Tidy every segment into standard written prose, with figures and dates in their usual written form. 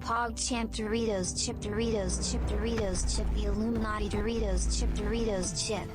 PogChamp Doritos chip Doritos chip Doritos chip the Illuminati Doritos chip.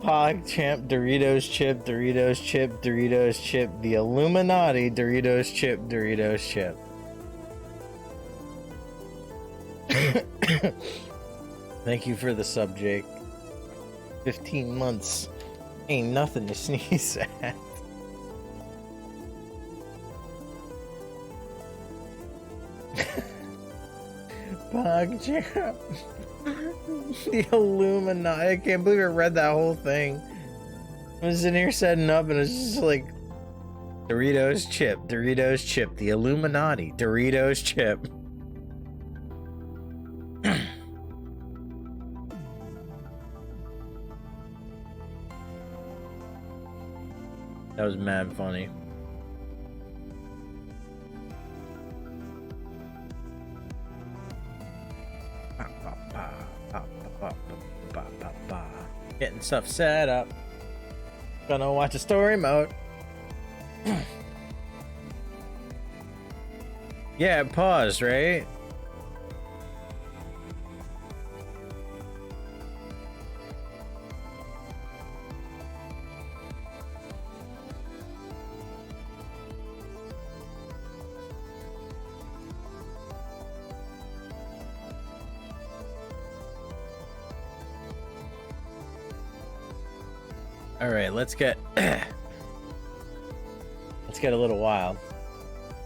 PogChamp Doritos chip the Illuminati Doritos chip. Thank you for the sub, Jake. 15 months ain't nothing to sneeze at. PogChamp. The Illuminati. I can't believe I read that whole thing. I was in here setting up and it's just like Doritos chip, the Illuminati, Doritos chip. That was mad funny. Getting stuff set up. Gonna watch a story mode. Yeah, it paused, right? All right, let's get a little wild.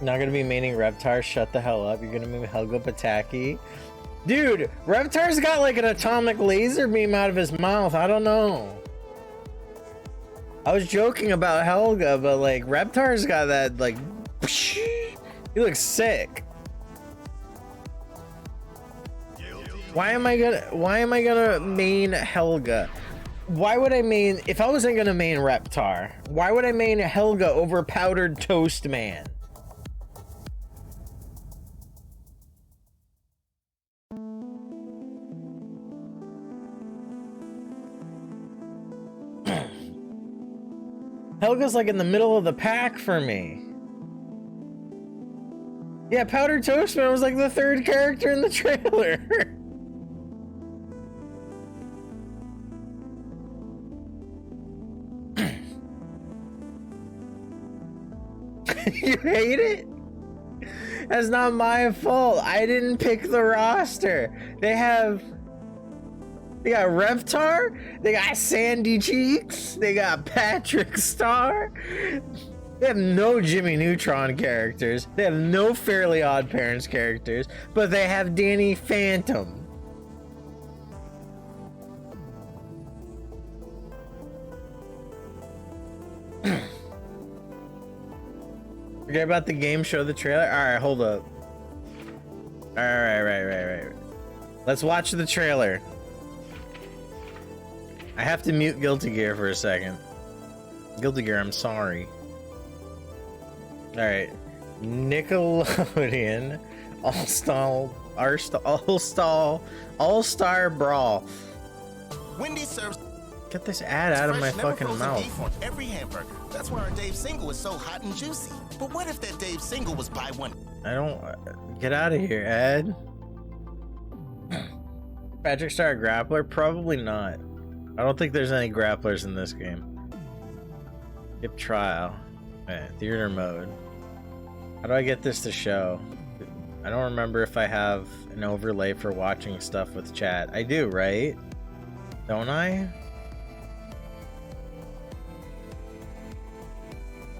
Not gonna be maining Reptar. Shut the hell up. You're gonna move Helga Pataki. Dude, Reptar's got like an atomic laser beam out of his mouth. I don't know. I was joking about Helga, but like Reptar's got that like he looks sick. Why am I gonna main Helga? Why would I main, if I wasn't gonna main Reptar, why would I main Helga over Powdered Toast Man? Helga's like in the middle of the pack for me. Yeah, Powdered Toast Man was like the third character in the trailer. You hate it? That's not my fault. I didn't pick the roster. They got Reptar, they got Sandy Cheeks, they got Patrick Star. They have no Jimmy Neutron characters. They have no Fairly Odd Parents characters, but they have Danny Phantom. Forget about the game, show the trailer. All right, hold up. All right, right. Let's watch the trailer. I have to mute Guilty Gear for a second. Guilty Gear, I'm sorry. All right, Nickelodeon All-Star Brawl. Wendy's serves. Get this ad out of my fucking mouth. Beef on every hamburger. That's why our Dave single is so hot and juicy. But what if that Dave single was buy one? I don't. Get out of here, ad. Patrick Star grappler? Probably not. I don't think there's any grapplers in this game. Skip trial. Okay, theater mode. How do I get this to show? I don't remember if I have an overlay for watching stuff with chat. I do, right? Don't I?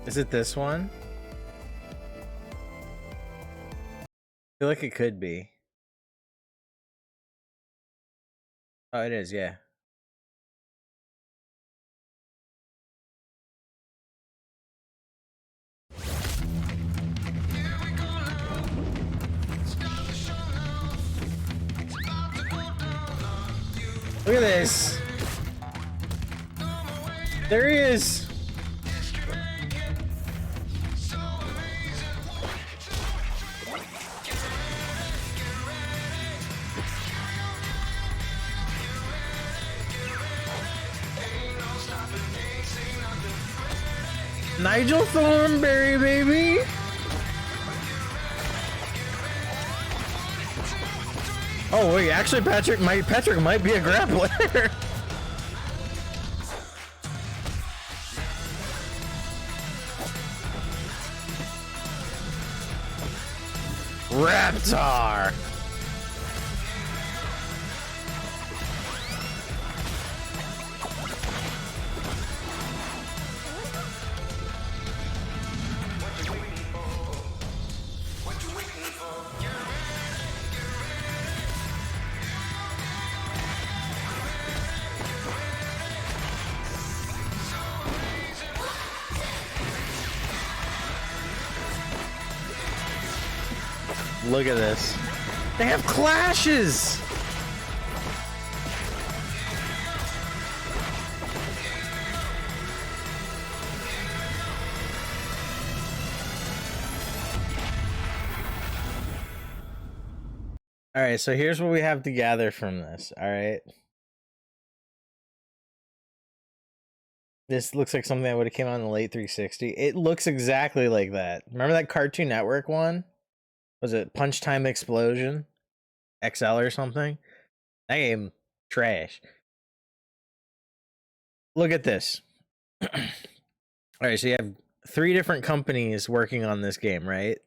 Is it this one? I feel like it could be. Oh, it is, yeah. Look at this. There he is. Nigel Thornberry, baby. Oh wait, actually Patrick might be a grappler. Reptar. Look at this. They have clashes. All right, so here's what we have to gather from this. All right. This looks like something that would have came out in the late 360. It looks exactly like that. Remember that Cartoon Network one? Was it Punch Time Explosion XL or something? That game trash. Look at this. All right, so you have 3 different companies working on this game, right?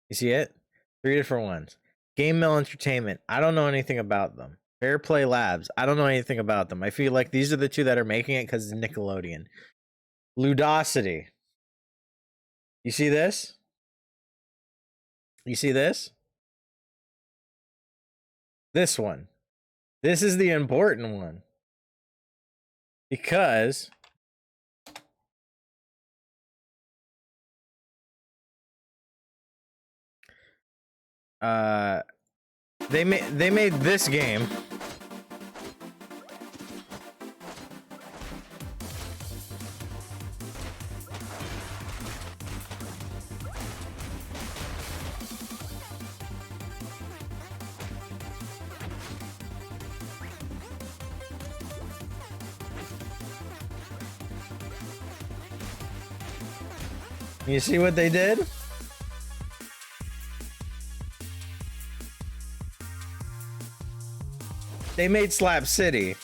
You see it? 3 different ones. Game Mill Entertainment. I don't know anything about them. Fair Play Labs. I don't know anything about them. I feel like these are the 2 that are making it because it's Nickelodeon. Ludosity. You see this? You see this? This one. This is the important one. Because they made this game. You see what they did? They made Slap City.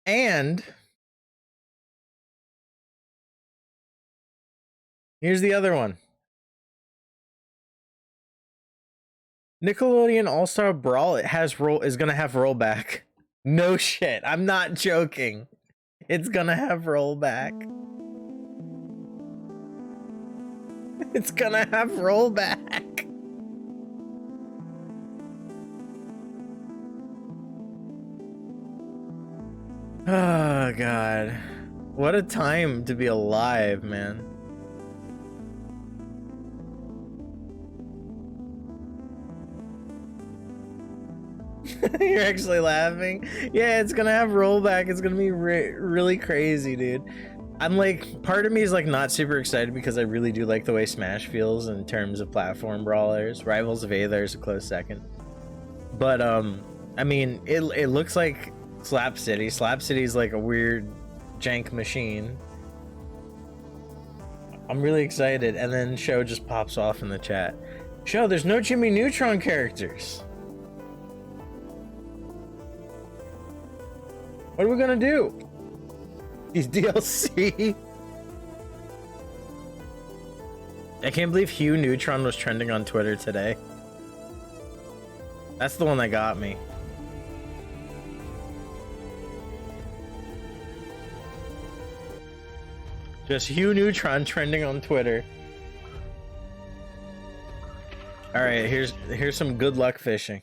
And Here's the other one. Nickelodeon All-Star Brawl is gonna have rollback. No shit. I'm not joking. It's gonna have rollback. It's gonna have rollback. Oh god. What a time to be alive, man. You're actually laughing? Yeah, it's gonna have rollback. It's gonna be really crazy, dude. I'm like, part of me is like not super excited because I really do like the way Smash feels in terms of platform brawlers. Rivals of Aether is a close second. But I mean, it looks like Slap City. Slap City is like a weird jank machine. I'm really excited, and then Show just pops off in the chat. Show, there's no Jimmy Neutron characters. What are we gonna do? These DLC? I can't believe Hugh Neutron was trending on Twitter today. That's the one that got me. Just Hugh Neutron trending on Twitter. Alright, here's some good luck fishing.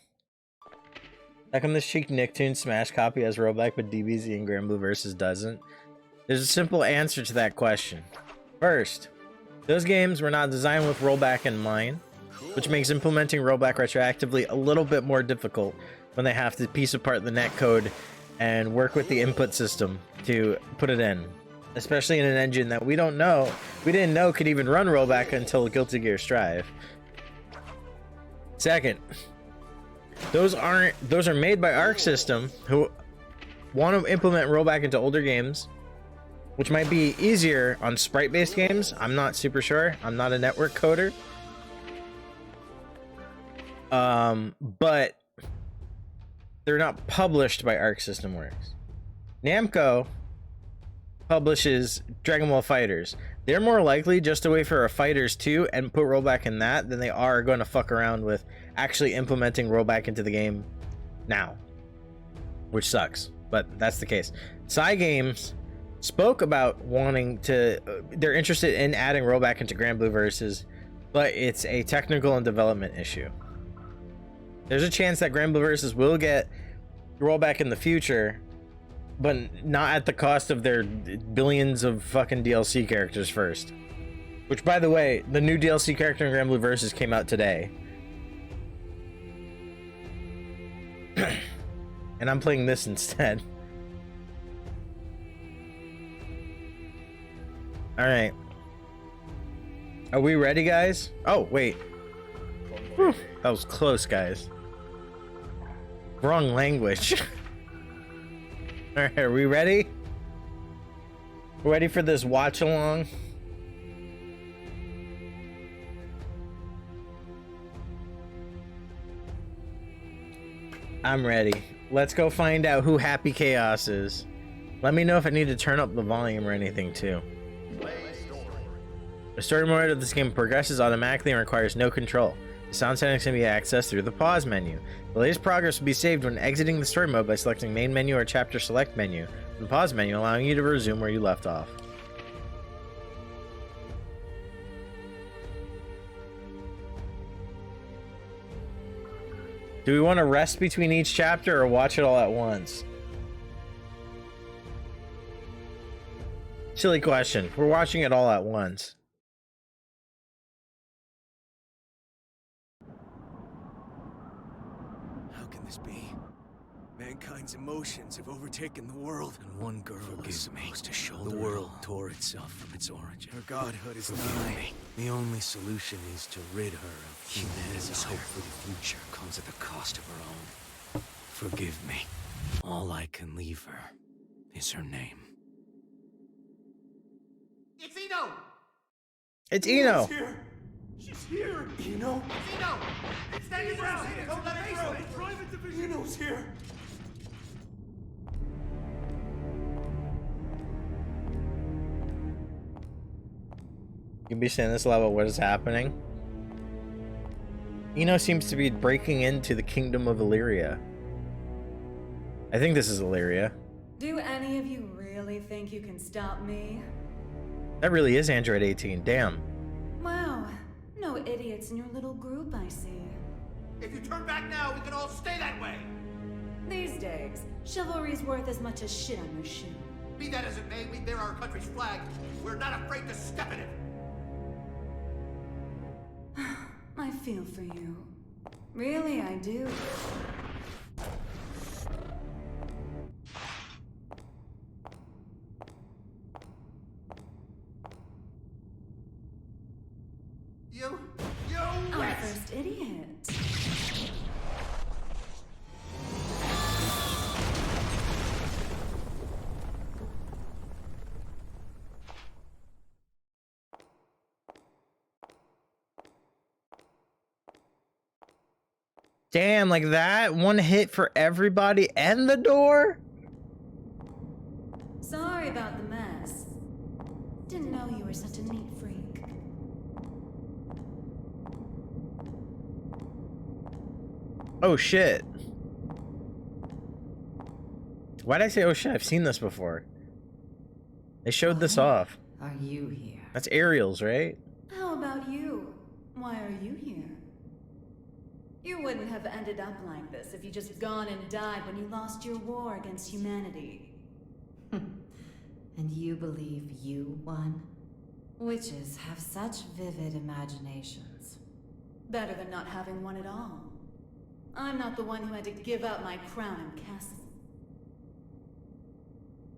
How come this cheap Nicktoons Smash copy has rollback but DBZ and Granblue Versus doesn't? There's a simple answer to that question. First, those games were not designed with rollback in mind, which makes implementing rollback retroactively a little bit more difficult when they have to piece apart the netcode and work with the input system to put it in. Especially in an engine that we didn't know could even run rollback until Guilty Gear Strive. Second, those are made by Arc System, who want to implement rollback into older games, which might be easier on sprite-based games. I'm not super sure. I'm not a network coder. But they're not published by Arc System Works. Namco publishes Dragon Ball Fighters. They're more likely just to wait for a Fighters 2 and put rollback in that than they are going to fuck around with actually implementing rollback into the game now, which sucks, but that's the case. Cygames spoke about wanting to, they're interested in adding rollback into Granblue Versus, but it's a technical and development issue. There's a chance that Granblue Versus will get rollback in the future, but not at the cost of their billions of fucking DLC characters first. Which, by the way, the new DLC character in Granblue Versus came out today. And I'm playing this instead. Alright. Are we ready, guys? Oh, wait. Whew, that was close, guys. Wrong language. Alright, are we ready? Ready for this watch along? I'm ready. Let's go find out who Happy Chaos is. Let me know if I need to turn up the volume or anything too. The story mode of this game progresses automatically and requires no control. The sound settings can be accessed through the pause menu. The latest progress will be saved when exiting the story mode by selecting main menu or chapter select menu from the pause menu, allowing you to resume where you left off. Do we want to rest between each chapter or watch it all at once? Silly question. We're watching it all at once. Mankind's emotions have overtaken the world, and one girl is supposed to shoulder the world tore itself from its origin. Her godhood is nigh. The only solution is to rid her of humanity's hope for the future comes at the cost of her own. Forgive me. All I can leave her is her name. It's Eno! It's Eno! She's here! Eno? It's Eno! Stand your ground! Don't let me through! Private Division! Eno's here! You be saying this level, what is happening? Eno seems to be breaking into the kingdom of Illyria. I think this is Illyria. Do any of you really think you can stop me? That really is Android 18, damn. Wow, no idiots in your little group, I see. If you turn back now, we can all stay that way. These days, chivalry's worth as much as shit on your shoe. Be that as it may, we bear our country's flag. We're not afraid to step in it. I feel for you. Really, I do. You Our wet! first idiot. Damn, like that? One hit for everybody and the door? Sorry about the mess. Didn't know you were such a neat freak. Oh shit. Why'd I say oh shit? I've seen this before. They showed this off. Are you here? That's Ariel's, right? How about you? Why are you here? You wouldn't have ended up like this if you just gone and died when you lost your war against humanity. And you believe you won? Witches have such vivid imaginations. Better than not having one at all. I'm not the one who had to give up my crown and castle.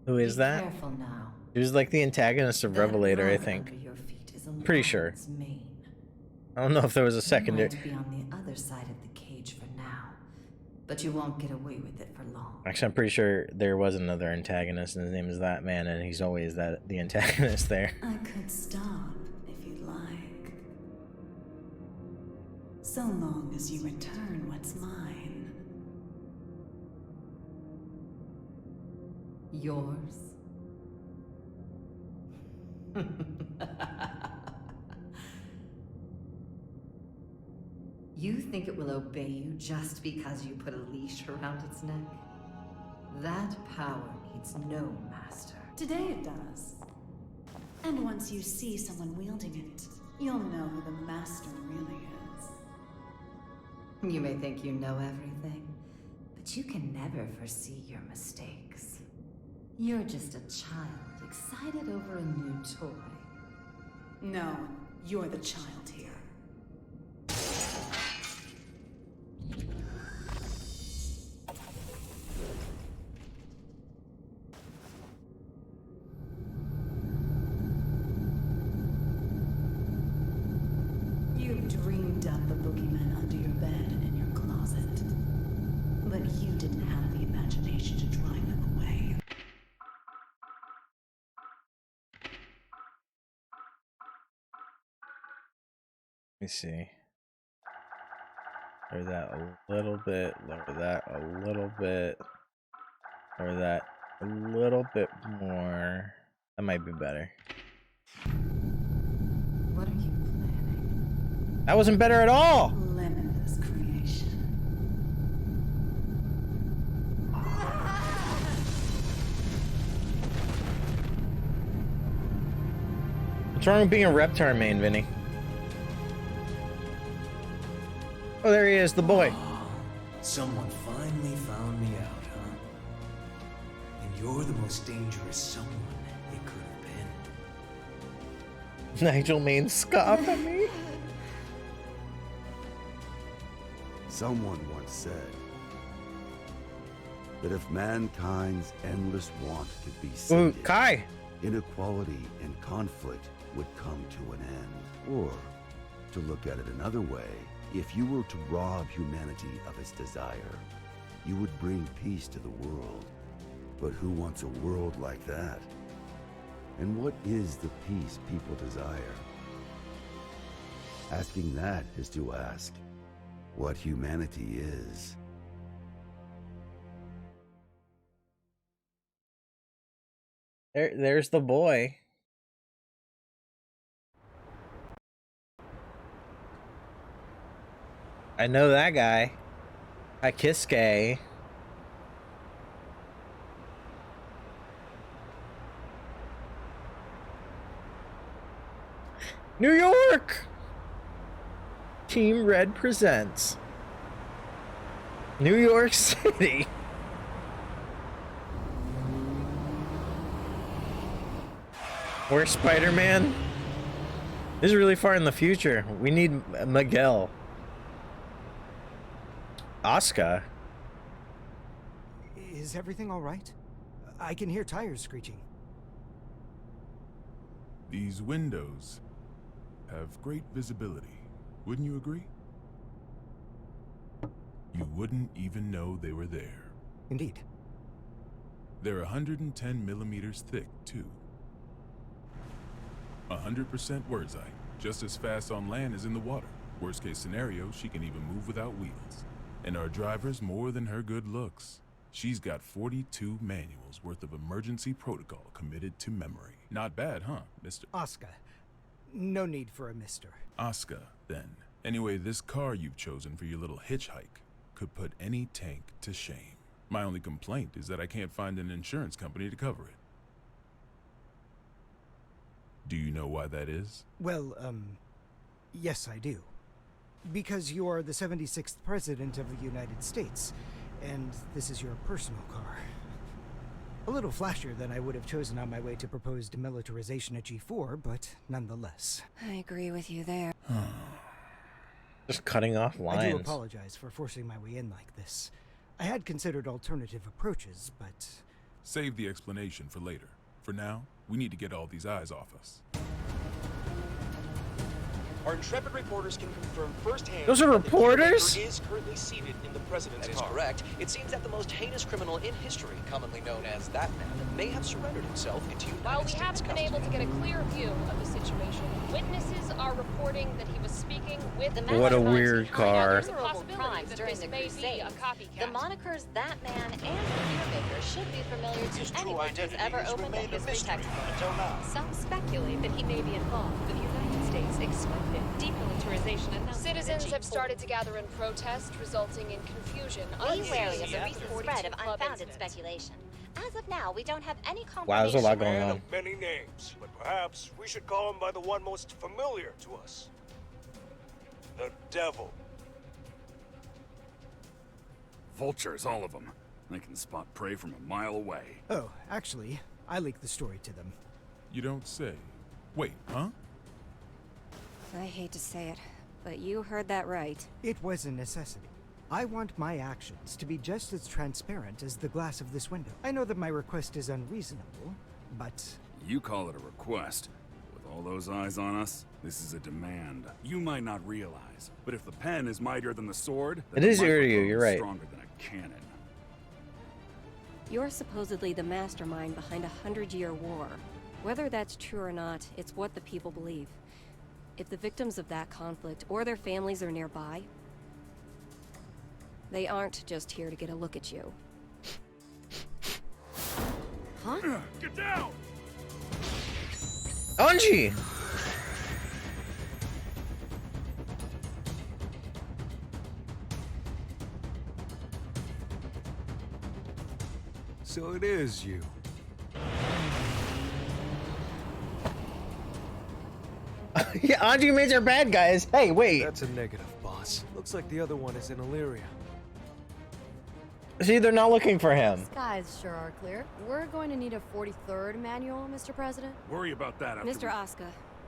Who is Be that? careful now. He was like the antagonist of That Revelator, I rug think. under your feet is a Pretty sure. lion's mane. I don't know if there was a You secondary. might be on the other side of the cage for now, but you won't get away with it for long. Actually, I'm pretty sure there was another antagonist, and his name is that man, and he's always the antagonist there. I could stop if you'd like. So long as you return what's mine. Yours? You think it will obey you just because you put a leash around its neck? That power needs no master. Today it does. And once you see someone wielding it, you'll know who the master really is. You may think you know everything, but you can never foresee your mistakes. You're just a child excited over a new toy. No, you're the child here. You've dreamed up the boogeyman under your bed and in your closet. But you didn't have the imagination to drive them away. Let me see. Lower that a little bit. Lower that a little bit. Lower that a little bit more. That might be better. What are you planning? That wasn't better at all. Limitless creation. What's wrong with being a Reptar main, Vinny? Oh, there he is, the boy. Someone finally found me out, huh? And you're the most dangerous someone it could have been. Nigel Main scoff at me. Someone once said that if mankind's endless want could be Ooh, sated, Kai. inequality and conflict would come to an end. Or, to look at it another way, if you were to rob humanity of its desire, you would bring peace to the world. But who wants a world like that? And what is the peace people desire? Asking that is to ask what humanity is. There's the boy. I know that guy. Hi, Kiske. New York! Team Red presents New York City. Where's Spider-Man? This is really far in the future. We need Miguel. Oscar. Is everything all right? I can hear tires screeching. These windows have great visibility. Wouldn't you agree? You wouldn't even know they were there. Indeed. They're 110 millimeters thick, too. 100% Wurdzite, just as fast on land as in the water. Worst case scenario, she can even move without wheels. And our driver's more than her good looks. She's got 42 manuals worth of emergency protocol committed to memory. Not bad, huh, Mr. Oscar. No need for a mister. Oscar, then. Anyway, this car you've chosen for your little hitchhike could put any tank to shame. My only complaint is that I can't find an insurance company to cover it. Do you know why that is? Well, yes, I do. Because you are the 76th President of the United States, and this is your personal car. A little flashier than I would have chosen on my way to proposed demilitarization at G4, but nonetheless. I agree with you there. Just cutting off lines. I do apologize for forcing my way in like this. I had considered alternative approaches, but... Save the explanation for later. For now, we need to get all these eyes off us. Our intrepid reporters can confirm firsthand. Those are that the reporters? killer is currently seated in the president's car. That is correct. It seems that the most heinous criminal in history, commonly known as that man, may have surrendered himself into United While we States haven't been able to get a clear view of the situation, witnesses are reporting that he was speaking with the What a weird car. There's a possibility crimes that during this the may be Crusades. a copycat. The monikers That Man and the Fearmaker should be familiar His to true anyone who's identity ever has opened a remained a history mystery textbook. until now. Some speculate that he may be involved with the United States expected demilitarization announcement. Citizens have started to gather in protest, resulting in confusion. Be wary of the recent spread of Club unfounded incident. speculation. As of now, we don't have any confirmation. Wow, there's a lot going Man on. of many names, but perhaps we should call him by the one most familiar to us. The Devil. Vultures, all of them. They can spot prey from a mile away. Oh, actually, I leaked the story to them. You don't say. Wait, huh? I hate to say it, but you heard that right. It was a necessity. I want my actions to be just as transparent as the glass of this window. I know that my request is unreasonable, but... You call it a request. With all those eyes on us, this is a demand. You might not realize, but if the pen is mightier than the sword, then It the is Uryu, microphone you're is right. stronger than a cannon. You're supposedly the mastermind behind a 100-year war. Whether that's true or not, it's what the people believe. If the victims of that conflict or their families are nearby, they aren't just here to get a look at you. Huh? Get down! Anji! So it is you. Yeah, Anji made our bad guys. Hey, wait. That's a negative, boss. Looks like the other one is in Illyria. See, they're not looking for him. Skies sure are clear. We're going to need a 43rd manual, Mr. President. Worry about that after Mr. Asuka,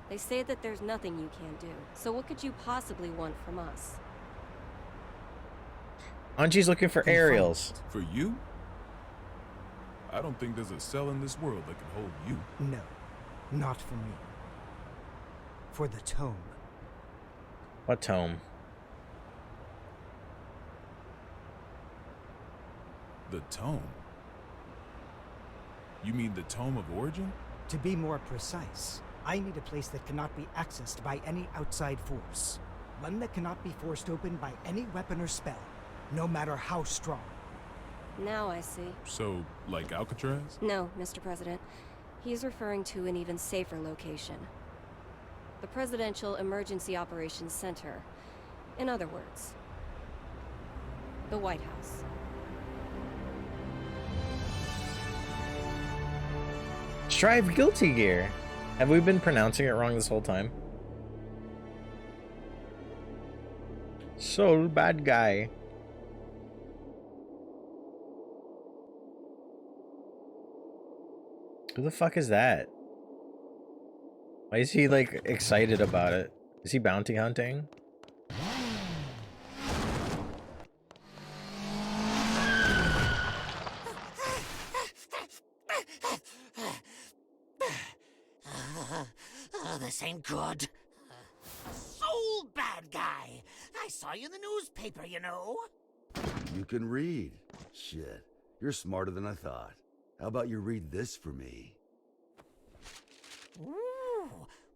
they say that there's nothing you can't do. So what could you possibly want from us? Anji's looking for aerials. For you? I don't think there's a cell in this world that can hold you. No, not for me. For the tome. What tome? The tome? You mean the Tome of Origin? To be more precise, I need a place that cannot be accessed by any outside force. One that cannot be forced open by any weapon or spell, no matter how strong. Now I see. So, like Alcatraz? No, Mr. President. He's referring to an even safer location. The Presidential Emergency Operations Center. In other words, the White House. Strive Guilty Gear. Have we been pronouncing it wrong this whole time? Soul bad guy. Who the fuck is that? Why is he like excited about it? Is he bounty hunting? Oh, this ain't good. Soul bad guy. I saw you in the newspaper, you know. You can read. Shit, you're smarter than I thought. How about you read this for me? Ooh,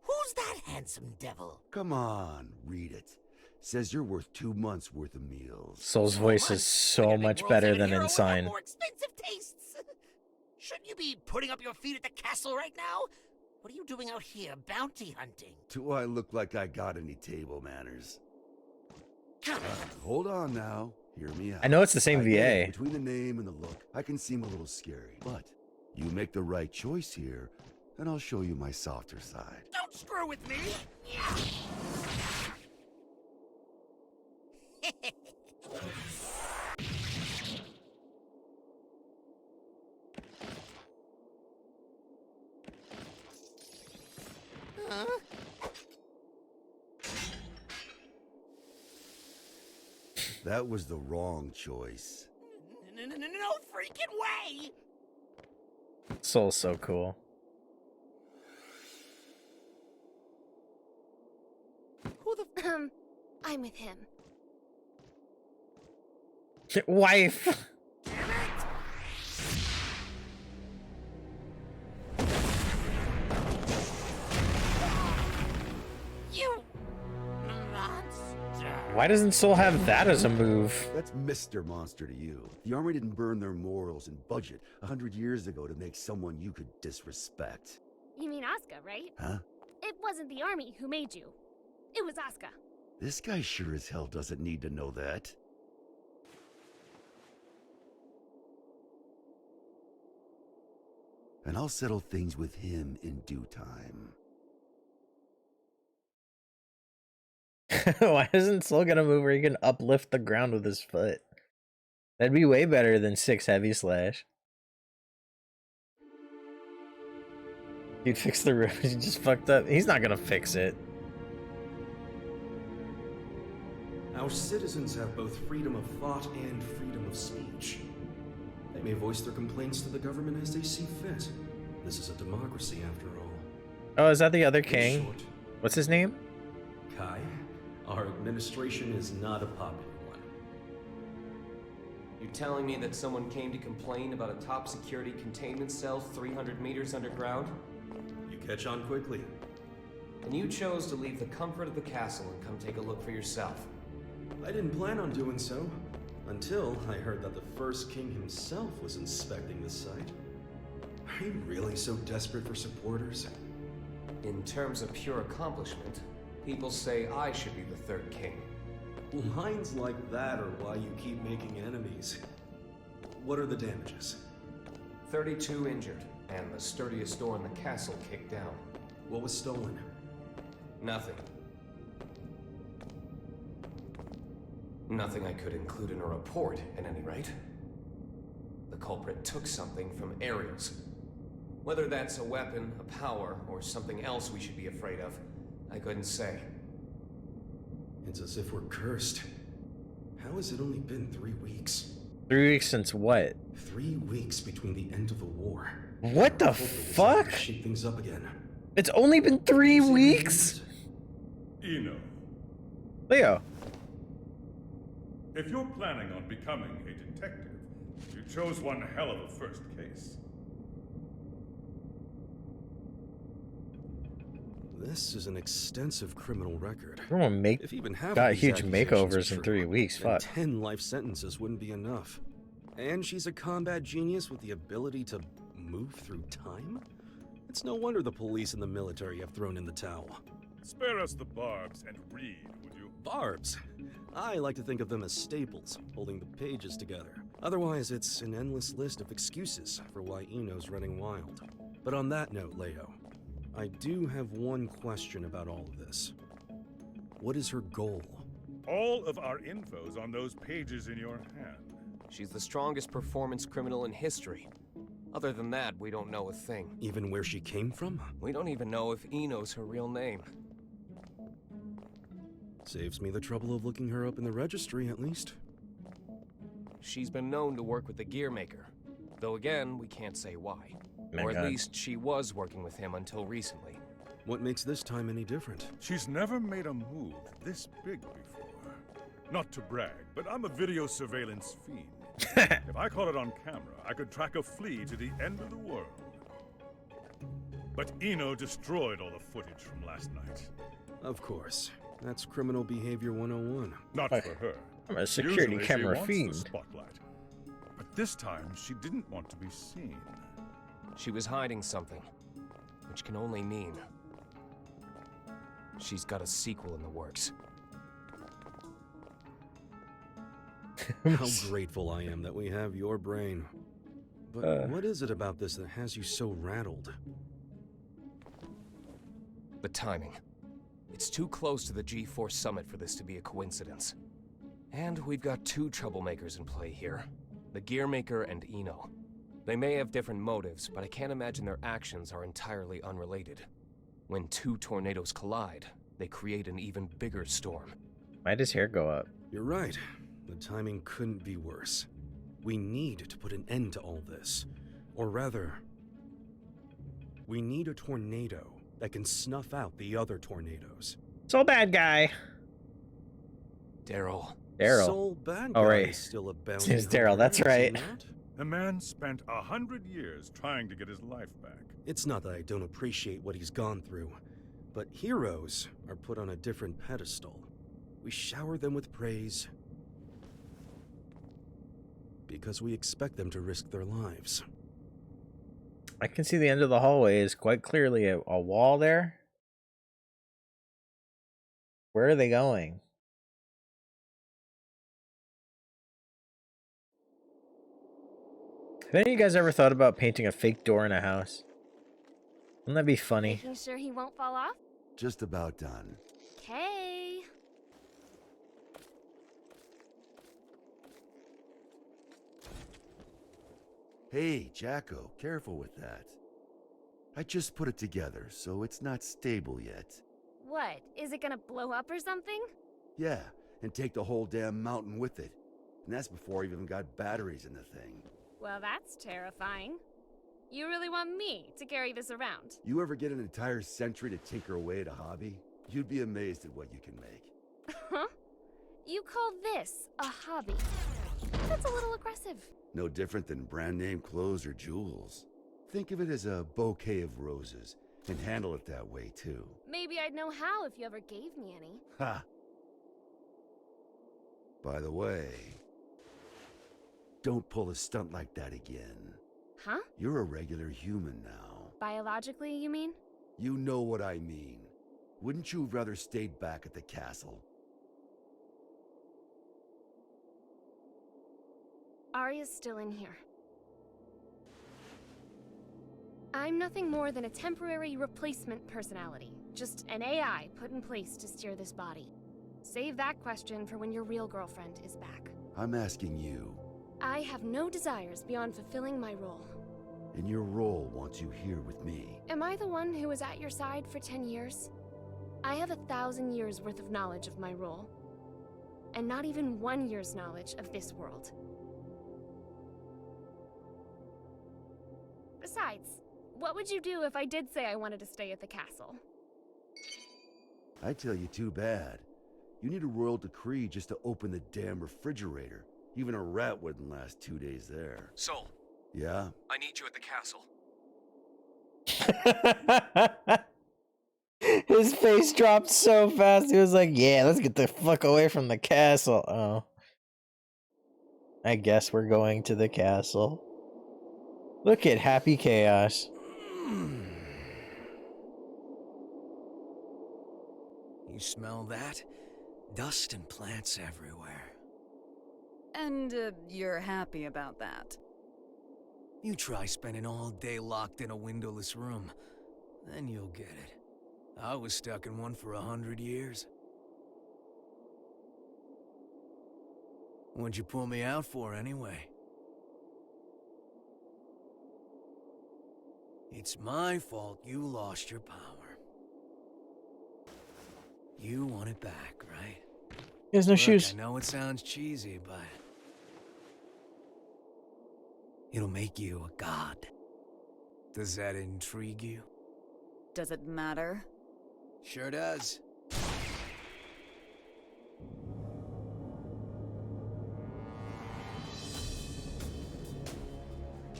who's that handsome devil? Come on, read it. Says you're worth 2 months worth of meals. Soul's voice is so much better than Insane. More expensive tastes. Shouldn't you be putting up your feet at the castle right now? What are you doing out here, bounty hunting? Do I look like I got any table manners? Hold on now. Hear me out. I know it's the same I get it. VA. Between the name and the look, I can seem a little scary. But you make the right choice here, and I'll show you my softer side. Don't screw with me! Huh? That was the wrong choice. No freaking way! Soul's so cool. Who the I'm with him. Wife. You monster! Why doesn't Soul have that as a move? That's Mr. Monster to you. The army didn't burn their morals and budget 100 years ago to make someone you could disrespect. You mean Asuka, right? Huh? It wasn't the army who made you. It was Asuka. This guy sure as hell doesn't need to know that. And I'll settle things with him in due time. Why isn't Soul gonna move where he can uplift the ground with his foot? That'd be way better than 6 heavy slash. He'd fix the room. He just fucked up. He's not gonna fix it. Our citizens have both freedom of thought and freedom of speech. They may voice their complaints to the government as they see fit. This is a democracy, after all. Oh, is that the other In king? short, What's his name? Kai, our administration is not a popular one. You're telling me that someone came to complain about a top security containment cell 300 meters underground? You catch on quickly. And you chose to leave the comfort of the castle and come take a look for yourself. I didn't plan on doing so, until I heard that the first king himself was inspecting the site. Are you really so desperate for supporters? In terms of pure accomplishment, people say I should be the third king. Lines like that are why you keep making enemies. What are the damages? 32 injured, and the sturdiest door in the castle kicked down. What was stolen? Nothing. Nothing I could include in a report, at any rate. The culprit took something from Aerials. Whether that's a weapon, a power, or something else we should be afraid of, I couldn't say. It's as if we're cursed. How has it only been 3 weeks? 3 weeks since what? 3 weeks between the end of the war. What the fuck? Shake things up again. It's only been 3 weeks? Eno, Leo. if you're planning on becoming a detective, you chose one hell of a first case. This is an extensive criminal record. Everyone If even half got of these huge accusations makeovers are in true, 3 weeks. then Fuck. 10 life sentences wouldn't be enough. And she's a combat genius with the ability to move through time? It's no wonder the police and the military have thrown in the towel. Spare us the barbs and read, would you? Barbs? I like to think of them as staples, holding the pages together. Otherwise, it's an endless list of excuses for why Eno's running wild. But on that note, Leo, I do have one question about all of this. What is her goal? All of our info's on those pages in your hand. She's the strongest performance criminal in history. Other than that, we don't know a thing. Even where she came from? We don't even know if Eno's her real name. Saves me the trouble of looking her up in the registry, at least. She's been known to work with the gear maker. Though again, we can't say why. Or at least she was working with him until recently. What makes this time any different? She's never made a move this big before. Not to brag, but I'm a video surveillance fiend. If I caught it on camera, I could track a flea to the end of the world. But Eno destroyed all the footage from last night. Of course. That's criminal behavior 101. Not for her. I'm a security Usually camera she wants fiend. the spotlight. But this time, she didn't want to be seen. She was hiding something, which can only mean she's got a sequel in the works. How grateful I am that we have your brain. But what is it about this that has you so rattled? The timing. It's too close to the G4 summit for this to be a coincidence. And we've got two troublemakers in play here. The Gearmaker and Eno. They may have different motives, but I can't imagine their actions are entirely unrelated. When two tornadoes collide, they create an even bigger storm. Why does hair go up? You're right. The timing couldn't be worse. We need to put an end to all this. Or rather, we need a tornado that can snuff out the other tornadoes. So bad guy. Daryl. Soul bad guy right. is still a bounty It's Daryl, hunter, that's isn't right. it? The man spent 100 years trying to get his life back. It's not that I don't appreciate what he's gone through, but heroes are put on a different pedestal. We shower them with praise because we expect them to risk their lives. I can see the end of the hallway is quite clearly a wall there. Where are they going? Have any of you guys ever thought about painting a fake door in a house? Wouldn't that be funny? Making sure he won't fall off? Just about done. Okay. Hey, Jacko, careful with that. I just put it together, so it's not stable yet. What? Is it gonna blow up or something? Yeah, and take the whole damn mountain with it. And that's before I've even got batteries in the thing. Well, that's terrifying. You really want me to carry this around? You ever get an entire century to tinker away at a hobby? You'd be amazed at what you can make. Huh? You call this a hobby? That's a little aggressive. No different than brand name clothes or jewels. Think of it as a bouquet of roses, and handle it that way too. Maybe I'd know how if you ever gave me any. Ha! By the way, don't pull a stunt like that again. Huh? You're a regular human now. Biologically, you mean? You know what I mean. Wouldn't you have rather stayed back at the castle? Arya's still in here. I'm nothing more than a temporary replacement personality. Just an AI put in place to steer this body. Save that question for when your real girlfriend is back. I'm asking you. I have no desires beyond fulfilling my role. And your role wants you here with me. Am I the one who was at your side for 10 years? I have 1,000 years worth of knowledge of my role. And not even 1 year's knowledge of this world. Besides, what would you do if I did say I wanted to stay at the castle? I tell you, too bad. You need a royal decree just to open the damn refrigerator. Even a rat wouldn't last 2 days there. Soul. Yeah? I need you at the castle. His face dropped so fast. He was like, yeah, let's get the fuck away from the castle. Oh. I guess we're going to the castle. Look at Happy Chaos. You smell that? Dust and plants everywhere. And you're happy about that? You try spending all day locked in a windowless room, then you'll get it. I was stuck in one for 100 years. What'd you pull me out for, anyway? It's my fault you lost your power. You want it back, right? He has no shoes. I know it sounds cheesy, but it'll make you a god. Does that intrigue you? Does it matter? Sure does.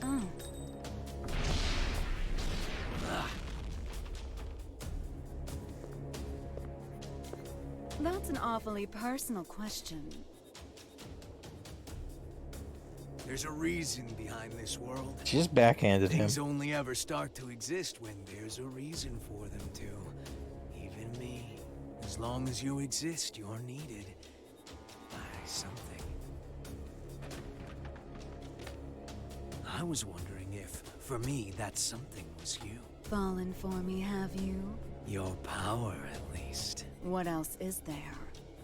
Oh. That's an awfully personal question. There's a reason behind this world. She just backhanded him. Things only ever start to exist when there's a reason for them to. Even me. As long as you exist, you're needed by something. I was wondering if, for me, that something was you. Fallen for me, have you? Your power, at least. What else is there?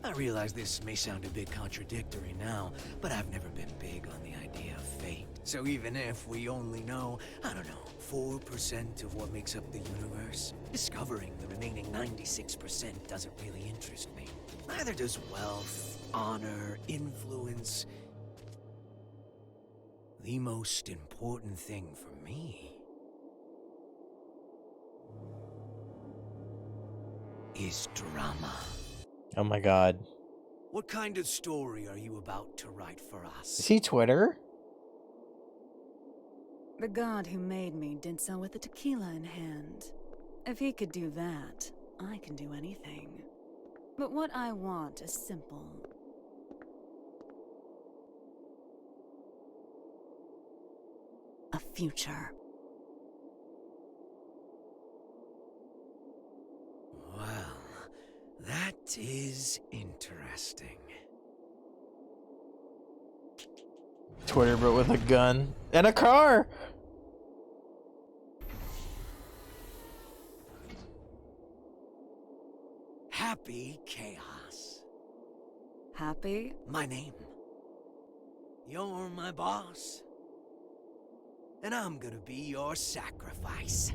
I realize this may sound a bit contradictory now, but I've never been big on the idea of fate. So even if we only know, I don't know, 4% of what makes up the universe, discovering the remaining 96% doesn't really interest me. Neither does wealth, honor, influence. The most important thing for me is drama. Oh my god. What kind of story are you about to write for us? Is he Twitter? The god who made me did so with a tequila in hand. If he could do that, I can do anything. But what I want is simple. A future. Well, that is interesting. Twitter, but with a gun and a car. Happy Chaos. Happy? My name. You're my boss. And I'm gonna be your sacrifice.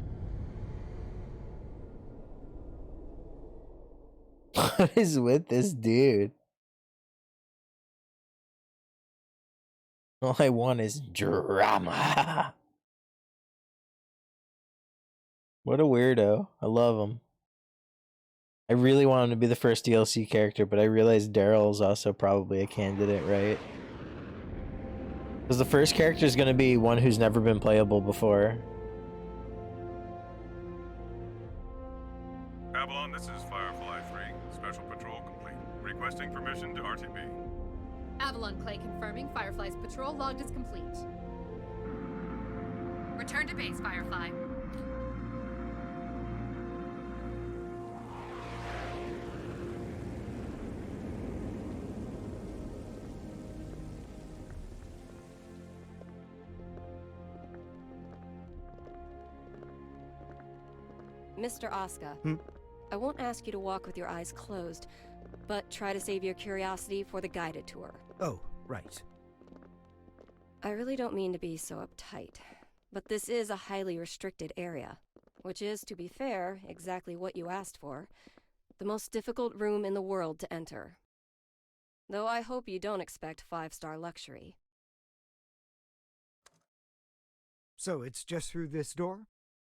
What is with this dude? All I want is drama. What a weirdo. I love him. I really want him to be the first DLC character, but I realize Daryl's also probably a candidate, right? Because the first character is going to be one who's never been playable before. Avalon, this is Firefly 3. Special patrol complete. Requesting permission to RTB. Avalon Clay confirming Firefly's patrol logged as complete. Return to base, Firefly. Mr. Asuka, I won't ask you to walk with your eyes closed, but try to save your curiosity for the guided tour. Oh, right. I really don't mean to be so uptight, but this is a highly restricted area, which is, to be fair, exactly what you asked for. The most difficult room in the world to enter. Though I hope you don't expect 5-star luxury. So it's just through this door?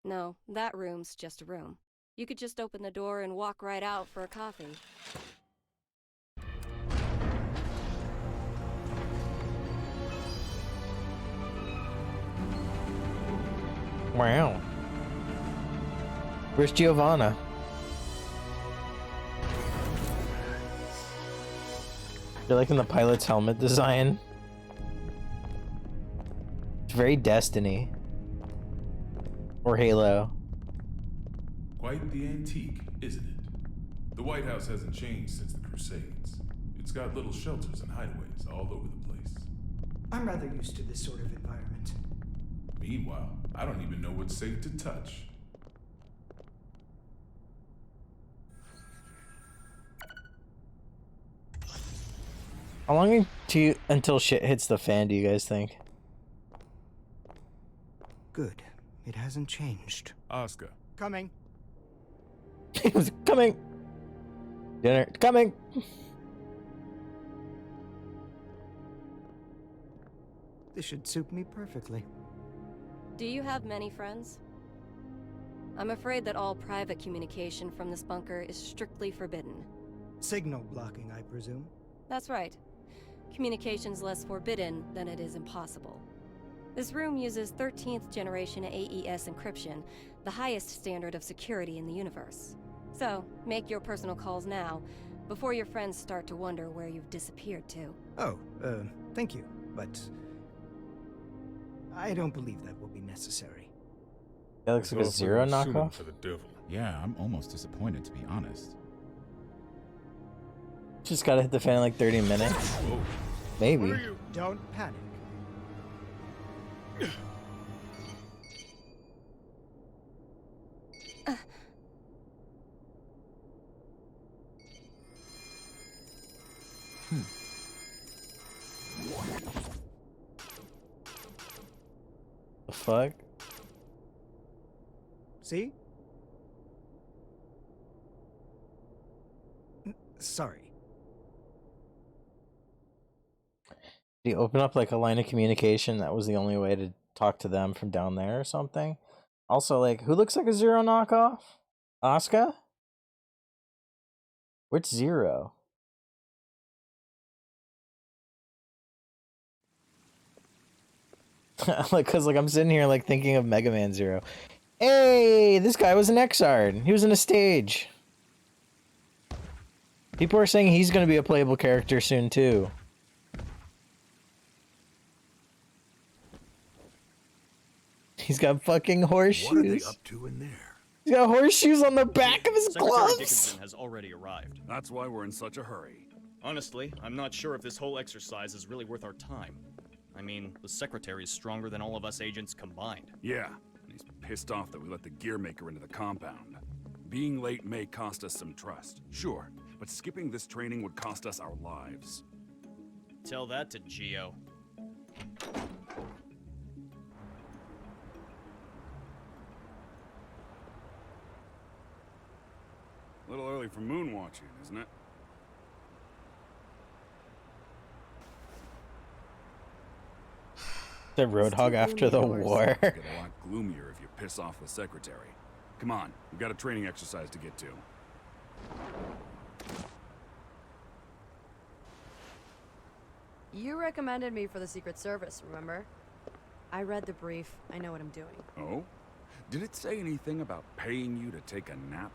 No, that room's just a room. You could just open the door and walk right out for a coffee. Wow. Where's Giovanna? You're liking the pilot's helmet design? It's very Destiny. Or Halo. Quite the antique, isn't it? The White House hasn't changed since the Crusades. It's got little shelters and hideaways all over the place. I'm rather used to this sort of environment. Meanwhile, I don't even know what's safe to touch. How long until shit hits the fan, do you guys think? Good. It hasn't changed. Asuka. Coming. He was coming. Dinner coming. This should suit me perfectly. Do you have many friends? I'm afraid that all private communication from this bunker is strictly forbidden. Signal blocking, I presume? That's right. Communication's less forbidden than it is impossible. This room uses 13th generation AES encryption, the highest standard of security in the universe. So, make your personal calls now, before your friends start to wonder where you've disappeared to. Oh, thank you, but I don't believe that will be necessary. That looks like a Zero knockoff. For the devil. Yeah, I'm almost disappointed, to be honest. Just gotta hit the fan in like 30 minutes. Whoa. Maybe. Don't panic. The fuck? See? Sorry. Did he open up like a line of communication? That was the only way to talk to them from down there or something? Also, like, who looks like a Zero knockoff? Asuka? Which Zero? Like, cause like I'm sitting here like thinking of Mega Man Zero. Hey, this guy was an Xrd. He was in a stage. People are saying he's gonna be a playable character soon too. He's got fucking horseshoes. What are they up to in there? He's got horseshoes on the back of his Secretary gloves. Dickinson has already arrived. That's why we're in such a hurry. Honestly, I'm not sure if this whole exercise is really worth our time. I mean, the Secretary is stronger than all of us agents combined. Yeah, and he's pissed off that we let the gear maker into the compound. Being late may cost us some trust, sure, but skipping this training would cost us our lives. Tell that to Geo. A little early for moon watching, isn't it? The Roadhog after the war. It's gonna get a lot gloomier if you piss off the Secretary. Come on, we've got a training exercise to get to. You recommended me for the Secret Service, remember? I read the brief. I know what I'm doing. Oh? Did it say anything about paying you to take a nap?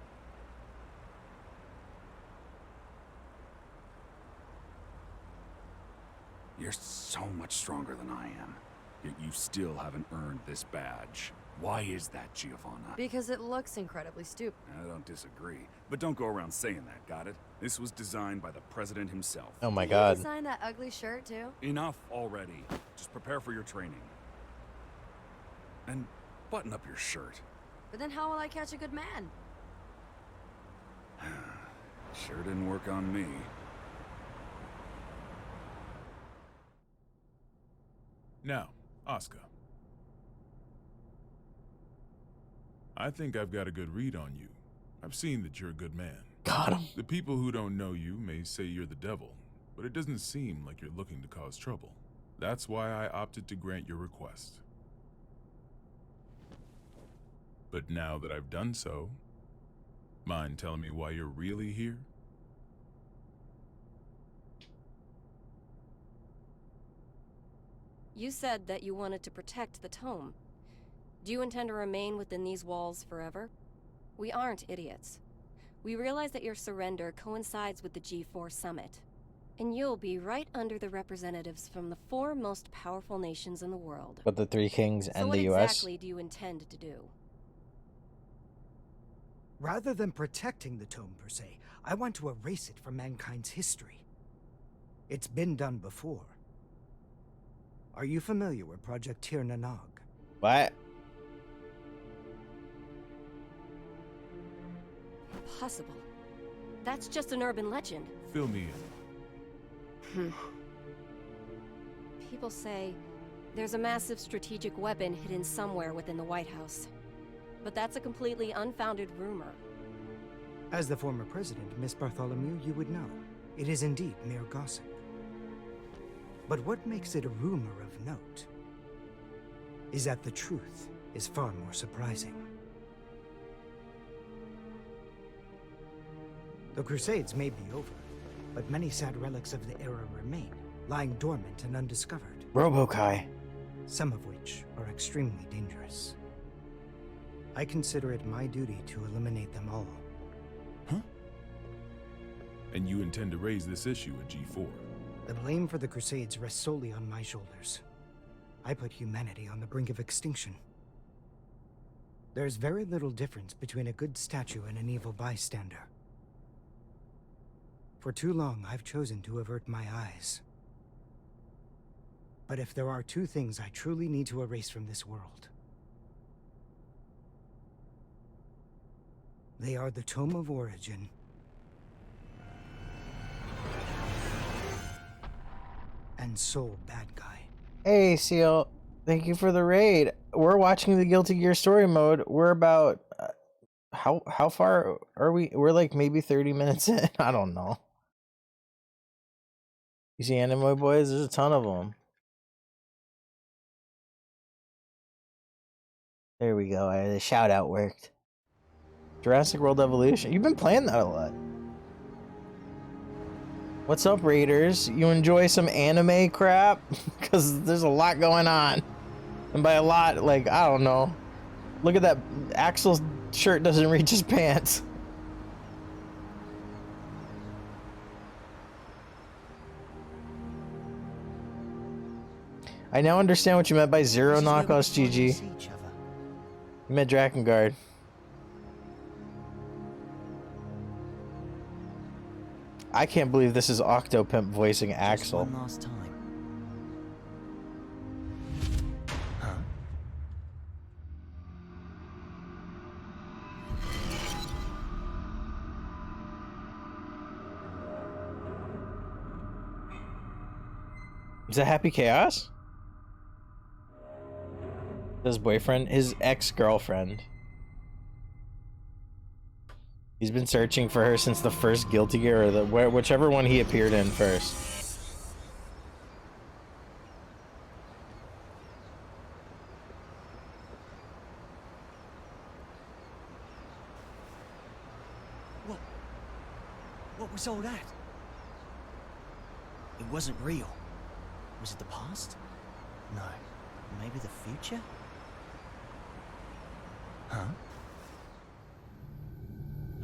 You're so much stronger than I am, yet you still haven't earned this badge. Why is that, Giovanna? Because it looks incredibly stupid. I don't disagree, but don't go around saying that, got it? This was designed by the president himself. Oh my Did god. you design that ugly shirt, too? Enough already. Just prepare for your training. And button up your shirt. But then how will I catch a good man? Sure didn't work on me. Now, Asuka. I think I've got a good read on you. I've seen that you're a good man. Got him. The people who don't know you may say you're the devil, but it doesn't seem like you're looking to cause trouble. That's why I opted to grant your request. But now that I've done so, mind telling me why you're really here? You said that you wanted to protect the tome. Do you intend to remain within these walls forever? We aren't idiots. We realize that your surrender coincides with the G4 summit, and you'll be right under the representatives from the 4 most powerful nations in the world. But the 3 kings and so the what US? exactly do you intend to do? Rather than protecting the tome per se, I want to erase it from mankind's history. It's been done before. Are you familiar with Project Tir Nanog? What? Impossible. That's just an urban legend. Fill me in. People say there's a massive strategic weapon hidden somewhere within the White House. But that's a completely unfounded rumor. As the former president, Miss Bartholomew, you would know. It is indeed mere gossip. But what makes it a rumor of note is that the truth is far more surprising. The Crusades may be over, but many sad relics of the era remain, lying dormant and undiscovered. Robokai. Some of which are extremely dangerous. I consider it my duty to eliminate them all. Huh? And you intend to raise this issue at G4? The blame for the Crusades rests solely on my shoulders. I put humanity on the brink of extinction. There's very little difference between a good statue and an evil bystander. For too long, I've chosen to avert my eyes. But if there are two things I truly need to erase from this world, they are the Tome of Origin and Soul Bad Guy. Hey, Seal. Thank you for the raid. We're watching the Guilty Gear story mode. We're about... how far are we? We're like maybe 30 minutes in. I don't know. You see Anime Boys? There's a ton of them. There we go. The shout out worked. Jurassic World Evolution. You've been playing that a lot. What's up, Raiders? You enjoy some anime crap? Because there's a lot going on. And by a lot, like, I don't know. Look at that. Axel's shirt doesn't reach his pants. I now understand what you meant by zero knockoffs, GG. You meant Drakengard. I can't believe this is Octopimp voicing Axel. One last time. Huh? Is that Happy Chaos? His boyfriend? His ex-girlfriend. He's been searching for her since the first Guilty Gear, or whichever one he appeared in first. What was all that? It wasn't real. Was it the past? No. Maybe the future? Huh?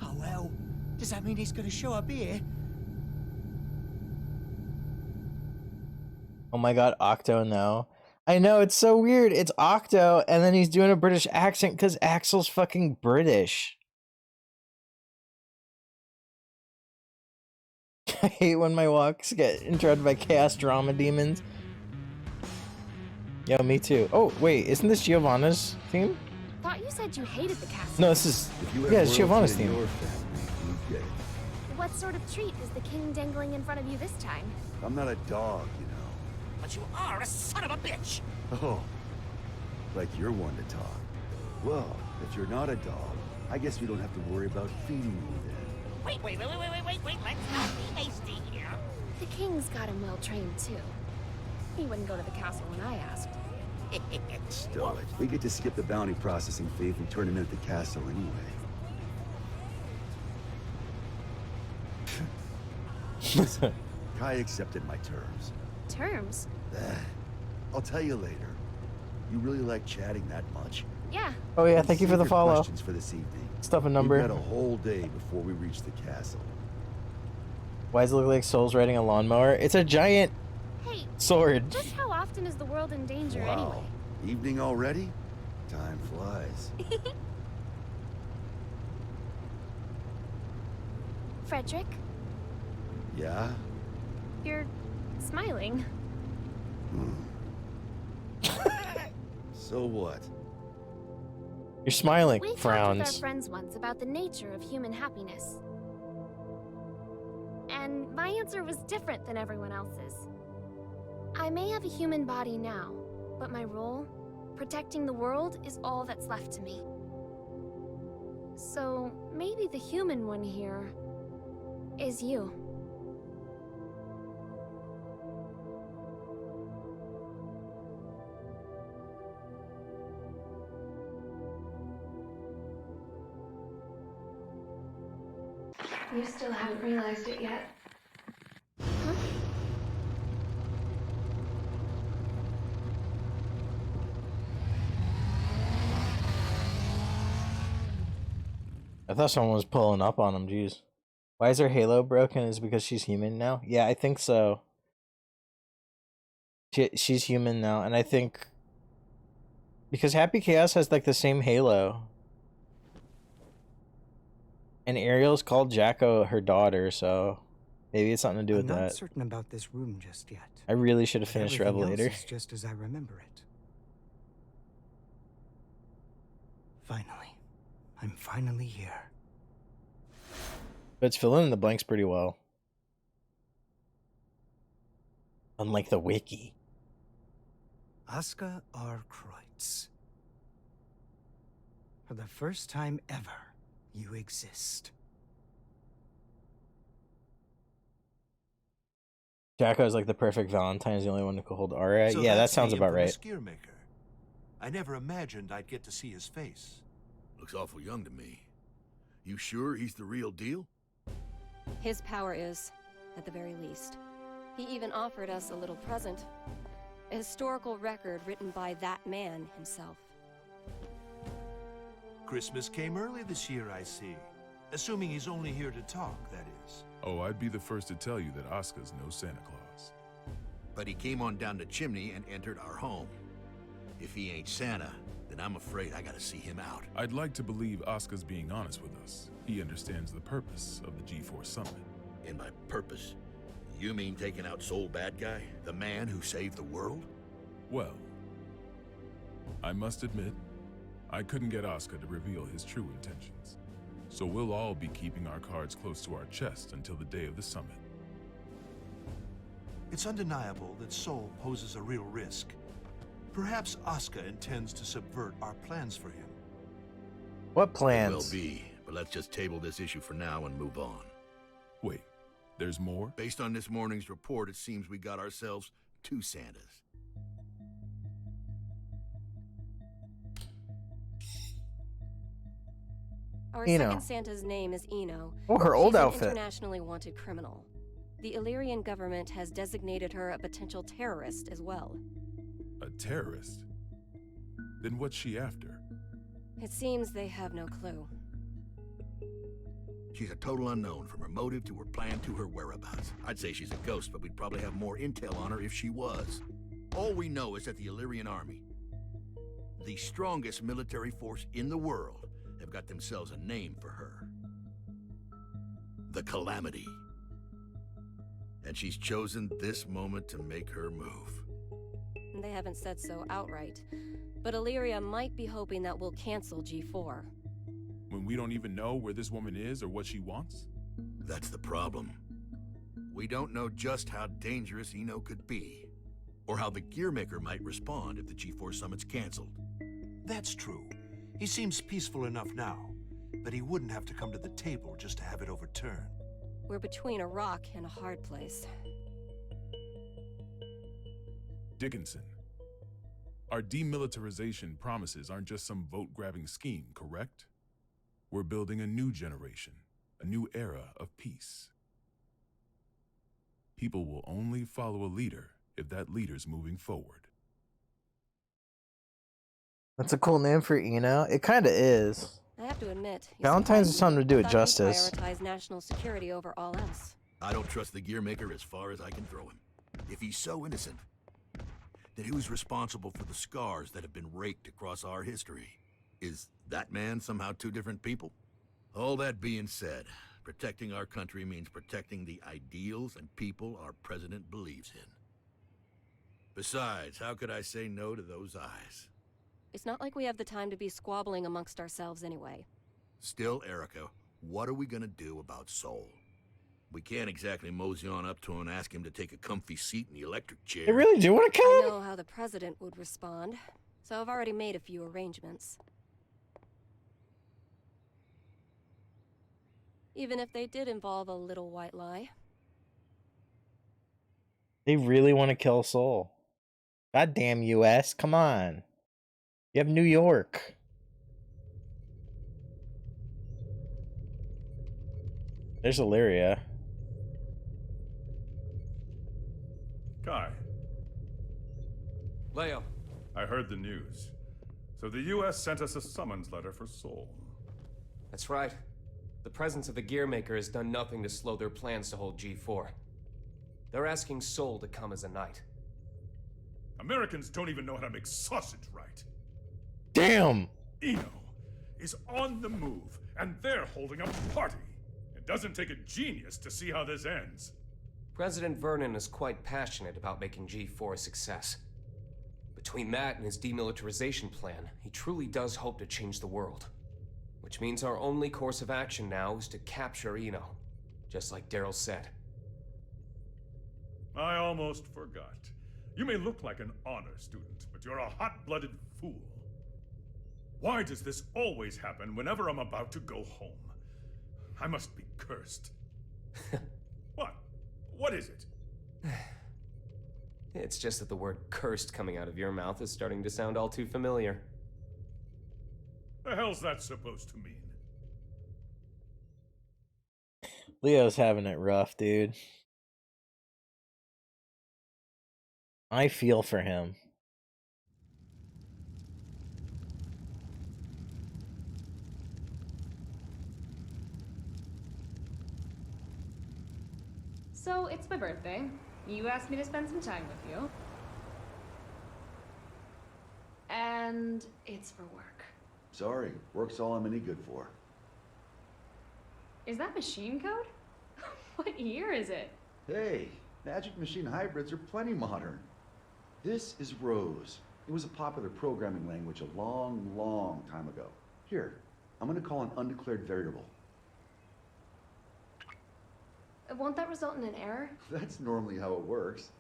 Oh well, does that mean he's gonna show up here? Oh my god, Octo now. I know, it's so weird. It's Octo, and then he's doing a British accent because Axel's fucking British. I hate when my walks get interrupted by chaos drama demons. Yo, me too. Oh, wait, isn't this Giovanna's theme? Thought you said you hated the castle. No, this is... Yeah, it's Giovanna's theme. What sort of treat is the king dangling in front of you this time? I'm not a dog, you know. But you are a son of a bitch! Oh, like you're one to talk. Well, if you're not a dog, I guess we don't have to worry about feeding you then. Wait, let's not be hasty here. The king's got him well trained too. He wouldn't go to the castle when I asked. Stoic. We get to skip the bounty processing fee if we turn him in at the castle anyway. Listen, Kai accepted my terms. Terms? I'll tell you later. You really like chatting that much? Yeah. Oh yeah, thank you for the follow. Questions for this evening. Stuff a number. We've got a whole day before we reach the castle. Why does it look like Soul's riding a lawnmower? It's a giant sword. Just how often is the world in danger anyway? Evening already? Time flies. Frederick. Yeah? You're smiling. So what? You're smiling. We talked with Frowns. our friends once about the nature of human happiness. And my answer was different than everyone else's. I may have a human body now, but my role, protecting the world, is all that's left to me. So maybe the human one here is you. You still haven't realized it yet. I thought someone was pulling up on him. Jeez. Why is her halo broken? Is it because she's human now? Yeah, I think so. She's human now, and I think because Happy Chaos has like the same halo. And Ariel's called Jacko her daughter, so maybe it's something to do with I'm not that. certain about this room just yet. I really should have but finished everything Revelator. else is just as I remember it. Finally. I'm finally here. But it's filling in the blanks pretty well. Unlike the wiki. Asuka R. Kreutz. For the first time ever, you exist. Jacko's like the perfect Valentine's, the only one who could hold Aura. So Yeah, that that's sounds the about right. infamous gear maker. I never imagined I'd get to see his face. Looks awful young to me. You sure he's the real deal? His power is, at the very least. He even offered us a little present. A historical record written by that man himself. Christmas came early this year, I see. Assuming he's only here to talk, that is. Oh, I'd be the first to tell you that Asuka's no Santa Claus. But he came on down the chimney and entered our home. If he ain't Santa, then I'm afraid I gotta see him out. I'd like to believe Asuka's being honest with us. He understands the purpose of the G4 Summit. And by purpose, you mean taking out Soul Bad Guy? The man who saved the world? Well, I must admit, I couldn't get Asuka to reveal his true intentions. So we'll all be keeping our cards close to our chest until the day of the summit. It's undeniable that Soul poses a real risk. Perhaps Asuka intends to subvert our plans for him. What plans? It will be, but let's just table this issue for now and move on. Wait, there's more? Based on this morning's report, it seems we got ourselves 2 Santas. Our Eno. second Santa's name is Eno. Oh, her old She's outfit. an internationally wanted criminal. The Illyrian government has designated her a potential terrorist as well. A terrorist? Then what's she after? It seems they have no clue. She's a total unknown, from her motive to her plan to her whereabouts. I'd say she's a ghost, but we'd probably have more intel on her if she was. All we know is that the Illyrian army, the strongest military force in the world, have got themselves a name for her. The Calamity. And she's chosen this moment to make her move. They haven't said so outright, but Illyria might be hoping that we'll cancel G4. When we don't even know where this woman is or what she wants? That's the problem. We don't know just how dangerous Eno could be, or how the Gearmaker might respond if the G4 Summit's canceled. That's true. He seems peaceful enough now, but he wouldn't have to come to the table just to have it overturned. We're between a rock and a hard place. Dickinson, our demilitarization promises aren't just some vote-grabbing scheme, correct? We're building a new generation, a new era of peace. People will only follow a leader if that leader's moving forward. That's a cool name for Eno. It kind of is. I have to admit, he Valentine's is something to do with thought he justice. prioritized national security over all else. I don't trust the Gearmaker as far as I can throw him. If he's so innocent, then who's responsible for the scars that have been raked across our history? Is that man somehow 2 different people? All that being said, Protecting our country means protecting the ideals and people our president believes in. Besides, how could I say no to those eyes? It's not like we have the time to be squabbling amongst ourselves anyway. Still, Erica, what are we gonna do about Soul? We can't exactly mosey on up to him and ask him to take a comfy seat in the electric chair. They really do want to kill him? I know how the president would respond, so I've already made a few arrangements. Even if they did involve a little white lie. They really want to kill Soul. Goddamn US, come on. You have New York. There's Illyria. Kai. Leo. I heard the news. So the US sent us a summons letter for Soul. That's right. The presence of the Gearmaker has done nothing to slow their plans to hold G4. They're asking Soul to come as a knight. Americans don't even know how to make sausage right. Damn! Eno is on the move, and they're holding a party. It doesn't take a genius to see how this ends. President Vernon is quite passionate about making G4 a success. Between that and his demilitarization plan, he truly does hope to change the world. Which means our only course of action now is to capture Eno, just like Daryl said. I almost forgot. You may look like an honor student, but you're a hot-blooded fool. Why does this always happen whenever I'm about to go home? I must be cursed. What? What is it? It's just that the word cursed coming out of your mouth is starting to sound all too familiar. The hell's that supposed to mean? Leo's having it rough, dude. I feel for him. So, it's my birthday. You asked me to spend some time with you. And it's for work. Sorry, work's all I'm any good for. Is that machine code? What year is it? Hey, Magic Machine hybrids are plenty modern. This is Rose. It was a popular programming language a long, long time ago. Here, I'm gonna call an undeclared variable. Won't that result in an error? That's normally how it works.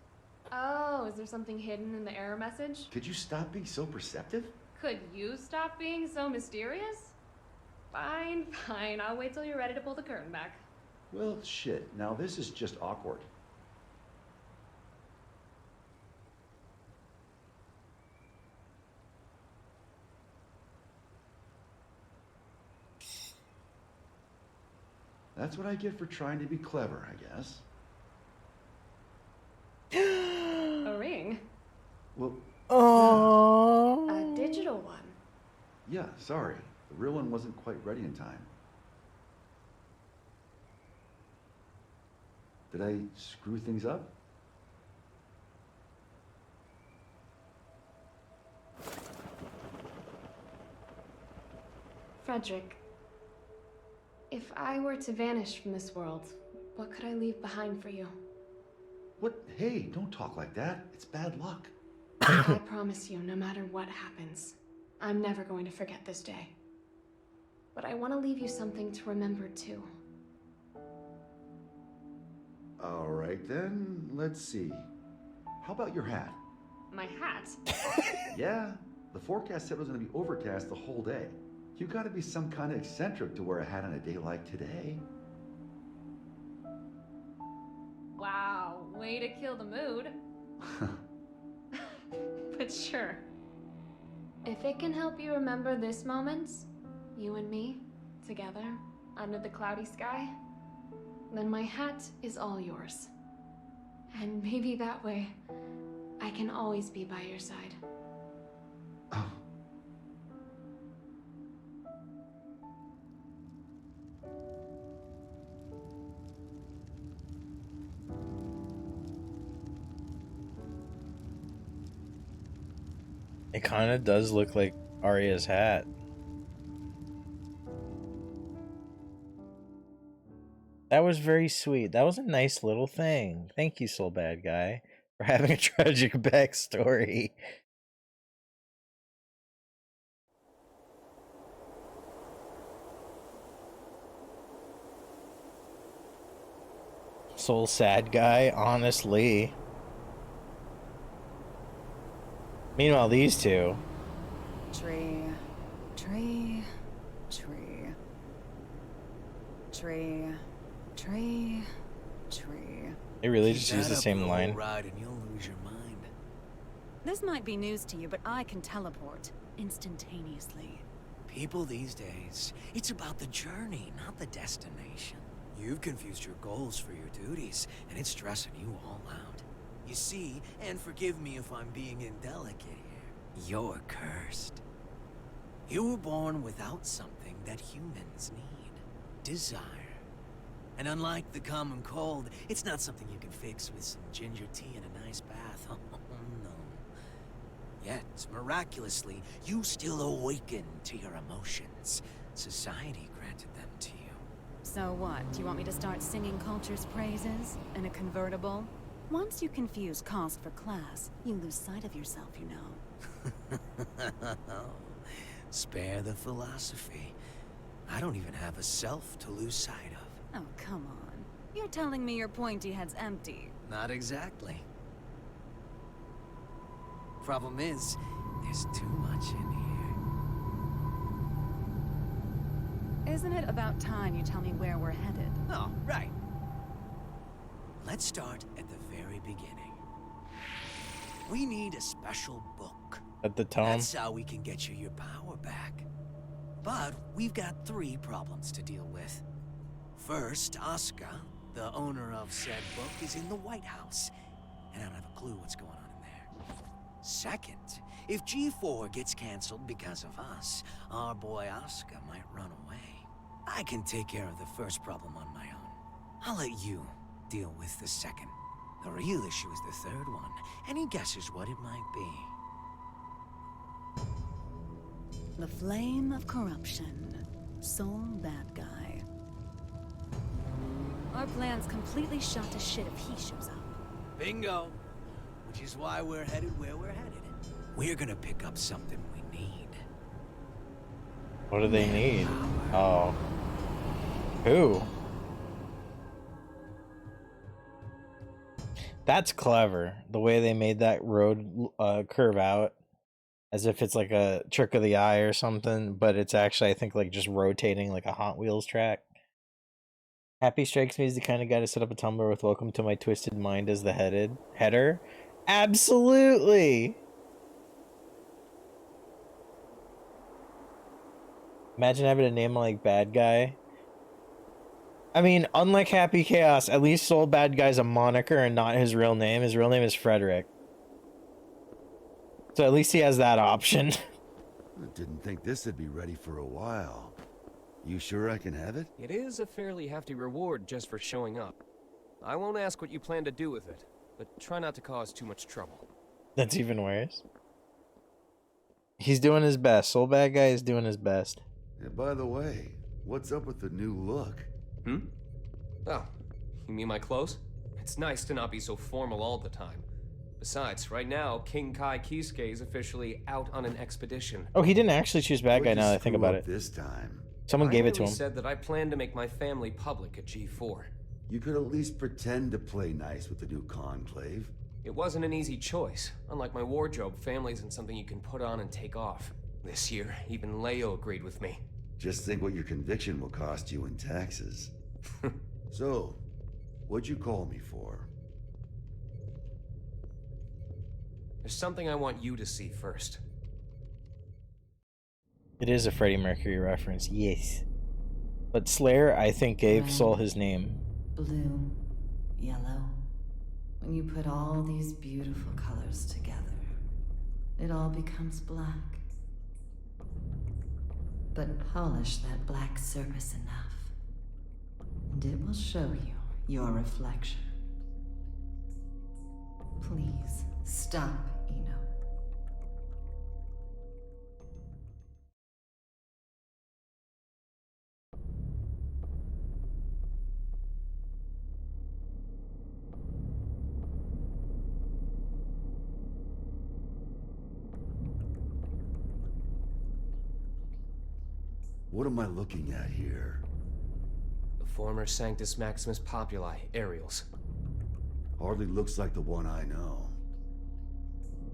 Oh, is there something hidden in the error message? Could you stop being so perceptive? Could you stop being so mysterious? Fine, fine. I'll wait till you're ready to pull the curtain back. Well, shit. Now this is just awkward. That's what I get for trying to be clever, I guess. A ring? Well, oh, a digital one. Yeah, sorry. The real one wasn't quite ready in time. Did I screw things up? Frederick, if I were to vanish from this world, what could I leave behind for you? What? Hey, don't talk like that. It's bad luck. I promise you, no matter what happens, I'm never going to forget this day. But I want to leave you something to remember too. All right then, let's see. How about your hat? My hat? Yeah, the forecast said it was going to be overcast the whole day. You gotta be some kind of eccentric to wear a hat on a day like today. Wow, way to kill the mood. But sure. If it can help you remember this moment, you and me, together, under the cloudy sky, then my hat is all yours. And maybe that way, I can always be by your side. It kind of does look like Arya's hat. That was very sweet. That was a nice little thing. Thank you, Soul Bad Guy, for having a tragic backstory. Soul Sad Guy, honestly. Meanwhile, these two. Tree, tree, tree. Tree, tree, tree. They really just use the same line. Ride and you'll lose your mind. This might be news to you, but I can teleport instantaneously. People these days, it's about the journey, not the destination. You've confused your goals for your duties, and it's stressing you all out. You see, and forgive me if I'm being indelicate here, you're cursed. You were born without something that humans need. Desire. And unlike the common cold, it's not something you can fix with some ginger tea and a nice bath. Oh, no. Yet, miraculously, you still awaken to your emotions. Society granted them to you. So what? Do you want me to start singing culture's praises? In a convertible? Once you confuse cost for class, you lose sight of yourself, you know. Spare the philosophy. I don't even have a self to lose sight of. Oh, come on. You're telling me your pointy head's empty. Not exactly. Problem is, there's too much in here. Isn't it about time you tell me where we're headed? Oh, right. Let's start at the very beginning. We need a special book. At the tome. That's how we can get you your power back. But we've got 3 problems to deal with. First, Asuka, the owner of said book, is in the White House, and I don't have a clue what's going on in there. Second, if G4 gets canceled because of us, our boy Asuka might run away. I can take care of the first problem on my own. I'll let you deal with the second. The real issue is the third one. Any guesses what it might be? The flame of corruption. Soul Bad Guy. Our plan's completely shot to shit if he shows up. Bingo! Which is why we're headed where we're headed. We're gonna pick up something we need. What do they need? Oh. Who? That's clever. The way they made that road curve out. As if it's like a trick of the eye or something, but it's actually, I think, like just rotating like a Hot Wheels track. Happy strikes me as the kind of guy to set up a Tumblr with "Welcome to my twisted mind" as the header. Absolutely. Imagine having a name like Bad Guy. I mean, unlike Happy Chaos, at least Soul Bad Guy's a moniker and not his real name. His real name is Frederick. So at least he has that option. I didn't think this would be ready for a while. You sure I can have it? It is a fairly hefty reward just for showing up. I won't ask what you plan to do with it, but try not to cause too much trouble. That's even worse. He's doing his best. Soul Bad Guy is doing his best. Yeah, by the way, what's up with the new look? Oh, you mean my clothes? It's nice to not be so formal all the time. Besides, right now, King Kai Kisuke is officially out on an expedition. Oh, he didn't actually choose Bad Guy now that I think about it. This time. Someone gave it to him. I said that I plan to make my family public at G4. You could at least pretend to play nice with the new conclave. It wasn't an easy choice. Unlike my wardrobe, family isn't something you can put on and take off. This year, even Leo agreed with me. Just think what your conviction will cost you in taxes. So, what'd you call me for? There's something I want you to see first. It is a Freddie Mercury reference, yes. But Slayer, I think, gave Soul his name. Blue, yellow. When you put all these beautiful colors together, it all becomes black. But polish that black surface enough, and it will show you your reflection. Please, stop, Eno. What am I looking at here? The former Sanctus Maximus Populi, Aerials. Hardly looks like the one I know.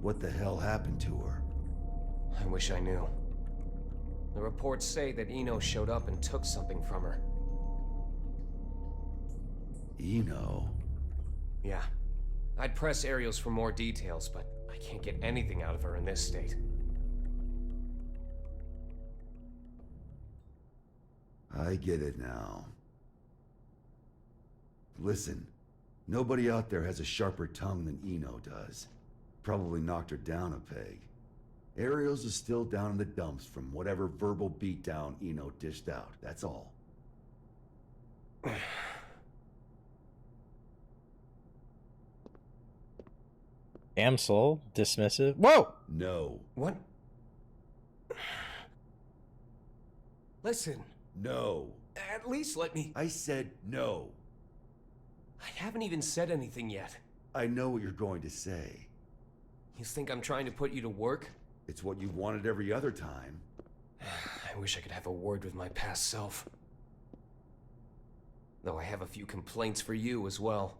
What the hell happened to her? I wish I knew. The reports say that Eno showed up and took something from her. Eno? Yeah. I'd press Aerials for more details, but I can't get anything out of her in this state. I get it now. Listen, nobody out there has a sharper tongue than Eno does. Probably knocked her down a peg. Aerials is still down in the dumps from whatever verbal beatdown Eno dished out, that's all. Damn soul, dismissive. Whoa! No. What? Listen. No. At least let me... I said no. I haven't even said anything yet. I know what you're going to say. You think I'm trying to put you to work? It's what you've wanted every other time. I wish I could have a word with my past self. Though I have a few complaints for you as well.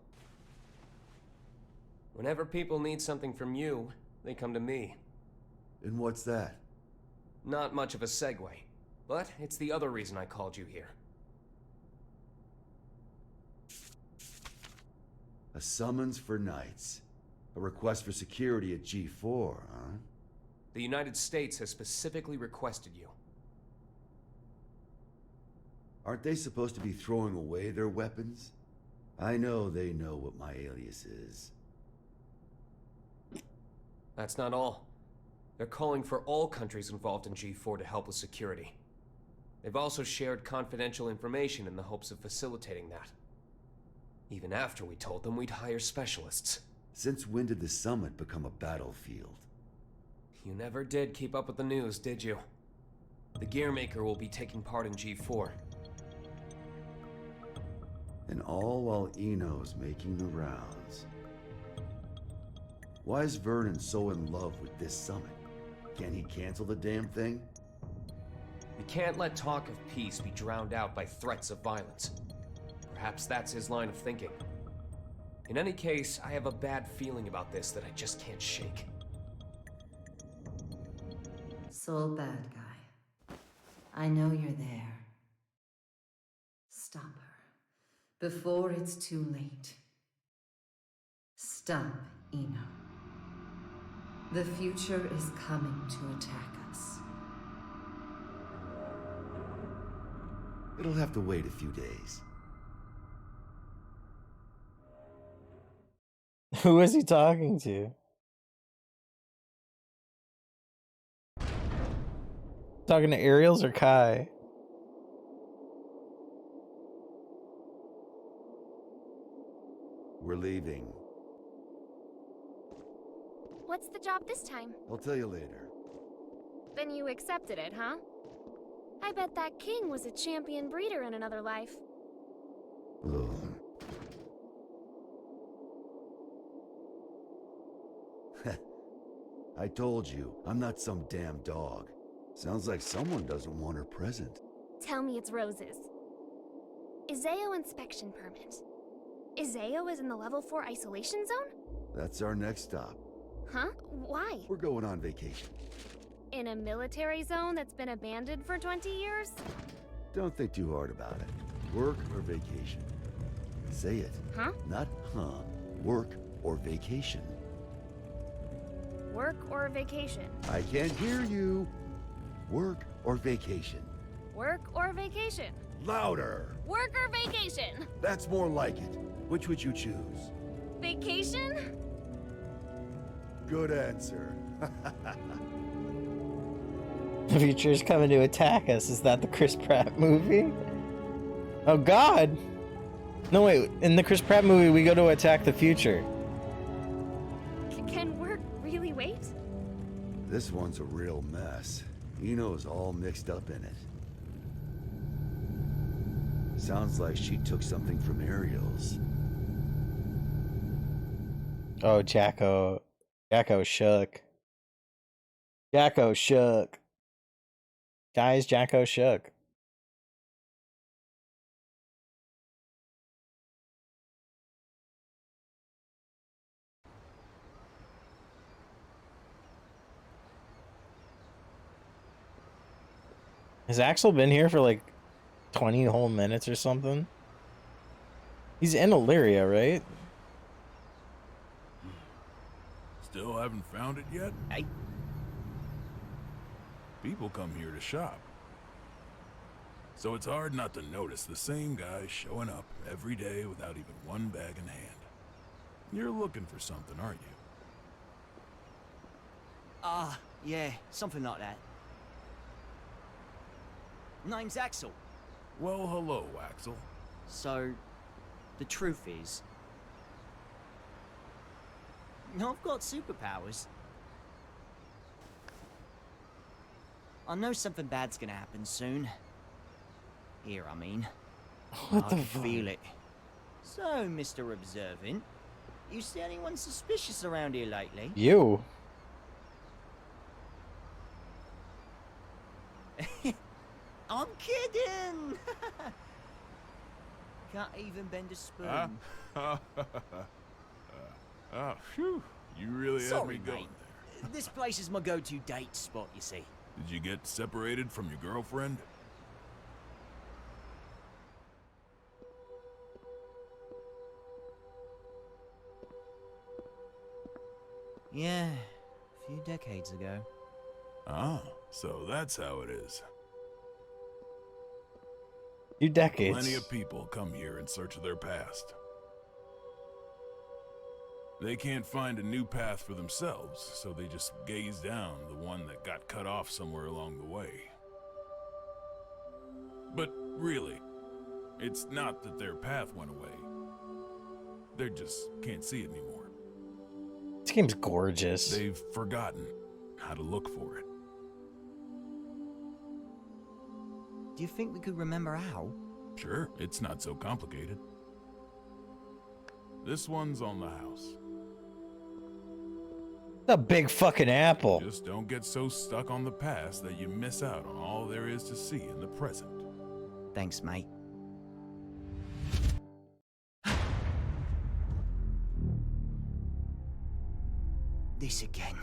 Whenever people need something from you, they come to me. And what's that? Not much of a segue, but it's the other reason I called you here. A summons for knights. A request for security at G4, huh? The United States has specifically requested you. Aren't they supposed to be throwing away their weapons? I know they know what my alias is. That's not all. They're calling for all countries involved in G4 to help with security. They've also shared confidential information in the hopes of facilitating that. Even after we told them we'd hire specialists. Since when did the summit become a battlefield? You never did keep up with the news, did you? The Gearmaker will be taking part in G4. And all while Eno's making the rounds. Why is Vernon so in love with this summit? Can he cancel the damn thing? We can't let talk of peace be drowned out by threats of violence. Perhaps that's his line of thinking. In any case, I have a bad feeling about this that I just can't shake. Soul bad guy. I know you're there. Stop her. Before it's too late. Stop, Eno. The future is coming to attack us. It'll have to wait a few days. Who is he talking to? Talking to Aerials or Kai? We're leaving. What's the job this time? I'll tell you later. Then you accepted it, huh? I bet that king was a champion breeder in another life. Ugh. I told you, I'm not some damn dog. Sounds like someone doesn't want her present. Tell me it's roses. Izeo inspection permit. Izeo is in the level 4 isolation zone? That's our next stop. Huh? Why? We're going on vacation. In a military zone that's been abandoned for 20 years? Don't think too hard about it. Work or vacation? Say it. Huh? Not huh. Work or vacation. Work or vacation? I can't hear you. Work or vacation? Work or vacation? Louder! Work or vacation? That's more like it. Which would you choose? Vacation? Good answer. The future's coming to attack us. Is that the Chris Pratt movie? Oh God! No wait, in the Chris Pratt movie we go to attack the future. Can work really wait? This one's a real mess. Eno's all mixed up in it. Sounds like she took something from Aerials. Oh, Jacko. Jacko shook. Jacko shook. Guys, Jacko shook. Has Axel been here for like 20 whole minutes or something? He's in Illyria, right? Still haven't found it yet? Hey. People come here to shop. So it's hard not to notice the same guy showing up every day without even one bag in hand. You're looking for something, aren't you? Yeah, something like that. Name's Axel. Well, hello, Axel. So, the truth is, I've got superpowers. I know something bad's gonna happen soon. Here, I mean. What I the can fuck? feel it. So, Mr. Observant, you see anyone suspicious around here lately? You. I'm kidding! Can't even bend a spoon. Oh, phew. You really had Sorry, me going mate. there. This place is my go-to date spot, you see. Did you get separated from your girlfriend? Yeah, a few decades ago. Ah, so that's how it is. Few decades. Plenty of people come here in search of their past. They can't find a new path for themselves, so they just gaze down the one that got cut off somewhere along the way. But really, it's not that their path went away. They just can't see it anymore. This game's gorgeous. They've forgotten how to look for it. Do you think we could remember how? Sure, it's not so complicated. This one's on the house. A big fucking apple. Just don't get so stuck on the past that you miss out on all there is to see in the present. Thanks, mate. This again.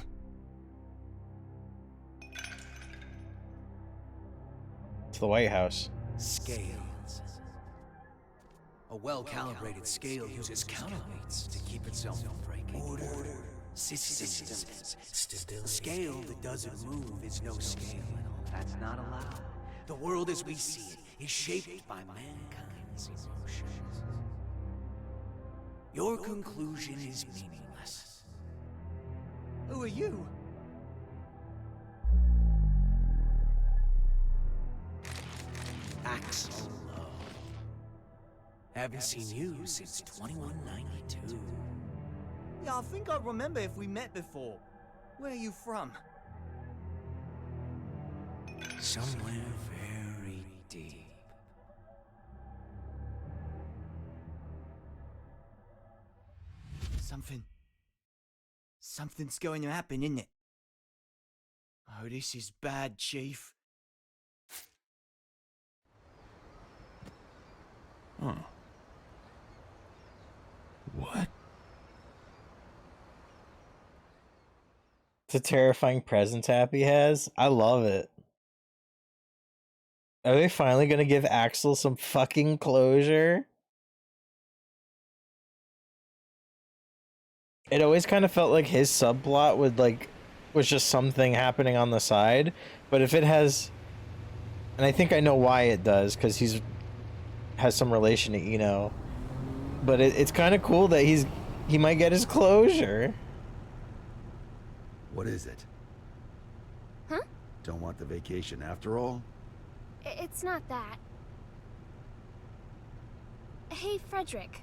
It's the White House. Scales. A well-calibrated scale uses counterweights to keep itself from breaking. Order, systems, stability. A scale that doesn't move is no scale at all. That's not allowed. The world as we see it is shaped by mankind's emotions. Your conclusion is meaningless. Who are you? Axel Love. Haven't seen you since 2192. Yeah, I think I remember if we met before. Where are you from? Somewhere very deep. Something's going to happen, isn't it? Oh, this is bad, Chief. Huh. What? It's a terrifying presence Happy has. I love it. Are they finally gonna give Axel some fucking closure? It always kind of felt like his subplot was just something happening on the side, but if it has, and I think I know why it does, because has some relation to Eno, but it's kind of cool that he might get his closure. What is it? Huh? Don't want the vacation after all? It's not that. Hey, Frederick.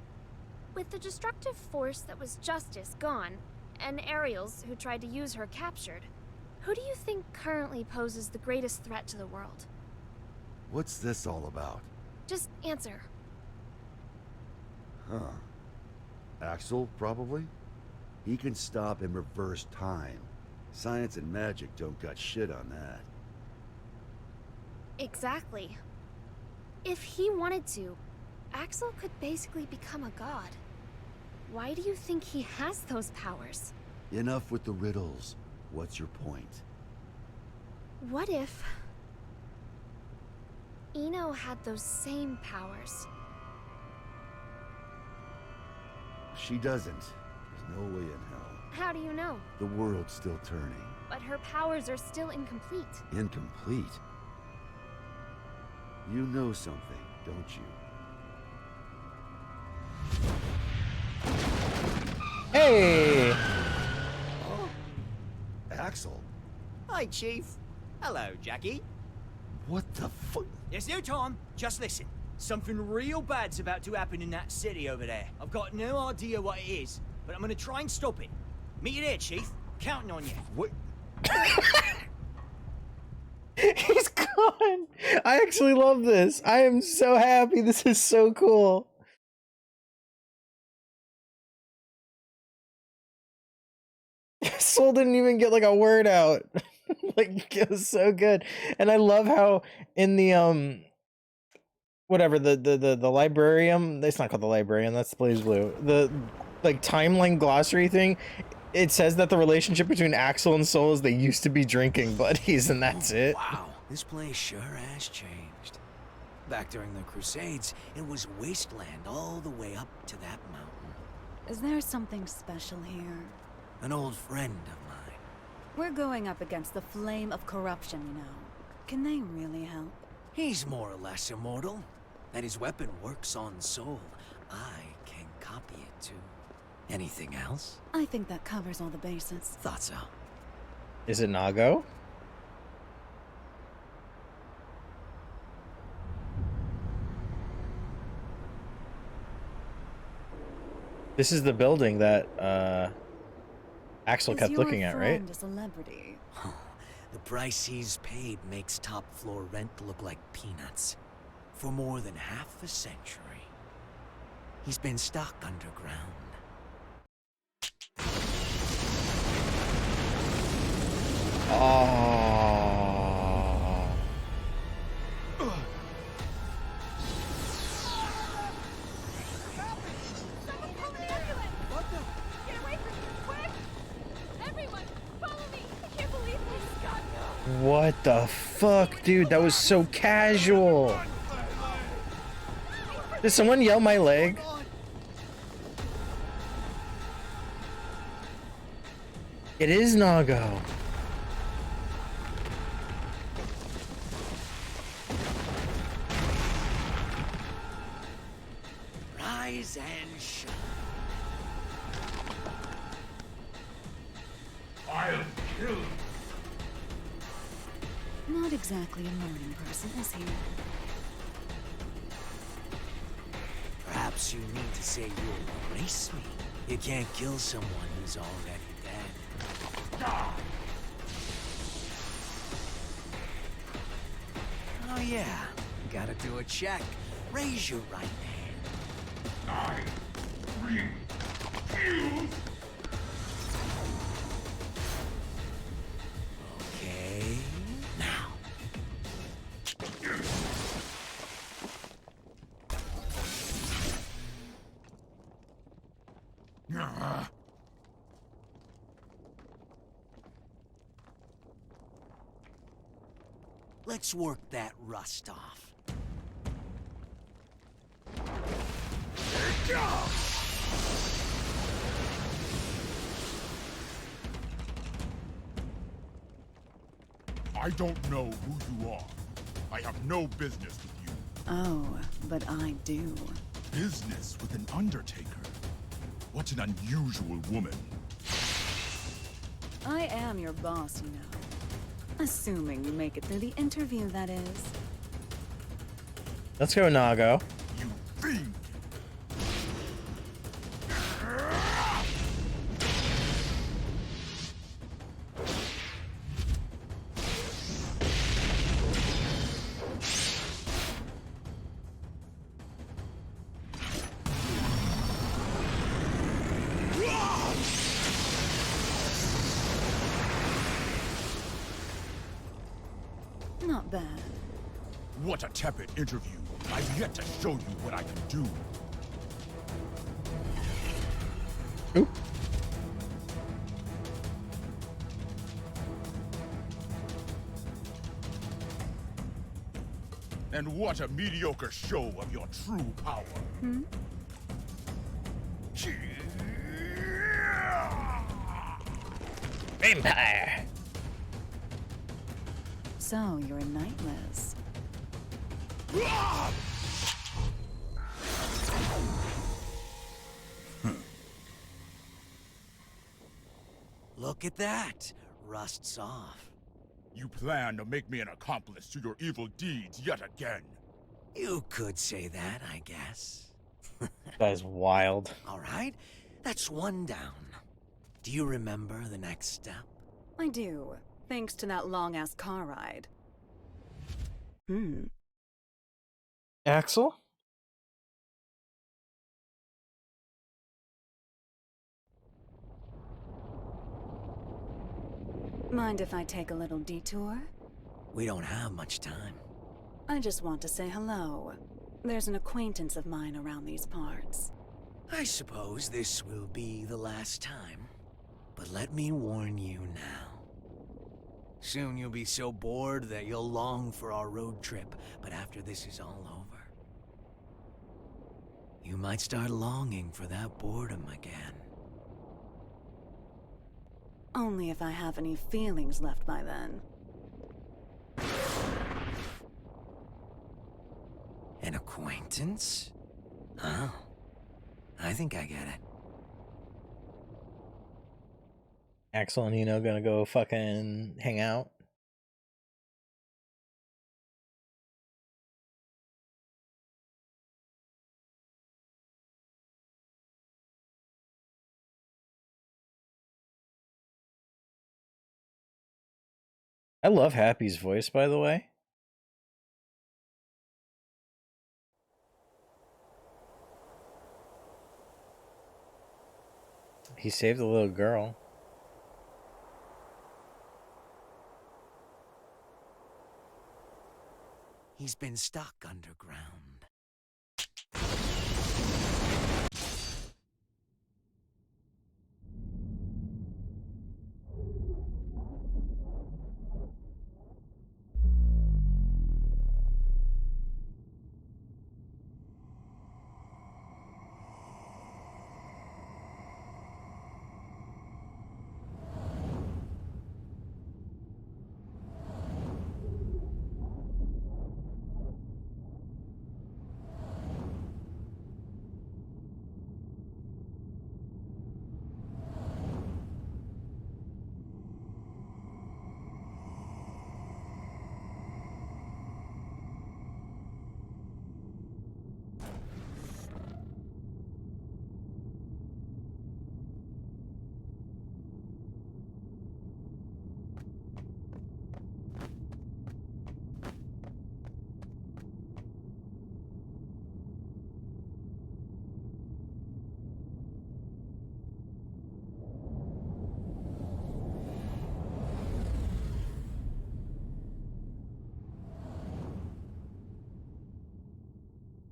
With the destructive force that was Justice gone, and Ariels who tried to use her captured, who do you think currently poses the greatest threat to the world? What's this all about? Just answer. Huh. Axel, probably? He can stop and reverse time. Science and magic don't got shit on that. Exactly. If he wanted to, Axel could basically become a god. Why do you think he has those powers? Enough with the riddles. What's your point? What if... Eno had those same powers. She doesn't. There's no way in hell. How do you know? The world's still turning. But her powers are still incomplete. Incomplete? You know something, don't you? Hey! Oh. Axel? Hi, Chief. Hello, Jackie. What the fuck? There's no time. Just listen. Something real bad's about to happen in that city over there. I've got no idea what it is, but I'm gonna try and stop it. Meet you there, Chief. Counting on you. What? He's gone! I actually love this. I am so happy. This is so cool. Soul didn't even get like a word out. Like, it was so good. And I love how in the whatever the librarium, it's not called the librarian, that's Blaze Blue. The like timeline glossary thing, it says that the relationship between Axel and Soul is they used to be drinking buddies, and that's it. Wow, this place sure has changed. Back during the Crusades, it was wasteland all the way up to that mountain. Is there something special here? An old friend of mine. We're going up against the flame of corruption, you know. Can they really help? He's more or less immortal, and his weapon works on Soul. I can copy it too. Anything else? I think that covers all the bases. Thought so. Is it Nago? This is the building that Axel kept looking at, right? A celebrity? The price he's paid makes top floor rent look like peanuts. For more than half a century, he's been stuck underground. Oh. What the fuck, dude? That was so casual. Did someone yell my leg? It is Nago. Rise and shine. I'll kill you. Not exactly a morning person, is he? Perhaps you mean to say you'll erase me. You can't kill someone who's already dead. Oh yeah, gotta do a check. Raise your right hand. I refuse. Okay, now. Let's work that rust off. I don't know who you are. I have no business with you. Oh, but I do. Business with an Undertaker? What an unusual woman. I am your boss, you know. Assuming you make it through the interview, that is. Let's go, Nago. You fiend! Not bad. What a tepid interview. I've yet to show you what I can do. Ooh. And what a mediocre show of your true power. Hmm? Vampire. So, you're a Night Liz. Look at that. Rust's off. You plan to make me an accomplice to your evil deeds yet again. You could say that, I guess. Guy's wild. All right, that's one down. Do you remember the next step? I do, thanks to that long-ass car ride. Hmm. Axel? Mind if I take a little detour? We don't have much time. I just want to say hello. There's an acquaintance of mine around these parts. I suppose this will be the last time. But let me warn you now. Soon you'll be so bored that you'll long for our road trip, but after this is all over, you might start longing for that boredom again. Only if I have any feelings left by then. An acquaintance? Oh, I think I get it. Axel and Nino gonna go fucking hang out. I love Happy's voice, by the way. He saved the little girl. He's been stuck underground.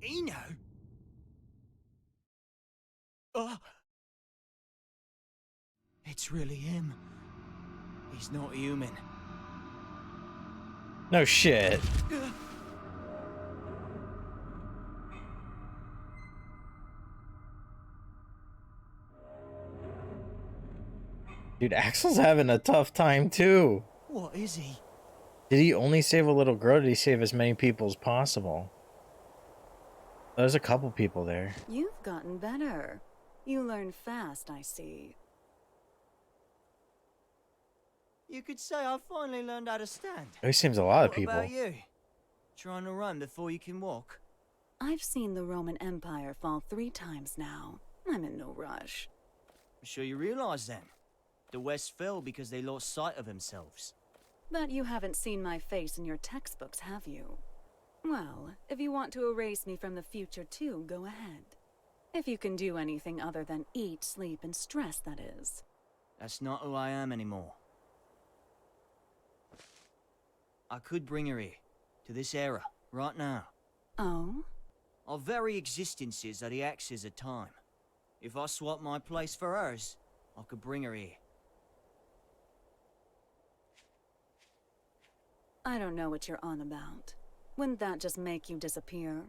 Eno? Oh. It's really him. He's not human. No shit. Dude, Axel's having a tough time too. What is he? Did he only save a little girl or did he save as many people as possible? There's a couple people there. You've gotten better. You learn fast, I see. You could say I finally learned how to stand. He seems a lot of What people. about you? Trying to run before you can walk? I've seen the Roman Empire fall 3 times now. I'm in no rush. I'm sure you realize then. The West fell because they lost sight of themselves. But you haven't seen my face in your textbooks, have you? Well, if you want to erase me from the future too, go ahead. If you can do anything other than eat, sleep, and stress, that is. That's not who I am anymore. I could bring her here, to this era, right now. Oh? Our very existences are the axes of time. If I swap my place for hers, I could bring her here. I don't know what you're on about. Wouldn't that just make you disappear?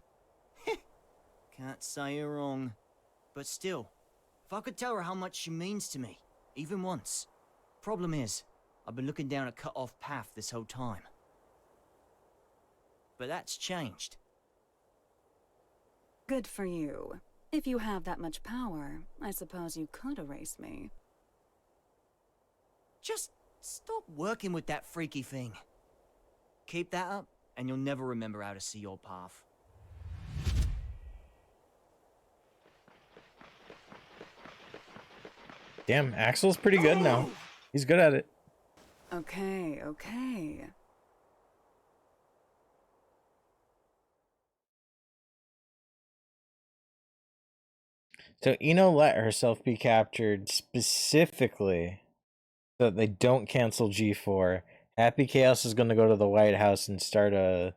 Can't say you're wrong. But still, if I could tell her how much she means to me, even once. Problem is, I've been looking down a cut-off path this whole time. But that's changed. Good for you. If you have that much power, I suppose you could erase me. Just stop working with that freaky thing. Keep that up, and you'll never remember how to see your path. Damn, Axel's pretty good now. He's good at it. Okay, okay. So Eno let herself be captured specifically so that they don't cancel G4. Happy Chaos is going to go to the White House and start a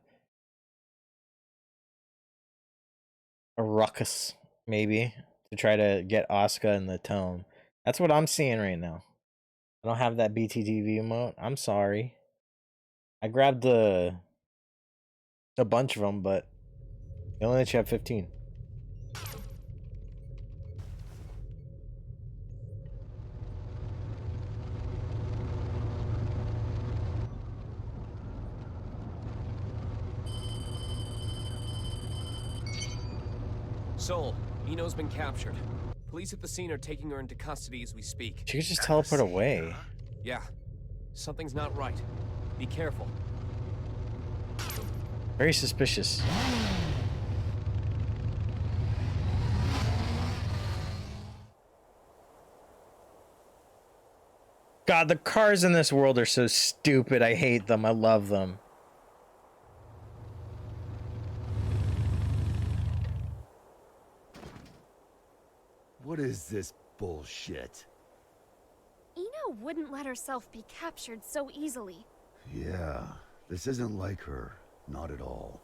ruckus, maybe, to try to get Asuka in the tome. That's what I'm seeing right now. I don't have that BTTV emote. I'm sorry. I grabbed a bunch of them, but they only let you have 15. Soul, Eno's been captured. Police at the scene are taking her into custody as we speak. She could just teleport away. Yeah. Something's not right. Be careful. Very suspicious. God, the cars in this world are so stupid. I hate them. I love them. What is this bullshit? Eno wouldn't let herself be captured so easily. Yeah, this isn't like her. Not at all.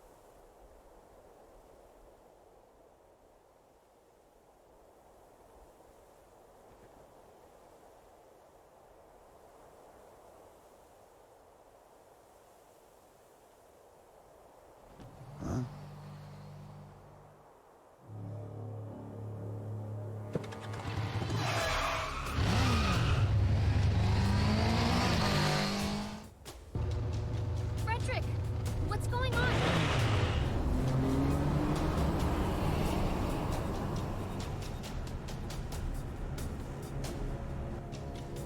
Huh? Frederick, what's going on?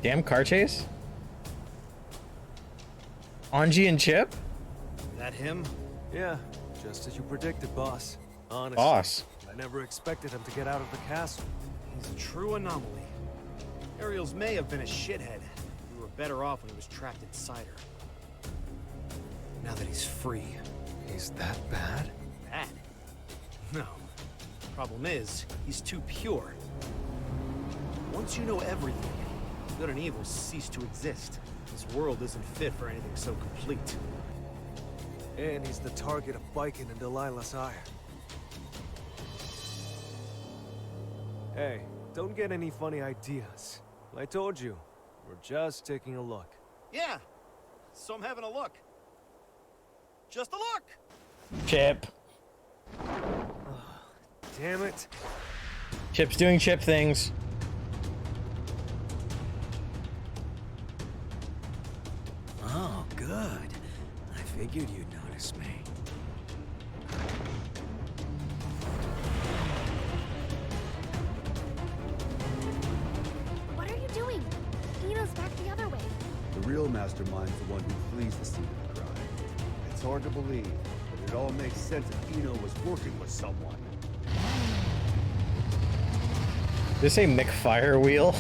Damn car chase? Anji and Chip? That him? Yeah, just as you predicted, boss. Honestly, Boss. I never expected him to get out of the castle. He's a true anomaly. Ariel's may have been a shithead. We were better off when he was trapped inside her. Now that he's free, he's that bad? Bad? No. Problem is, he's too pure. Once you know everything, good and evil cease to exist. This world isn't fit for anything so complete. And he's the target of Biken and Delilah's ire. Hey, don't get any funny ideas. I told you, we're just taking a look. Yeah, so I'm having a look. Just a look! Chip. Damn it. Chip's doing Chip things. Oh, good. I figured you'd notice me. What are you doing? Eno's back the other way. The real mastermind's the one who flees the scene of the crime. It's hard to believe, but it all makes sense if Eno was working with someone. Did they say Mick Firewheel?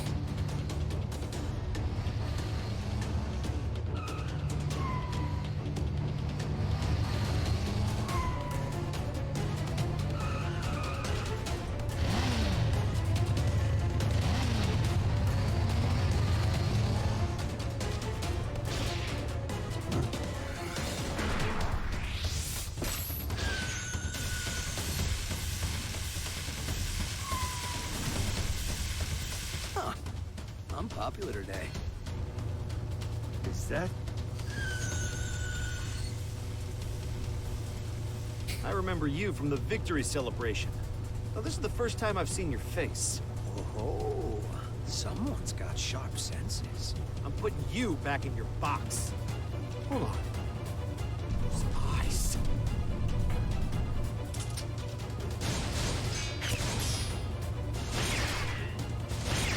I'm popular today. Is that? I remember you from the victory celebration. Now, this is the first time I've seen your face. Oh, someone's got sharp senses. I'm putting you back in your box. Hold on. Those eyes.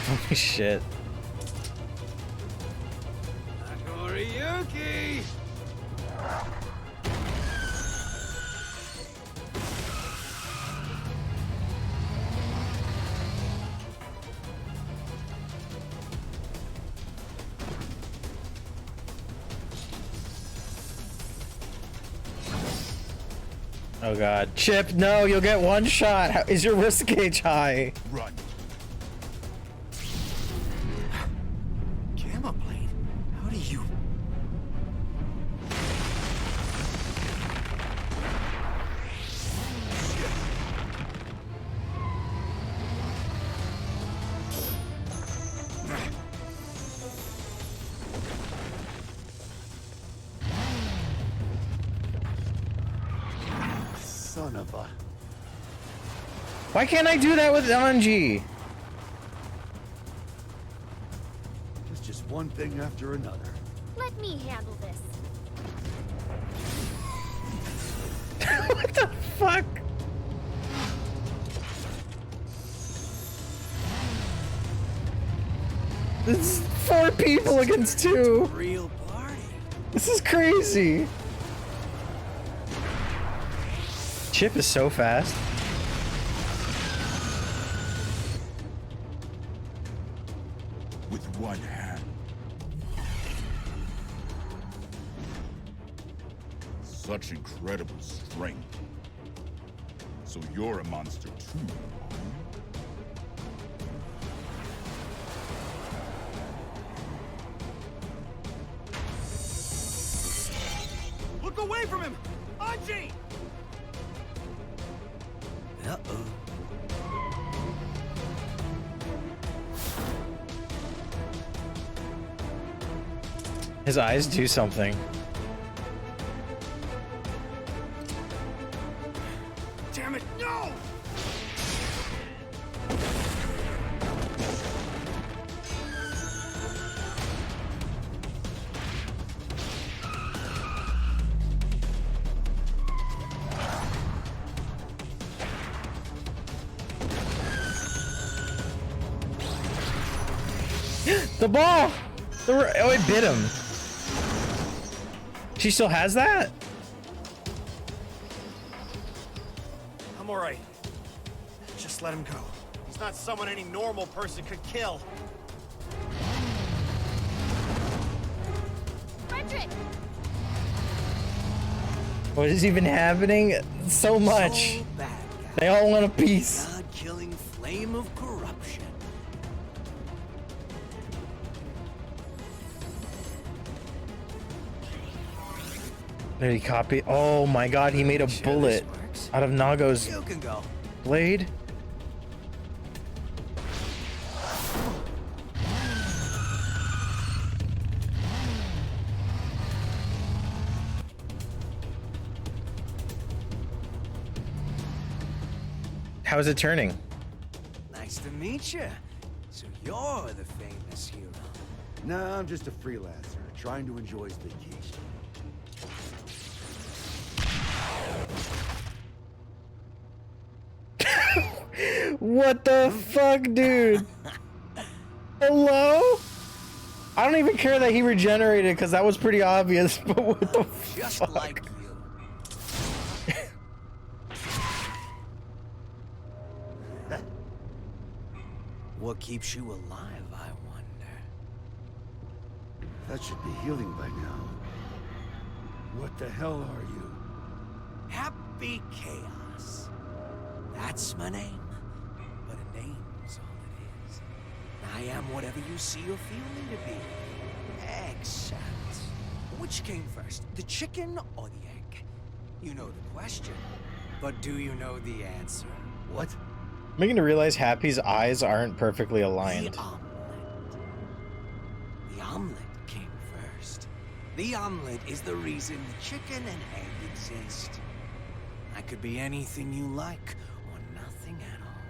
Holy shit. Yuki! Oh god. Chip, no, you'll get one shot. How, is your risk gauge high? Run. Gamma blade? How do you... Son of a... Why can't I do that with LNG? It's just one thing after another. Let me handle this. What the fuck? This is 4 people against 2. Real party. This is crazy. Chip is so fast. With one hand. Such incredible strength. So you're a monster too, huh? Look away from him! Anji! Uh-oh. His eyes do something. Damn it, no! The ball! Oh, it bit him. She still has that? I'm alright. Just let him go. He's not someone any normal person could kill. Frederick! What is even happening? So much. So bad, They all want a piece. God-killing flame of corruption. Did he copy? Oh my god, he made a bullet out of Nago's You can go. blade. How is it turning? Nice to meet you. So you're the famous hero. No, I'm just a freelancer trying to enjoy his vacation. What the fuck, dude? Hello? I don't even care that he regenerated because that was pretty obvious, but what the Just fuck? like you. What keeps you alive, I wonder? That should be healing by now. What the hell are you? Happy Chaos. That's my name. But a name's all it is. I am whatever you see or feel me to be. Except, which came first, the chicken or the egg? You know the question, but do you know the answer? What? I'm beginning to realize Happy's eyes aren't perfectly aligned. The omelet came first. The omelet is the reason the chicken and egg exist. I could be anything you like, or nothing at all.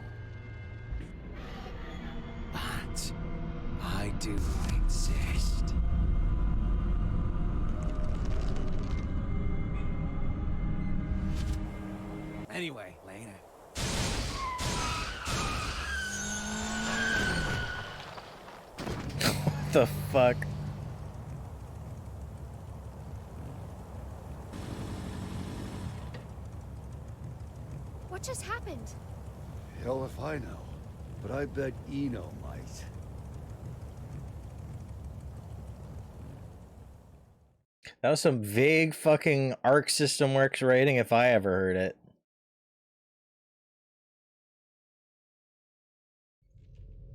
But I do exist. Anyway, later. What the fuck? What just happened? Hell if I know. But I bet Eno might. That was some vague fucking Arc System Works rating if I ever heard it.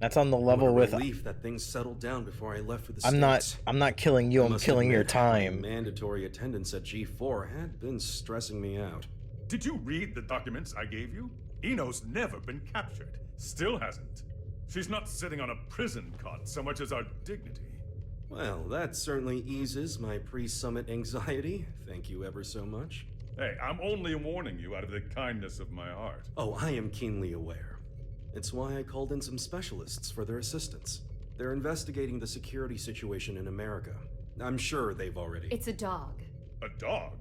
That's on the level with relief that things settled down before I left for the I'm not killing you, I'm killing your time. Mandatory attendance at G4 had been stressing me out. Did you read the documents I gave you? Eno's never been captured. Still hasn't. She's not sitting on a prison cot so much as our dignity. Well, that certainly eases my pre-summit anxiety. Thank you ever so much. Hey, I'm only warning you out of the kindness of my heart. Oh, I am keenly aware. It's why I called in some specialists for their assistance. They're investigating the security situation in America. I'm sure they've already... It's a dog. A dog?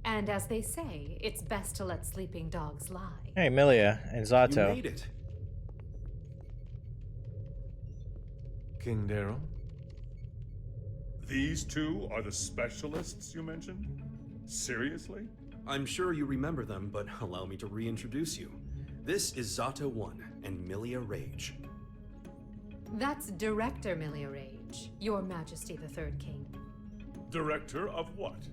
And as they say, it's best to let sleeping dogs lie. Hey, Milia and Zato. You made it. King Daryl? These two are the specialists you mentioned? Seriously? I'm sure you remember them, but allow me to reintroduce you. This is Zato 1 and Milia Rage. That's Director Milia Rage, Your Majesty the Third King. Director of what?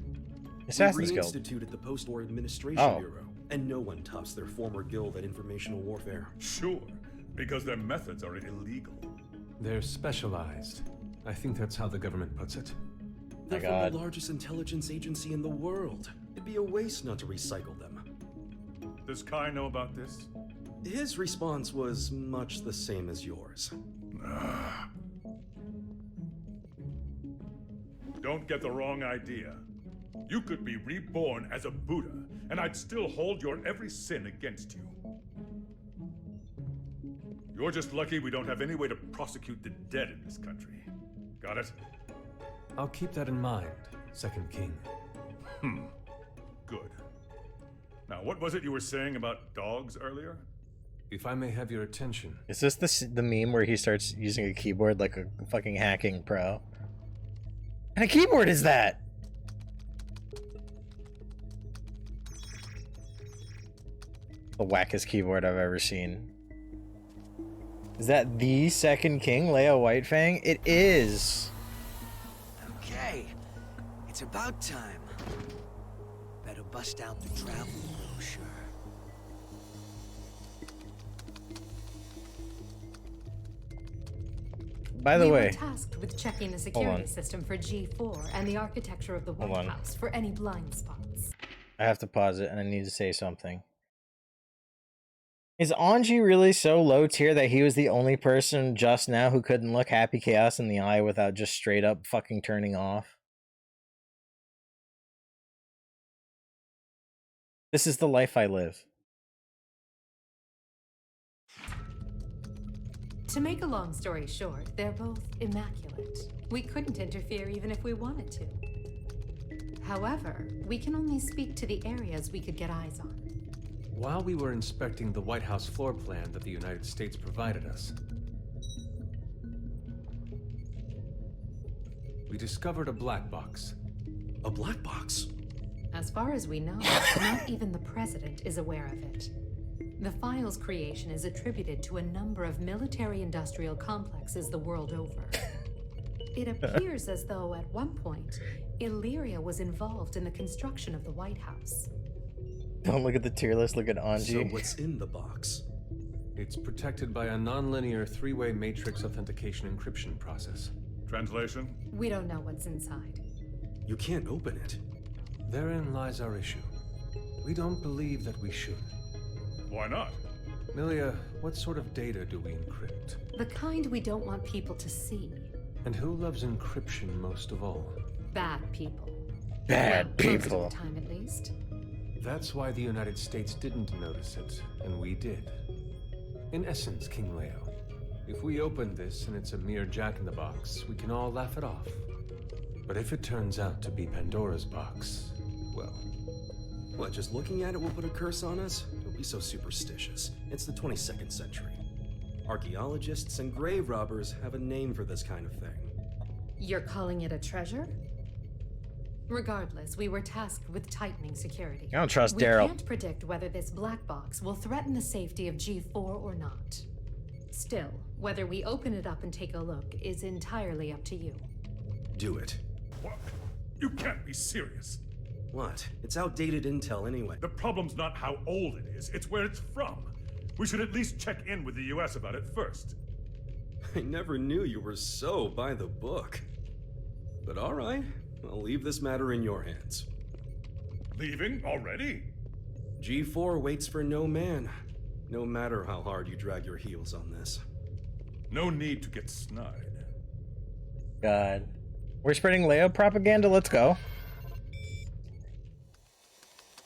Assassin's Guild. Reinstituted the Post-War Administration Bureau, and no one tops their former guild at informational warfare. Sure, because their methods are illegal. They're specialized. I think that's how the government puts it. They're from the largest intelligence agency in the world. It'd be a waste not to recycle them. Does Kai know about this? His response was much the same as yours. Don't get the wrong idea. You could be reborn as a Buddha, and I'd still hold your every sin against you. You're just lucky we don't have any way to prosecute the dead in this country. Got it? I'll keep that in mind, Second King. Good. Now, what was it you were saying about dogs earlier? If I may have your attention. Is this the meme where he starts using a keyboard like a fucking hacking pro? And a keyboard is that? The wackest keyboard I've ever seen. Is that the Second King, Leia Whitefang? It is. Okay, it's about time. Better bust out the travel brochure. By the way, we were tasked with checking the security system for G4 and the architecture of the White House for any blind spots. I have to pause it and I need to say something. Is Anji really so low tier that he was the only person just now who couldn't look Happy Chaos in the eye without just straight up fucking turning off? This is the life I live. To make a long story short, they're both immaculate. We couldn't interfere even if we wanted to. However, we can only speak to the areas we could get eyes on. While we were inspecting the White House floor plan that the United States provided us, we discovered a black box. A black box? As far as we know, not even the president is aware of it. The file's creation is attributed to a number of military-industrial complexes the world over. It appears as though, at one point, Illyria was involved in the construction of the White House. Don't look at the tier list, look at Anji. So what's in the box? It's protected by a non-linear three-way matrix authentication encryption process. Translation? We don't know what's inside. You can't open it. Therein lies our issue. We don't believe that we should. Why not? Milia, what sort of data do we encrypt? The kind we don't want people to see. And who loves encryption most of all? Bad people. Bad Well, most people. of the time, at least. That's why the United States didn't notice it, and we did. In essence, King Leo, if we open this and it's a mere jack-in-the-box, we can all laugh it off. But if it turns out to be Pandora's box, well... What, just looking at it will put a curse on us? Don't be so superstitious. It's the 22nd century. Archaeologists and grave robbers have a name for this kind of thing. You're calling it a treasure? Regardless, we were tasked with tightening security. I don't trust We Daryl. can't predict whether this black box will threaten the safety of G4 or not. Still, whether we open it up and take a look is entirely up to you. Do it. What? You can't be serious. What? It's outdated intel anyway. The problem's not how old it is, it's where it's from. We should at least check in with the US about it first. I never knew you were so by the book. But all right, I'll leave this matter in your hands. Leaving already? G4 waits for no man, no matter how hard you drag your heels on this. No need to get snide. God. We're spreading Leo propaganda? Let's go.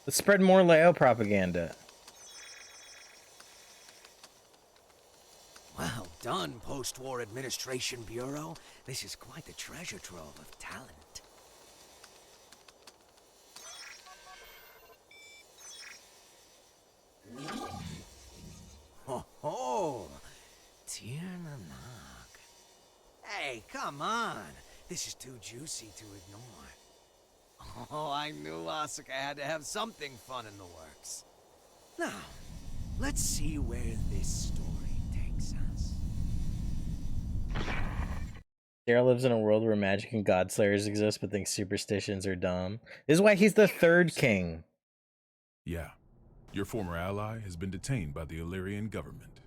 Let's spread more Leo propaganda. Well done, Post-War Administration Bureau. This is quite the treasure trove of talent. Ho ho! Tierna Mark. Hey, come on! This is too juicy to ignore. Oh, I knew Asuka had to have something fun in the works. Now, let's see where this story takes us. Daryl lives in a world where magic and god slayers exist, but thinks superstitions are dumb. This is why he's the third king. Yeah. Your former ally has been detained by the Illyrian government.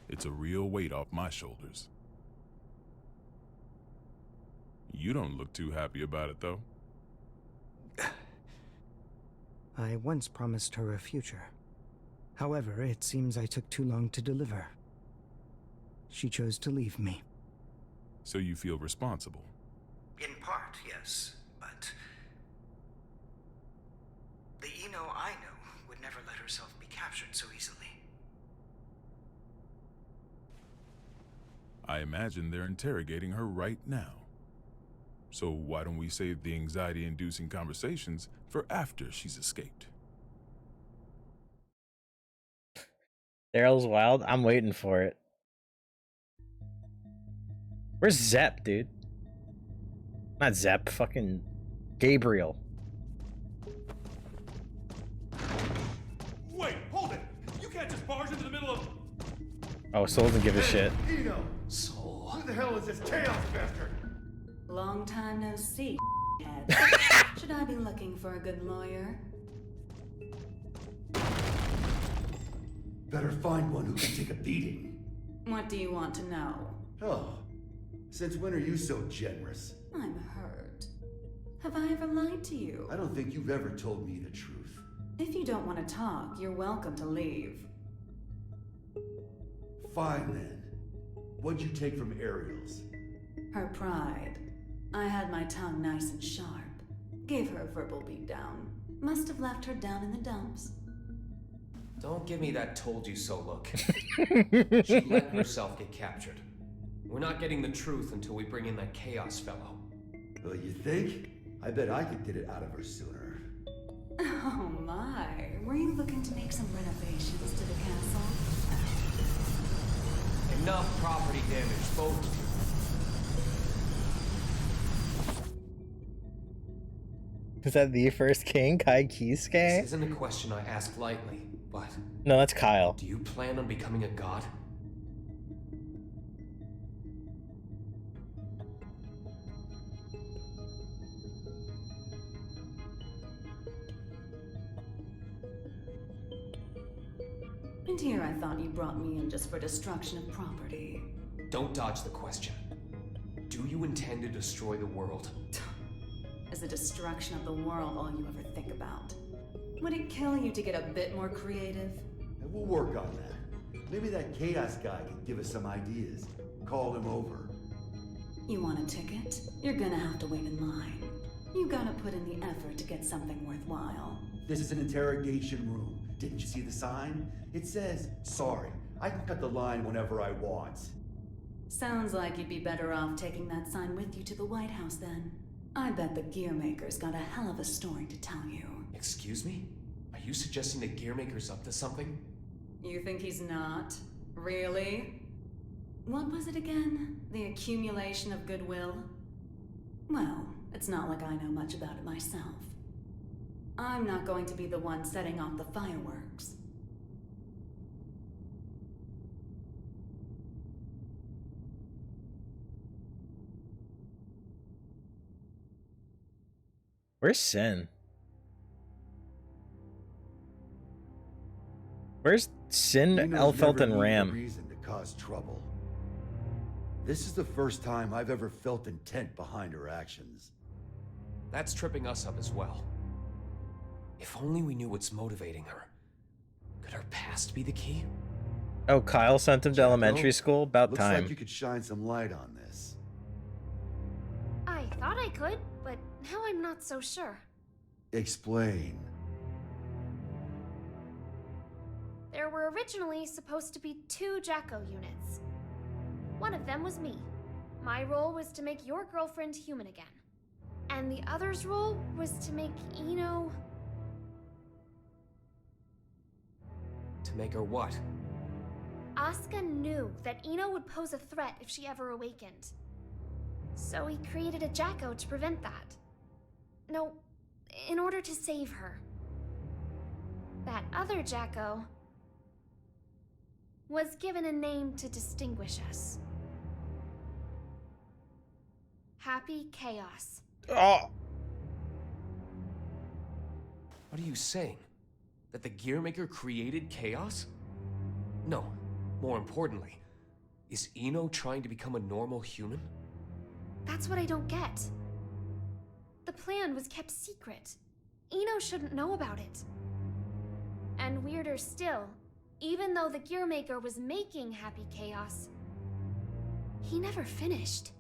It's a real weight off my shoulders. You don't look too happy about it, though. I once promised her a future. However, it seems I took too long to deliver. She chose to leave me. So you feel responsible? In part, yes, but... the Eno I know would never let herself be captured so easily. I imagine they're interrogating her right now. So why don't we save the anxiety-inducing conversations for after she's escaped? Daryl's wild. I'm waiting for it. Where's Zepp, dude? Not Zepp, fucking Gabriel. Wait, hold it! You can't just barge into the middle of... Oh, Soul doesn't give a shit. Eno! Soul. Who the hell is this chaos bastard? Long time no see, head. Should I be looking for a good lawyer? Better find one who can take a beating. What do you want to know? Oh, since when are you so generous? I'm hurt. Have I ever lied to you? I don't think you've ever told me the truth. If you don't want to talk, you're welcome to leave. Fine then. What'd you take from Ariel's? Her pride. I had my tongue nice and sharp. Gave her a verbal beatdown. Must have left her down in the dumps. Don't give me that told you so look. She let herself get captured. We're not getting the truth until we bring in that Chaos fellow. Well, you think? I bet I could get it out of her sooner. Oh my. Were you looking to make some renovations to the castle? Enough property damage, both of you. Is that the first king, Kai This Kisuke? isn't a question I ask lightly, but... No, that's Kyle. Do you plan on becoming a god? And here I thought you brought me in just for destruction of property. Don't dodge the question. Do you intend to destroy the world? Is the destruction of the world all you ever think about? Would it kill you to get a bit more creative? And we'll work on that. Maybe that Chaos guy can give us some ideas. Call him over. You want a ticket? You're gonna have to wait in line. You gotta put in the effort to get something worthwhile. This is an interrogation room. Didn't you see the sign? It says, sorry, I can cut the line whenever I want. Sounds like you'd be better off taking that sign with you to the White House then. I bet the Gearmaker's got a hell of a story to tell you. Excuse me? Are you suggesting the Gearmaker's up to something? You think he's not? Really? What was it again? The accumulation of goodwill? Well, it's not like I know much about it myself. I'm not going to be the one setting off the fireworks. Where's Sin? Where's Sin, Elfelt, and Ram? Reason to cause trouble. This is the first time I've ever felt intent behind her actions. That's tripping us up as well. If only we knew what's motivating her. Could her past be the key? Oh, Kyle sent him to elementary school? About Looks time. like you could shine some light on this. I thought I could, but now I'm not so sure. Explain. There were originally supposed to be 2 Jacko units. One of them was me. My role was to make your girlfriend human again. And the other's role was to make Ino... To make her what? Asuka knew that Ino would pose a threat if she ever awakened. So he created a Jacko to prevent that. No, in order to save her. That other Jacko was given a name to distinguish us. Happy Chaos. Oh. What are you saying? That the Gearmaker created chaos? No. More importantly, is Ino trying to become a normal human? That's what I don't get. The plan was kept secret. Ino shouldn't know about it. And weirder still, even though the Gearmaker was making Happy Chaos, he never finished.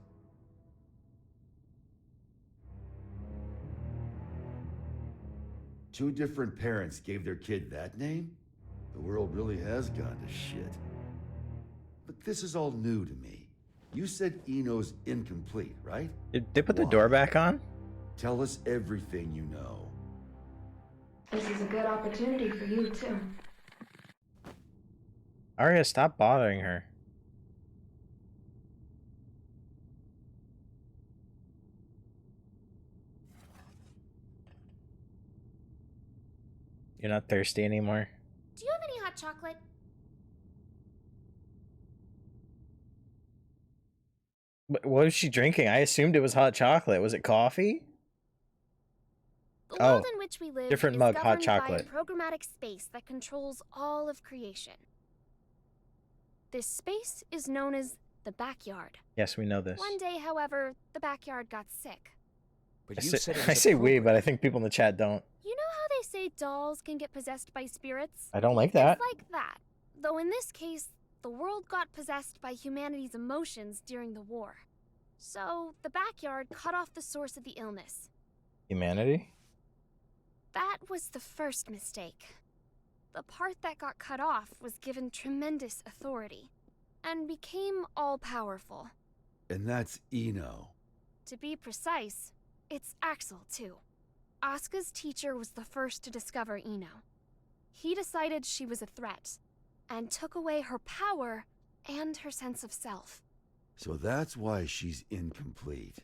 Two different parents gave their kid that name? The world really has gone to shit. But this is all new to me. You said Ino's incomplete, right? Did they put the door back on? Tell us everything you know. This is a good opportunity for you, too. Arya, stop bothering her. You're not thirsty anymore? Do you have any hot chocolate? What was she drinking? I assumed it was hot chocolate. Was it coffee? The world in which we live different is mug, governed hot chocolate. by a programmatic space that controls all of creation. This space is known as the backyard. Yes, we know this. One day, however, the backyard got sick. But I you say, said it I was say we, but I think people in the chat don't. You know how they say dolls can get possessed by spirits? I don't like that. It's like that. Though in this case, the world got possessed by humanity's emotions during the war. So, the backyard cut off the source of the illness. Humanity? That was the first mistake. The part that got cut off was given tremendous authority, and became all-powerful. And that's Ino. To be precise, it's Axel, too. Asuka's teacher was the first to discover Ino. He decided she was a threat, and took away her power and her sense of self. So that's why she's incomplete.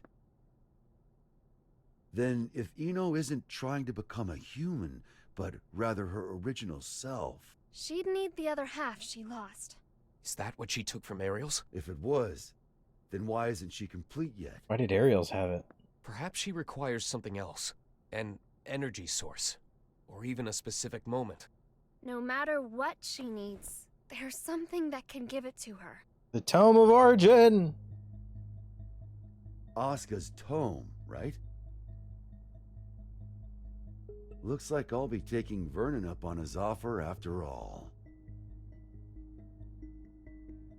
Then, if Ino isn't trying to become a human, but rather her original self... She'd need the other half she lost. Is that what she took from Ariel's? If it was, then why isn't she complete yet? Why did Ariel's have it? Perhaps she requires something else. An energy source. Or even a specific moment. No matter what she needs, there's something that can give it to her. The Tome of Origin! Asuka's tome, right? Looks like I'll be taking Vernon up on his offer after all.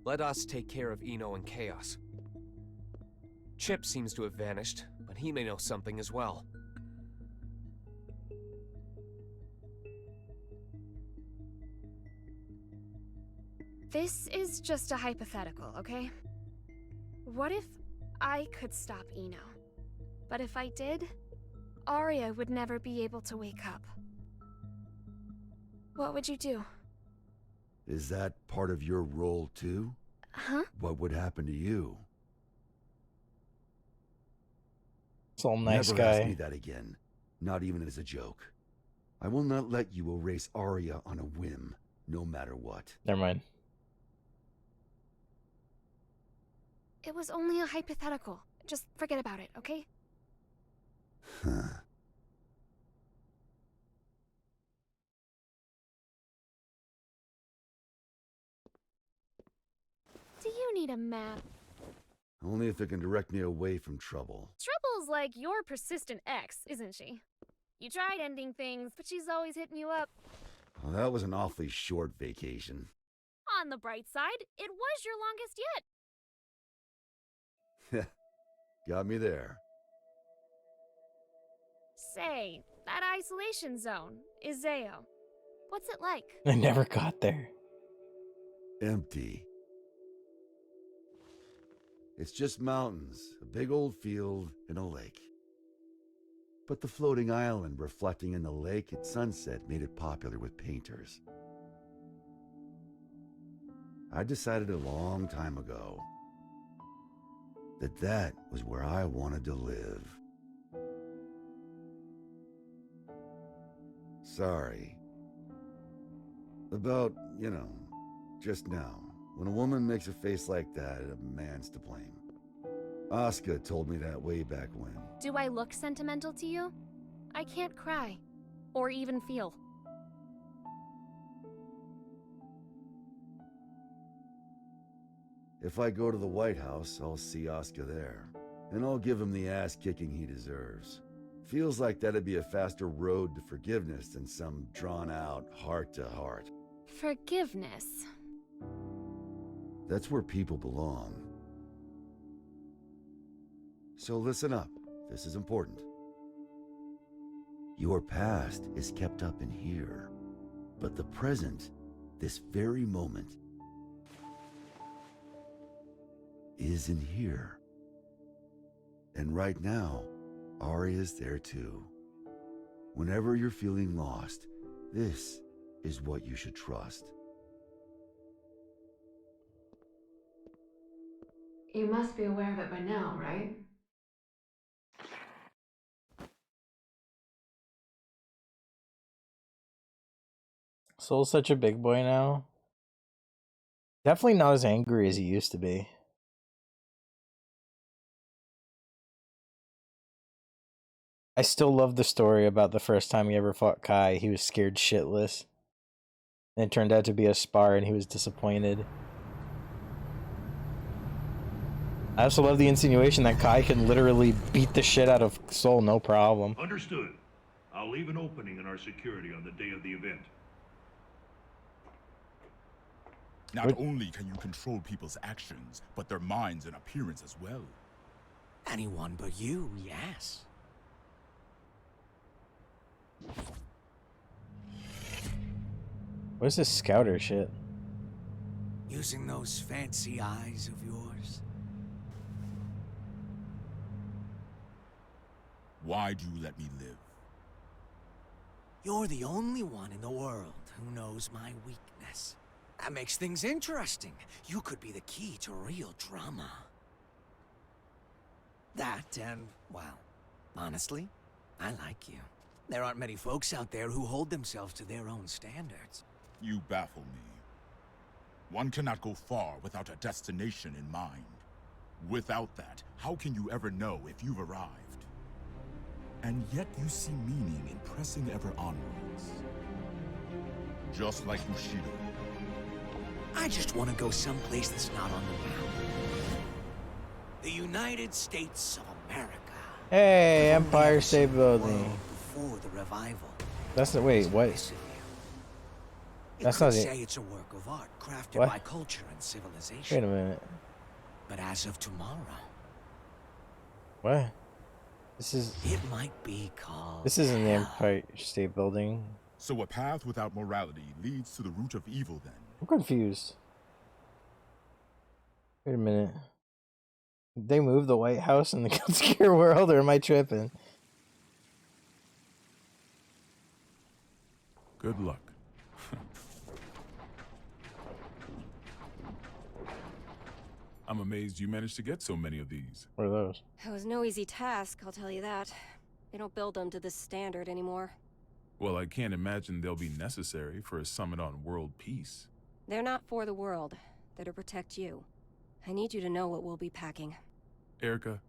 Let us take care of Ino and Chaos. Chip seems to have vanished, but he may know something as well. This is just a hypothetical, okay? What if I could stop Eno? But if I did, Arya would never be able to wake up. What would you do? Is that part of your role too? Huh? What would happen to you? Soul nice Never guy. ask me that again. Not even as a joke. I will not let you erase Arya on a whim, no matter what. Never mind. It was only a hypothetical. Just forget about it, okay? Huh. Do you need a map? Only if it can direct me away from trouble. Trouble's like your persistent ex, isn't she? You tried ending things, but she's always hitting you up. Well, that was an awfully short vacation. On the bright side, it was your longest yet. Got me there. Say, that isolation zone, Izeo. What's it like? I never got there. Empty. It's just mountains, a big old field, and a lake. But the floating island reflecting in the lake at sunset made it popular with painters. I decided a long time ago that that was where I wanted to live. Sorry. About, just now. When a woman makes a face like that, a man's to blame. Asuka told me that way back when. Do I look sentimental to you? I can't cry. Or even feel. If I go to the White House, I'll see Asuka there. And I'll give him the ass-kicking he deserves. Feels like that'd be a faster road to forgiveness than some drawn-out heart-to-heart. Forgiveness. That's where people belong. So listen up. This is important. Your past is kept up in here. But the present, this very moment, is in here. And right now, Arya's there too. Whenever you're feeling lost, this is what you should trust. You must be aware of it by now, right? Soul's such a big boy now. Definitely not as angry as he used to be. I still love the story about the first time he ever fought Kai. He was scared shitless. And it turned out to be a spar and he was disappointed. I also love the insinuation that Kai can literally beat the shit out of Soul, no problem. Understood. I'll leave an opening in our security on the day of the event. Not only can you control people's actions, but their minds and appearance as well. Anyone but you, yes. What's this scouter shit? Using those fancy eyes of yours. Why do you let me live? You're the only one in the world who knows my weakness. That makes things interesting. You could be the key to real drama. That and, well, honestly, I like you. There aren't many folks out there who hold themselves to their own standards. You baffle me. One cannot go far without a destination in mind. Without that, how can you ever know if you've arrived? And yet you see meaning in pressing ever onwards. Just like Bushido. I just want to go someplace that's not on the map. The United States of America. Hey, Empire State Building. Before the revival. That's the wait, what? That's not say it. It's a work of art crafted What? by culture and civilization. Wait a minute. But as of tomorrow, What? This is. it might be called. This isn't the Empire State Building. So a path without morality leads to the root of evil then? I'm confused. Wait a minute. Did they move the White House in the Gunscare world, or am I tripping? Good luck. I'm amazed you managed to get so many of these. What are those? It was no easy task, I'll tell you that. They don't build them to this standard anymore. Well, I can't imagine they'll be necessary for a summit on world peace. They're not for the world. They're to protect you. I need you to know what we'll be packing. Erica,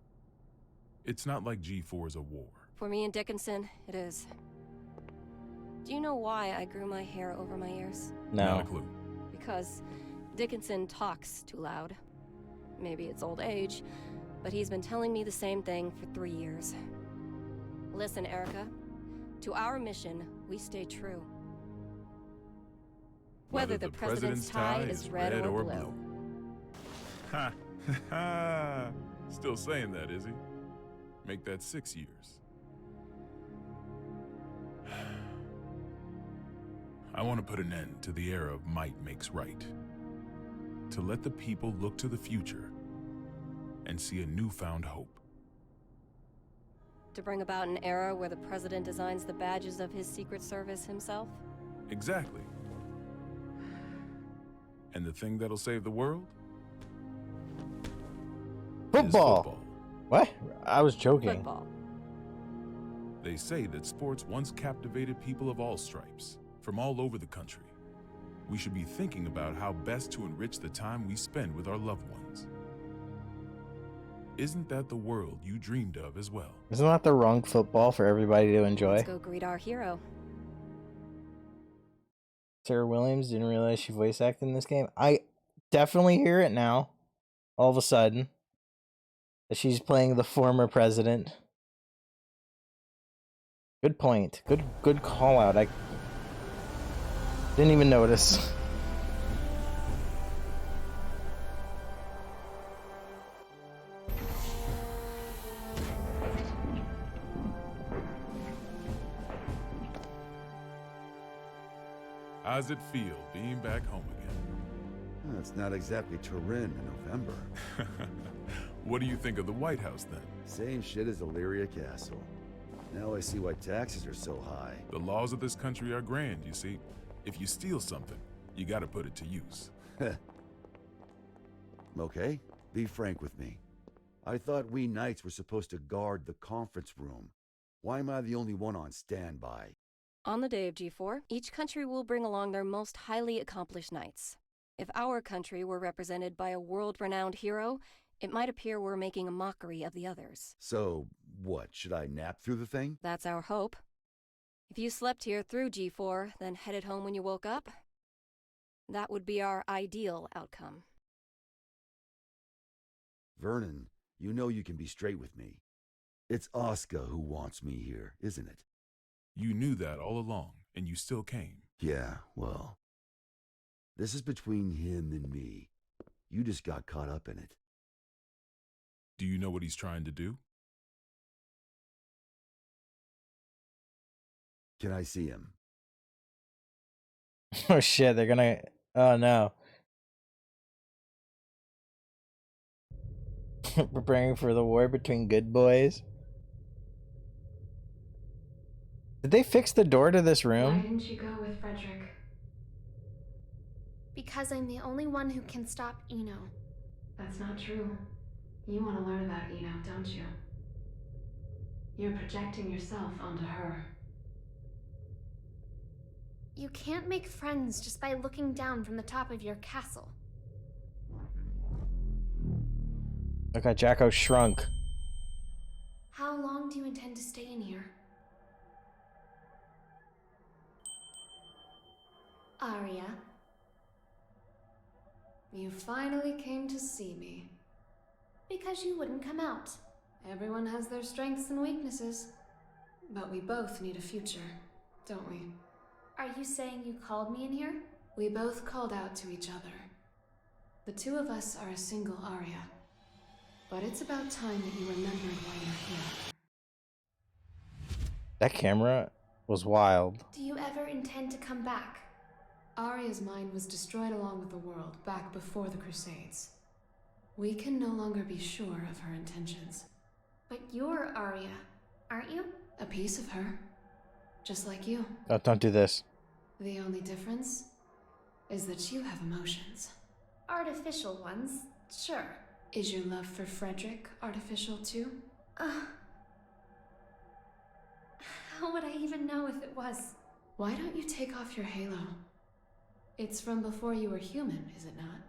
it's not like G4 is a war. For me and Dickinson, it is. Do you know why I grew my hair over my ears? No. Not a clue. Because Dickinson talks too loud. Maybe it's old age, but he's been telling me the same thing for 3 years. Listen, Erica. To our mission, we stay true. Whether the president's tie is red or blue. Ha ha! Still saying that, is he? Make that 6 years. I want to put an end to the era of might makes right. To let the people look to the future and see a newfound hope. To bring about an era where the president designs the badges of his Secret Service himself? Exactly. And the thing that'll save the world? Football. What? I was joking. Football. They say that sports once captivated people of all stripes, from all over the country. We should be thinking about how best to enrich the time we spend with our loved ones. Isn't that the world you dreamed of as well? Isn't that the wrong football for everybody to enjoy? Let's go greet our hero. Sarah Williams didn't realize she voice acted in this game. I definitely hear it now. All of a sudden. That she's playing the former president. Good point. Good call out. I didn't even notice. How's it feel being back home again? It's not exactly Turin in November. What do you think of the White House then? Same shit as Illyria Castle. Now I see why taxes are so high. The laws of this country are grand, you see. If you steal something, you gotta put it to use. Okay, be frank with me. I thought we knights were supposed to guard the conference room. Why am I the only one on standby? On the day of G4, each country will bring along their most highly accomplished knights. If our country were represented by a world-renowned hero, it might appear we're making a mockery of the others. So, what, should I nap through the thing? That's our hope. If you slept here through G4, then headed home when you woke up, that would be our ideal outcome. Vernon, you know you can be straight with me. It's Oscar who wants me here, isn't it? You knew that all along, and you still came. Yeah, well, this is between him and me. You just got caught up in it. Do you know what he's trying to do? Can I see him? Oh shit, they're gonna... Oh no. Preparing for the war between good boys. Did they fix the door to this Why room? didn't you go with Frederick? Because I'm the only one who can stop Eno. That's not true. You want to learn about Eno, don't you? You're projecting yourself onto her. You can't make friends just by looking down from the top of your castle. Look at Jacko shrunk. How long do you intend to stay in here? Arya. You finally came to see me. Because you wouldn't come out. Everyone has their strengths and weaknesses. But we both need a future, don't we? Are you saying you called me in here? We both called out to each other. The two of us are a single Arya. But it's about time that you remembered why you're here. That camera was wild. Do you ever intend to come back? Arya's mind was destroyed along with the world back before the Crusades. We can no longer be sure of her intentions. But you're Arya, aren't you? A piece of her. Just like you. Oh, don't do this. The only difference is that you have emotions. Artificial ones, sure. Is your love for Frederick artificial too? How would I even know if it was? Why don't you take off your halo? It's from before you were human, is it not?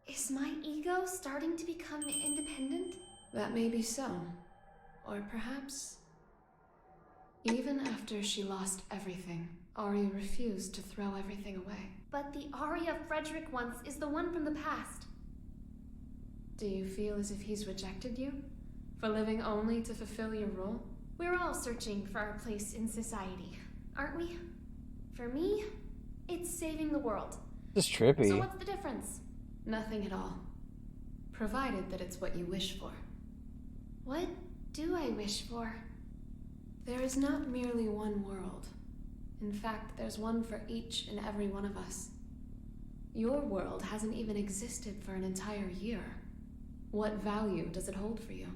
Is my ego starting to become independent? That may be so. Or perhaps... Even after she lost everything, Arya refused to throw everything away. But the Arya Frederick once is the one from the past. Do you feel as if he's rejected you? For living only to fulfill your role? We're all searching for our place in society, aren't we? For me, it's saving the world. This is trippy. So what's the difference? Nothing at all. Provided that it's what you wish for. What do I wish for? There is not merely one world. In fact, there's one for each and every one of us. Your world hasn't even existed for an entire year. What value does it hold for you?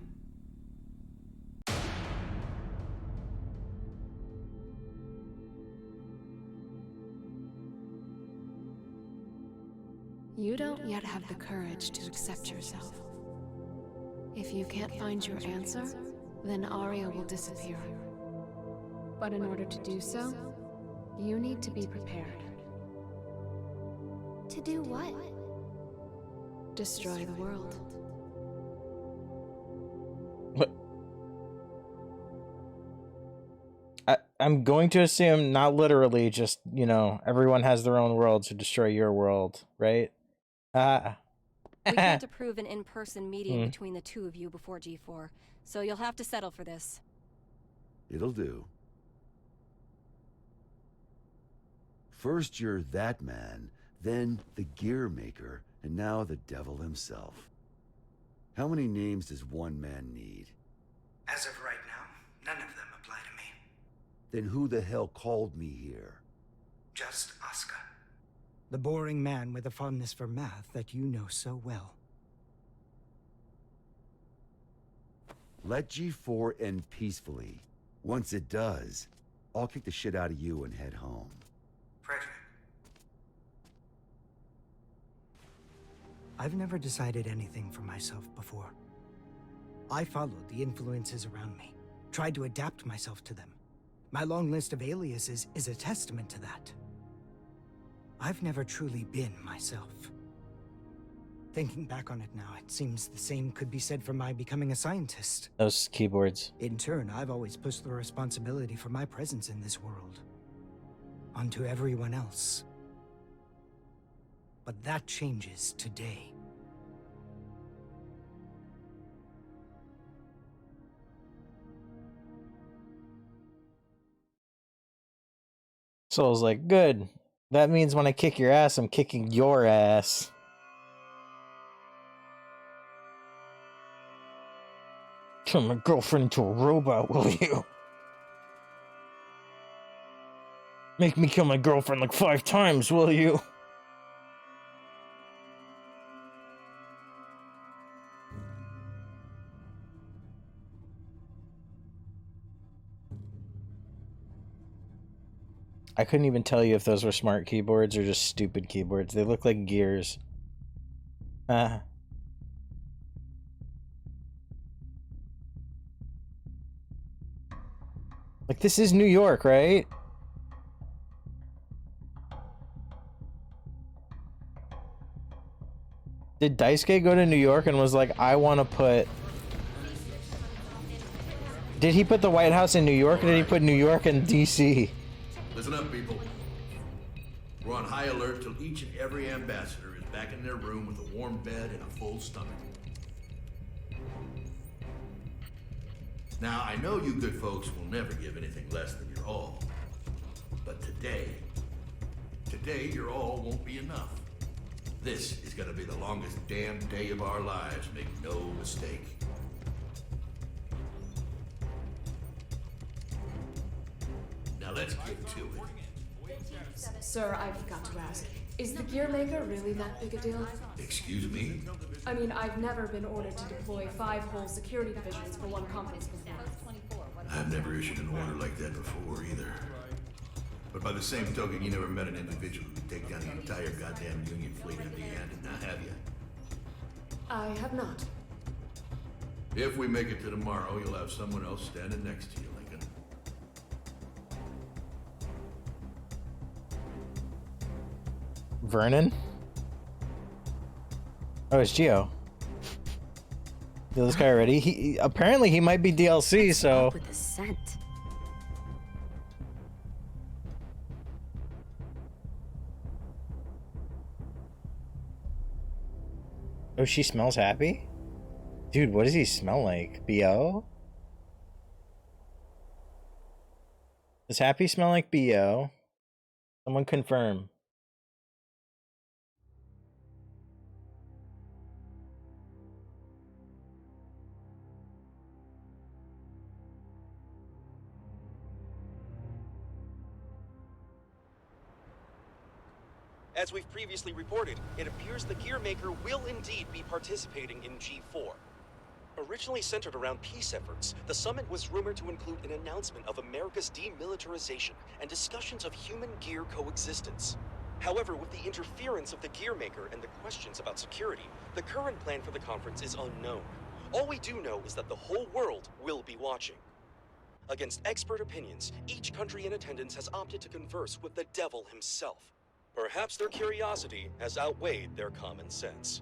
You don't yet have the courage to accept yourself. If you can't find your answer, then Arya will disappear. But in order to do so, you need to be prepared. To do what? Destroy the world. I'm going to assume not literally, just, you know, everyone has their own world to destroy your world, right? We can't approve an in-person meeting between the two of you before G4, so you'll have to settle for this. It'll do. First you're that man, then the gear maker, and now the devil himself. How many names does one man need? As of right now, none of them apply to me. Then who the hell called me here? Just Asuka. The boring man with a fondness for math that you know so well. Let G4 end peacefully. Once it does, I'll kick the shit out of you and head home. Frederick. I've never decided anything for myself before. I followed the influences around me, tried to adapt myself to them. My long list of aliases is a testament to that. I've never truly been myself. Thinking back on it now, it seems the same could be said for my becoming a scientist. Those keyboards. In turn, I've always pushed the responsibility for my presence in this world onto everyone else. But that changes today. Soul's like, good. That means when I kick your ass, I'm kicking your ass. Turn my girlfriend into a robot, will you? Make me kill my girlfriend like 5 times, will you? I couldn't even tell you if those were smart keyboards or just stupid keyboards. They look like gears. Like, this is New York, right? Did Daisuke go to New York and was like, I want to put... Did he put the White House in New York or did he put New York in DC? Listen up, people. We're on high alert till each and every ambassador is back in their room with a warm bed and a full stomach. Now, I know you good folks will never give anything less than your all. But today your all won't be enough. This is gonna be the longest damn day of our lives, make no mistake. Now let's get to it. Sir, I've got to ask, is the gear maker really that big a deal? Excuse me? I mean, I've never been ordered to deploy 5 whole security divisions for one conference before. I've never issued an order like that before either. But by the same token, you never met an individual who could take down the entire goddamn Union fleet empty-handed, now have you? I have not. If we make it to tomorrow, you'll have someone else standing next to you, Lincoln. Vernon? Oh, it's Geo. Did this guy already? He apparently he might be DLC, so. With the scent. Oh, she smells happy? Dude, what does he smell like? BO? Does Happy smell like BO? Someone confirm. As we've previously reported, it appears the Gearmaker will indeed be participating in G4. Originally centered around peace efforts, the summit was rumored to include an announcement of America's demilitarization and discussions of human-gear coexistence. However, with the interference of the Gearmaker and the questions about security, the current plan for the conference is unknown. All we do know is that the whole world will be watching. Against expert opinions, each country in attendance has opted to converse with the devil himself. Perhaps their curiosity has outweighed their common sense.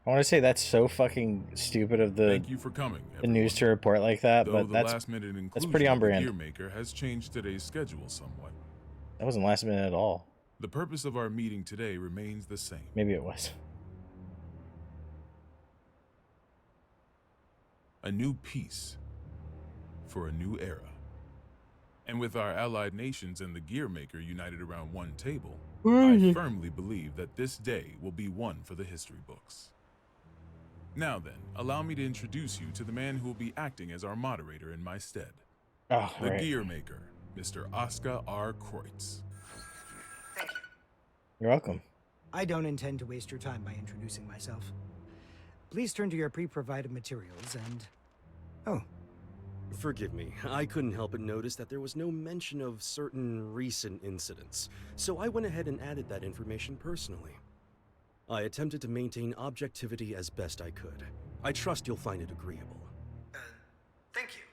I want to say that's so fucking stupid of the Thank you for coming, the news to report like that, Though but the that's last-minute that's pretty on inclusion of brand. the Gearmaker has changed today's schedule somewhat. That wasn't last minute at all. The purpose of our meeting today remains the same. Maybe it was. A new peace for a new era. And with our allied nations and the Gearmaker united around one table, I firmly believe that this day will be one for the history books. Now then, allow me to introduce you to the man who will be acting as our moderator in my stead. Oh, the right. Gearmaker, Mr. Oscar R. Kreutz. You're welcome. I don't intend to waste your time by introducing myself. Please turn to your pre-provided materials and... Oh. Forgive me, I couldn't help but notice that there was no mention of certain recent incidents, so I went ahead and added that information personally. I attempted to maintain objectivity as best I could. I trust you'll find it agreeable. Thank you.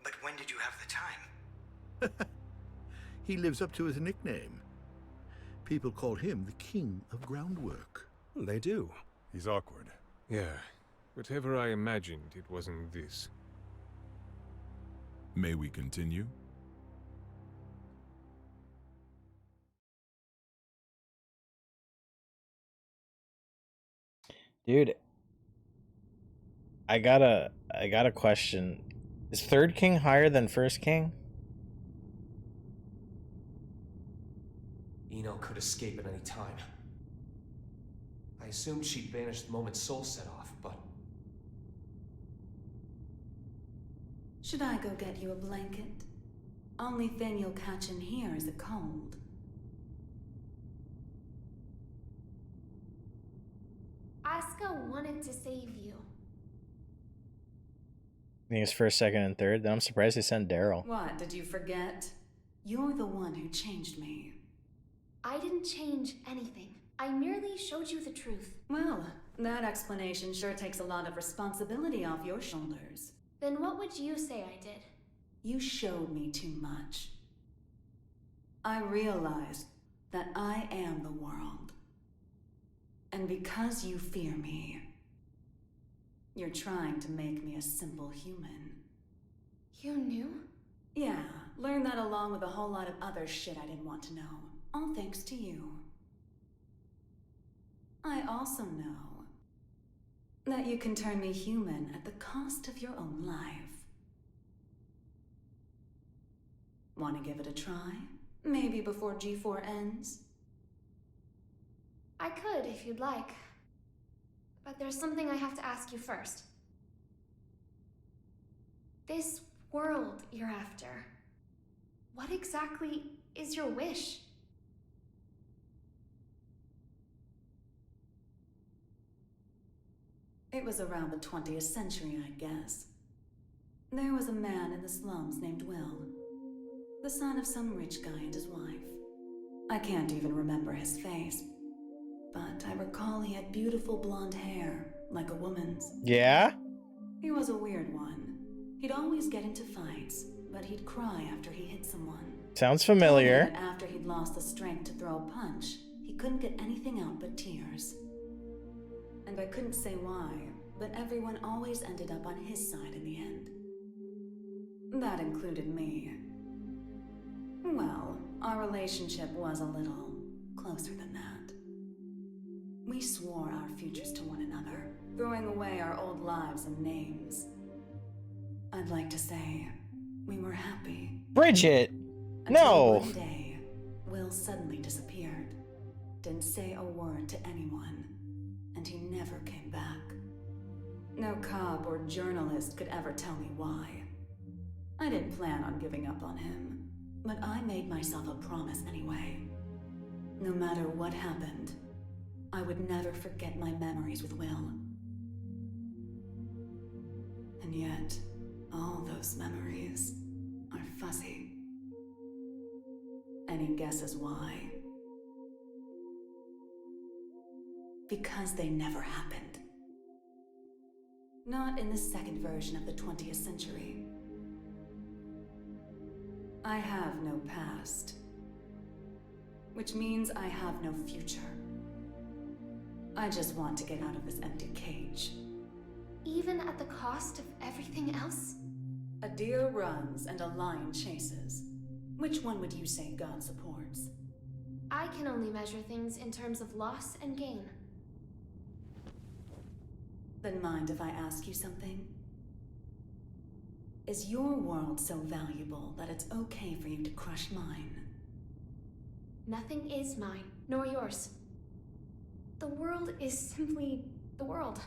But when did you have the time? He lives up to his nickname. People call him the King of Groundwork. They do. He's awkward. Yeah. Whatever I imagined, it wasn't this. May we continue? Dude, I got a question. Is third king higher than first king? Eno could escape at any time. I assumed she'd vanished the moment Soul set off, but... Should I go get you a blanket? Only thing you'll catch in here is a cold. Asuka wanted to save you. I think it's first, second, and third. Then I'm surprised they sent Daryl. What, did you forget? You're the one who changed me. I didn't change anything. I merely showed you the truth. Well, that explanation sure takes a lot of responsibility off your shoulders. Then what would you say I did? You showed me too much. I realized that I am the world. And because you fear me, you're trying to make me a simple human. You knew? Yeah, learned that along with a whole lot of other shit I didn't want to know. All thanks to you. I also know that you can turn me human at the cost of your own life. Want to give it a try? Maybe before G4 ends? I could if you'd like. But there's something I have to ask you first. This world you're after, what exactly is your wish? It was around the 20th century, I guess. There was a man in the slums named Will, the son of some rich guy and his wife. I can't even remember his face, but I recall he had beautiful blonde hair, like a woman's. Yeah? He was a weird one. He'd always get into fights, but he'd cry after he hit someone. Sounds familiar. Told me that after he'd lost the strength to throw a punch, he couldn't get anything out but tears. And I couldn't say why, but everyone always ended up on his side in the end. That included me. Well, our relationship was a little closer than that. We swore our futures to one another, throwing away our old lives and names. I'd like to say we were happy. Bridget! Until No! one day, Will suddenly disappeared. Didn't say a word to anyone, and he never came back. No cop or journalist could ever tell me why. I didn't plan on giving up on him, but I made myself a promise anyway. No matter what happened, I would never forget my memories with Will. And yet, all those memories are fuzzy. Any guesses why? Because they never happened. Not in the second version of the 20th century. I have no past, which means I have no future. I just want to get out of this empty cage. Even at the cost of everything else? A deer runs and a lion chases. Which one would you say God supports? I can only measure things in terms of loss and gain. Then mind if I ask you something? Is your world so valuable that it's okay for you to crush mine? Nothing is mine, nor yours. The world is simply the world.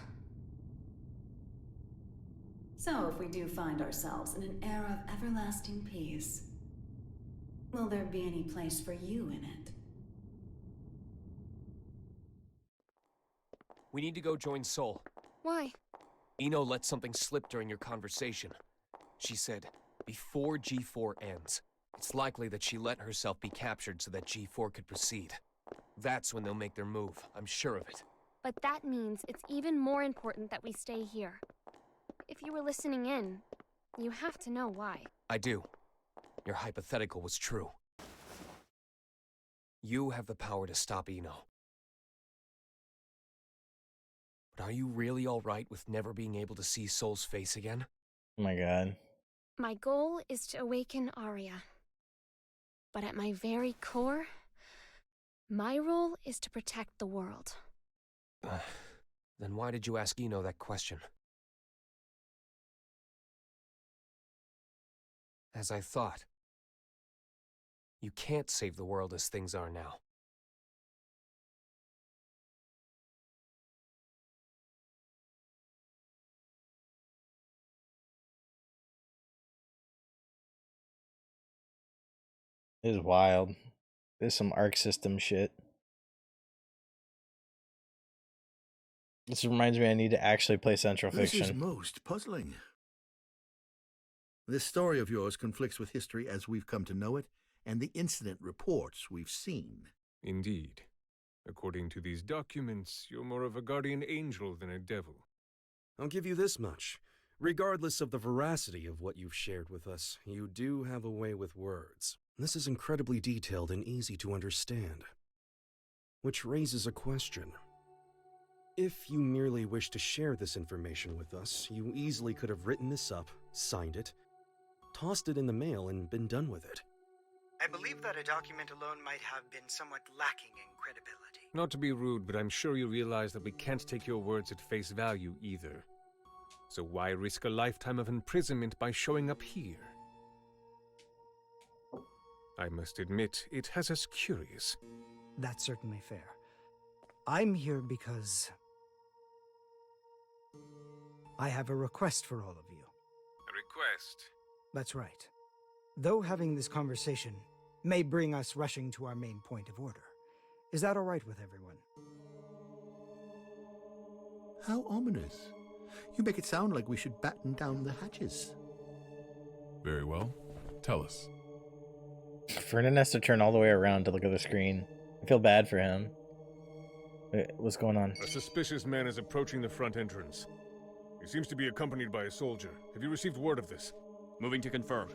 So if we do find ourselves in an era of everlasting peace, will there be any place for you in it? We need to go join Sol. Why? Eno let something slip during your conversation. She said, before G4 ends, it's likely that she let herself be captured so that G4 could proceed. That's when they'll make their move, I'm sure of it. But that means it's even more important that we stay here. If you were listening in, you have to know why. I do. Your hypothetical was true. You have the power to stop Eno. But are you really alright with never being able to see Sol's face again? Oh my god. My goal is to awaken Arya. But at my very core, my role is to protect the world. Then why did you ask Eno that question? As I thought. You can't save the world as things are now. It is wild. There's some arc system shit. This reminds me I need to actually play Central Fiction. This is most puzzling. This story of yours conflicts with history as we've come to know it, and the incident reports we've seen. Indeed. According to these documents, you're more of a guardian angel than a devil. I'll give you this much. Regardless of the veracity of what you've shared with us, you do have a way with words. This is incredibly detailed and easy to understand. Which raises a question. If you merely wish to share this information with us, you easily could have written this up, signed it, tossed it in the mail, and been done with it. I believe that a document alone might have been somewhat lacking in credibility. Not to be rude, but I'm sure you realize that we can't take your words at face value either. So why risk a lifetime of imprisonment by showing up here? I must admit, it has us curious. That's certainly fair. I'm here because I have a request for all of you. A request? That's right. Though having this conversation may bring us rushing to our main point of order, is that all right with everyone? How ominous. You make it sound like we should batten down the hatches. Very well. Tell us. Vernon has to turn all the way around to look at the screen. I feel bad for him. Wait, what's going on? A suspicious man is approaching the front entrance. He seems to be accompanied by a soldier. Have you received word of this? Moving to confirm.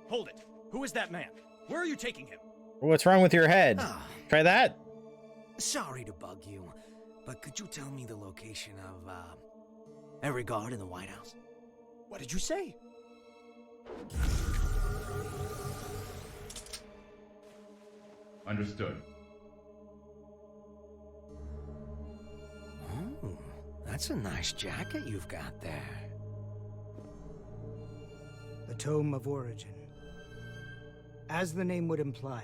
Hold it. Who is that man? Where are you taking him? What's wrong with your head? Try that. Sorry to bug you, but could you tell me the location of, every guard in the White House? What did you say? Understood. Oh, that's a nice jacket you've got there. The Tome of Origin. As the name would imply,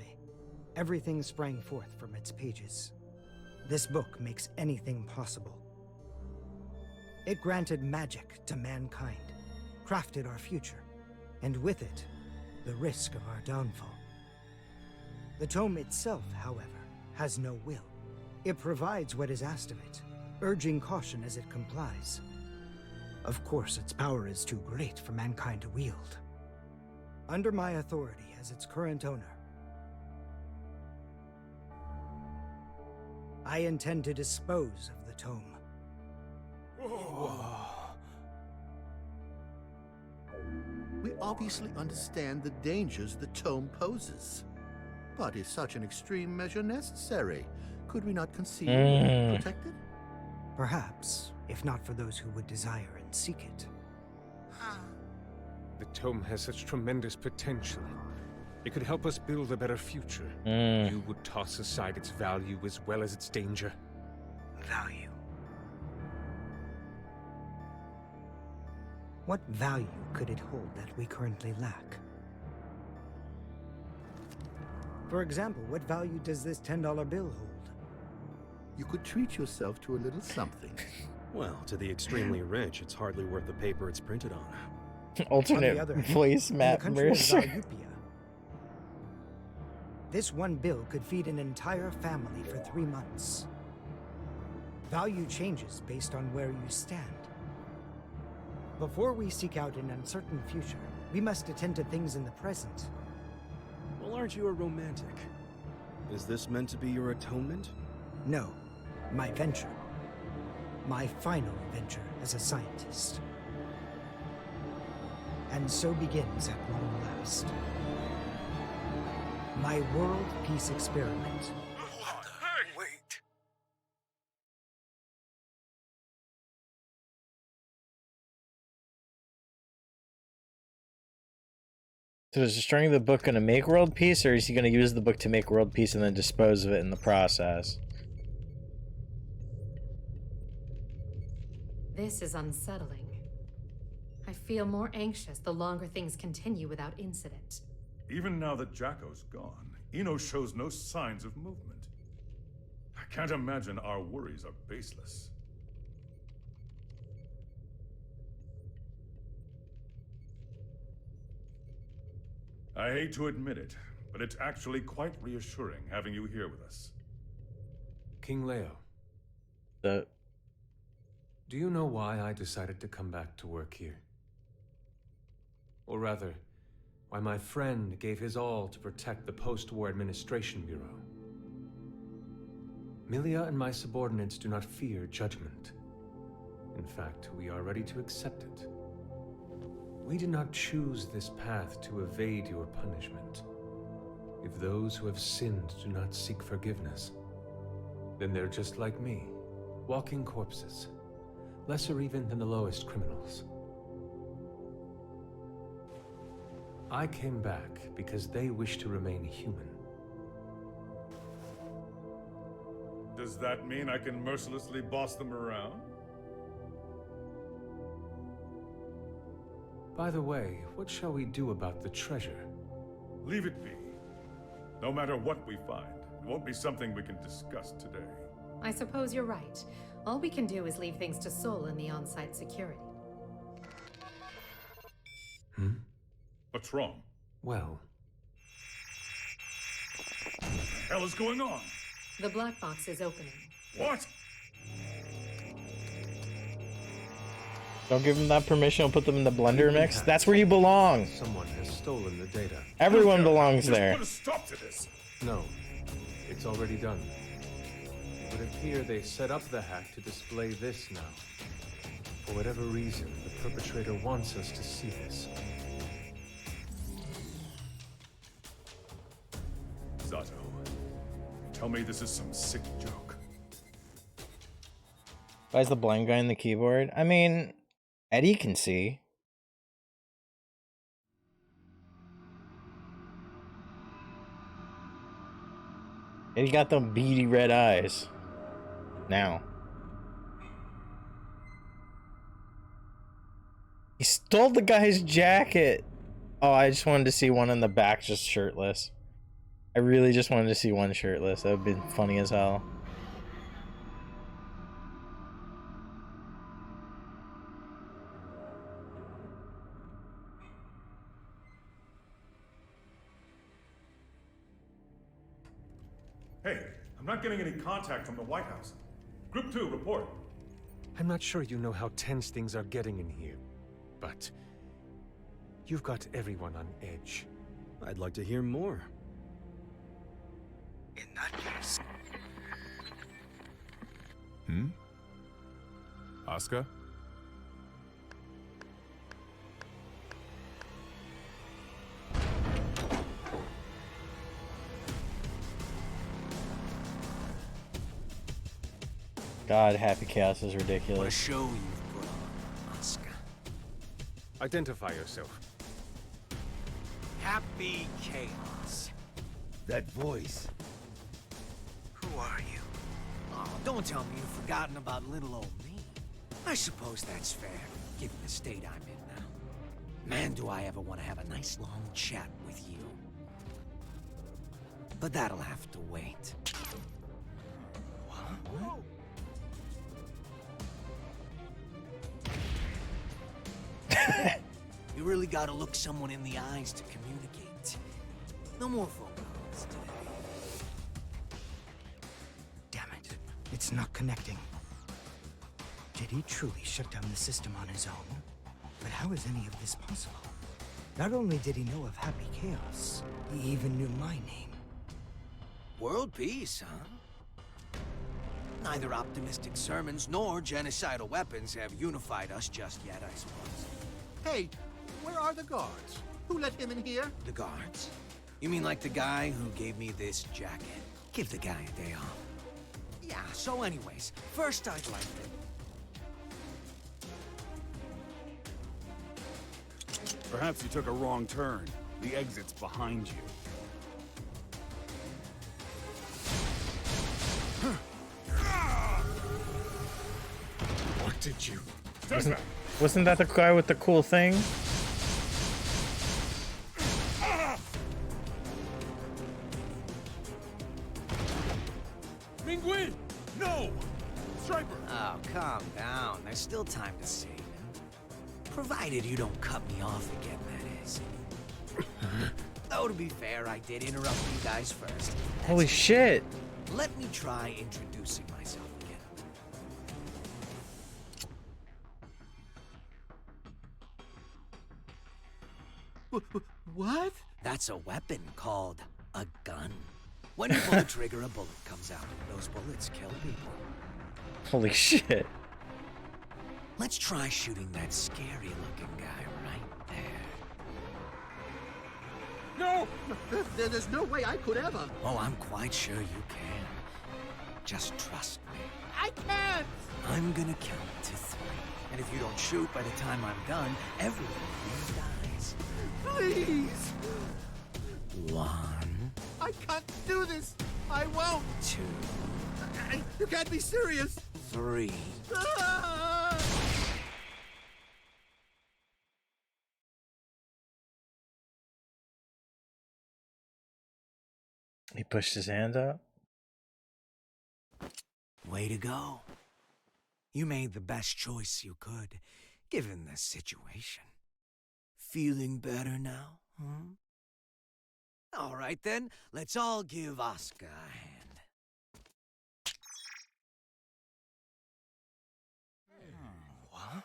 everything sprang forth from its pages. This book makes anything possible. It granted magic to mankind, crafted our future, and with it, the risk of our downfall. The tome itself, however, has no will. It provides what is asked of it, urging caution as it complies. Of course, its power is too great for mankind to wield. Under my authority as its current owner, I intend to dispose of the tome. We obviously understand the dangers the tome poses. But is such an extreme measure necessary? Could we not conceal and protect it? Perhaps, if not for those who would desire and seek it. The tome has such tremendous potential. It could help us build a better future. You would toss aside its value as well as its danger. Value. What value could it hold that we currently lack? For example, what value does this $10 bill hold? You could treat yourself to a little something. Well, to the extremely rich, it's hardly worth the paper it's printed on. Alternate voice, Matt Mercer. This one bill could feed an entire family for 3 months. Value changes based on where you stand. Before we seek out an uncertain future, we must attend to things in the present. Well, aren't you a romantic? Is this meant to be your atonement? No, my venture. My final venture as a scientist. And so begins at long last. My world peace experiment. Wait. So is destroying the book going to make world peace, or is he going to use the book to make world peace and then dispose of it in the process? This is unsettling. I feel more anxious the longer things continue without incident. Even now that Jacko's gone, Eno shows no signs of movement. I can't imagine our worries are baseless. I hate to admit it, but it's actually quite reassuring having you here with us. King Leo. Do you know why I decided to come back to work here? Or rather, why my friend gave his all to protect the Post-War Administration Bureau? Milia and my subordinates do not fear judgment. In fact, we are ready to accept it. We did not choose this path to evade your punishment. If those who have sinned do not seek forgiveness, then they're just like me, walking corpses, lesser even than the lowest criminals. I came back because they wish to remain human. Does that mean I can mercilessly boss them around? By the way, what shall we do about the treasure? Leave it be. No matter what we find, it won't be something we can discuss today. I suppose you're right. All we can do is leave things to Sol and the on-site security. What's wrong? Well... What the hell is going on? The black box is opening. What? Don't give them that permission. I'll put them in the blender mix. That's where you belong. Someone has stolen the data. Everyone belongs Just there. put a stop to this. No, it's already done. It would appear they set up the hack to display this now. For whatever reason, the perpetrator wants us to see this. Zato, tell me this is some sick joke. Why is the blind guy in the keyboard? I mean, Eddie can see. Eddie got them beady red eyes. Now. He stole the guy's jacket. Oh, I just wanted to see one in the back just shirtless. I really just wanted to see one shirtless. That would have been funny as hell. Hey, I'm not getting any contact from the White House. Group 2, report. I'm not sure you know how tense things are getting in here, but you've got everyone on edge. I'd like to hear more. In that case. Oscar? God, Happy Chaos is What a ridiculous. show you've put on, Oscar. Identify yourself. Happy Chaos. That voice. Who are you? Oh, don't tell me you've forgotten about little old me. I suppose that's fair, given the state I'm in now. Man, do I ever want to have a nice long chat with you. But that'll have to wait. What? You really gotta look someone in the eyes to communicate. No more phone calls today. Damn it. It's not connecting. Did he truly shut down the system on his own? But how is any of this possible? Not only did he know of Happy Chaos, he even knew my name. World peace, huh? Neither optimistic sermons nor genocidal weapons have unified us just yet, I suppose. Hey, where are the guards? Who let him in here? The guards? You mean like the guy who gave me this jacket? Give the guy a day off. Yeah, so anyways, first I'd like to... Perhaps you took a wrong turn. The exit's behind you. What did you... Wasn't that the guy with the cool thing? Mingui! No! Striper! Oh, calm down. There's still time to save him. Provided you don't cut me off again, that is. Though, to be fair, I did interrupt you guys first. Holy shit! Let me try introducing myself again. What? That's a weapon called a gun. When you pull the trigger, a bullet comes out. Those bullets kill people. Holy shit. Let's try shooting that scary-looking guy right there. No! There's no way I could ever. Oh, I'm quite sure you can. Just trust me. I can't! I'm gonna count to 3. And if you don't shoot by the time I'm done, everyone dies. Please! 1. I can't do this! I won't! 2. You can't be serious! 3. Ah! He pushed his hand up. Way to go. You made the best choice you could, given the situation. Feeling better now, huh? All right then, let's all give Oscar a hand.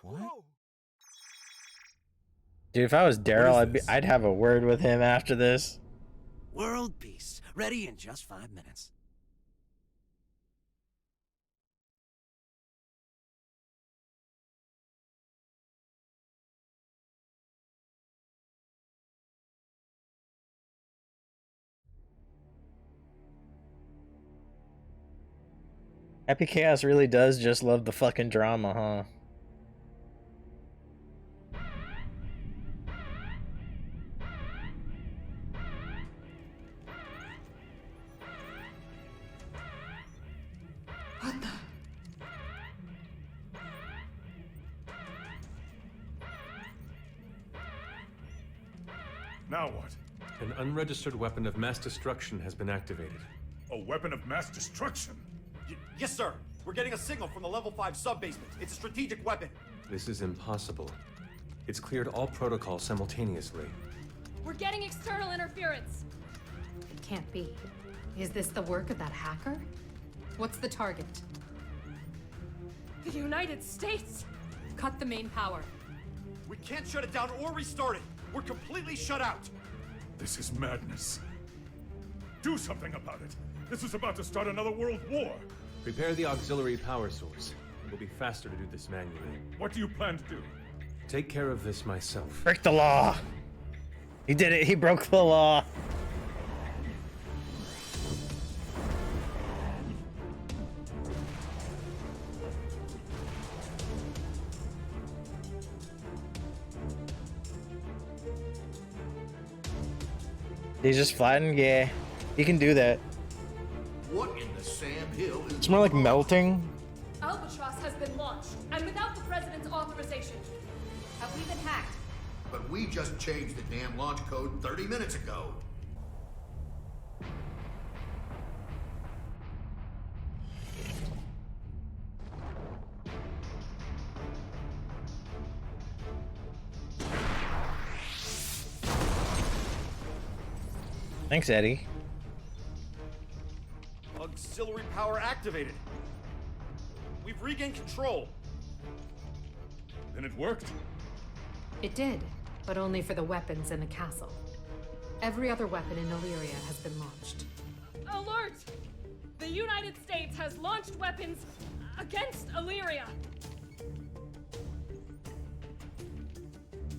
What? Dude, if I was Daryl, I'd have a word with him after this. World peace. Ready in just 5 minutes. Happy Chaos really does just love the fucking drama, huh? What the? Now what? An unregistered weapon of mass destruction has been activated. A weapon of mass destruction? Yes, sir. We're getting a signal from the level 5 sub-basement. It's a strategic weapon. This is impossible. It's cleared all protocols simultaneously. We're getting external interference. It can't be. Is this the work of that hacker? What's the target? The United States! Cut the main power. We can't shut it down or restart it. We're completely shut out. This is madness. Do something about it. This is about to start another world war. Prepare the auxiliary power source. It will be faster to do this manually. What do you plan to do? Take care of this myself. Break the law. He did it. He broke the law. He's just flattened? Yeah. He can do that. What in the Sam Hill is... It's more like melting. Albatross has been launched, and without the President's authorization. Have we been hacked? But we just changed the damn launch code 30 minutes ago. Thanks, Eddie. Auxiliary power activated. We've regained control. Then it worked? It did, but only for the weapons in the castle. Every other weapon in Illyria has been launched. Alert! The United States has launched weapons against Illyria.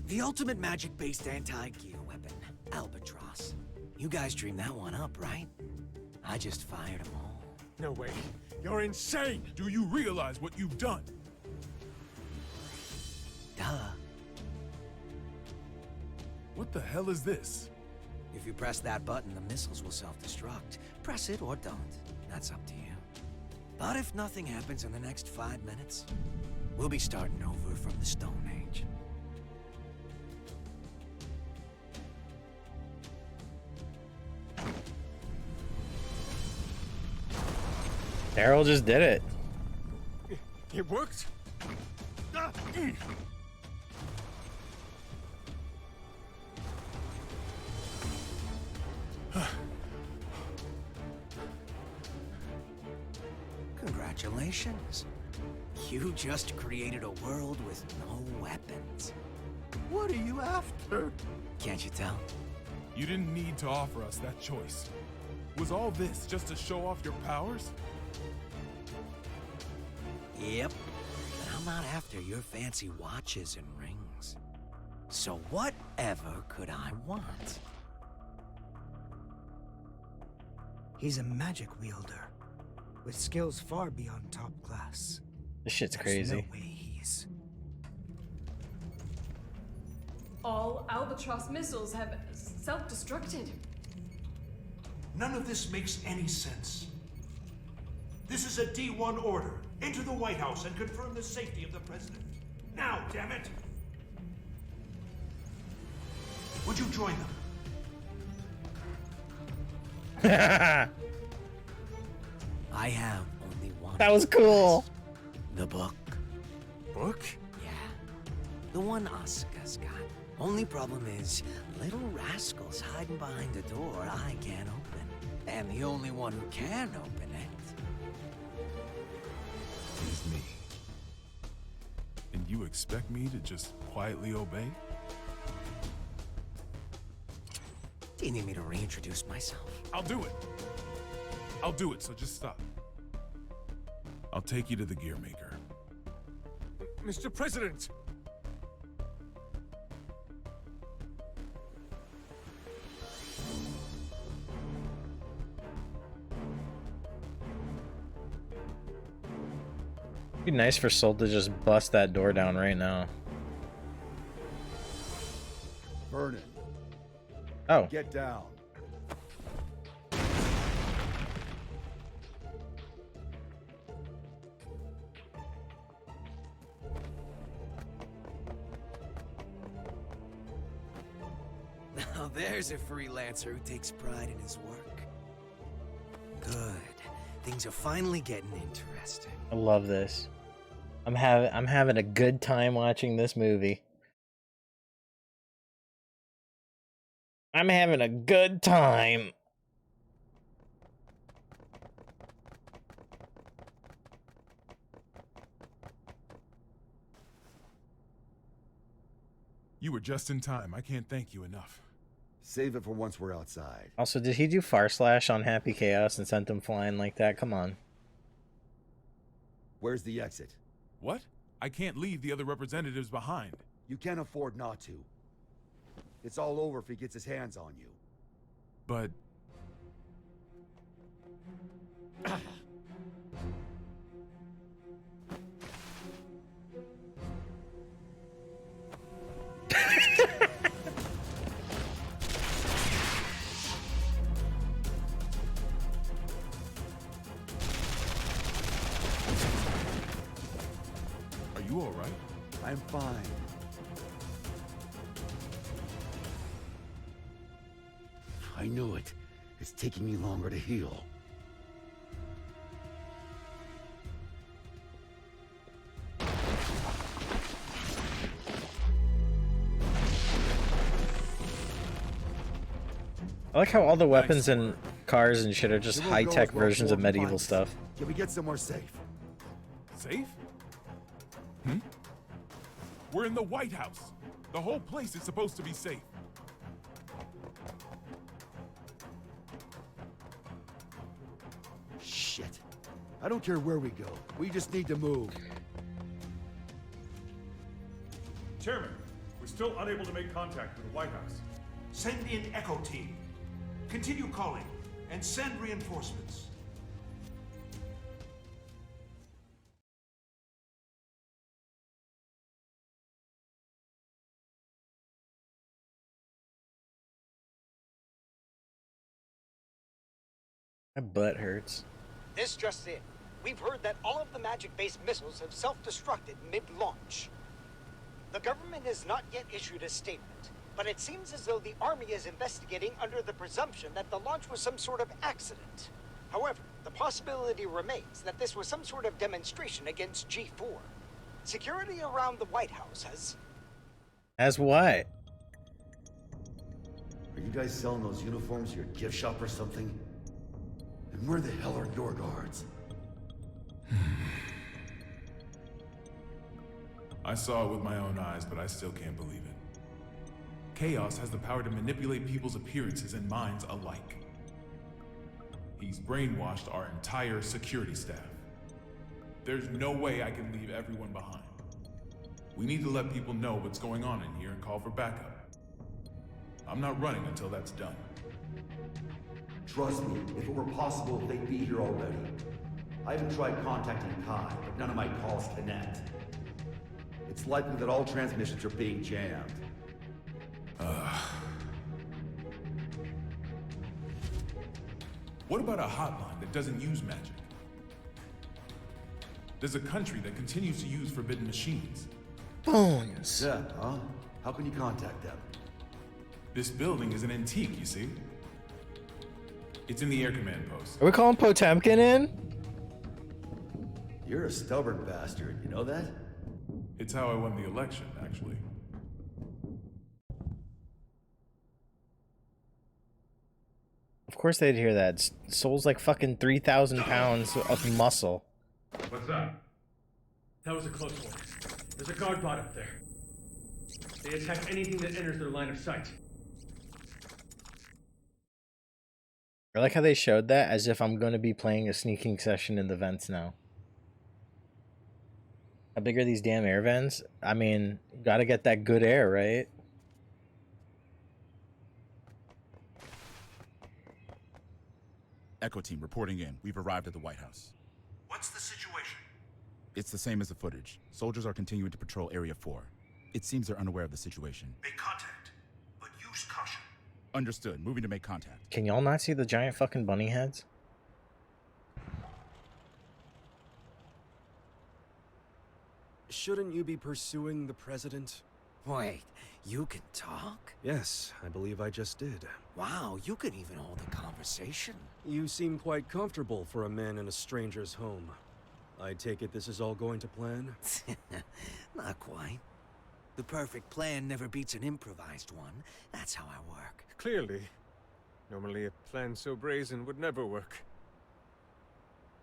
The ultimate magic-based anti-gear weapon, Albatross. You guys dreamed that one up, right? I just fired them all. No way. You're insane! Do you realize what you've done? Duh. What the hell is this? If you press that button, the missiles will self-destruct. Press it or don't. That's up to you. But if nothing happens in the next 5 minutes, we'll be starting over from the Stone Age. Daryl just did it. It worked? Congratulations. You just created a world with no weapons. What are you after? Can't you tell? You didn't need to offer us that choice. Was all this just to show off your powers? Yep. But I'm not after your fancy watches and rings. So whatever could I want? He's a magic wielder, with skills far beyond top class. This shit's There's crazy. No way he's... All Albatross missiles have self-destructed. None of this makes any sense. This is a D1 order. Enter the White House and confirm the safety of the president. Now, damn it! Would you join them? I have only one. That was cool. The book. Book? Yeah. The one Asuka's got. Only problem is, little rascals hiding behind a door I can't open. And the only one who can open it Is me. And you expect me to just quietly obey? Do you need me to reintroduce myself? I'll do it. I'll do it, so just stop. I'll take you to the gear maker. Mr. President! It'd be nice for Sol to just bust that door down right now. Vernon. Oh. Get down. Now there's a freelancer who takes pride in his work. Good. Things are finally getting interesting. I love this. I'm having a good time watching this movie. I'm having a good time. You were just in time. I can't thank you enough. Save it for once we're outside. Also, did he do Far Slash on Happy Chaos and sent him flying like that? Come on. Where's the exit? What? I can't leave the other representatives behind. You can't afford not to. It's all over if he gets his hands on you. But... Are you all right? I'm fine. I knew it. It's taking me longer to heal. I like how all the weapons and cars and shit are just high-tech versions of medieval stuff. Can we get somewhere safe? Safe? Hmm? We're in the White House. The whole place is supposed to be safe. Shit. I don't care where we go. We just need to move. Chairman, we're still unable to make contact with the White House. Send in Echo Team. Continue calling and send reinforcements. My butt hurts. This just in. We've heard that all of the magic-based missiles have self-destructed mid-launch. The government has not yet issued a statement, but it seems as though the Army is investigating under the presumption that the launch was some sort of accident. However, the possibility remains that this was some sort of demonstration against G4. Security around the White House has... As what? Are you guys selling those uniforms to your gift shop or something? And where the hell are your guards? I saw it with my own eyes, but I still can't believe it. Chaos has the power to manipulate people's appearances and minds alike. He's brainwashed our entire security staff. There's no way I can leave everyone behind. We need to let people know what's going on in here and call for backup. I'm not running until that's done. Trust me, if it were possible, they'd be here already. I even tried contacting Kai, but none of my calls connect. It's likely that all transmissions are being jammed. What about a hotline that doesn't use magic? There's a country that continues to use forbidden machines. Bones. Yeah, huh? How can you contact them? This building is an antique, you see? It's in the air command post. Are we calling Potemkin in? You're a stubborn bastard, you know that? It's how I won the election, actually. Of course they'd hear that. Soul's like fucking 3,000 pounds of muscle. What's that? That was a close one. There's a guard bot up there. They attack anything that enters their line of sight. I like how they showed that as if I'm going to be playing a sneaking session in the vents now. How big are these damn air vents? I mean, gotta get that good air, right? Echo team reporting in. We've arrived at the White House. What's the situation? It's the same as the footage. Soldiers are continuing to patrol Area 4. It seems they're unaware of the situation. Make contact, but use caution. Understood. Moving to make contact. Can y'all not see the giant fucking bunny heads? Shouldn't you be pursuing the president? Wait, you can talk? Yes, I believe I just did. Wow, you can even hold a conversation. You seem quite comfortable for a man in a stranger's home. I take it this is all going to plan? Not quite. The perfect plan never beats an improvised one. That's how I work. Clearly. Normally a plan so brazen would never work.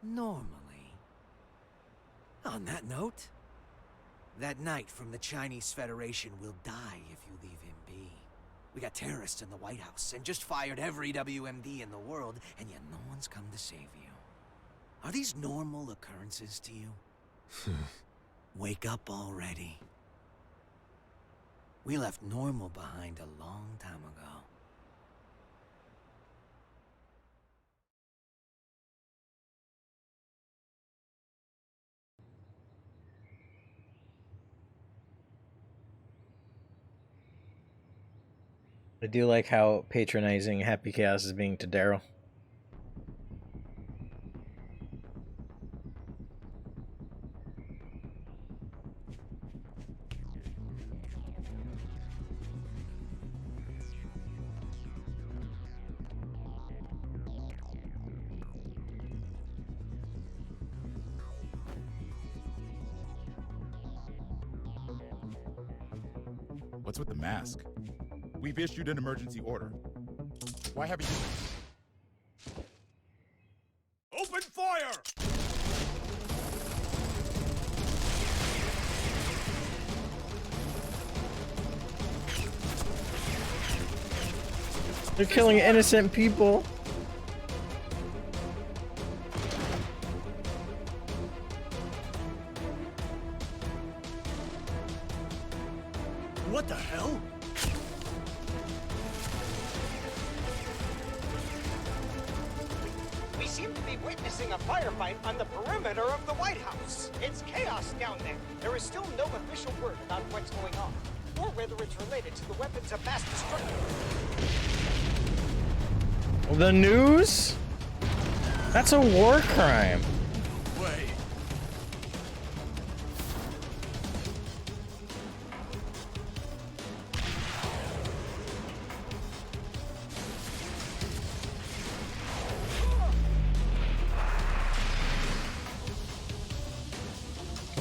Normally. On that note, that knight from the Chinese Federation will die if you leave him be. We got terrorists in the White House and just fired every WMD in the world, and yet no one's come to save you. Are these normal occurrences to you? Wake up already. We left normal behind a long time ago. I do like how patronizing Happy Chaos is being to Daryl. What's with the mask? We've issued an emergency order. Why haven't you... Open fire! They're killing innocent people. What the hell? We seem to be witnessing a firefight on the perimeter of the White House. It's chaos down there. There is still no official word about what's going on, or whether it's related to the weapons of mass destruction. The news? That's a war crime. Wait.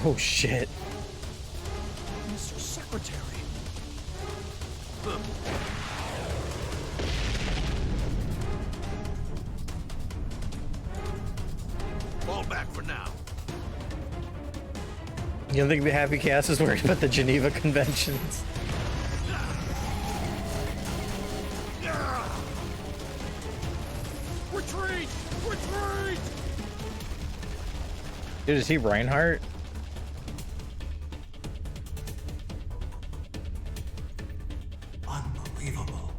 Oh shit. Mr. Secretary. Fall back for now. You don't think the Happy Chaos is worried about the Geneva Conventions? Retreat! Retreat! Dude, is he Reinhardt? Unbelievable.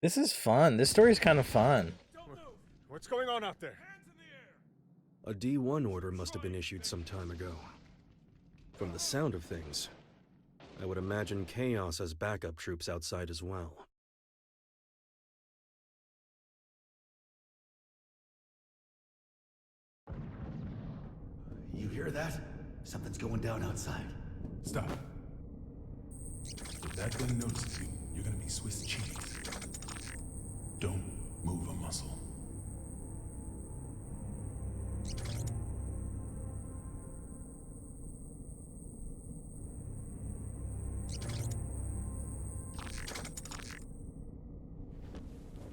This is fun. This story's kind of fun. What's going on out there? A D1 order must have been issued some time ago. From the sound of things, I would imagine Chaos has backup troops outside as well. You hear that? Something's going down outside. Stop. If that thing notices you, you're gonna be Swiss cheese. Don't move a muscle.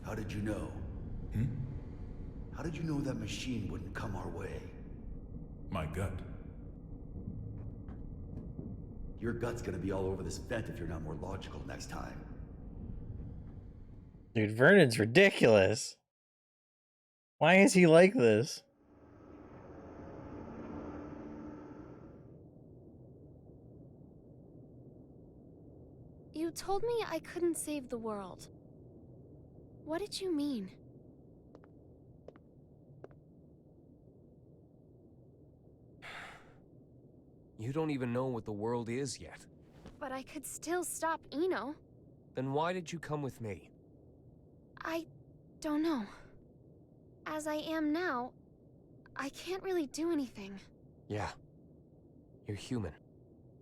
How did you know? Hmm? How did you know that machine wouldn't come our way? My gut. Your gut's gonna be all over this vent if you're not more logical next time. Dude, Vernon's ridiculous. Why is he like this? You told me I couldn't save the world. What did you mean? You don't even know what the world is yet. But I could still stop Eno. Then why did you come with me? I don't know. As I am now, I can't really do anything. Yeah. You're human.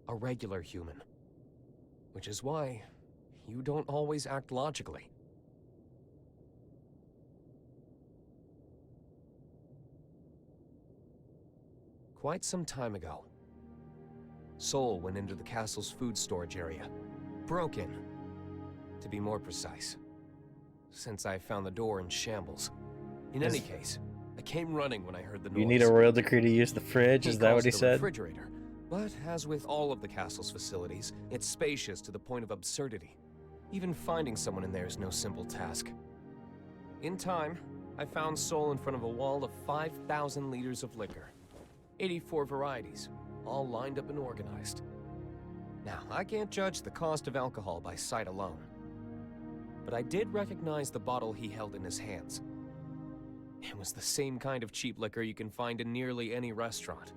A regular human. Which is why you don't always act logically. Quite some time ago, Sol went into the castle's food storage area. Broke in, to be more precise. Since I found the door in shambles. In any case, I came running when I heard the noise. You need a royal decree to use the fridge? Is that what he said? Refrigerator. But as with all of the castle's facilities, it's spacious to the point of absurdity. Even finding someone in there is no simple task. In time, I found Sol in front of a wall of 5,000 liters of liquor. 84 varieties, all lined up and organized. Now, I can't judge the cost of alcohol by sight alone. But I did recognize the bottle he held in his hands. It was the same kind of cheap liquor you can find in nearly any restaurant.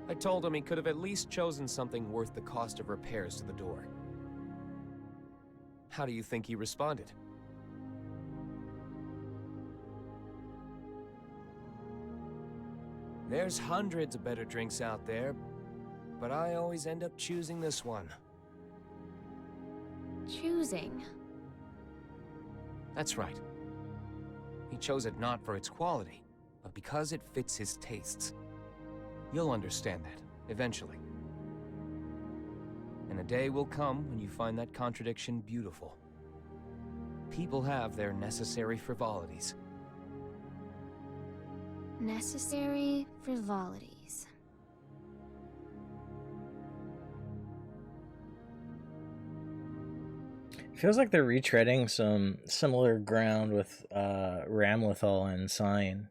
I told him he could have at least chosen something worth the cost of repairs to the door. How do you think he responded? There's hundreds of better drinks out there, but I always end up choosing this one. Choosing? That's right. He chose it not for its quality, but because it fits his tastes. You'll understand that, eventually. And a day will come when you find that contradiction beautiful. People have their necessary frivolities. Necessary frivolities. Feels like they're retreading some similar ground with Ramlethal and Sign.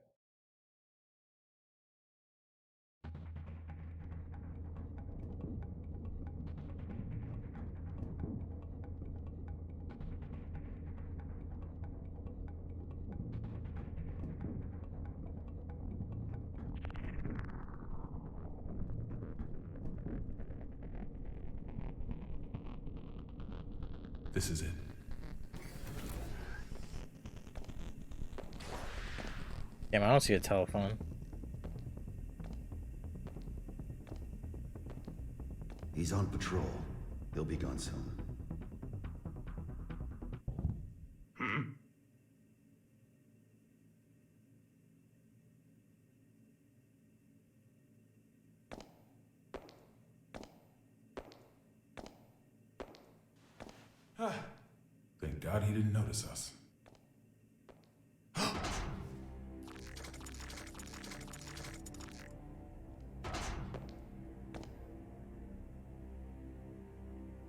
This is it. Damn, I don't see a telephone. He's on patrol. He'll be gone soon. Thank God he didn't notice us.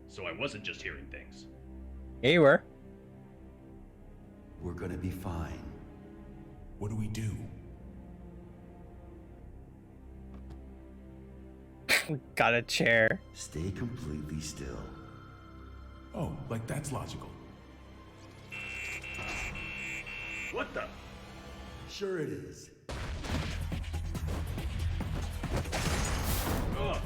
So I wasn't just hearing things. Yeah, you were. We're gonna be fine. What do we do? Got a chair. Stay completely still. Oh, like that's logical. What the? Sure it is. Ugh.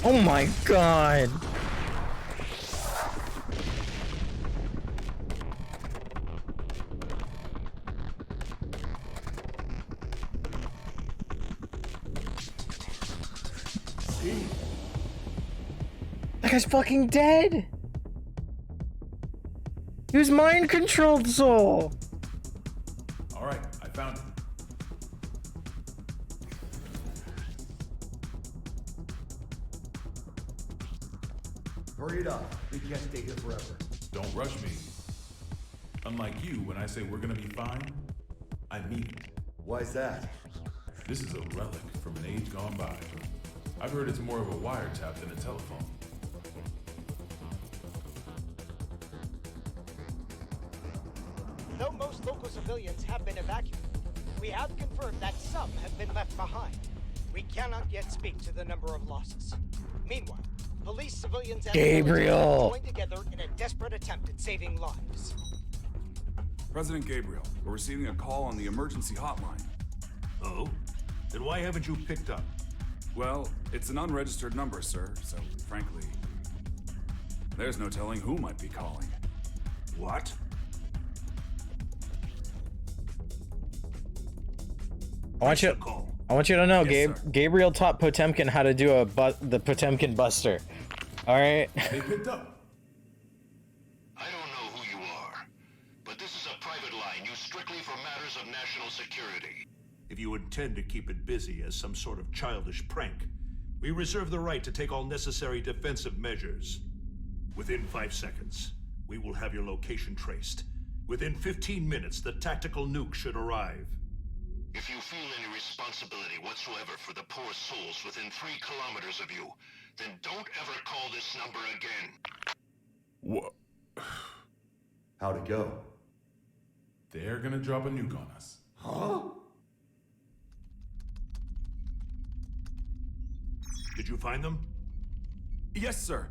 Oh my god. That guy's fucking dead. He was mind controlled, Soul. All right, I found it. Hurry it up. We can't stay here forever. Don't rush me. Unlike you, when I say we're gonna be fine, I mean it. Why's that? This is a relic from an age gone by. I've heard it's more of a wiretap than a telephone. Though most local civilians have been evacuated, we have confirmed that some have been left behind. We cannot yet speak to the number of losses. Meanwhile, police, civilians, and Gabriel joined together in a desperate attempt at saving lives. President Gabriel, we're receiving a call on the emergency hotline. Oh? Then why haven't you picked up? Well, it's an unregistered number, sir, so frankly, there's no telling who might be calling. What? I want you to know, Yes, Gabriel taught Potemkin how to do the Potemkin Buster. All right. They picked up. I don't know who you are, but this is a private line used strictly for matters of national security. If you intend to keep it busy as some sort of childish prank, we reserve the right to take all necessary defensive measures. Within 5 seconds, we will have your location traced. Within 15 minutes, the tactical nuke should arrive. If you feel any responsibility whatsoever for the poor souls within 3 kilometers of you, then don't ever call this number again. What? How'd it go? They're gonna drop a nuke on us. Huh? Did you find them? Yes, sir.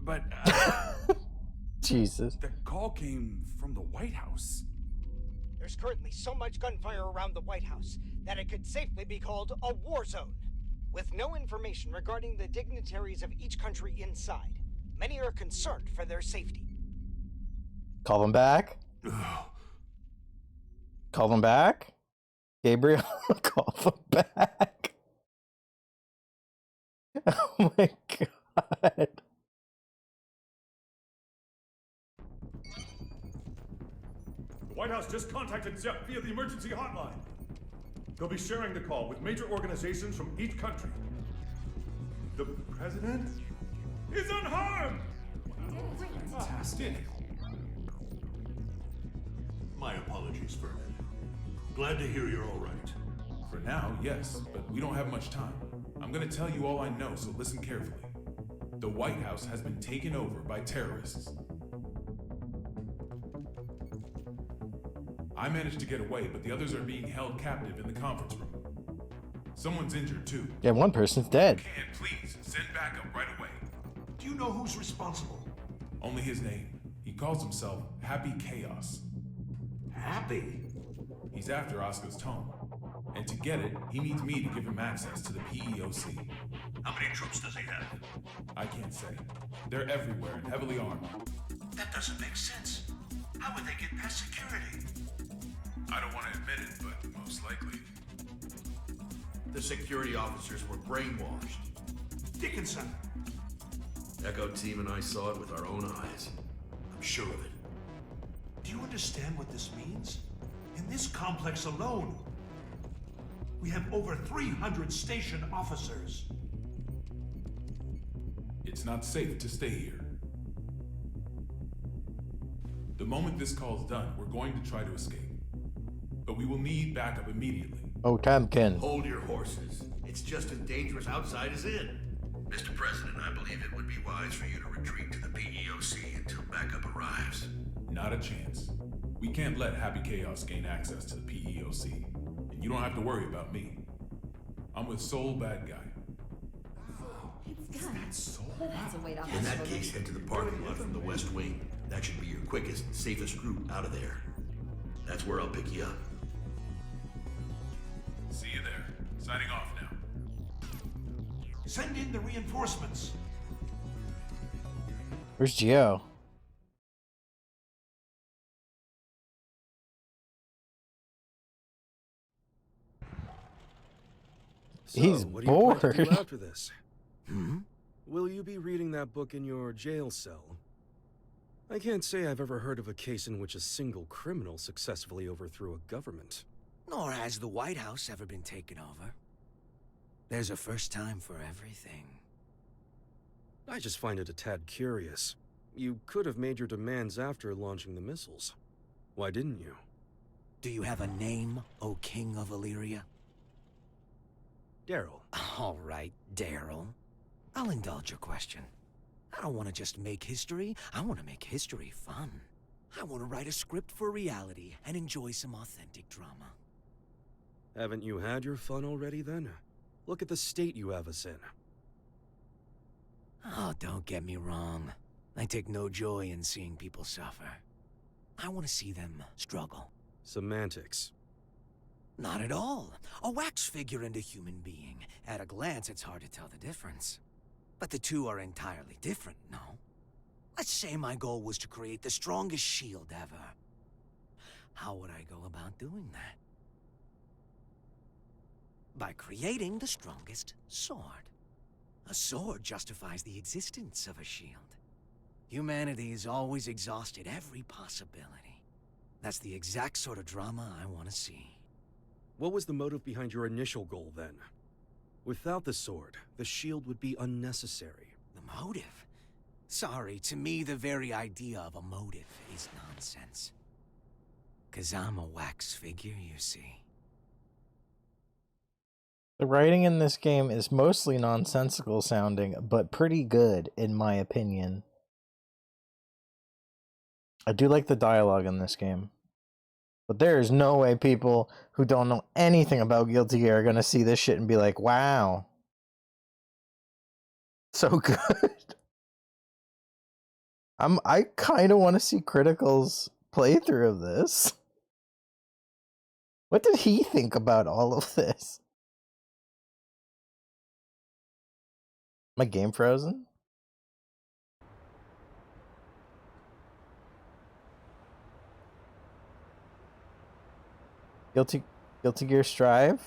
But, Jesus. The call came from the White House. There's currently so much gunfire around the White House that it could safely be called a war zone. With no information regarding the dignitaries of each country inside, many are concerned for their safety. Call them back. Call them back. Gabriel, call them back. Oh my god. The White House just contacted Zepp via the emergency hotline. They'll be sharing the call with major organizations from each country. The president is unharmed! Fantastic. My apologies, Furman. Glad to hear you're all right. For now, yes, but we don't have much time. I'm gonna tell you all I know, so listen carefully. The White House has been taken over by terrorists. I managed to get away, but the others are being held captive in the conference room. Someone's injured too. Yeah, one person's dead. Can please send backup right away. Do you know who's responsible? Only his name. He calls himself Happy Chaos. Happy? He's after Oscar's tome. And to get it, he needs me to give him access to the PEOC. How many troops does he have? I can't say. They're everywhere and heavily armed. That doesn't make sense. How would they get past security? I don't want to admit it, but most likely. The security officers were brainwashed. Dickinson! Echo team and I saw it with our own eyes. I'm sure of it. Do you understand what this means? In this complex alone, we have over 300 station officers. It's not safe to stay here. The moment this call's done, we're going to try to escape. But we will need backup immediately. Oh, Tamkin. Hold your horses. It's just as dangerous outside as in. Mr. President, I believe it would be wise for you to retreat to the PEOC until backup arrives. Not a chance. We can't let Happy Chaos gain access to the PEOC. And you don't have to worry about me. I'm with Soul Bad Guy. It's gone. Soul? That's a weight off. In that case, head to the parking lot from the West Wing. That should be your quickest and safest route out of there. That's where I'll pick you up. See you there. Signing off now. Send in the reinforcements. Where's Gio? So, He's what do you plan to do bored. after this? Will you be reading that book in your jail cell? I can't say I've ever heard of a case in which a single criminal successfully overthrew a government. Nor has the White House ever been taken over. There's a first time for everything. I just find it a tad curious. You could have made your demands after launching the missiles. Why didn't you? Do you have a name, O King of Illyria? Daryl. All right, Daryl. I'll indulge your question. I don't want to just make history, I want to make history fun. I want to write a script for reality and enjoy some authentic drama. Haven't you had your fun already then? Look at the state you have us in. Oh, don't get me wrong. I take no joy in seeing people suffer. I want to see them struggle. Semantics. Not at all. A wax figure and a human being. At a glance, it's hard to tell the difference. But the two are entirely different, no? Let's say my goal was to create the strongest shield ever. How would I go about doing that? By creating the strongest sword. A sword justifies the existence of a shield. Humanity has always exhausted every possibility. That's the exact sort of drama I want to see. What was the motive behind your initial goal then? Without the sword, the shield would be unnecessary. The motive? Sorry, to me the very idea of a motive is nonsense. 'Cause I'm a wax figure, you see. The writing in this game is mostly nonsensical sounding, but pretty good, in my opinion. I do like the dialogue in this game. But there is no way people who don't know anything about Guilty Gear are going to see this shit and be like, wow. So good. I kind of want to see Critical's playthrough of this. What did he think about all of this? My game frozen? Guilty Gear Strive?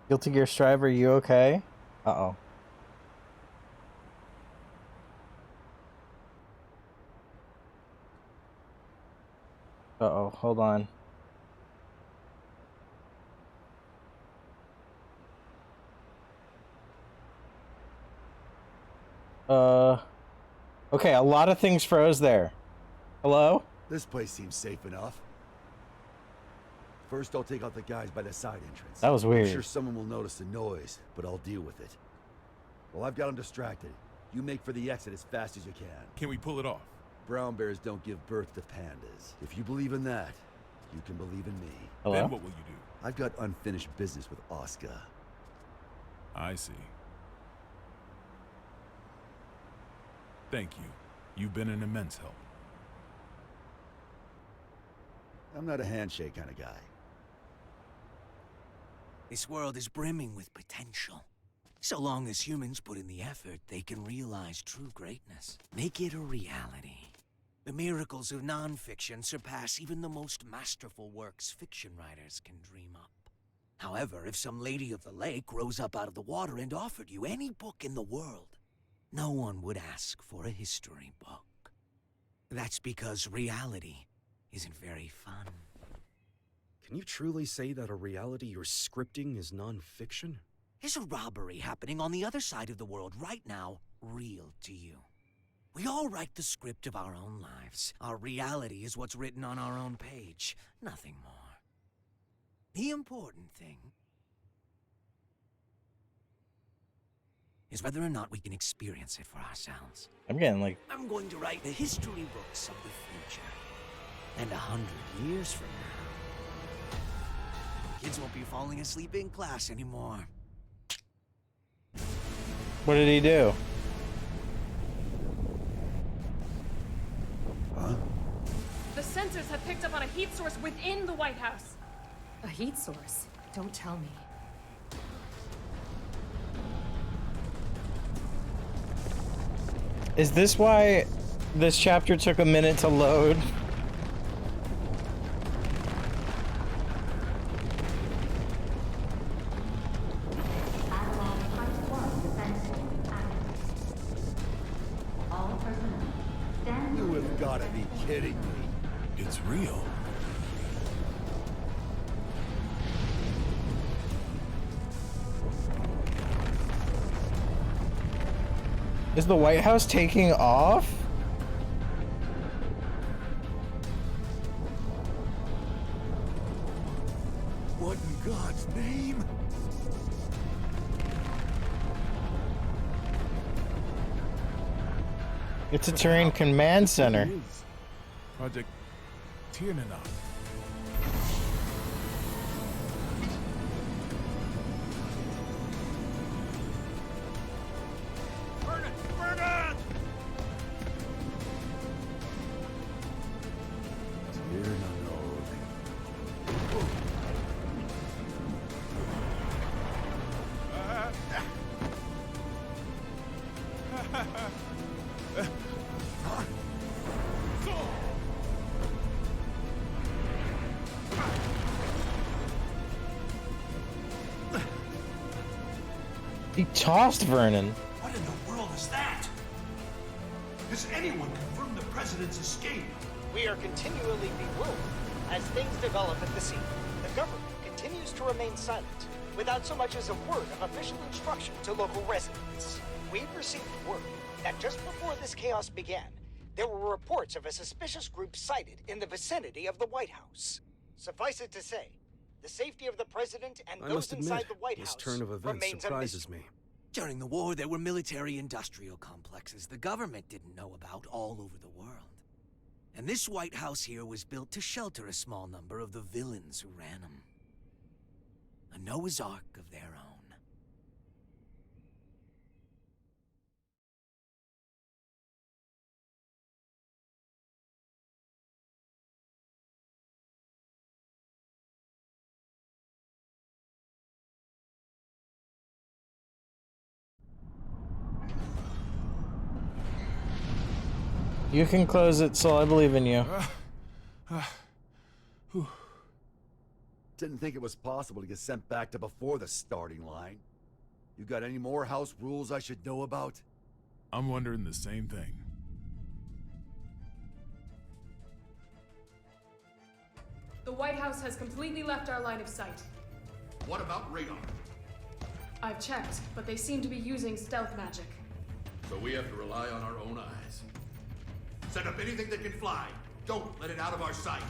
Guilty Gear Strive, are you okay? Uh-oh. Uh-oh, hold on. Okay, a lot of things froze there. Hello? This place seems safe enough. First, I'll take out the guys by the side entrance. That was weird. I'm sure someone will notice the noise, but I'll deal with it. Well, I've got them distracted. You make for the exit as fast as you can. Can we pull it off? Brown bears don't give birth to pandas. If you believe in that, you can believe in me. Hello? Then what will you do? I've got unfinished business with Oscar. I see. Thank you. You've been an immense help. I'm not a handshake kind of guy. This world is brimming with potential. So long as humans put in the effort, they can realize true greatness. Make it a reality. The miracles of non-fiction surpass even the most masterful works fiction writers can dream up. However, if some lady of the lake rose up out of the water and offered you any book in the world, no one would ask for a history book. That's because reality isn't very fun. Can you truly say that a reality you're scripting is non-fiction? Is a robbery happening on the other side of the world right now real to you? We all write the script of our own lives. Our reality is what's written on our own page, nothing more. The important thing is whether or not we can experience it for ourselves. I'm getting like... I'm going to write the history books of the future. And 100 years from now, kids won't be falling asleep in class anymore. What did he do? Huh? The sensors have picked up on a heat source within the White House. A heat source? Don't tell me. Is this why this chapter took a minute to load? You have got to be kidding me. It's real. Is the White House taking off? What in God's name? It's a terrain command center. Project Tiernanon. Burn it! Burn it! He tossed Vernon. What in the world is that? Has anyone confirmed the president's escape? We are continually bewildered as things develop at the scene. The government continues to remain silent, without so much as a word of official instruction to local residents. We've received word that just before this chaos began, there were reports of a suspicious group sighted in the vicinity of the White House. Suffice it to say, the safety of the president and I those must inside admit, the White this House turn of events remains a surprises me. During the war, there were military-industrial complexes the government didn't know about all over the world. And this White House here was built to shelter a small number of the villains who ran them. A Noah's Ark of their own. You can close it, Sol. I believe in you. Didn't think it was possible to get sent back to before the starting line. You got any more house rules I should know about? I'm wondering the same thing. The White House has completely left our line of sight. What about radar? I've checked, but they seem to be using stealth magic. So we have to rely on our own eyes. Set up anything that can fly. Don't let it out of our sight.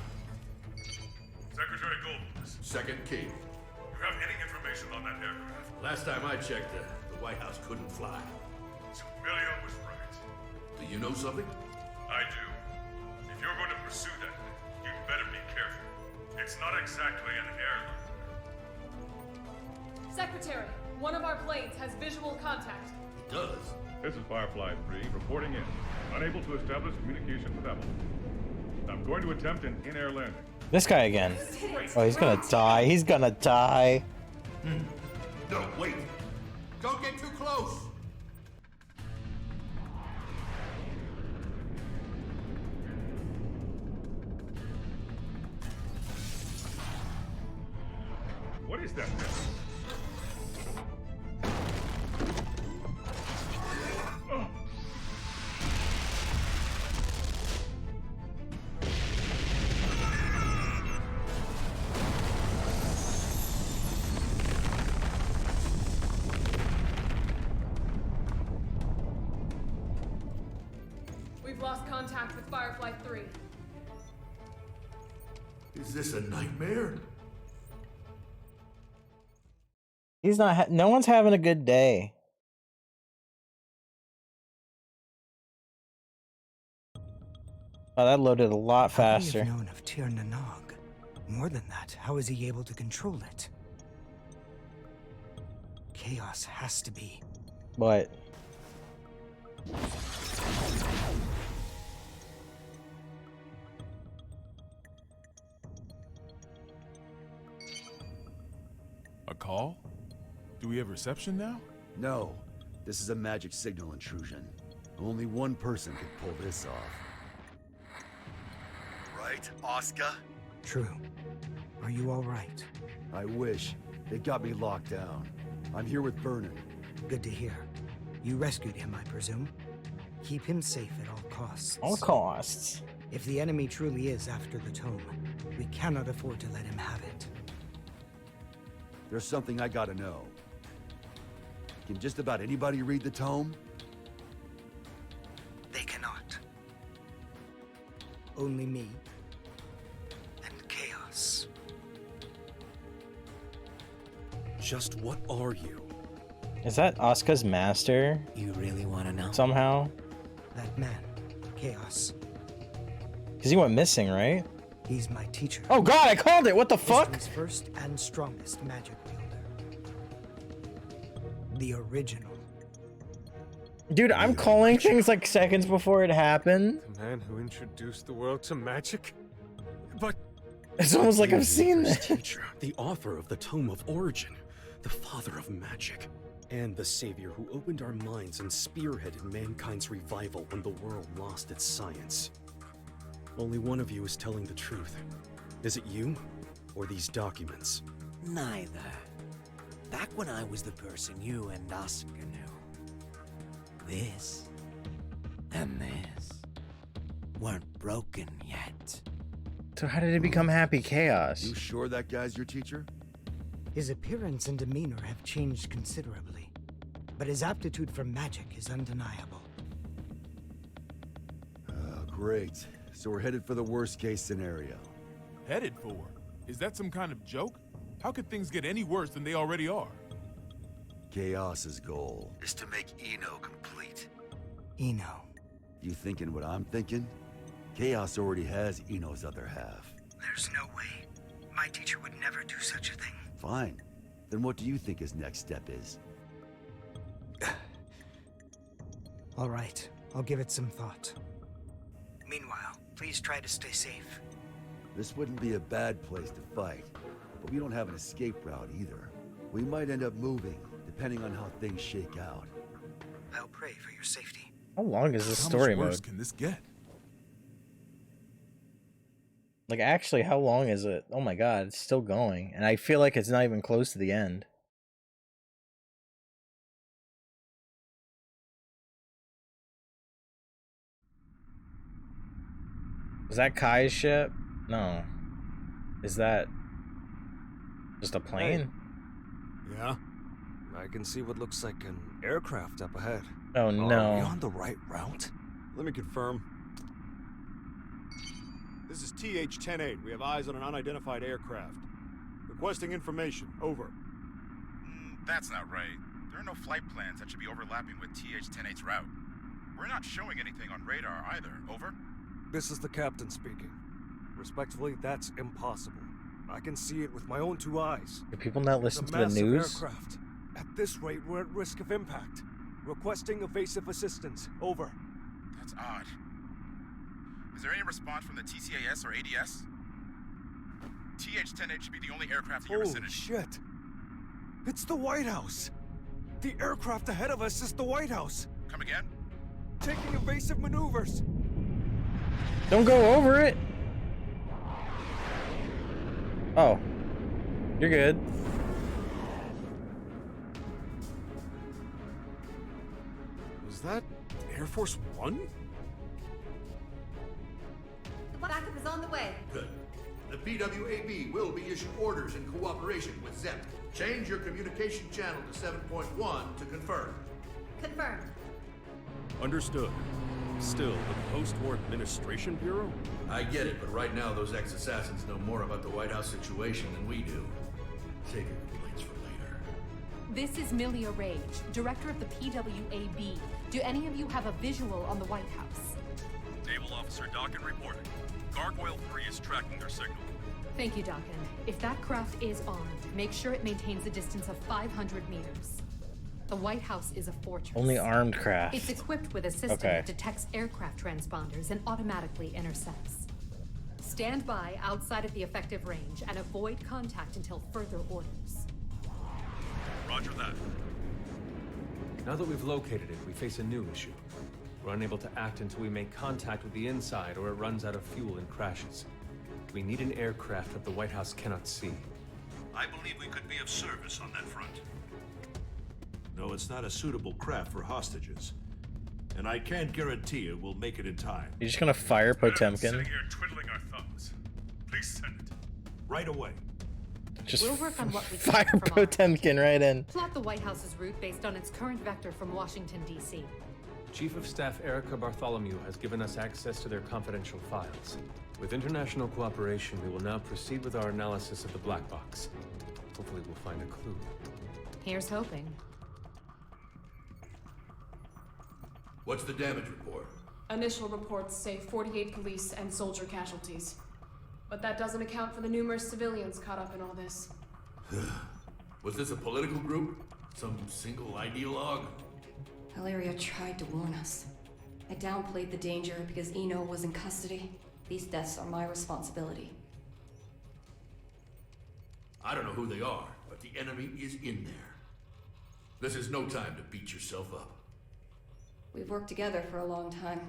Secretary Goldman, Second key. you have any information on that aircraft? Last time I checked, the White House couldn't fly. Emilio was right. Do you know something? I do. If you're going to pursue that thing, you'd better be careful. It's not exactly an heirloom. Secretary, one of our planes has visual contact. It does? This is Firefly 3, reporting in. Unable to establish communication with Apple. I'm going to attempt an in-air landing. This guy again. Oh, he's gonna die. He's gonna die. No, wait. Don't get too close. What is that? We've lost contact with Firefly 3. Is this a nightmare? He's not. No one's having a good day. Oh, that loaded a lot faster. How could he have known of Tir Nanog? More than that, how is he able to control it? Chaos has to be. What? A call? Do we have reception now? No. This is a magic signal intrusion. Only one person could pull this off. Right, Oscar? True. Are you all right? I wish. They got me locked down. I'm here with Vernon. Good to hear. You rescued him, I presume? Keep him safe at all costs. All costs. If the enemy truly is after the tome, we cannot afford to let him have it. There's something I gotta know. Can just about anybody read the tome? Only me and chaos. Just what are you? Is that Asuka's master? You really want to know? Somehow? That man, Chaos. Because he went missing, right? He's my teacher. Oh god, I called it! What the fuck? History's first and strongest magic wielder. The original. Dude, I'm calling things like seconds before it happened. The man who introduced the world to magic? But it's almost like I've seen this. this. Teacher, the author of the Tome of Origin, the father of magic, and the savior who opened our minds and spearheaded mankind's revival when the world lost its science. Only one of you is telling the truth. Is it you, or these documents? Neither. Back when I was the person you and Asuka knew, this and this weren't broken yet. So how did it become Happy Chaos? You sure that guy's your teacher? His appearance and demeanor have changed considerably, but his aptitude for magic is undeniable. Great. So we're headed for the worst case scenario. Headed for? Is that some kind of joke? How could things get any worse than they already are? Chaos's goal is to make Eno complete. Eno. You thinking what I'm thinking? Chaos already has Eno's other half. There's no way. My teacher would never do such a thing. Fine. Then what do you think his next step is? All right, I'll give it some thought. Meanwhile, please try to stay safe. This wouldn't be a bad place to fight, but we don't have an escape route either. We might end up moving, depending on how things shake out. I'll pray for your safety. How long is this How story much worse mode? can this get? Like, actually, how long is it? Oh my god, it's still going. And I feel like it's not even close to the end. Is that Kai's ship? No. Is that just a plane? Yeah. I can see what looks like an aircraft up ahead. Oh Are we no. on the right route? Let me confirm. This is TH-108. We have eyes on an unidentified aircraft. Requesting information. Over. That's not right. There are no flight plans that should be overlapping with TH-108's route. We're not showing anything on radar either. Over. This is the captain speaking. Respectfully, that's impossible. I can see it with my own two eyes. Do people not listen It's to a the massive news? Aircraft. At this rate, we're at risk of impact. Requesting evasive assistance. Over. That's odd. Is there any response from the TCAS or ADS? TH-108 should be the only aircraft in your Holy vicinity. shit! It's the White House! The aircraft ahead of us is the White House! Come again? Taking evasive maneuvers! Don't go over it! Oh. You're good. Was that Air Force One? The backup is on the way. Good. The PWAB will be issuing orders in cooperation with ZEP. Change your communication channel to 7.1 to confirm. Confirmed. Understood. Still, the Post-War Administration Bureau? I get it, but right now those ex-assassins know more about the White House situation than we do. Save your complaints for later. This is Milia Rage, director of the PWAB. Do any of you have a visual on the White House? Naval Officer Dawkin reporting. Gargoyle 3 is tracking their signal. Thank you, Dawkin. If that craft is armed, make sure it maintains a distance of 500 meters. The White House is a fortress. Only armed craft. It's equipped with a system that detects aircraft transponders and automatically intercepts. Stand by outside of the effective range and avoid contact until further orders. Roger that. Now that we've located it, we face a new issue. We're unable to act until we make contact with the inside or it runs out of fuel and crashes. We need an aircraft that the White House cannot see. I believe we could be of service on that front. No, it's not a suitable craft for hostages. And I can't guarantee it will make it in time. You're just gonna fire Potemkin? Sitting here twiddling our thumbs. Please send it. Right away. Just We'll work on what we can fire from Potemkin right in. Plot the White House's route based on its current vector from Washington, D.C. Chief of Staff Erica Bartholomew has given us access to their confidential files. With international cooperation, we will now proceed with our analysis of the black box. Hopefully we'll find a clue. Here's hoping. What's the damage report? Initial reports say 48 police and soldier casualties. But that doesn't account for the numerous civilians caught up in all this. Was this a political group? Some single ideologue? Hilaria tried to warn us. I downplayed the danger because Eno was in custody. These deaths are my responsibility. I don't know who they are, but the enemy is in there. This is no time to beat yourself up. We've worked together for a long time.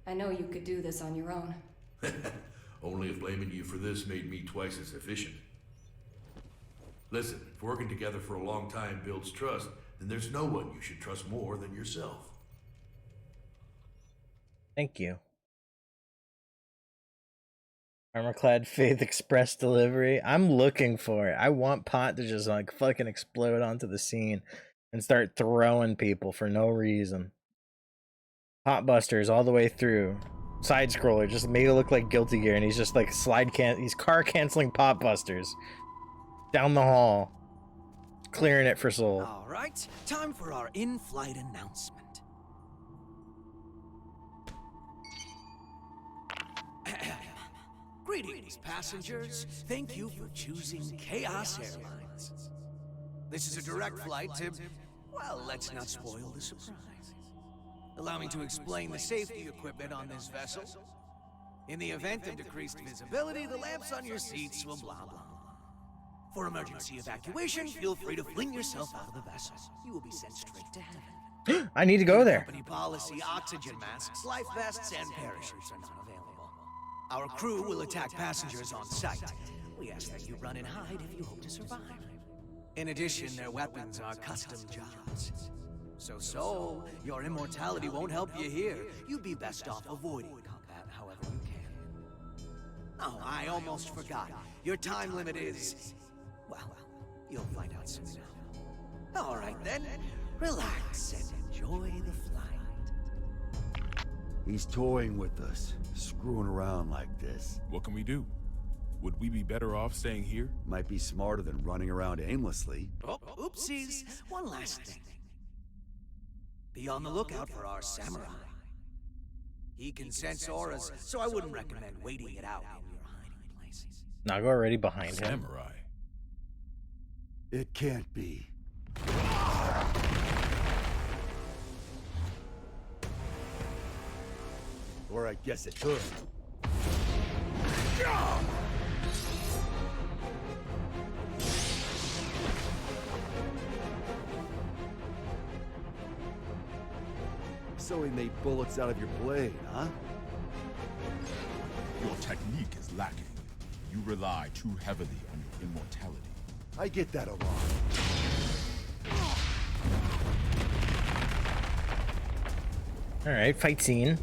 I know you could do this on your own. Only if blaming you for this made me twice as efficient. Listen, if working together for a long time builds trust, then there's no one you should trust more than yourself. Thank you. Armor-clad Faith Express delivery. I'm looking for it. I want Pot to just like fucking explode onto the scene and start throwing people for no reason. Pot busters all the way through. Side scroller, just make it look like Guilty Gear, and he's just like he's car canceling pot busters down the hall, clearing it for Soul. All right, time for our in-flight announcement. Greetings, passengers. Thank you for choosing Chaos Airlines. This is a direct flight to, well, let's not spoil the surprise. Allow me to explain the safety equipment on this vessel. In the event of decreased visibility, the lamps on your seats will blah, blah, blah. For emergency evacuation, feel free to fling yourself out of the vessel. You will be sent straight to heaven. I need to go there. Company policy, oxygen masks, life vests, and parachutes are not available. Our crew will attack passengers on sight. We ask that you run and hide if you hope to survive. In addition, their weapons are custom jobs. So, your immortality won't help you here. You'd be best off avoiding combat however you can. Oh, I almost forgot. Your time limit is... well, you'll find out soon enough. All right then, relax and enjoy the flight. He's toying with us, screwing around like this. What can we do? Would we be better off staying here? Might be smarter than running around aimlessly. Oh, oopsies. One last thing. Be on the lookout for our samurai. He can sense auras, so I wouldn't recommend waiting it out in your hiding places. Nago already behind him. Samurai. It can't be. Or I guess it could. So he made bullets out of your blade, huh? Your technique is lacking. You rely too heavily on your immortality. I get that a lot. All right, fight scene.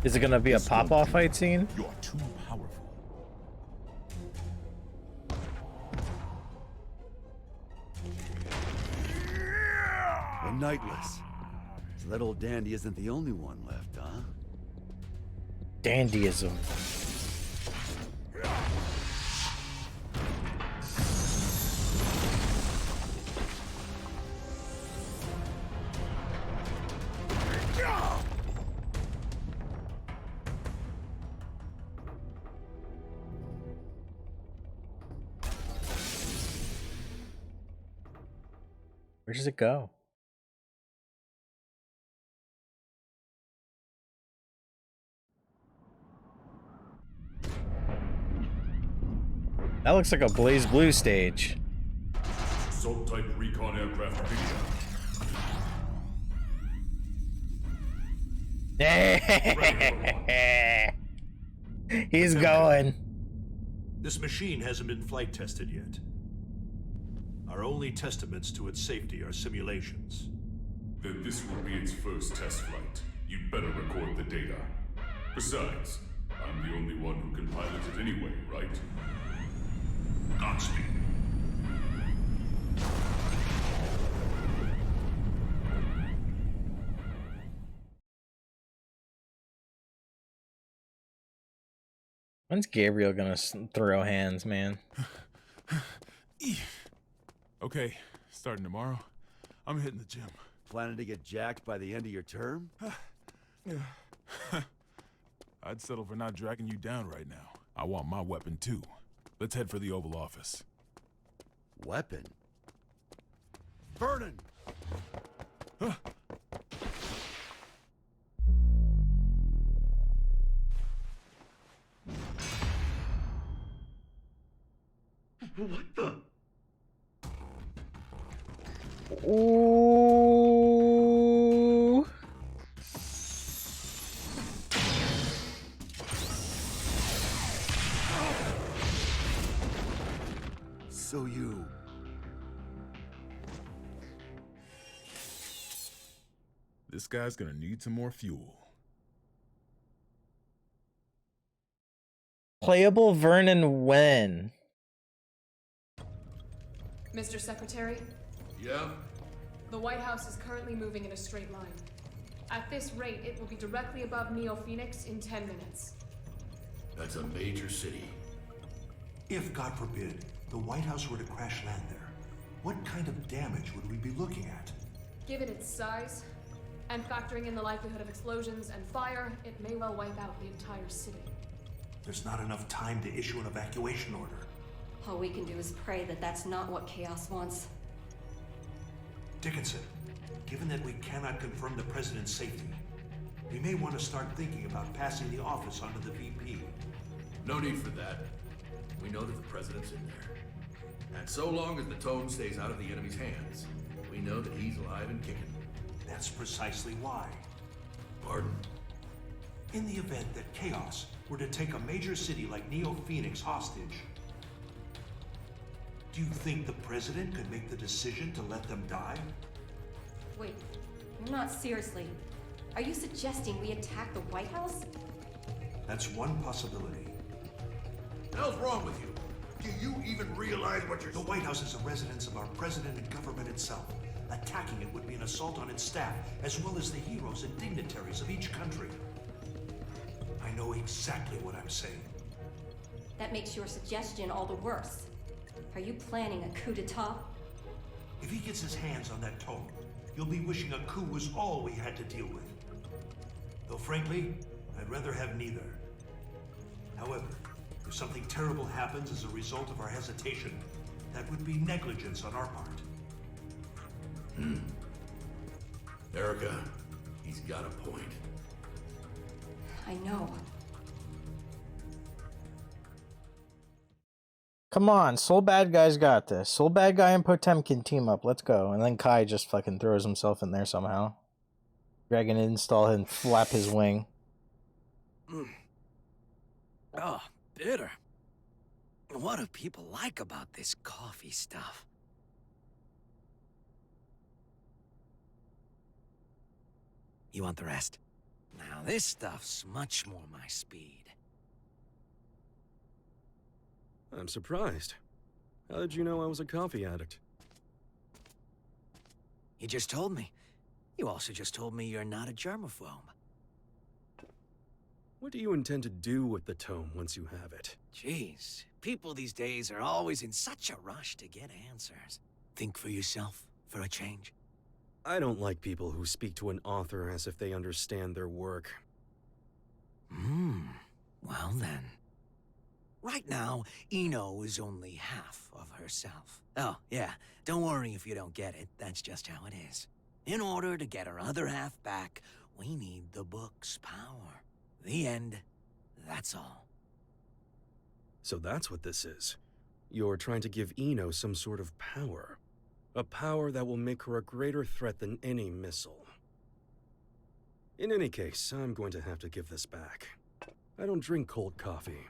Is it gonna be a pop-off fight scene? You're too powerful. The Nightless. So that old dandy isn't the only one left, huh? Dandyism. Where does it go? That looks like a Blaze Blue stage. Assault-type recon aircraft beginning. He's going. This machine hasn't been flight tested yet. Our only testaments to its safety are simulations. Then this will be its first test flight. You'd better record the data. Besides, I'm the only one who can pilot it anyway, right? Godspeed. When's Gabriel gonna throw hands, man? Okay, starting tomorrow, I'm hitting the gym. Planning to get jacked by the end of your term? I'd settle for not dragging you down right now. I want my weapon too. Let's head for the Oval Office. Weapon? Vernon! What the? Ooh. So you... This guy's gonna need some more fuel. Playable Vernon when? Mr. Secretary, Yeah? the White House is currently moving in a straight line. At this rate, it will be directly above Neo Phoenix in 10 minutes. That's a major city. If, God forbid, the White House were to crash land there, what kind of damage would we be looking at? Given its size, and factoring in the likelihood of explosions and fire, it may well wipe out the entire city. There's not enough time to issue an evacuation order. All we can do is pray that that's not what Chaos wants. Dickinson, given that we cannot confirm the President's safety, we may want to start thinking about passing the office onto the VP. No need for that. We know that the President's in there. And so long as the tone stays out of the enemy's hands, we know that he's alive and kicking. That's precisely why. Pardon? In the event that Chaos were to take a major city like Neo Phoenix hostage, do you think the President could make the decision to let them die? Wait, you're not seriously. Are you suggesting we attack the White House? That's one possibility. The hell's wrong with you? Do you even realize what you're... The White House is a residence of our President and government itself. Attacking it would be an assault on its staff, as well as the heroes and dignitaries of each country. I know exactly what I'm saying. That makes your suggestion all the worse. Are you planning a coup d'etat? If he gets his hands on that tome, you'll be wishing a coup was all we had to deal with. Though frankly, I'd rather have neither. However, if something terrible happens as a result of our hesitation, that would be negligence on our part. Erica, he's got a point. I know. Come on, Soul Bad Guy's got this. Soul Bad Guy and Potemkin team up. Let's go. And then Kai just fucking throws himself in there somehow. Dragon install and flap his wing. Oh, bitter. What do people like about this coffee stuff? You want the rest? Now this stuff's much more my speed. I'm surprised. How did you know I was a coffee addict? You just told me. You also just told me you're not a germaphobe. What do you intend to do with the tome once you have it? Jeez, people these days are always in such a rush to get answers. Think for yourself, for a change. I don't like people who speak to an author as if they understand their work. Well then. Right now, Eno is only half of herself. Oh, yeah, don't worry if you don't get it. That's just how it is. In order to get her other half back, we need the book's power. The end. That's all. So that's what this is. You're trying to give Eno some sort of power. A power that will make her a greater threat than any missile. In any case, I'm going to have to give this back. I don't drink cold coffee.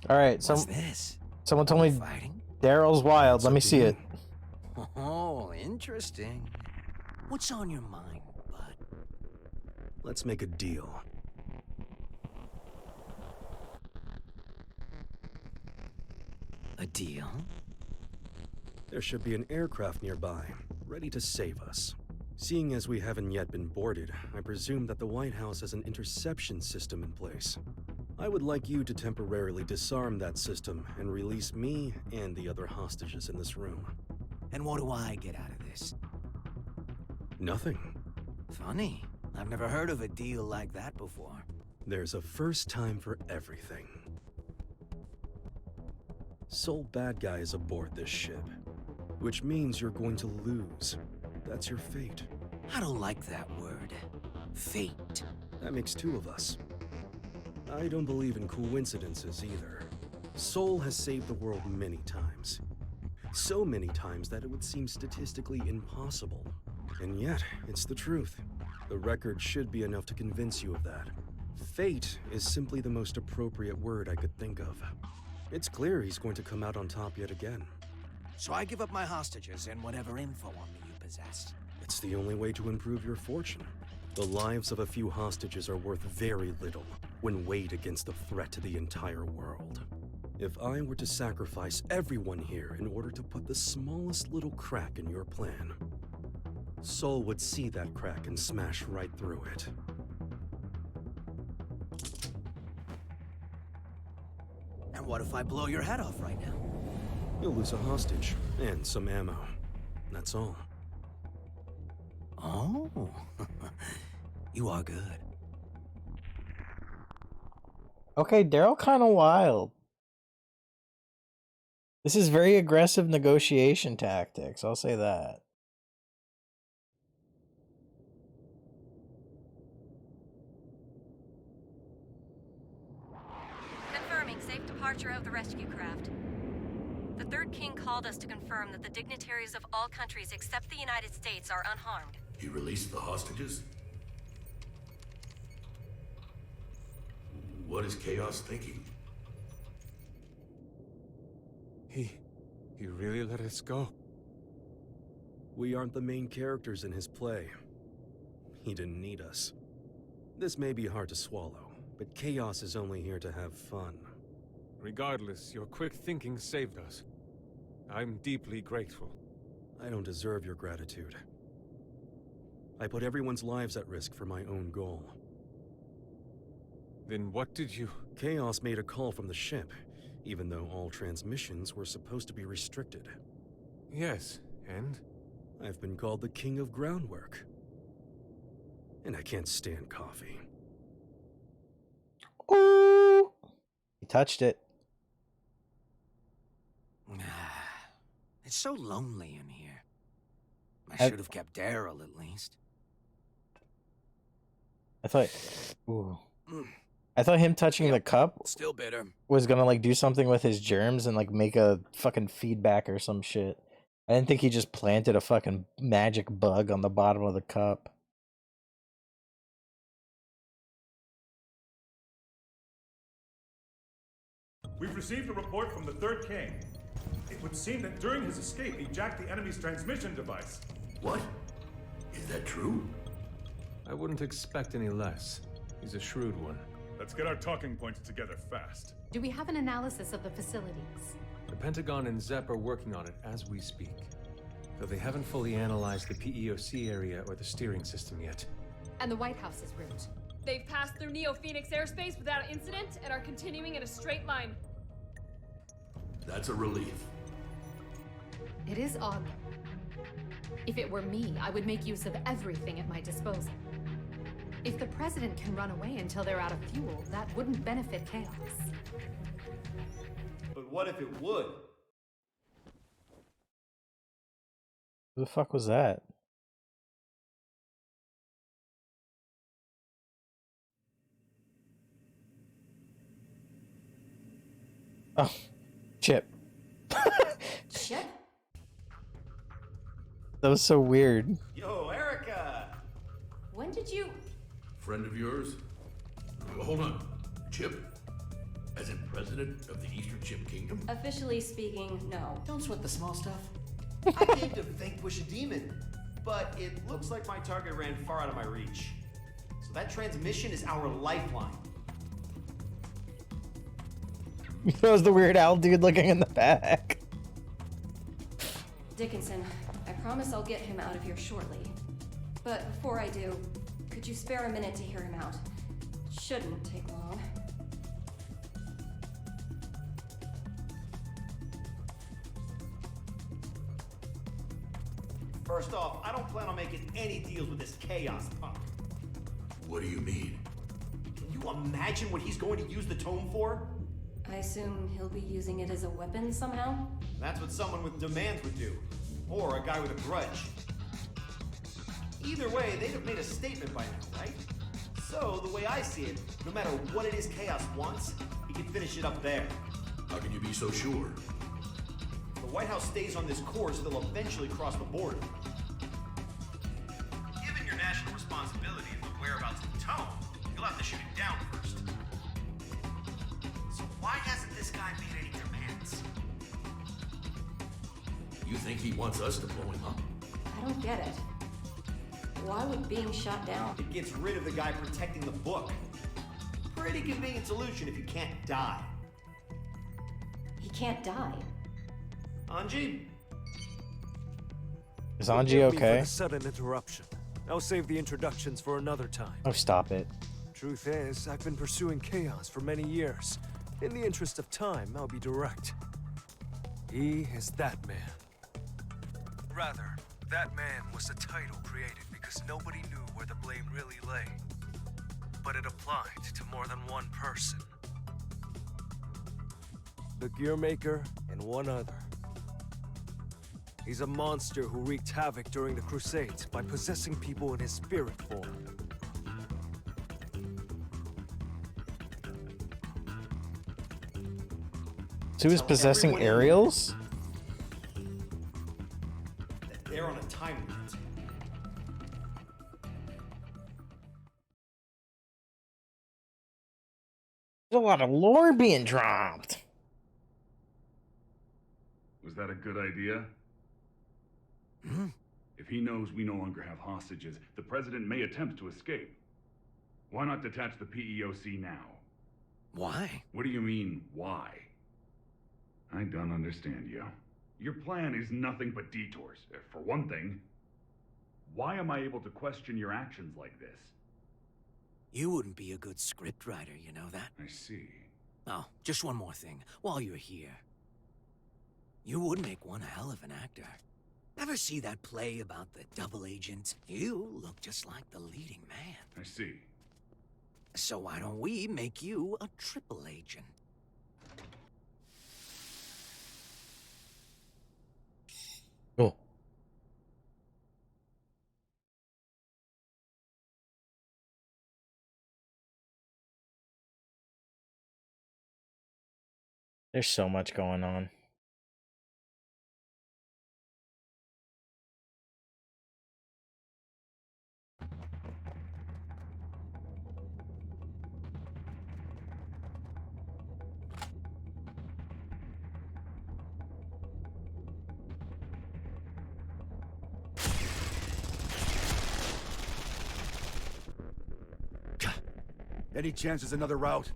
All right, What's this? Someone told me Fighting? Daryl's wild. Let me see it. Oh, interesting. What's on your mind, bud? Let's make a deal. A deal? There should be an aircraft nearby. ready to save us. Seeing as we haven't yet been boarded, I presume that the White House has an interception system in place. I would like you to temporarily disarm that system and release me and the other hostages in this room. And what do I get out of this? Nothing. Funny. I've never heard of a deal like that before. There's a first time for everything. Sole bad guy is aboard this ship, which means you're going to lose. That's your fate. I don't like that word. Fate. That makes two of us. I don't believe in coincidences either. Sol has saved the world many times. So many times that it would seem statistically impossible. And yet, it's the truth. The record should be enough to convince you of that. Fate is simply the most appropriate word I could think of. It's clear he's going to come out on top yet again. So I give up my hostages and whatever info on me you possess. It's the only way to improve your fortune. The lives of a few hostages are worth very little when weighed against the threat to the entire world. If I were to sacrifice everyone here in order to put the smallest little crack in your plan, Sol would see that crack and smash right through it. And what if I blow your head off right now? You'll lose a hostage and some ammo. That's all. Oh, you are good. Okay, Daryl kind of wild. This is very aggressive negotiation tactics, I'll say that. Confirming safe departure of the rescue craft. The Third King called us to confirm that the dignitaries of all countries except the United States are unharmed. He released the hostages? What is Chaos thinking? He really let us go. We aren't the main characters in his play. He didn't need us. This may be hard to swallow, but Chaos is only here to have fun. Regardless, your quick thinking saved us. I'm deeply grateful. I don't deserve your gratitude. I put everyone's lives at risk for my own goal. Then what did you... Chaos made a call from the ship, even though all transmissions were supposed to be restricted. Yes, and? I've been called the King of Groundwork. And I can't stand coffee. Ooh! He touched it. It's so lonely in here. I should have kept Daryl at least. I thought... Ooh. I thought him touching the cup Still bitter. was gonna like do something with his germs and like make a fucking feedback or some shit. I didn't think he just planted a fucking magic bug on the bottom of the cup. We've received a report from the Third King. It would seem that during his escape, he jacked the enemy's transmission device. What? Is that true? I wouldn't expect any less. He's a shrewd one. Let's get our talking points together fast. Do we have an analysis of the facilities? The Pentagon and ZEP are working on it as we speak. Though they haven't fully analyzed the PEOC area or the steering system yet. And the White House's route? They've passed through Neo-Phoenix airspace without incident and are continuing in a straight line. That's a relief. It is odd. If it were me, I would make use of everything at my disposal. If the president can run away until they're out of fuel, that wouldn't benefit Chaos. But what if it would? Who the fuck was that? Oh, Chip. Chip? That was so weird. Yo, Erica! When did you... Friend of yours? Hold on. Chip? As in president of the Eastern Chip Kingdom? Officially speaking, no. Don't sweat the small stuff. I came to vanquish a demon, but it looks like my target ran far out of my reach. So that transmission is our lifeline. That was the Weird Al dude looking in the back. Dickinson, I promise I'll get him out of here shortly. But before I do, could you spare a minute to hear him out? Shouldn't take long. First off, I don't plan on making any deals with this chaos punk. What do you mean? Can you imagine what he's going to use the tome for? I assume he'll be using it as a weapon somehow? That's what someone with demands would do. Or a guy with a grudge. Either way, they'd have made a statement by now, right? So, the way I see it, no matter what it is Chaos wants, he can finish it up there. How can you be so sure? If the White House stays on this course, they'll eventually cross the border. Given your national responsibility and the whereabouts of the tome, you'll have to shoot it down first. So why hasn't this guy made any demands? You think he wants us to blow him up? I don't get it. Why would being shot down? It gets rid of the guy protecting the book. Pretty convenient solution if you can't die. He can't die. Anji? Is Anji Forgive me for okay? the sudden interruption. I'll save the introductions for another time. Oh, stop it. Truth is, I've been pursuing Chaos for many years. In the interest of time, I'll be direct. He is that man. Rather, that man was a title created because nobody knew where the blame really lay. But it applied to more than one person. The Gearmaker and one other. He's a monster who wreaked havoc during the Crusades by possessing people in his spirit form. So he was possessing aerials? They're on a time limit. There's a lot of lore being dropped. Was that a good idea? If he knows we no longer have hostages, the president may attempt to escape. Why not detach the PEOC now? Why? What do you mean, why? I don't understand you. Your plan is nothing but detours. For one thing, why am I able to question your actions like this? You wouldn't be a good scriptwriter, you know that? I see. Oh, just one more thing, while you're here. You would make one hell of an actor. Ever see that play about the double agent? You look just like the leading man. I see. So why don't we make you a triple agent? Cool. There's so much going on. Any chance there's another route?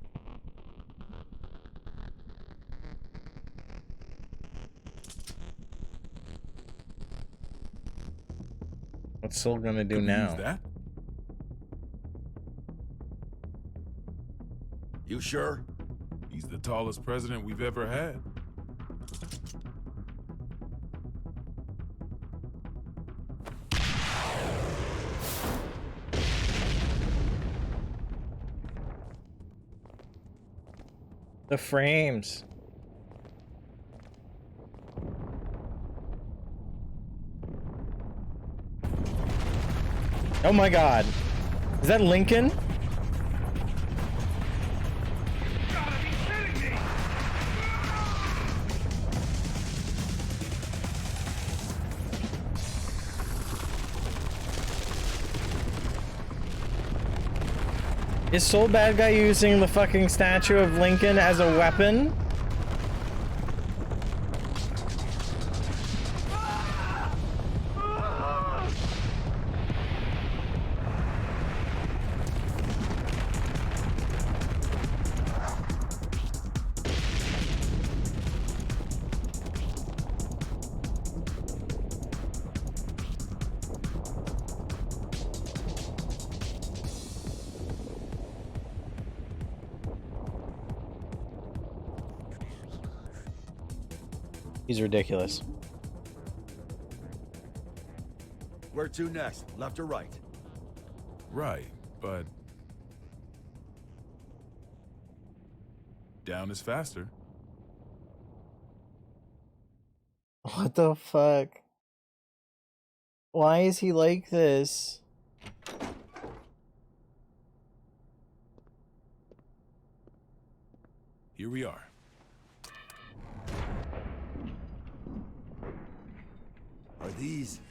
What's Sol gonna do Could we now? use that? You sure? He's the tallest president we've ever had. The frames. Oh my god. Is that Lincoln? Is Soul Bad Guy using the fucking statue of Lincoln as a weapon? He's ridiculous. Where to next? Left or right? Right, but down is faster. What the fuck? Why is he like this? Here we are. Are these?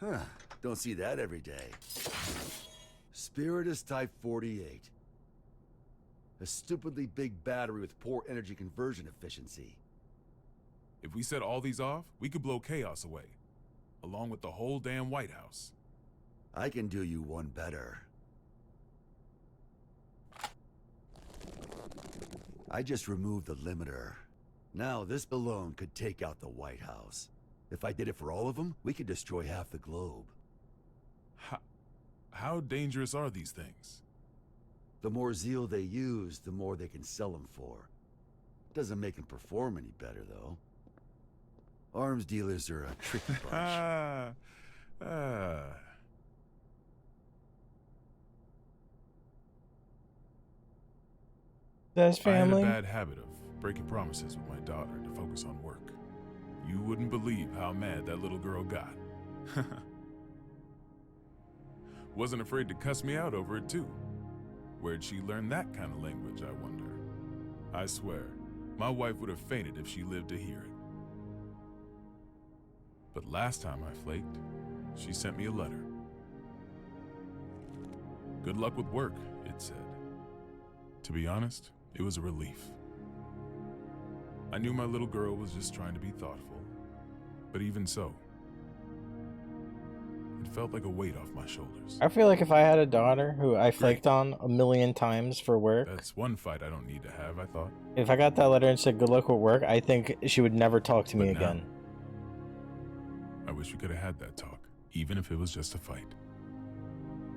Huh. Don't see that every day. Spiritus Type 48. A stupidly big battery with poor energy conversion efficiency. If we set all these off, we could blow chaos away, along with the whole damn White House. I can do you one better. I just removed the limiter. Now this alone could take out the White House. If I did it for all of them, we could destroy half the globe. How dangerous are these things? The more zeal they use, the more they can sell them for. Doesn't make them perform any better, though. Arms dealers are a tricky bunch. That's family. I had a bad habit of breaking promises with my daughter to focus on work. You wouldn't believe how mad that little girl got. Wasn't afraid to cuss me out over it, too. Where'd she learn that kind of language, I wonder? I swear, my wife would have fainted if she lived to hear it. But last time I flaked, she sent me a letter. Good luck with work, it said. To be honest, it was a relief. I knew my little girl was just trying to be thoughtful, but even so, it felt like a weight off my shoulders. I feel like if I had a daughter who I flaked on a million times for work. That's one fight I don't need to have, I thought. If I got that letter and said good luck with work, I think she would never talk to me again. I wish we could have had that talk, even if it was just a fight.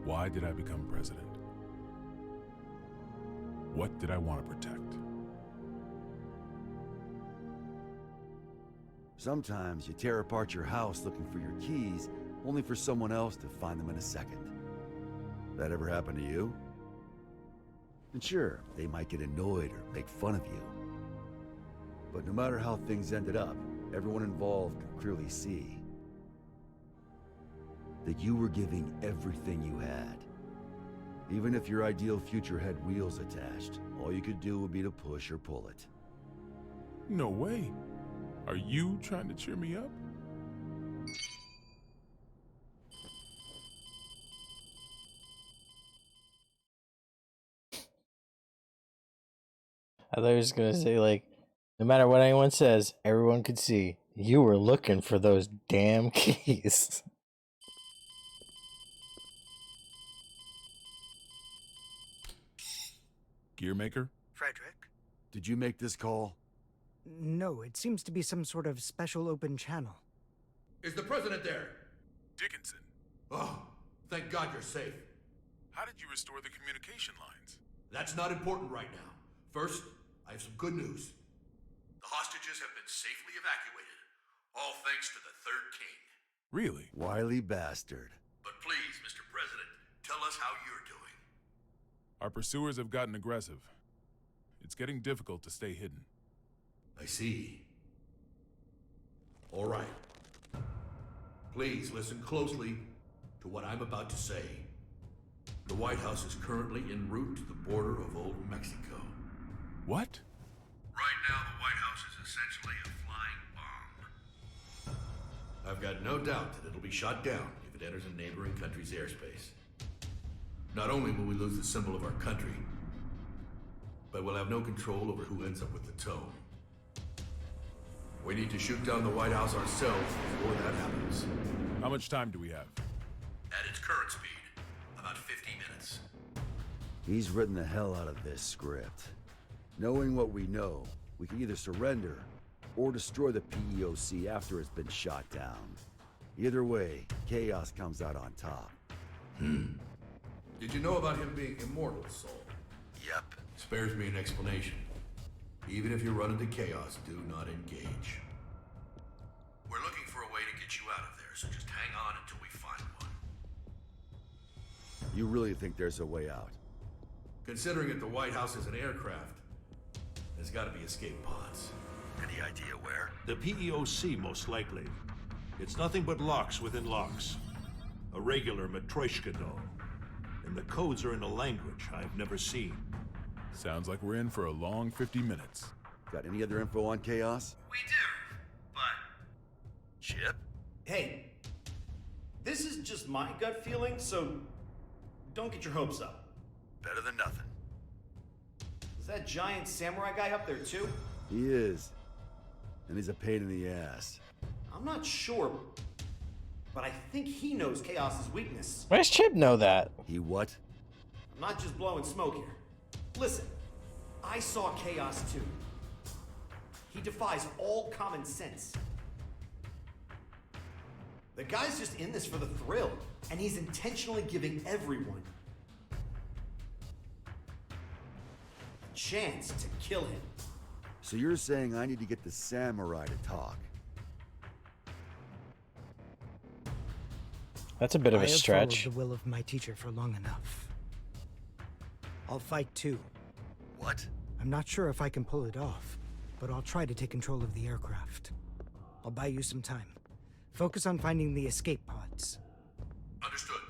Why did I become president? What did I want to protect? Sometimes you tear apart your house looking for your keys, only for someone else to find them in a second. That ever happen to you? And sure, they might get annoyed or make fun of you. But no matter how things ended up, everyone involved could clearly see that you were giving everything you had. Even if your ideal future had wheels attached, all you could do would be to push or pull it. No way. Are you trying to cheer me up? I thought he was gonna say, like, no matter what anyone says, everyone could see you were looking for those damn keys. Gearmaker? Frederick? Did you make this call? No, it seems to be some sort of special open channel. Is the president there? Dickinson. Oh, thank God you're safe. How did you restore the communication lines? That's not important right now. First, I have some good news. The hostages have been safely evacuated, all thanks to the Third King. Really? Wily bastard. But please, Mr. President, tell us how you're doing. Our pursuers have gotten aggressive. It's getting difficult to stay hidden. I see. All right. Please listen closely to what I'm about to say. The White House is currently en route to the border of Old Mexico. What? Right now, the White House is essentially a flying bomb. I've got no doubt that it'll be shot down if it enters a neighboring country's airspace. Not only will we lose the symbol of our country, but we'll have no control over who ends up with the tow. We need to shoot down the White House ourselves before that happens. How much time do we have? At its current speed, about 50 minutes. He's written the hell out of this script. Knowing what we know, we can either surrender or destroy the PEOC after it's been shot down. Either way, Chaos comes out on top. Did you know about him being immortal, Soul? Yep. Spares me an explanation. Even if you run into chaos, do not engage. We're looking for a way to get you out of there, so just hang on until we find one. You really think there's a way out? Considering that the White House is an aircraft, there's gotta be escape pods. Any idea where? The PEOC, most likely. It's nothing but locks within locks. A regular Matryoshka doll. And the codes are in a language I've never seen. Sounds like we're in for a long 50 minutes. Got any other info on Chaos? We do, but... Chip? Hey, this is just my gut feeling, so don't get your hopes up. Better than nothing. Is that giant samurai guy up there too? He is. And he's a pain in the ass. I'm not sure, but I think he knows Chaos's weakness. Why does Chip know that? He what? I'm not just blowing smoke here. Listen, I saw Chaos too. He defies all common sense. The guy's just in this for the thrill, and he's intentionally giving everyone a chance to kill him. So you're saying I need to get the samurai to talk? That's a bit of a I have stretch. followed the will of my teacher for long enough. I'll fight too. What? I'm not sure if I can pull it off, but I'll try to take control of the aircraft. I'll buy you some time. Focus on finding the escape pods. Understood.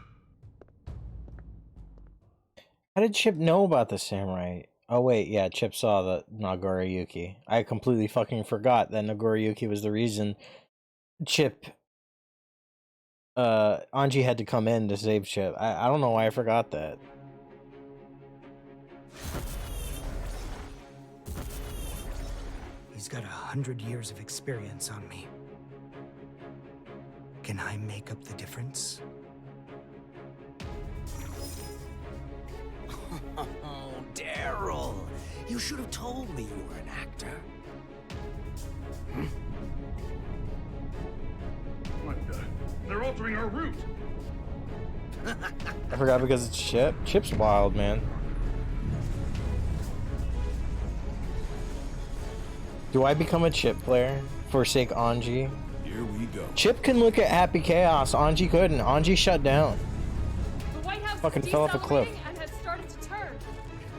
How did Chip know about the samurai? Oh wait, yeah, Chip saw the Nagoriyuki. I completely fucking forgot that Nagoriyuki was the reason Chip Anji had to come in to save Chip. I don't know why I forgot that. He's got 100 years of experience on me. Can I make up the difference? Oh, Daryl! You should have told me you were an actor. What the? They're altering our route! I forgot because it's Chip. Chip's wild, man. Do I become a Chip player? Forsake Anji? Here we go. Chip can look at Happy Chaos. Anji couldn't. Anji shut down. The White House Fucking is fell off a cliff. decelerating and has started to turn.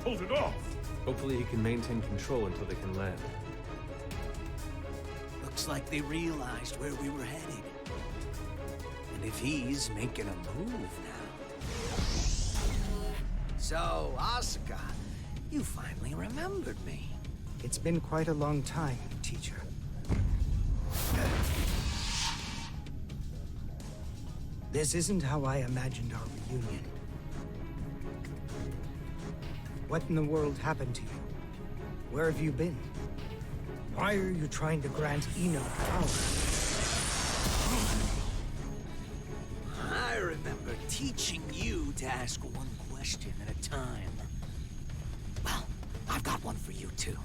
Hold it off! Hopefully he can maintain control until they can land. Looks like they realized where we were headed. And if he's making a move now... So, Asuka, you finally remembered me. It's been quite a long time, teacher. This isn't how I imagined our reunion. What in the world happened to you? Where have you been? Why are you trying to grant Ino power? I remember teaching you to ask one question at a time. Well, I've got one for you too.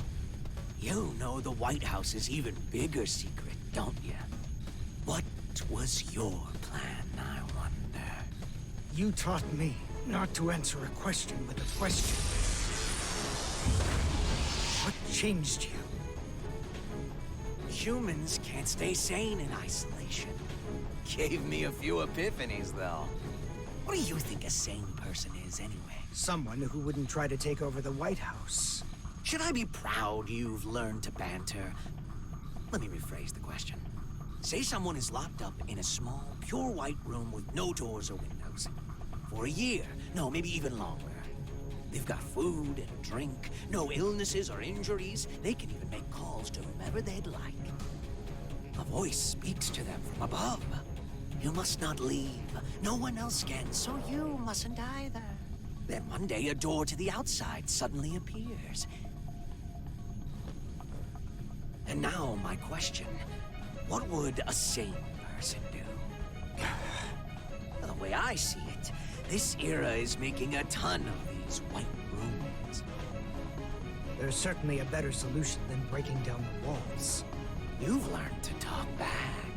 You know the White House's even bigger secret, don't you? What was your plan, I wonder? You taught me not to answer a question with a question. What changed you? Humans can't stay sane in isolation. Gave me a few epiphanies, though. What do you think a sane person is, anyway? Someone who wouldn't try to take over the White House. Should I be proud you've learned to banter? Let me rephrase the question. Say someone is locked up in a small, pure white room with no doors or windows. For a year, no, maybe even longer. They've got food and drink, no illnesses or injuries. They can even make calls to whomever they'd like. A voice speaks to them from above. You must not leave. No one else can, so you mustn't either. Then one day a door to the outside suddenly appears. And now my question, what would a sane person do? The way I see it, this era is making a ton of these white rooms. There's certainly a better solution than breaking down the walls. You've learned to talk back.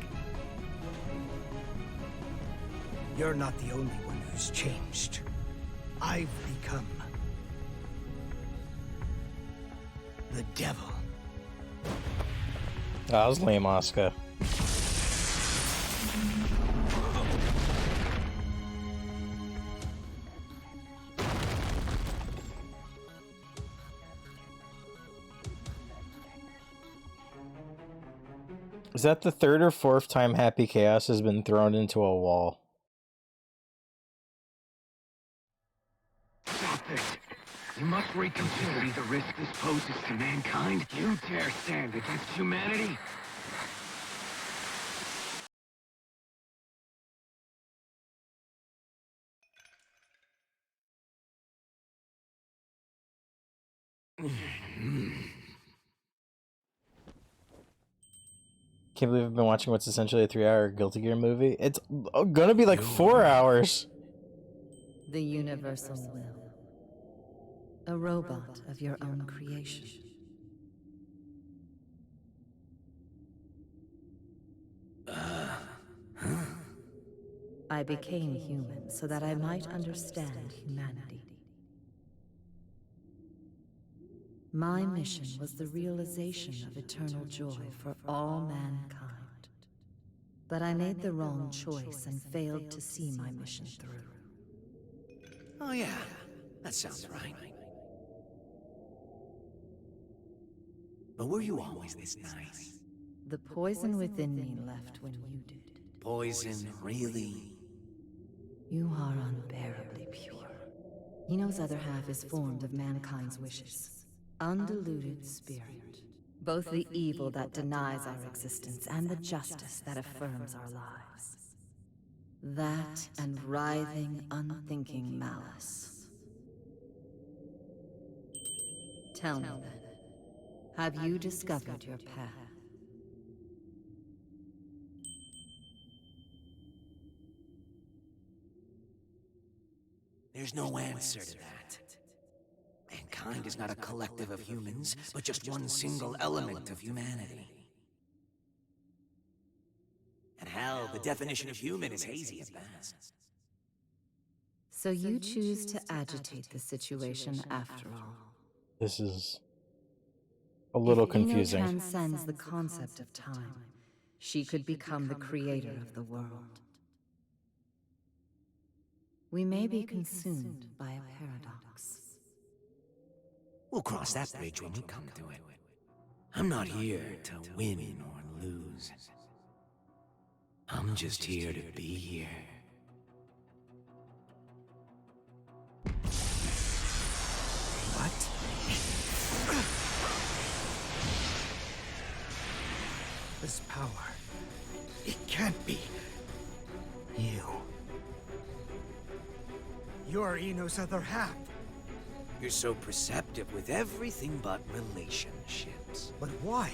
You're not the only one who's changed. I've become the devil. That was lame, Asuka. Is that the third or fourth time Happy Chaos has been thrown into a wall? Stop it. You must reconsider the risk this poses to mankind. You dare stand against humanity? Can't believe I've been watching what's essentially a 3-hour Guilty Gear movie. It's gonna be like 4 hours. The universal will. A robot of your own creation. I became human so that I might understand humanity. My mission was the realization of eternal joy for all mankind. But I made the wrong choice and failed to see my mission through. Oh yeah, that sounds right. But were you always this nice? The poison within me left when you did. Poison, really? You are unbearably pure. Eno's other half is formed of mankind's wishes. Undiluted spirit. Both the evil that denies our existence and the justice that affirms our lives. That and writhing, unthinking malice. Tell me then, have you discovered your path? There's no answer to that. Mankind is not a collective of humans, but just one single element of humanity. And hell, the definition of human is hazy at best. So you choose to agitate the situation after all. This is a little confusing. If Eno transcends the concept of time, she could become the creator of the world. We may be consumed by a paradox. We'll cross that bridge when we come to it. I'm not here to win or lose. I'm just here to be here. What? This power, it can't be you. You're Eno's other half. You're so perceptive with everything but relationships. But why?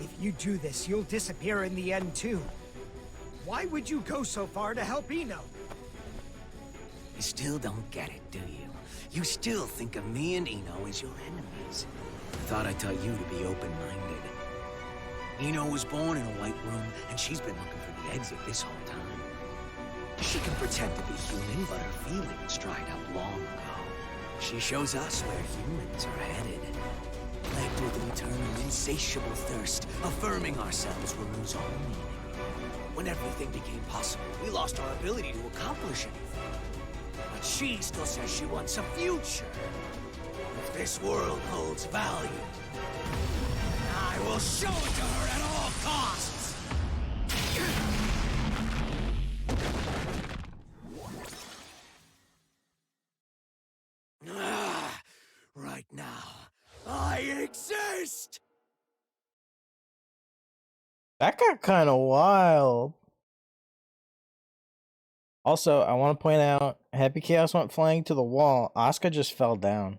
If you do this, you'll disappear in the end too. Why would you go so far to help Eno? You still don't get it, do you? You still think of me and Eno as your enemies. I thought I taught you to be open-minded. Eno was born in a white room, and she's been looking for the exit this whole time. She can pretend to be human, but her feelings dried up long ago. She shows us where humans are headed. Plagued with an eternal, insatiable thirst, affirming ourselves will lose all meaning. When everything became possible, we lost our ability to accomplish anything. But she still says she wants a future. If this world holds value, I will show it to her at all costs! Right now, I exist! That got kind of wild. Also, I want to point out, Happy Chaos went flying to the wall. Asuka just fell down.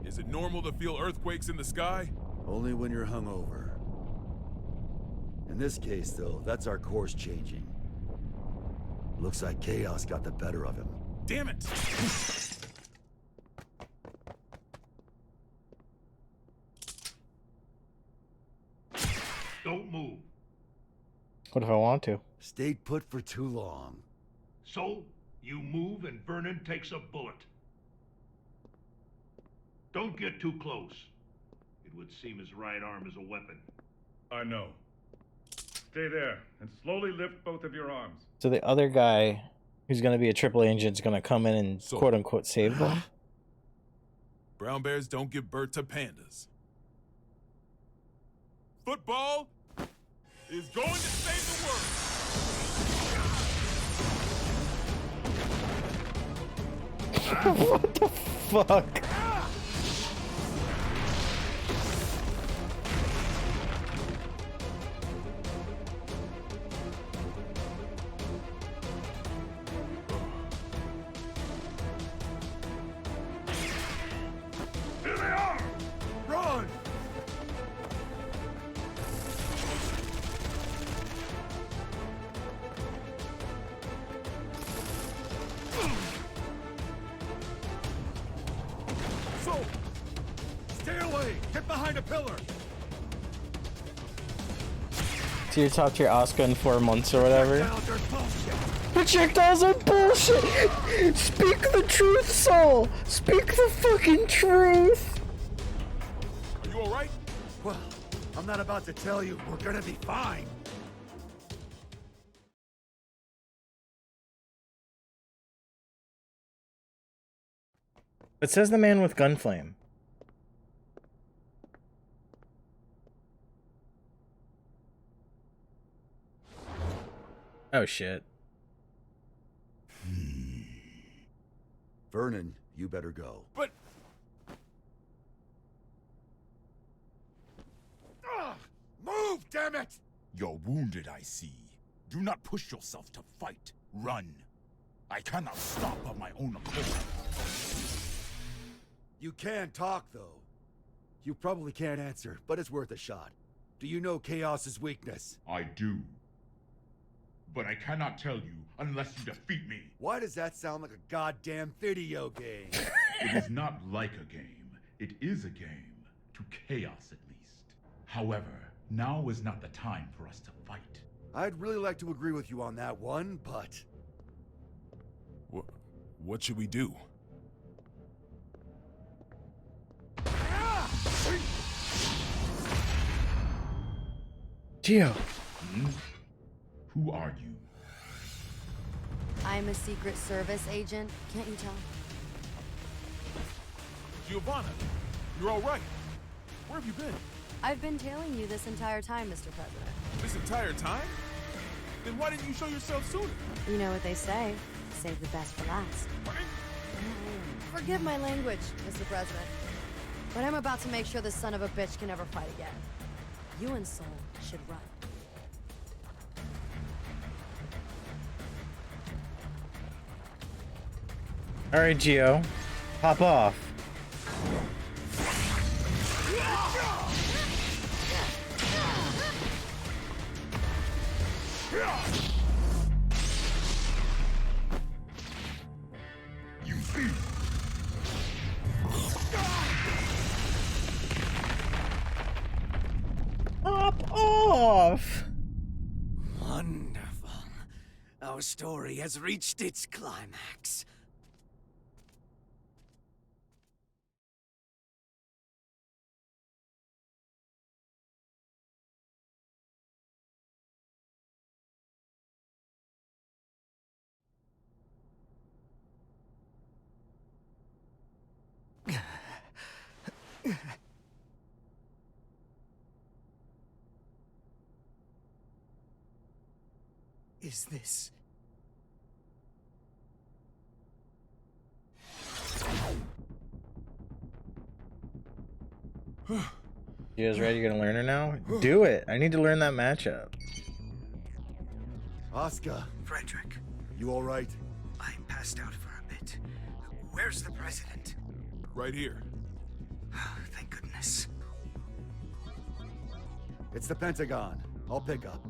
Is it normal to feel earthquakes in the sky? Only when you're hungover. In this case, though, that's our course changing. Looks like Chaos got the better of him. Damn it! Don't move. What if I want to? Stayed put for too long. So, you move and Vernon takes a bullet. Don't get too close. It would seem his right arm is a weapon. I know. Stay there and slowly lift both of your arms. So the other guy, who's gonna be a triple agent, is gonna come in and quote unquote save them. Brown bears don't give birth to pandas. Football is going to save the world. What the fuck? Here they are! Run! So, stay away! Get behind a pillar! So you talked to your Oscar in 4 months or whatever. Projectiles are bullshit! Speak the truth, Soul! Speak the fucking truth! Are you alright? Well, I'm not about to tell you. We're gonna be fine. It says the man with gunflame. Oh shit. Vernon, you better go. But Move, damn it! You're wounded, I see. Do not push yourself to fight. Run. I cannot stop of my own accord. You can talk, though. You probably can't answer, but it's worth a shot. Do you know Chaos's weakness? I do. But I cannot tell you unless you defeat me. Why does that sound like a goddamn video game? It is not like a game. It is a game. To Chaos, at least. However, now is not the time for us to fight. I'd really like to agree with you on that one, but... What should we do? Geo. Who are you? I'm a Secret Service agent. Can't you tell? Giovanna, you're alright. Where have you been? I've been tailing you this entire time, Mr. President. This entire time? Then why didn't you show yourself sooner? You know what they say. Save the best for last. Forgive my language, Mr. President. But I'm about to make sure this son of a bitch can never fight again. You and Soul should run. Alright, Geo. Pop off. You see? Pop off! Wonderful. Our story has reached its climax. Is this... You guys ready? You're gonna learn her now? Do it! I need to learn that matchup. Oscar. Frederick. You alright? I'm passed out for a bit. Where's the president? Right here. Thank goodness. It's the Pentagon. I'll pick up.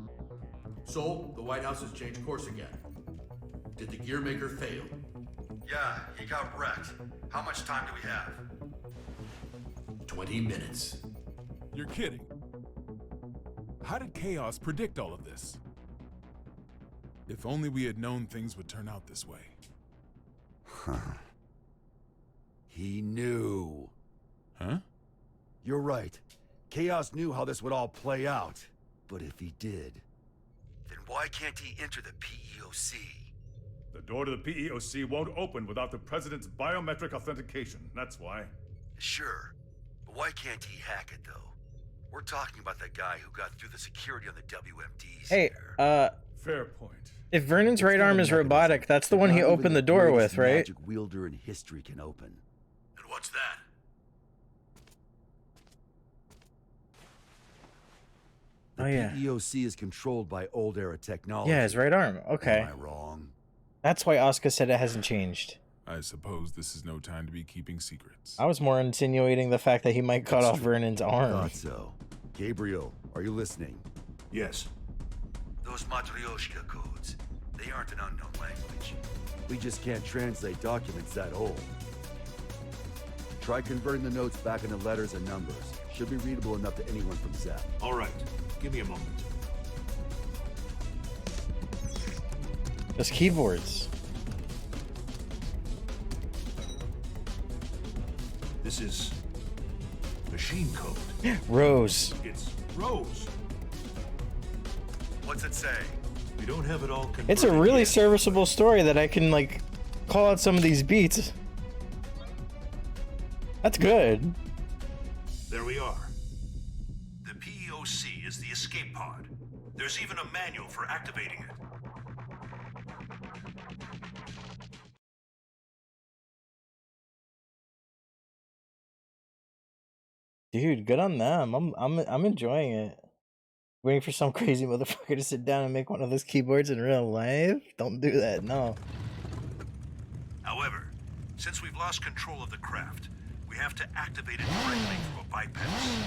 Soul, the White House has changed course again. Did the gearmaker fail? Yeah, he got wrecked. How much time do we have? 20 minutes. You're kidding. How did Chaos predict all of this? If only we had known things would turn out this way. Huh. He knew. Huh? You're right. Chaos knew how this would all play out. But if he did, then why can't he enter the PEOC? The door to the PEOC won't open without the President's biometric authentication, that's why. Sure, but why can't he hack it, though? We're talking about the guy who got through the security on the WMDs. Hey, Fair point. if Vernon's right arm is robotic, that's the one he opened the door with, right? Magic wielder in history can open. And what's that? The Oh, yeah. PEOC is controlled by old era technology. Yeah, his right arm. Okay. Am I wrong? That's why Asuka said it hasn't changed. I suppose this is no time to be keeping secrets. I was more insinuating the fact that he might cut off Vernon's arm. Thought so. Gabriel, are you listening? Yes. Those Matryoshka codes, they aren't an unknown language. We just can't translate documents that old. Try converting the notes back into letters and numbers. Should be readable enough to anyone from Zep. All right. Give me a moment. Those keyboards. This is machine code. Rose. It's Rose. What's it say? We don't have it all converted It's a really yet. serviceable story that I can, like, call out some of these beats. That's good. There we are. The PEOC is the escape pod. There's even a manual for activating it. Dude, good on them. I'm enjoying it. Waiting for some crazy motherfucker to sit down and make one of those keyboards in real life? Don't do that, no. However, since we've lost control of the craft, we have to activate it directly through a bypass.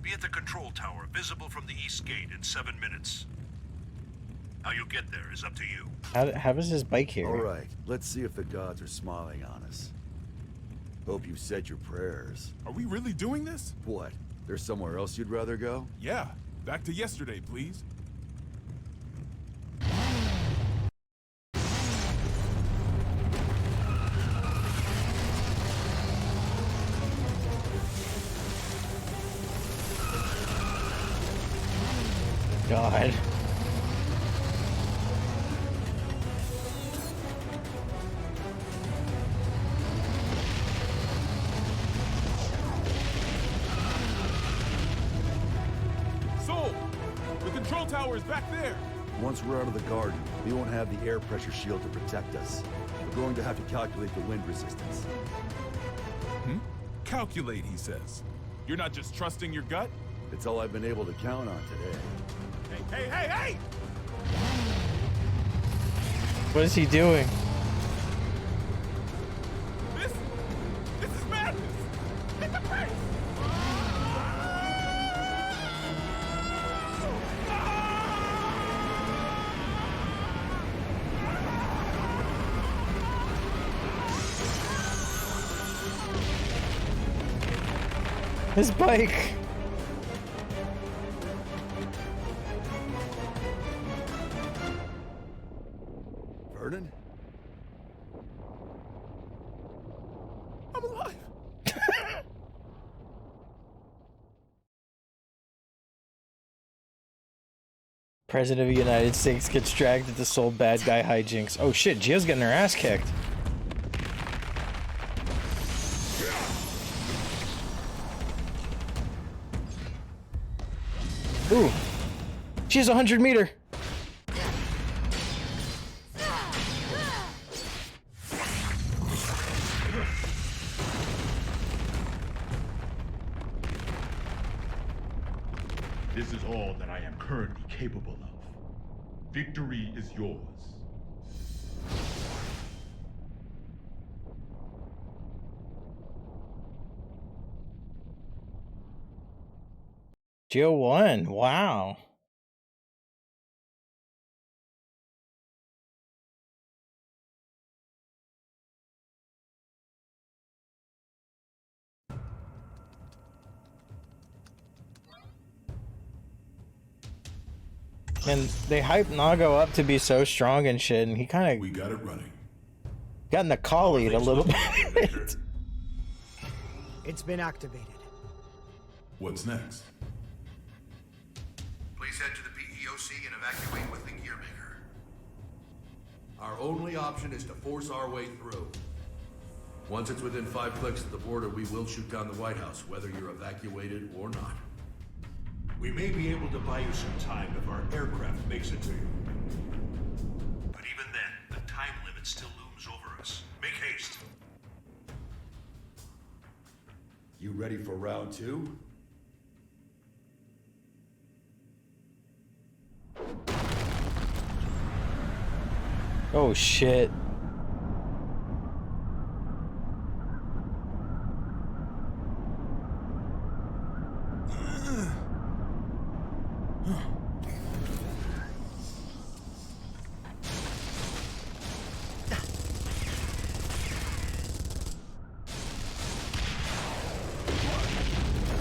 Be at the control tower, visible from the east gate in 7 minutes. How you get there is up to you. How does his bike here? All right, let's see if the gods are smiling on us. Hope you said your prayers. Are we really doing this? What? There's somewhere else you'd rather go? Yeah. Back to yesterday, please. God. Soul! The control tower is back there! Once we're out of the garden, we won't have the air pressure shield to protect us. We're going to have to calculate the wind resistance. Hmm? Calculate, he says. You're not just trusting your gut? It's all I've been able to count on today. Hey, hey, hey, hey! What is he doing? This is madness! Hit the brakes! His bike. Vernon? I'm alive! President of the United States gets dragged into Soul bad guy hijinks. Oh shit, Gio's getting her ass kicked. Ooh. She has a 100-meter. This is all that I am currently capable of. Victory is yours. Gio won. Wow. And they hype Nago up to be so strong and shit, and he kind of... We got it running. Got in the call lead a little bit. It's been activated. What's next? Please head to the PEOC and evacuate with the Gearmaker. Our only option is to force our way through. Once it's within 5 clicks of the border, we will shoot down the White House, whether you're evacuated or not. We may be able to buy you some time if our aircraft makes it to you. But even then, the time limit still looms over us. Make haste. You ready for round 2? Oh shit.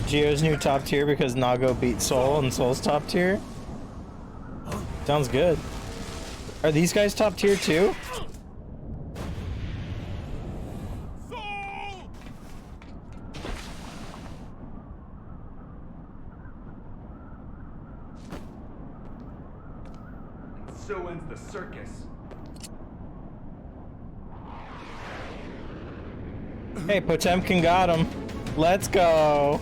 Geo's new top tier because Nago beat Soul and Soul's top tier? Sounds good. Are these guys top tier too? So ends the circus. Hey, Potemkin got him. Let's go.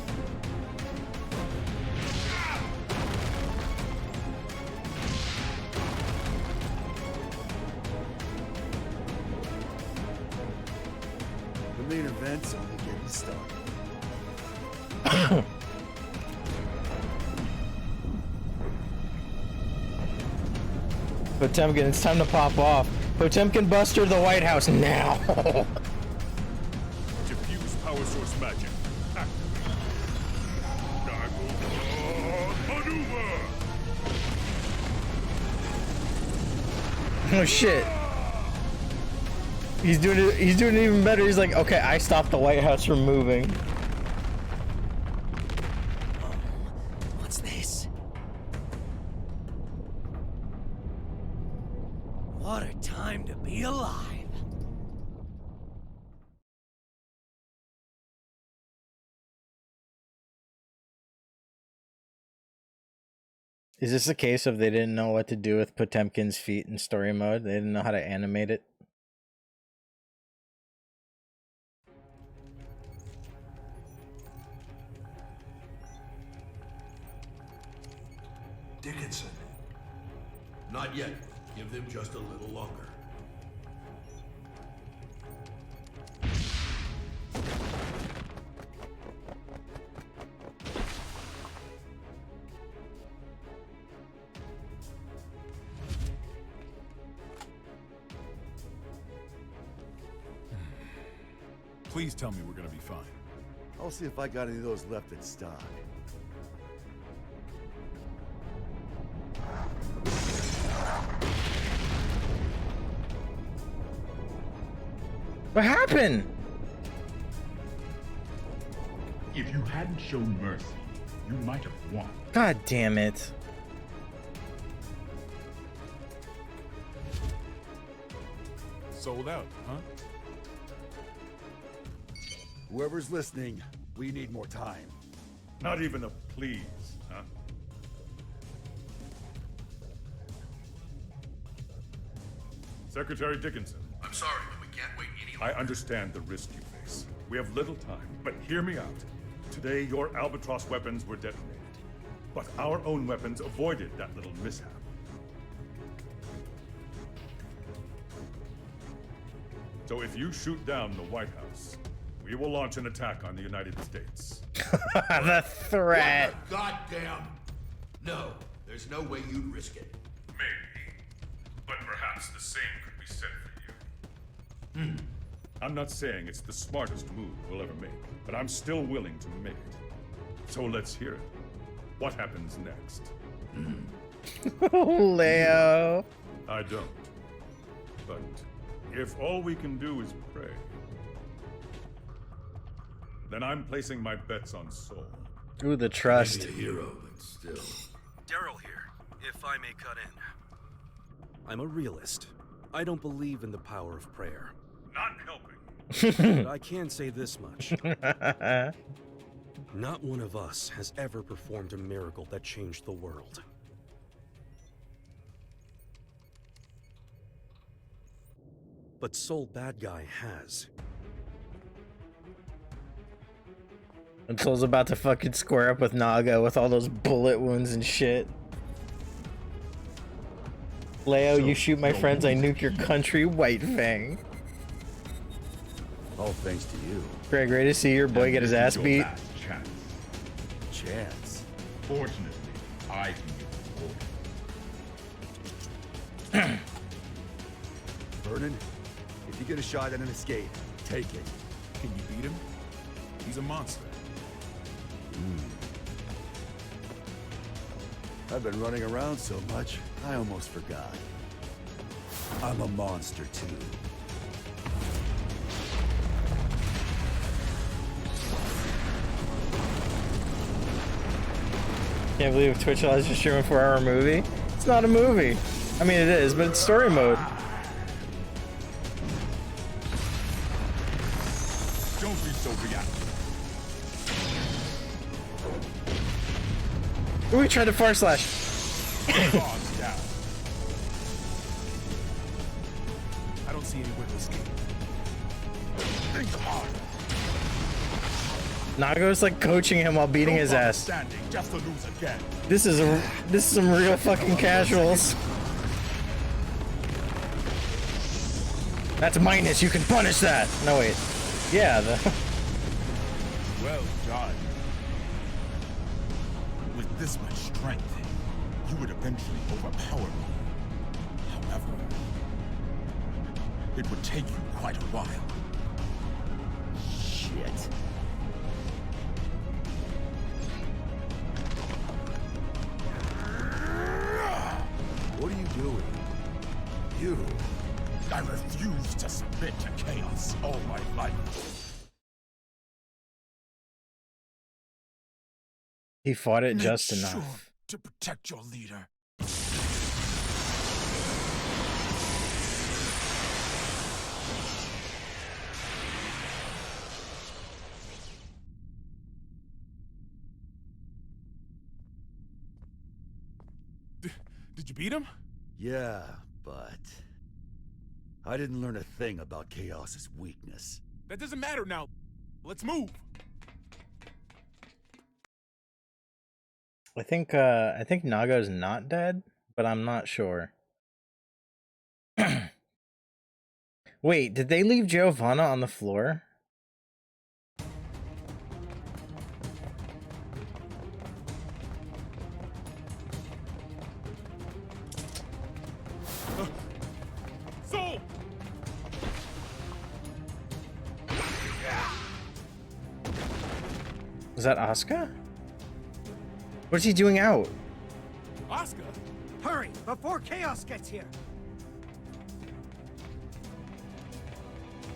The main event's only getting started. Potemkin, it's time to pop off. Potemkin Buster the White House now. Diffuse power source magic. Activate. Maneuver! Oh shit. He's doing it even better. He's like, okay, I stopped the White House from moving. What's this? What a time to be alive. Is this a case of they didn't know what to do with Potemkin's feet in story mode? They didn't know how to animate it? Dickinson. Not yet. Give them just a little longer. Please tell me we're gonna be fine. I'll see if I got any of those left in stock. What happened? If you hadn't shown mercy, you might have won. God damn it. Sold out, huh? Whoever's listening, we need more time. Not even a please, huh? Secretary Dickinson. I'm sorry, but we can't wait any longer. I understand the risk you face. We have little time, but hear me out. Today, your Albatross weapons were detonated. But our own weapons avoided that little mishap. So if you shoot down the White House, we will launch an attack on the United States. The threat. What the goddamn... No, there's no way you'd risk it. Maybe. But perhaps the same could be said for you. I'm not saying it's the smartest move we'll ever make, but I'm still willing to make it. So let's hear it. What happens next? Leo. I don't. But if all we can do is pray, then I'm placing my bets on Soul. Ooh, the trust. Maybe a hero, but still. Daryl here, if I may cut in. I'm a realist. I don't believe in the power of prayer. Not helping. But I can say this much. Not one of us has ever performed a miracle that changed the world. But Soul Bad Guy has. And Soul's about to fucking square up with Naga with all those bullet wounds and shit. Leo, you shoot my friends, I nuke your country, White Fang. All thanks to you. Greg, ready to see your boy get his ass beat? Chance. Fortunately, I can give you Vernon, if you get a shot at an escape, take it. Can you beat him? He's a monster. I've been running around so much, I almost forgot. I'm a monster too. Can't believe Twitch allows you to stream a 4-hour movie. It's not a movie. I mean, it is, but it's story mode. Don't be so reactive. Ooh, we tried to far slash. Guards down. I don't see any way to escape. Think hard. Nago's like coaching him while beating his ass. Standing just to lose again. This is some real fucking casuals. That's minus. You can punish that. No wait. Yeah. Well done. With this much strength, you would eventually overpower me. However, it would take you quite a while. Shit. What are you doing? You. I refuse to submit to chaos all my life. He fought it just Make enough. sure to protect your leader. Did you beat him? Yeah, but I didn't learn a thing about Chaos's weakness. That doesn't matter now. Let's move. I think Naga's not dead, but I'm not sure. Wait, did they leave Giovanna on the floor? Soul! Is that Asuka? What's he doing out? Asuka? Hurry, before Chaos gets here!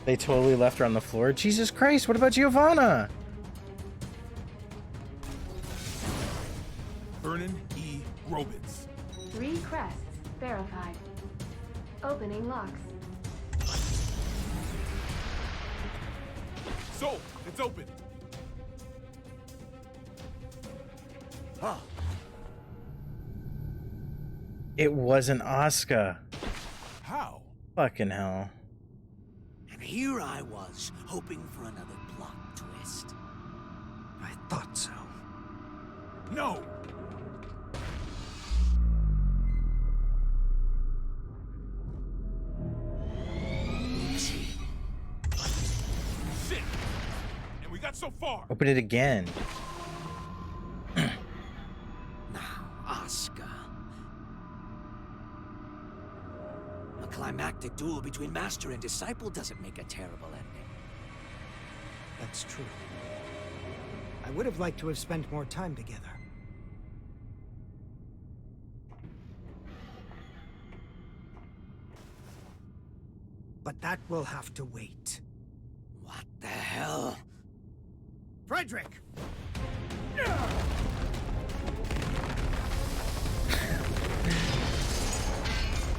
They totally left her on the floor. Jesus Christ, what about Giovanna? Vernon E. Robins. 3 crests verified. Opening locks. Soul, it's open. Huh. It wasn't Asuka. How? Fucking hell. And here I was, hoping for another plot twist. I thought so. No! Shit! And we got so far! Open it again. Asuka. A climactic duel between master and disciple doesn't make a terrible ending. That's true. I would have liked to have spent more time together. But that will have to wait. What the hell? Frederick!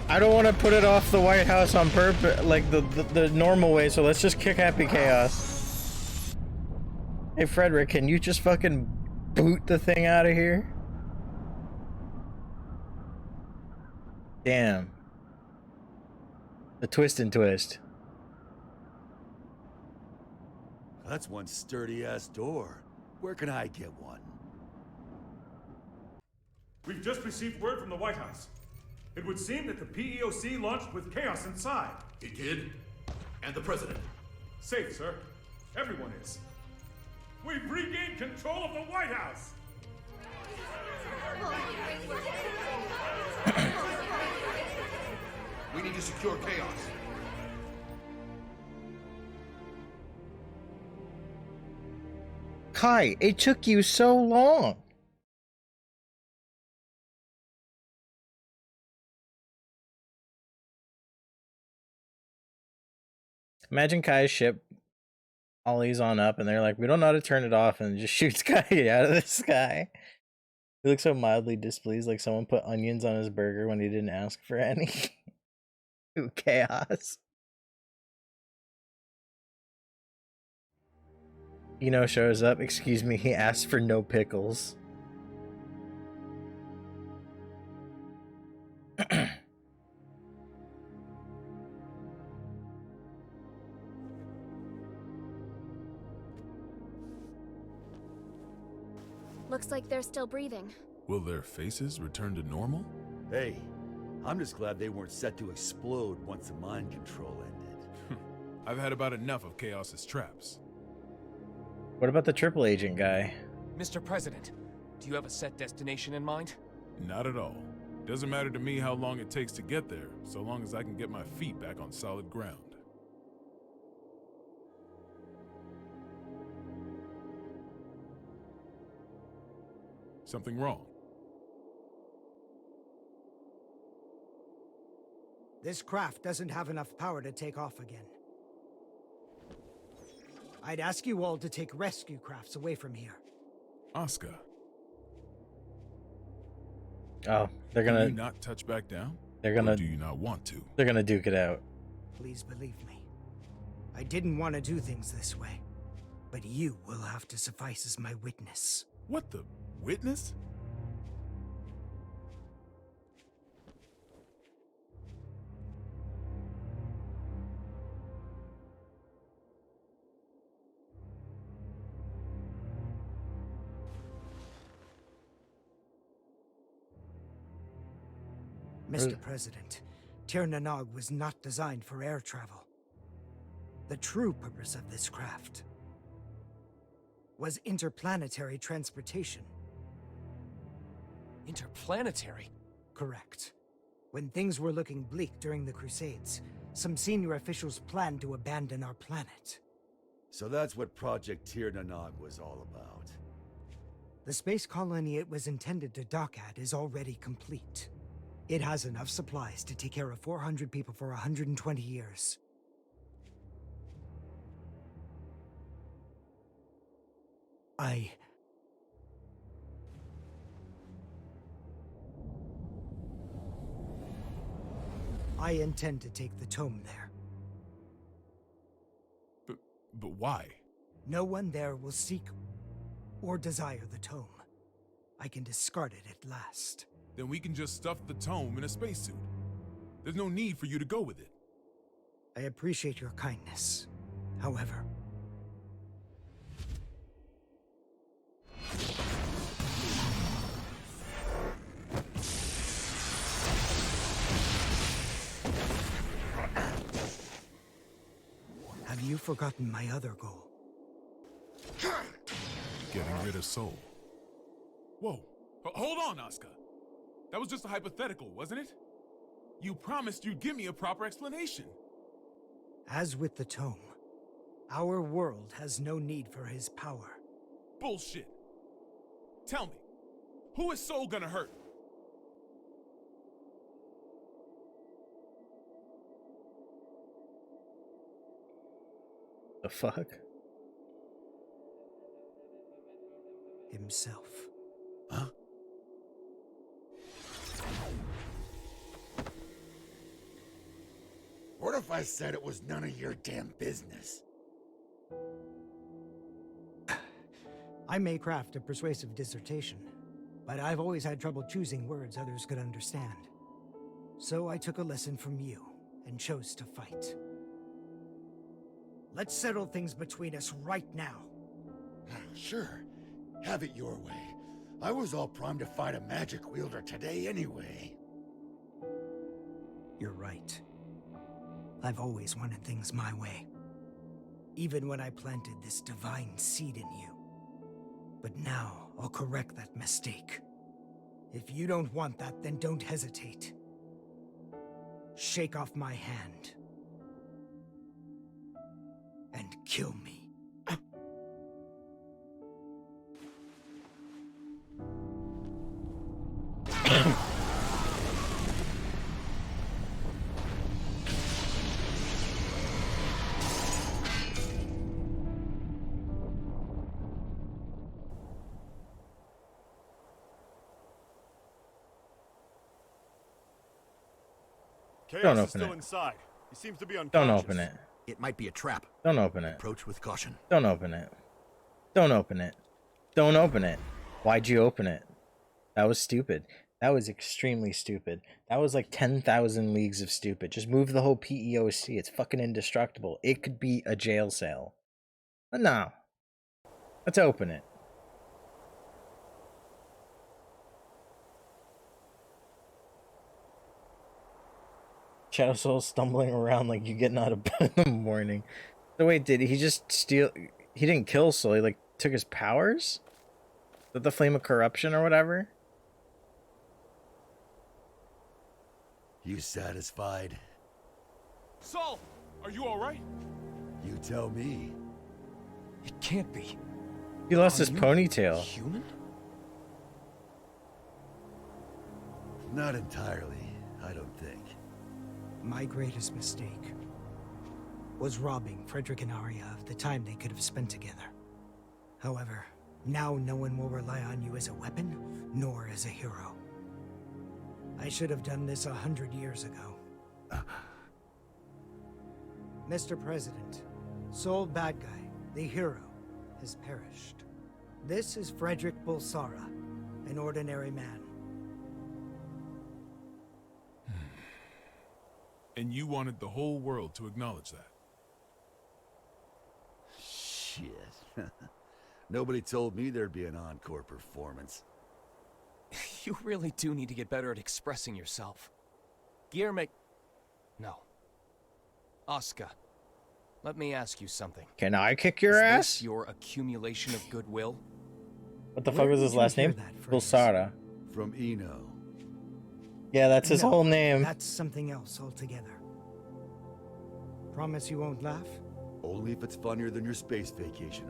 I don't want to put it off the White House on purpose, like the normal way, so let's just kick Happy Chaos. Hey, Frederick, can you just fucking boot the thing out of here? Damn. The twist and twist. That's one sturdy-ass door. Where can I get one? We've just received word from the White House. It would seem that the PEOC launched with chaos inside. It did? And the president? Safe, sir. Everyone is. We've regained control of the White House! We need to secure chaos. Kai, it took you so long. Imagine Kai's ship ollies on up and they're like, we don't know how to turn it off, and just shoots Kai out of the sky. He looks so mildly displeased, like someone put onions on his burger when he didn't ask for any. Ooh, chaos. Eno shows up. Excuse me, he asked for no pickles. Looks like they're still breathing. Will their faces return to normal? Hey, I'm just glad they weren't set to explode once the mind control ended. I've had about enough of Chaos's traps. What about the triple agent guy? Mr. President, do you have a set destination in mind? Not at all. Doesn't matter to me how long it takes to get there, so long as I can get my feet back on solid ground. Something wrong? This craft doesn't have enough power to take off again. I'd ask you all to take rescue crafts away from here. Oscar. Oh, they're gonna... Do you not touch back down? They're gonna... Or do you not want to? They're gonna duke it out. Please believe me. I didn't want to do things this way. But you will have to suffice as my witness. What the... witness? Mr. President, Tir Nanog was not designed for air travel. The true purpose of this craft was interplanetary transportation. Interplanetary? Correct. When things were looking bleak during the Crusades, some senior officials planned to abandon our planet. So that's what Project Tir Nanog was all about. The space colony it was intended to dock at is already complete. It has enough supplies to take care of 400 people for 120 years. I intend to take the tome there. But why? No one there will seek or desire the tome. I can discard it at last. Then we can just stuff the tome in a spacesuit. There's no need for you to go with it. I appreciate your kindness. However, have you forgotten my other goal? Getting rid of Soul. Whoa. Hold on, Oscar. That was just a hypothetical, wasn't it? You promised you'd give me a proper explanation. As with the tome, our world has no need for his power. Bullshit. Tell me, who is Soul gonna hurt? The fuck? Himself. Huh? What if I said it was none of your damn business? I may craft a persuasive dissertation, but I've always had trouble choosing words others could understand. So I took a lesson from you and chose to fight. Let's settle things between us right now. Sure. Have it your way. I was all primed to fight a magic wielder today anyway. You're right. I've always wanted things my way. Even when I planted this divine seed in you. But now, I'll correct that mistake. If you don't want that, then don't hesitate. Shake off my hand. And kill me. Don't Chaos is open still it. inside. He seems to be unconscious. Don't open it. It might be a trap. Don't open it. Approach with caution. Don't open it. Don't open it. Don't open it. Why'd you open it? That was stupid. That was extremely stupid. That was like 10,000 leagues of stupid. Just move the whole PEOC. It's fucking indestructible. It could be a jail cell. But no. Let's open it. Shadow Soul stumbling around like you getting out of bed in the morning. So wait, did he just steal? He didn't kill Soul. He like took his powers? Is that the Flame of Corruption or whatever? You satisfied? Saul, are you all right? You tell me. It can't be. He lost his ponytail. Human? Not entirely, I don't think. My greatest mistake was robbing Frederick and Arya of the time they could have spent together. However, now no one will rely on you as a weapon, nor as a hero. I should have done this 100 years ago. Mr. President, sole bad guy, the hero, has perished. This is Frederick Bulsara, an ordinary man. And you wanted the whole world to acknowledge that. Shit. Nobody told me there'd be an encore performance. You really do need to get better at expressing yourself. Guillermo... No. Oscar, let me ask you something. Can I kick your Is ass? this your accumulation of goodwill? What the fuck was his last name? Bulsara. From Eno. Yeah, that's his No, whole name. That's something else altogether. Promise you won't laugh? Only if it's funnier than your space vacation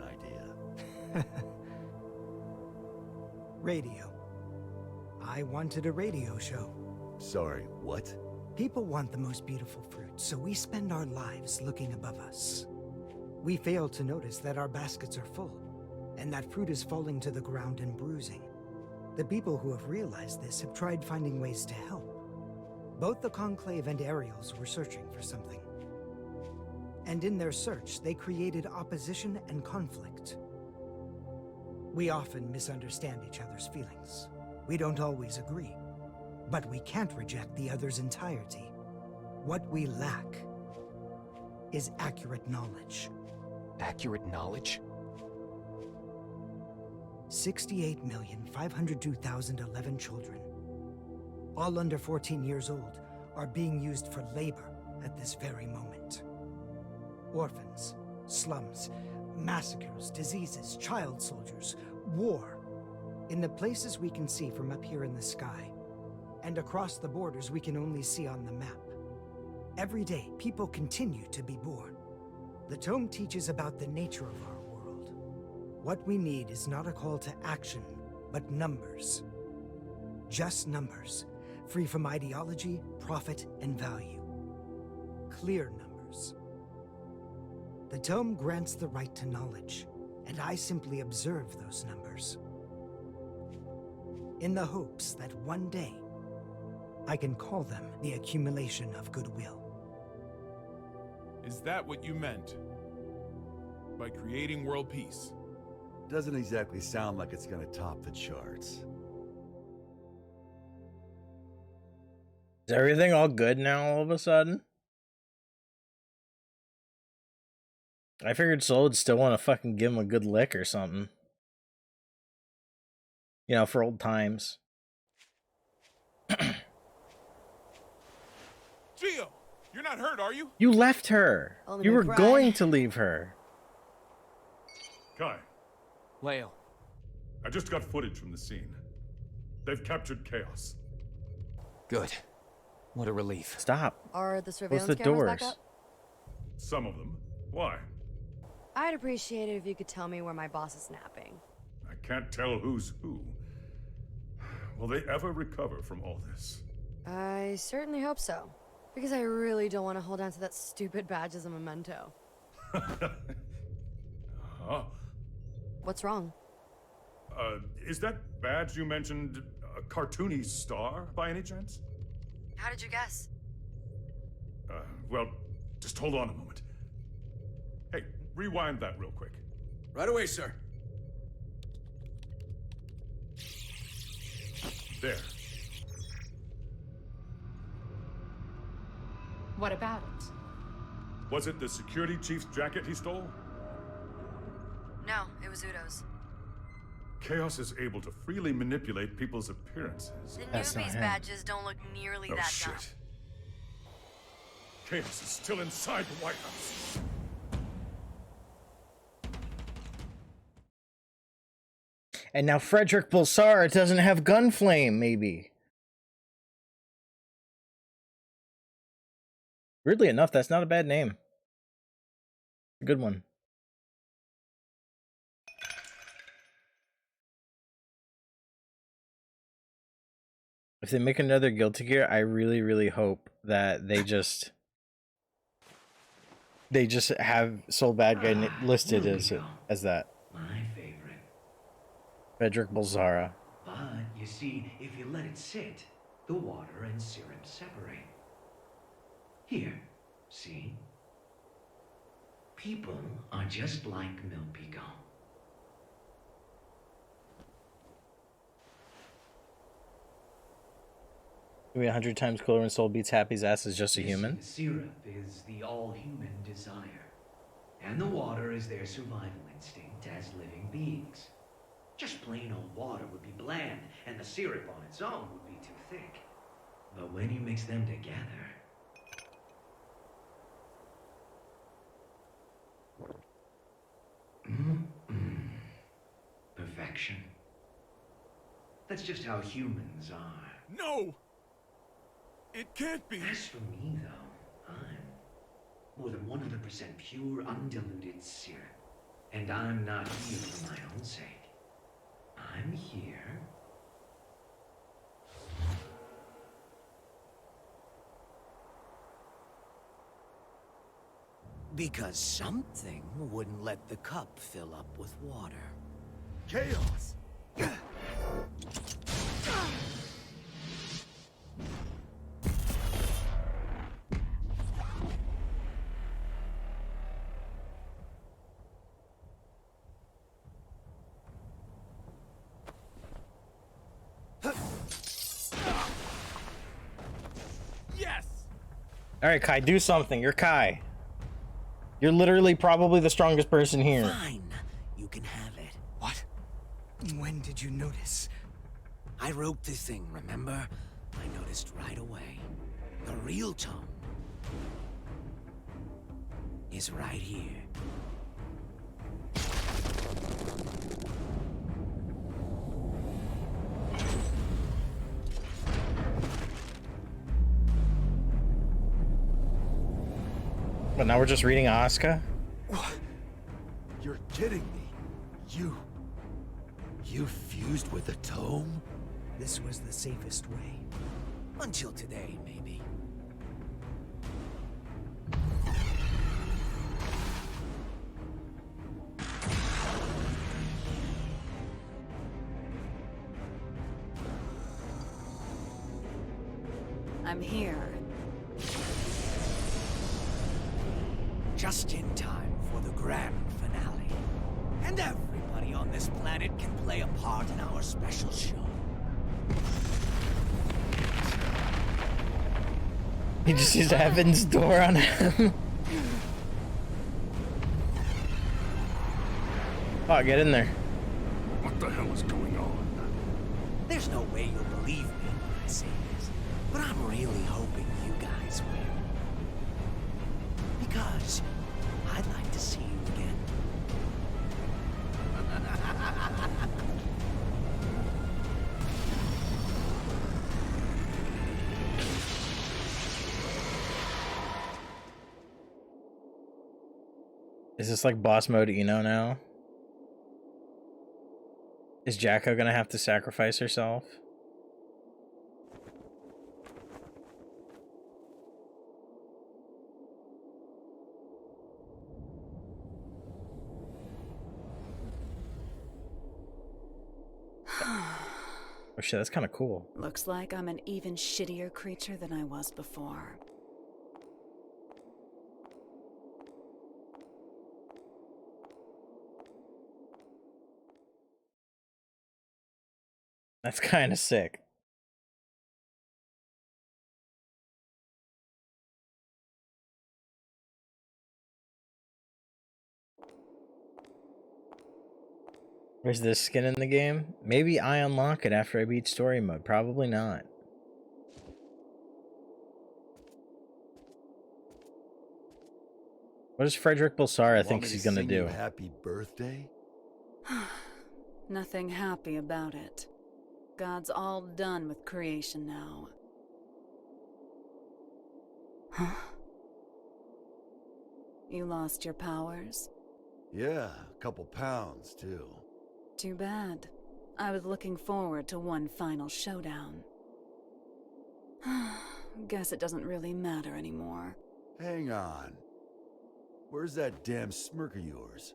idea. Radio. I wanted a radio show. Sorry, what? People want the most beautiful fruit, so we spend our lives looking above us. We fail to notice that our baskets are full, and that fruit is falling to the ground and bruising. The people who have realized this have tried finding ways to help. Both the Conclave and Ariels were searching for something. And in their search, they created opposition and conflict. We often misunderstand each other's feelings. We don't always agree. But we can't reject the other's entirety. What we lack is accurate knowledge. Accurate knowledge? 68,502,011 children, all under 14 years old, are being used for labor at this very moment. Orphans, slums, massacres, diseases, child soldiers, war. In the places we can see from up here in the sky, and across the borders we can only see on the map. Every day, people continue to be born. The tome teaches about the nature of our world. What we need is not a call to action, but numbers. Just numbers, free from ideology, profit, and value. Clear numbers. The tome grants the right to knowledge, and I simply observe those numbers. In the hopes that one day, I can call them the accumulation of goodwill. Is that what you meant? By creating world peace? Doesn't exactly sound like it's gonna top the charts. Is everything all good now all of a sudden? I figured Soul would still want to fucking give him a good lick or something. You know, for old times. Gio, you're not hurt, are you? You left her. Only You been were crying. going to leave her. Kai, Leo. I just got footage from the scene. They've captured Chaos. Good. What a relief. Stop. Are the Close surveillance the cameras back doors. up? Some of them. Why? I'd appreciate it if you could tell me where my boss is napping. I can't tell who's who. Will they ever recover from all this? I certainly hope so. Because I really don't want to hold on to that stupid badge as a memento. Huh? What's wrong? Is that badge you mentioned a cartoony star by any chance? How did you guess? Well, just hold on a moment. Hey, rewind that real quick. Right away, sir. There. What about it? Was it the security chief's jacket he stole? No, it was Udo's. Chaos is able to freely manipulate people's appearances. The That's not newbies him. badges don't look nearly Oh, that shit. dumb. Chaos is still inside the White House. And now Frederick Bulsara doesn't have Gunflame, maybe. Weirdly enough, that's not a bad name. A good one. If they make another Guilty Gear, I really, really hope that they just have Soul Bad Guy listed as that. My favorite. Frederick Bulsara. But, you see, if you let it sit, the water and syrup separate. Here, see? People are just like Milpico. It'd be 100 times cooler when Soul beats Happy's ass as just a You human. see, the syrup is the all-human desire. And the water is their survival instinct as living beings. Just plain old water would be bland, and the syrup on its own would be too thick. But when you mix them together... Perfection. That's just how humans are. No! It can't be! As for me, though, I'm more than 100% pure, undiluted syrup. And I'm not here for my own sake. I'm here... because something wouldn't let the cup fill up with water. Chaos! Yes! Alright, Kai, do something. You're Kai. You're literally probably the strongest person here. Fine, you can have it. What? When did you notice? I wrote the thing, remember? I noticed right away. The real tone is right here. But now we're just reading Asuka? What? You're kidding me. You fused with the tome? This was the safest way. Until today, maybe. I'm here. just in time for the grand finale. And everybody on this planet can play a part in our special show. He just sees heaven's door on him. Oh, get in there. What the hell is going on? There's no way you'll believe me when I say this, but I'm really hoping you guys will. Because I'd like to see you again. Is this like boss mode Eno now? Is Jacko gonna have to sacrifice herself? Oh shit, that's kind of cool. Looks like I'm an even shittier creature than I was before. That's kind of sick. Is this skin in the game? Maybe I unlock it after I beat story mode. Probably not. What does Frederick Bulsara think he's gonna do? Happy birthday? Nothing happy about it. God's all done with creation now. Huh? You lost your powers? Yeah, a couple pounds, too. Too bad. I was looking forward to one final showdown. Guess it doesn't really matter anymore. Hang on. Where's that damn smirk of yours?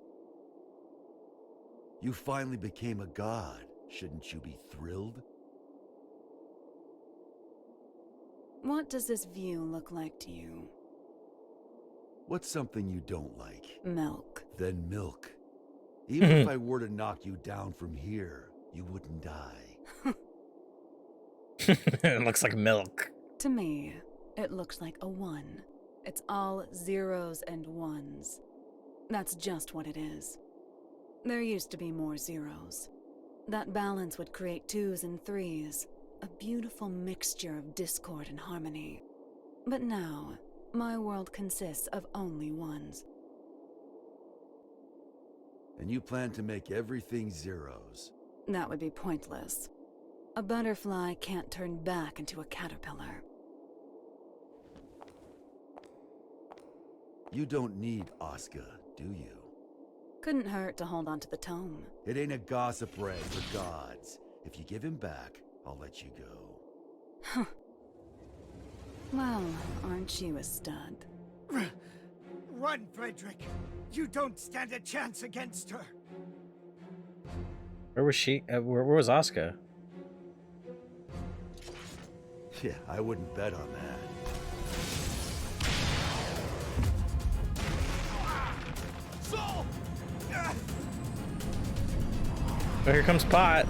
You finally became a god. Shouldn't you be thrilled? What does this view look like to you? What's something you don't like? Milk. Then milk. Even if I were to knock you down from here, you wouldn't die. It looks like milk. To me, it looks like a 1. It's all zeros and ones. That's just what it is. There used to be more zeros. That balance would create 2s and 3s, a beautiful mixture of discord and harmony. But now, my world consists of only 1s. And you plan to make everything zeros. That would be pointless. A butterfly can't turn back into a caterpillar. You don't need Asuka, do you? Couldn't hurt to hold on to the tome. It ain't a gossip rag for gods. If you give him back, I'll let you go. Huh. Well, aren't you a stud? Run, Frederick! You don't stand a chance against her! Where was she? Where was Asuka? Yeah, I wouldn't bet on that. Soul! Oh, here comes Pot.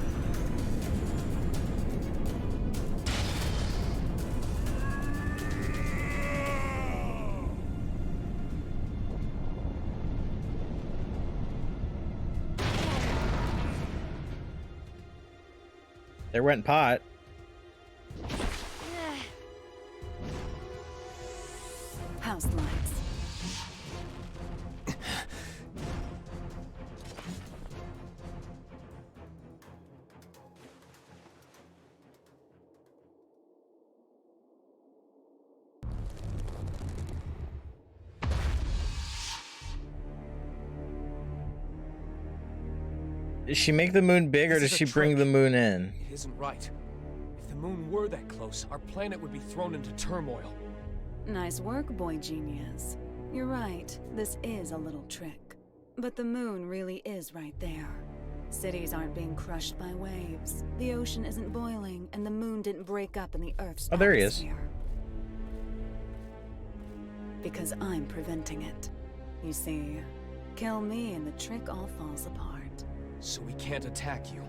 There went Pot. House lights. Does she make the moon big, or does she bring the moon in? It isn't right. If the moon were that close, our planet would be thrown into turmoil. Nice work, boy genius. You're right, this is a little trick. But the moon really is right there. Cities aren't being crushed by waves. The ocean isn't boiling, and the moon didn't break up in the Earth's Oh, there he is. atmosphere. Because I'm preventing it. You see, kill me and the trick all falls apart. So we can't attack you.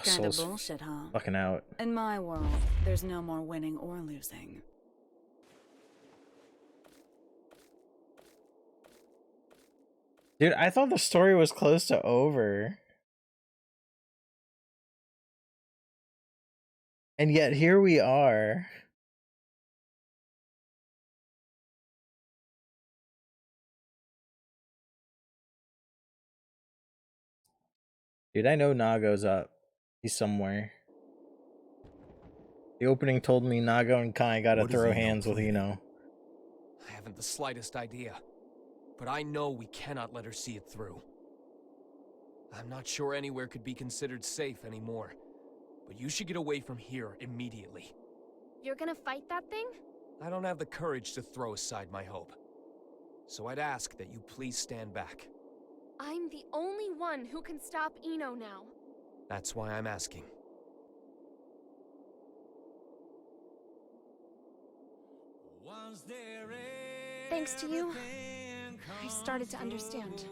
Kinda bullshit, huh? Fucking out. In my world, there's no more winning or losing. Dude, I thought the story was close to over. And yet here we are. Dude, I know Nago's up. He's somewhere. The opening told me Nago and Kai gotta throw hands with Ino. I haven't the slightest idea. But I know we cannot let her see it through. I'm not sure anywhere could be considered safe anymore. But you should get away from here immediately. You're gonna fight that thing? I don't have the courage to throw aside my hope. So I'd ask that you please stand back. I'm the only one who can stop Ino now. That's why I'm asking. Thanks to you, I started to understand.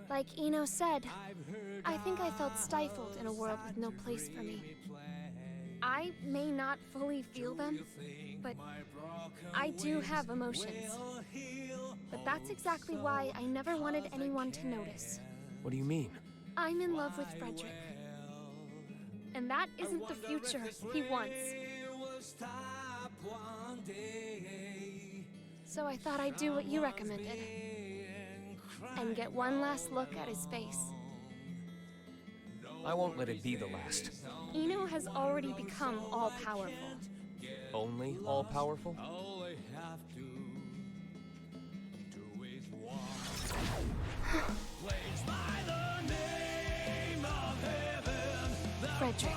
Like Ino said, I think I felt stifled in a world with no place for me. I may not fully feel them, but I do have emotions. But that's exactly why I never wanted anyone to notice. What do you mean? I'm in love with Frederick. And that isn't the future he wants. So I thought I'd do what you recommended. And get one last look at his face. I won't let it be the last. Ino has already become all-powerful. Only all-powerful? Frederick.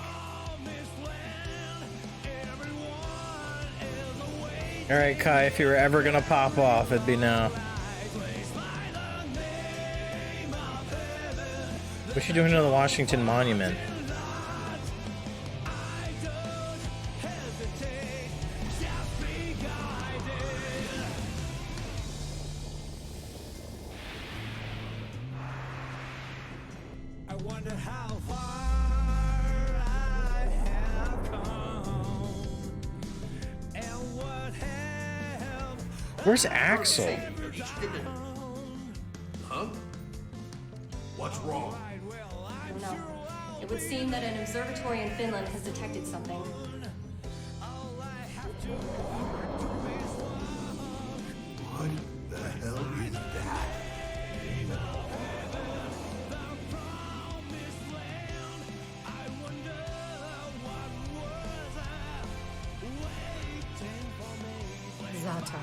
Alright, Kai, if you were ever gonna pop off, it'd be now. What's you doing to the Washington Monument? I wonder how far I have come, and what have Where's Axel? Huh? What's wrong? No. It would seem that an observatory in Finland has detected something. What the hell is that? Zata.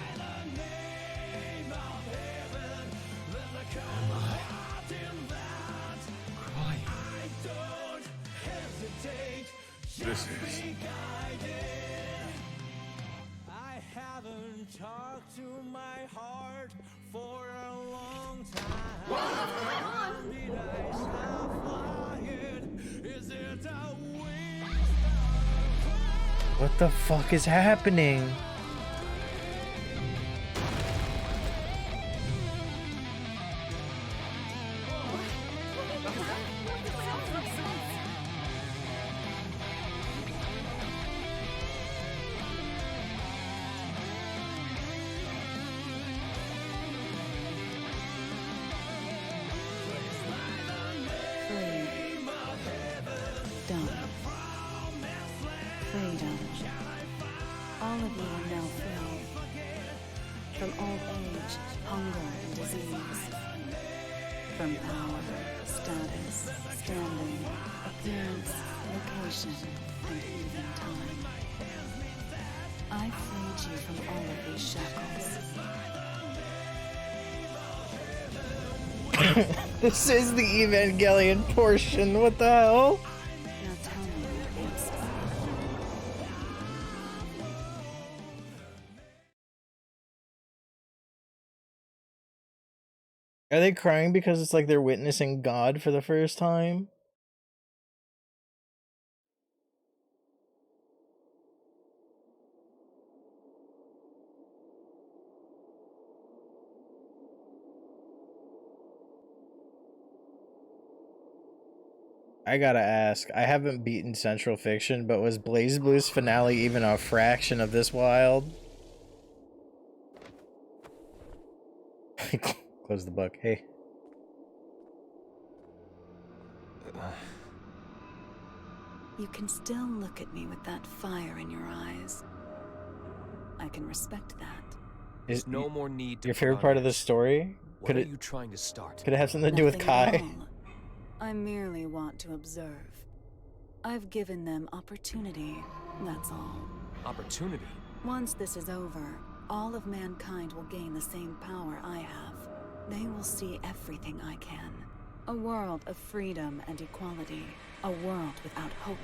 This is... I haven't talked to my heart for a long time. Did I stop flying? Is it a wind? What the fuck is happening? Freedom. Freedom. All of you are now free. From old age, hunger, and disease. From power, status, standing, appearance, location, and even time. I freed you from all of these shackles. This is the Evangelion portion. What the hell? Now tell me what is. Are they crying because it's like they're witnessing God for the first time? I gotta ask, I haven't beaten Central Fiction, but was Blaze Blue's finale even a fraction of this wild? Close the book. Hey. You can still look at me with that fire in your eyes. I can respect that. Is no more need to your put favorite on part of the airs. story? What are you trying to start? Could it have something to do with Nothing at Kai? all. I merely want to observe. I've given them opportunity, that's all. Opportunity? Once this is over, all of mankind will gain the same power I have. They will see everything I can. A world of freedom and equality. A world without hope.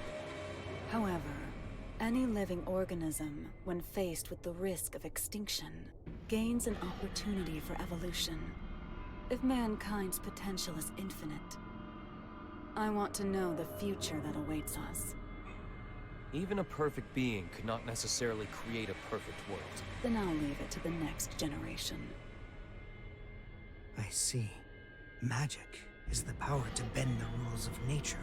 However, any living organism, when faced with the risk of extinction, gains an opportunity for evolution. If mankind's potential is infinite, I want to know the future that awaits us. Even a perfect being could not necessarily create a perfect world. Then I'll leave it to the next generation. I see. Magic is the power to bend the rules of nature.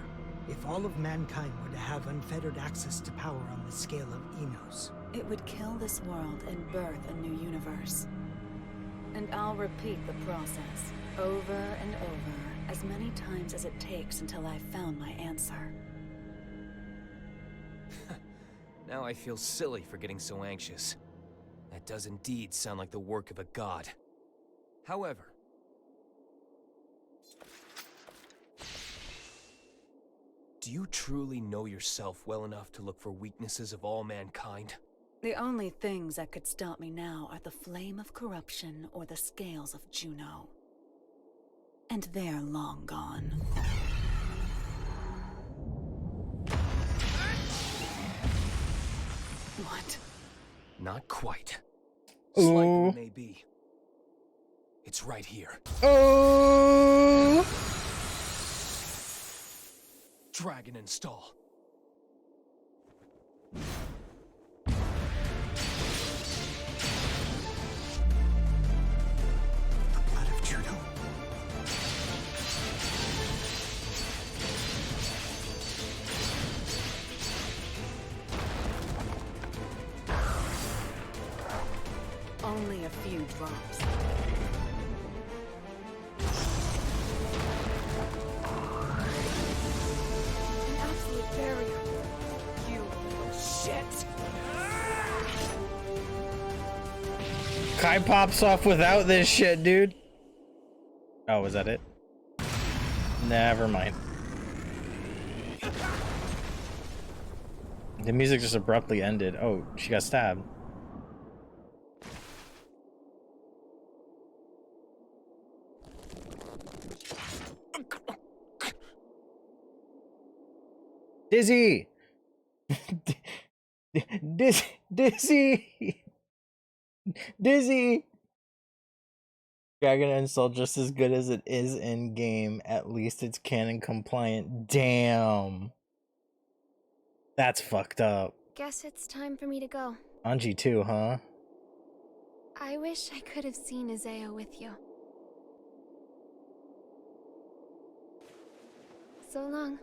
If all of mankind were to have unfettered access to power on the scale of Enos, it would kill this world and birth a new universe. And I'll repeat the process over and over, as many times as it takes until I've found my answer. Now I feel silly for getting so anxious. That does indeed sound like the work of a god. However, do you truly know yourself well enough to look for weaknesses of all mankind? The only things that could stop me now are the flame of corruption or the scales of Juno. And they're long gone. What? Not quite. Slight though it may be. It's right here. Oh! Dragon install. blood of Juno. Only a few drops. An absolute barrier. You little shit. Kai pops off without this shit, dude. Oh, was that it? Never mind. The music just abruptly ended. Oh, she got stabbed. Dizzy! Dizzy! Dizzy! Dragon Insult just as good as it is in game. At least it's canon compliant. Damn. That's fucked up. Guess it's time for me to go. Anji too, huh? I wish I could have seen Isaiah with you. So long.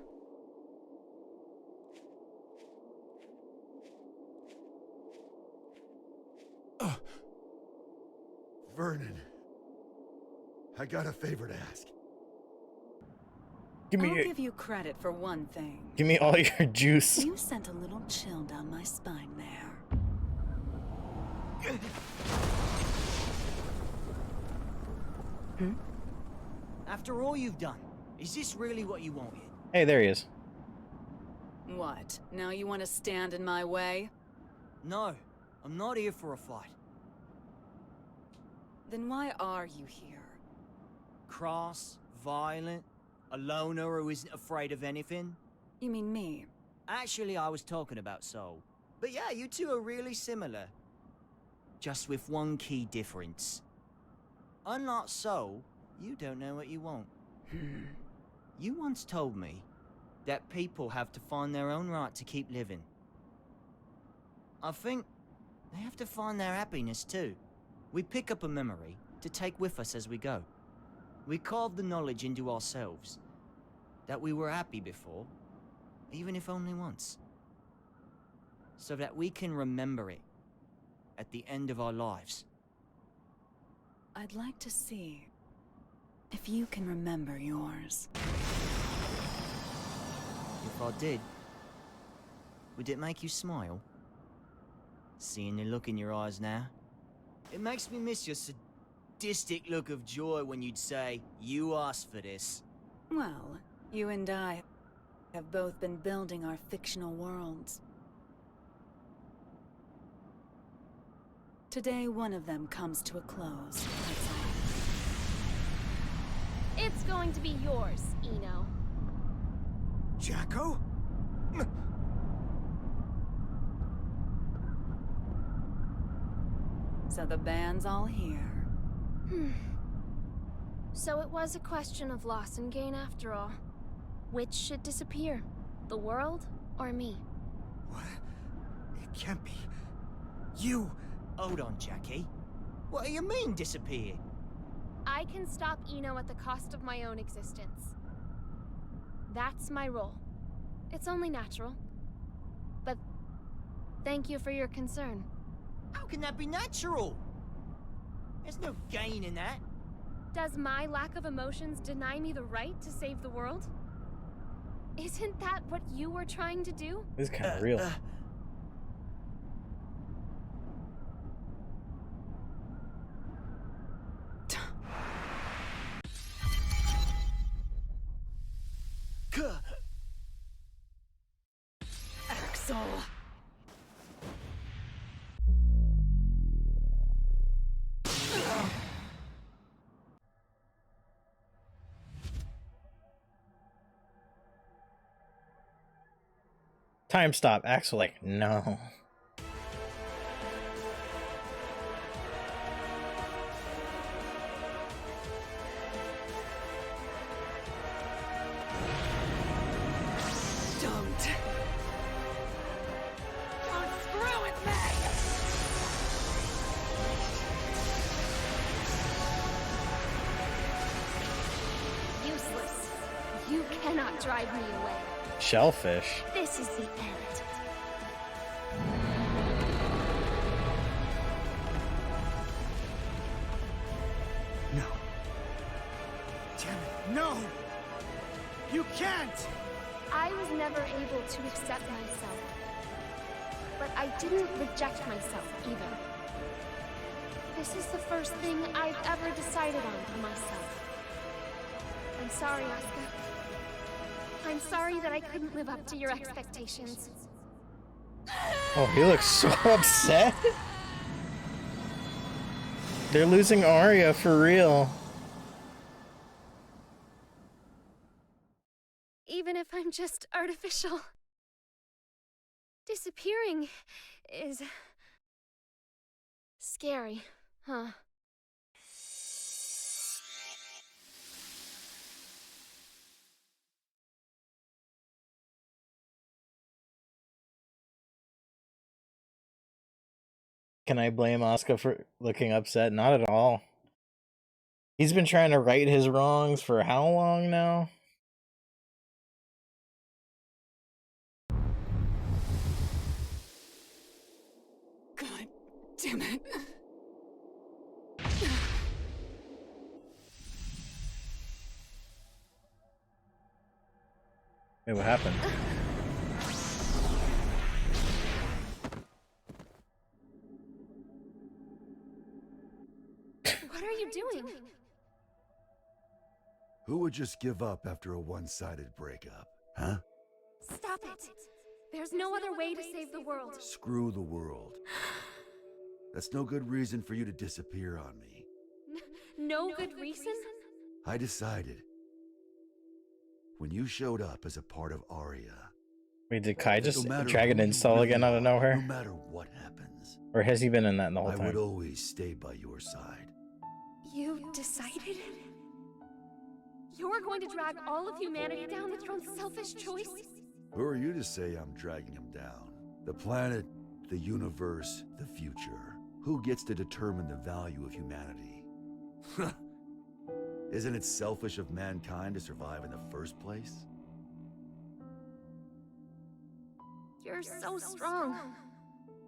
Vernon, I got a favor to ask. Give me I'll give you credit for one thing. Give me all your juice. You sent a little chill down my spine there. After all you've done, is this really what you wanted? Hey, there he is. What? Now you want to stand in my way? No, I'm not here for a fight. Then why are you here? Cross, violent, a loner who isn't afraid of anything. You mean me? Actually, I was talking about Soul. But yeah, you two are really similar. Just with one key difference. Unlike Soul, you don't know what you want. You once told me that people have to find their own right to keep living. I think they have to find their happiness too. We pick up a memory to take with us as we go. We carve the knowledge into ourselves. that we were happy before, even if only once. So that we can remember it at the end of our lives. I'd like to see if you can remember yours. If I did, would it make you smile? Seeing the look in your eyes now? It makes me miss your sadistic look of joy when you'd say, "You asked for this." Well, you and I have both been building our fictional worlds. Today, one of them comes to a close. That's all. It's going to be yours, Eno. Jacko? So the band's all here. So it was a question of loss and gain after all. Which should disappear? The world or me? What? It can't be. You! Hold on, Jackie. What do you mean, disappear? I can stop Eno at the cost of my own existence. That's my role. It's only natural. But thank you for your concern. How can that be natural? There's no gain in that. Does my lack of emotions deny me the right to save the world? Isn't that what you were trying to do? This is kind of real. Axel! Time stop. Axel like, no. Don't screw with me! Useless. You cannot drive me away. Shellfish. This is the end. No. Damn it, no! You can't! I was never able to accept myself. But I didn't reject myself either. This is the first thing I've ever decided on for myself. I'm sorry, Asuka. I'm sorry that I couldn't live up to your expectations. Oh, he looks so upset. They're losing Arya for real. Even if I'm just artificial. Disappearing is scary, huh? Can I blame Asuka for looking upset? Not at all. He's been trying to right his wrongs for how long now? God damn it. Wait, what happened? What are you doing? Who would just give up after a one-sided breakup, huh? Stop it! There's no other way to save the world. Screw the world. That's no good reason for you to disappear on me. No good reason? I decided when you showed up as a part of Arya. Wait, did Kai that just no matter drag an who you install really again out of are, nowhere? No matter what happens, Or has he been in that the whole I time? would always stay by your side. You decided? You're going to drag all of humanity down with your own selfish choice? Who are you to say I'm dragging him down? The planet, the universe, the future. Who gets to determine the value of humanity? Isn't it selfish of mankind to survive in the first place? You're so strong.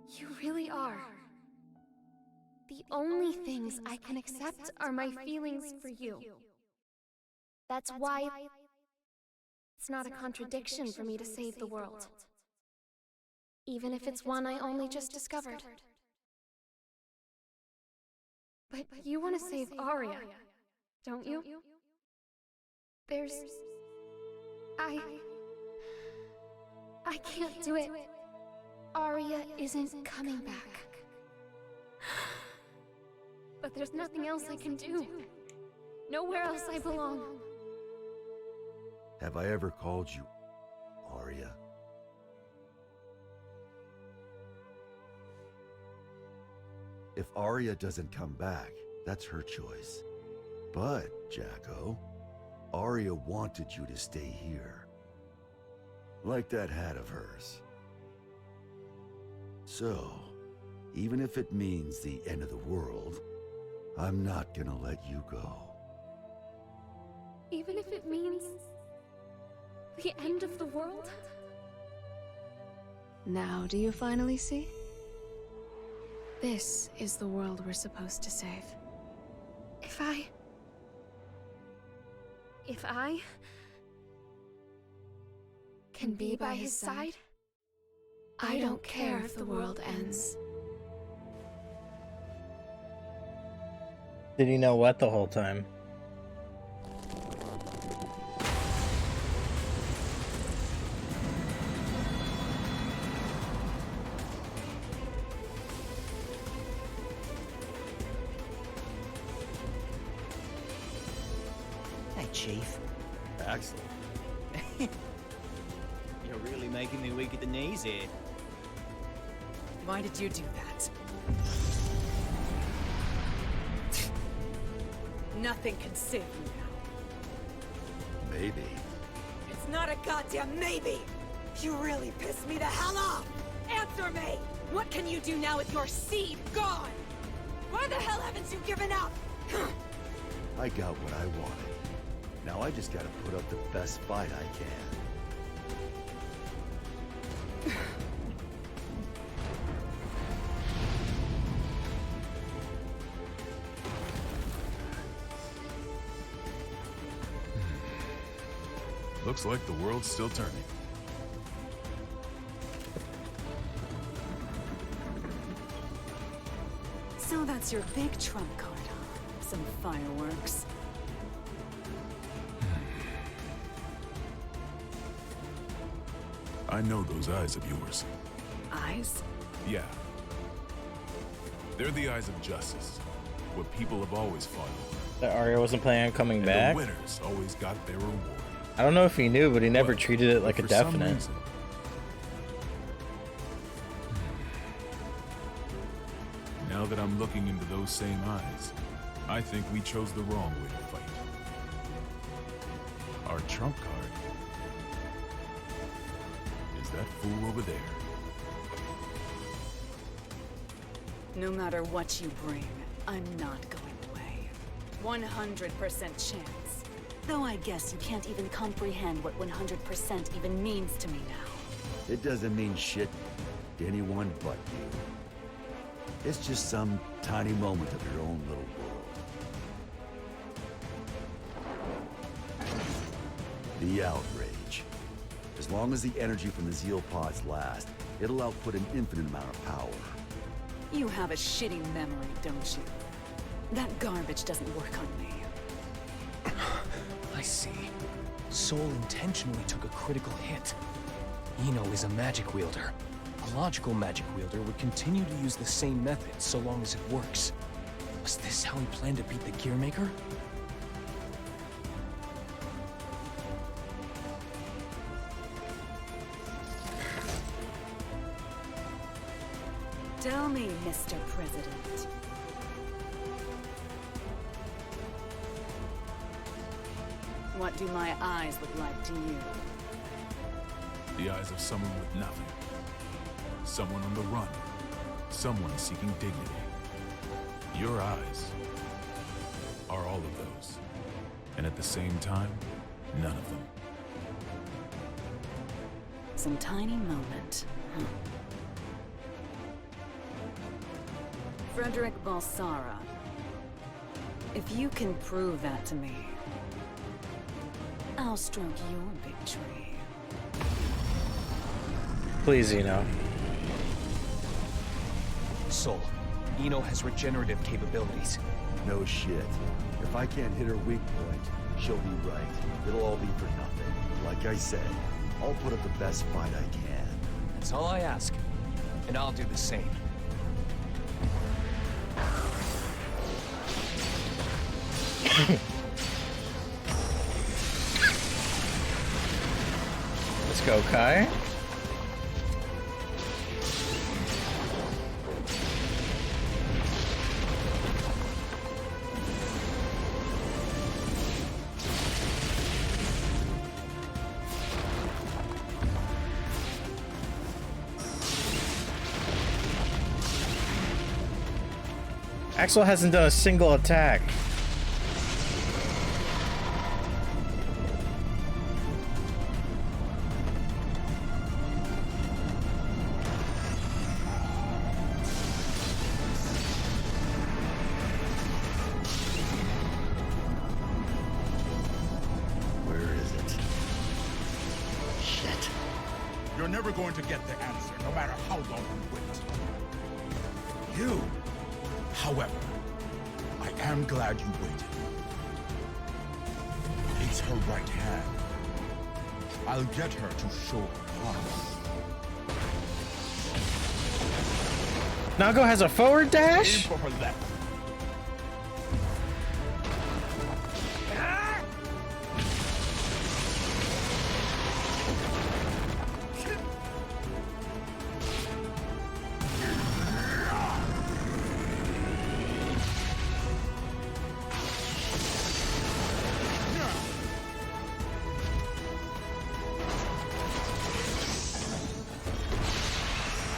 You really are. The only things I can accept are my feelings for you. That's why it's not a contradiction for me to save the world. Even if it's one I only just discovered. But you want to save Arya, don't you? I can't do it. Arya isn't coming back. But there's nothing else I can do. Nowhere else I belong. Have I ever called you Arya? If Arya doesn't come back, that's her choice. But, Jacko, Arya wanted you to stay here. Like that hat of hers. So, even if it means the end of the world, I'm not gonna let you go. Even if it means the end of the world? Now do you finally see? This is the world we're supposed to save. If I can be by his side, I don't care if the world ends. Did he know what the whole time? Hey, Chief. Axel. You're really making me weak at the knees here. Why did you do that? Nothing can save you now. Maybe. It's not a goddamn maybe! You really pissed me the hell off! Answer me! What can you do now with your seed gone? Why the hell haven't you given up? I got what I wanted. Now I just gotta put up the best fight I can. Looks like the world's still turning. So that's your big trump card, huh? Some fireworks. I know those eyes of yours. Eyes? Yeah. They're the eyes of justice. What people have always fought for. That Arya wasn't planning on coming And back? the winners always got their reward. I don't know if he knew, but he never treated it like a For some definite. reason, now that I'm looking into those same eyes, I think we chose the wrong way to fight. Our trump card is that fool over there. No matter what you bring, I'm not going away. 100% chance. Though I guess you can't even comprehend what 100% even means to me now. It doesn't mean shit to anyone but you. It's just some tiny moment of your own little world. The outrage. As long as the energy from the Zeal pods lasts, it'll output an infinite amount of power. You have a shitty memory, don't you? That garbage doesn't work on me. I see. Soul intentionally took a critical hit. Eno is a magic wielder. A logical magic wielder would continue to use the same method so long as it works. Was this how he planned to beat the Gearmaker? Tell me, Mr. President. What do my eyes look like to you? The eyes of someone with nothing. Someone on the run. Someone seeking dignity. Your eyes are all of those. And at the same time, none of them. Some tiny moment, Frederick Balsara. If you can prove that to me, I'll stroke your big tree. Please, Eno. Soul, Eno has regenerative capabilities. No shit. If I can't hit her weak point, she'll be right. It'll all be for nothing. Like I said, I'll put up the best fight I can. That's all I ask. And I'll do the same. Let's go, Kai. Axel hasn't done a single attack. Where is it? Shit. You're never going to get the answer, no matter how long you wait. You, however, I am glad you waited. It's her right hand. I'll get her to show her heart. Nago has a forward dash? Aim for her left.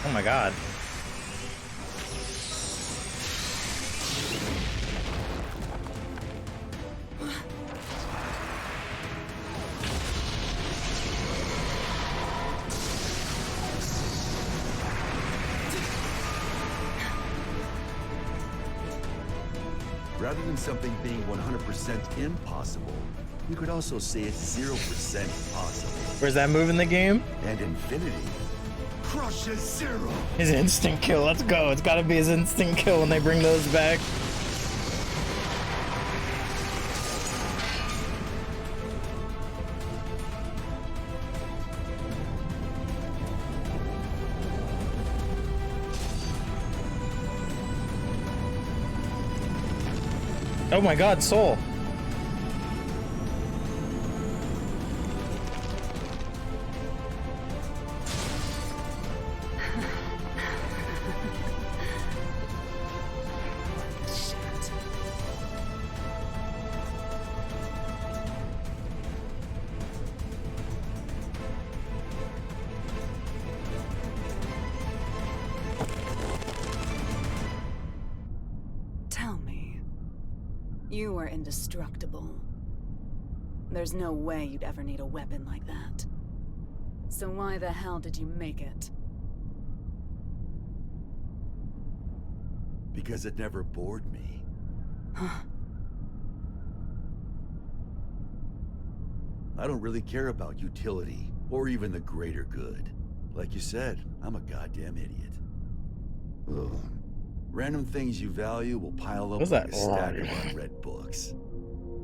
Oh my god. Rather than something being 100% impossible, you could also say it's 0% possible. Where's that move in the game? And infinity crushes zero. His instant kill. Let's go. It's gotta be his instant kill when they bring those back. Oh my god, Soul. Tell me, you were indestructible. There's no way you'd ever need a weapon like that. So why the hell did you make it? Because it never bored me. I don't really care about utility, or even the greater good. Like you said, I'm a goddamn idiot. Ugh. Random things you value will pile up What's like that a stack of line? unread books.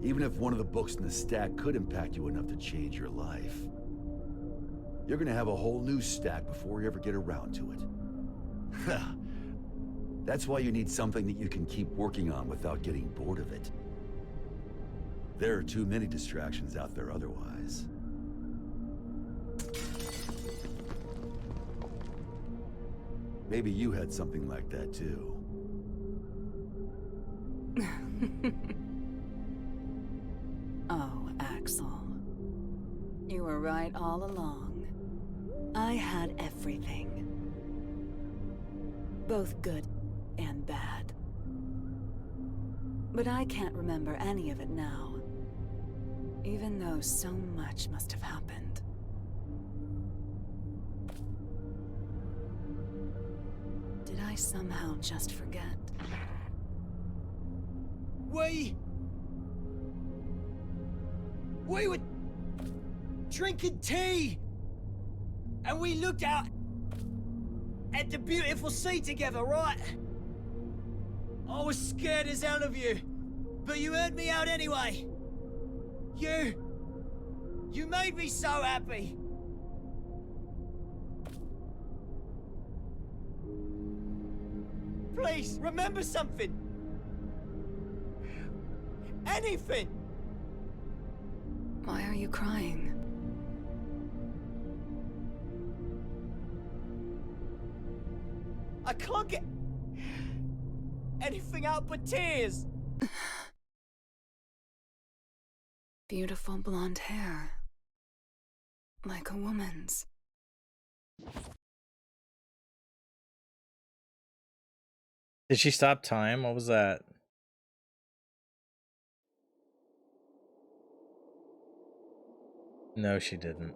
Even if one of the books in the stack could impact you enough to change your life, you're gonna have a whole new stack before you ever get around to it. That's why you need something that you can keep working on without getting bored of it. There are too many distractions out there otherwise. Maybe you had something like that too. Oh, Axel. You were right all along. I had everything. Both good and bad. But I can't remember any of it now. Even though so much must have happened. I somehow just forget? We were drinking tea, and we looked out at the beautiful sea together, right? I was scared as hell of you, but you heard me out anyway. You made me so happy. Please, remember something. Anything. Why are you crying? I can't get anything out but tears. Beautiful blonde hair. Like a woman's. Did she stop time? What was that? No, she didn't.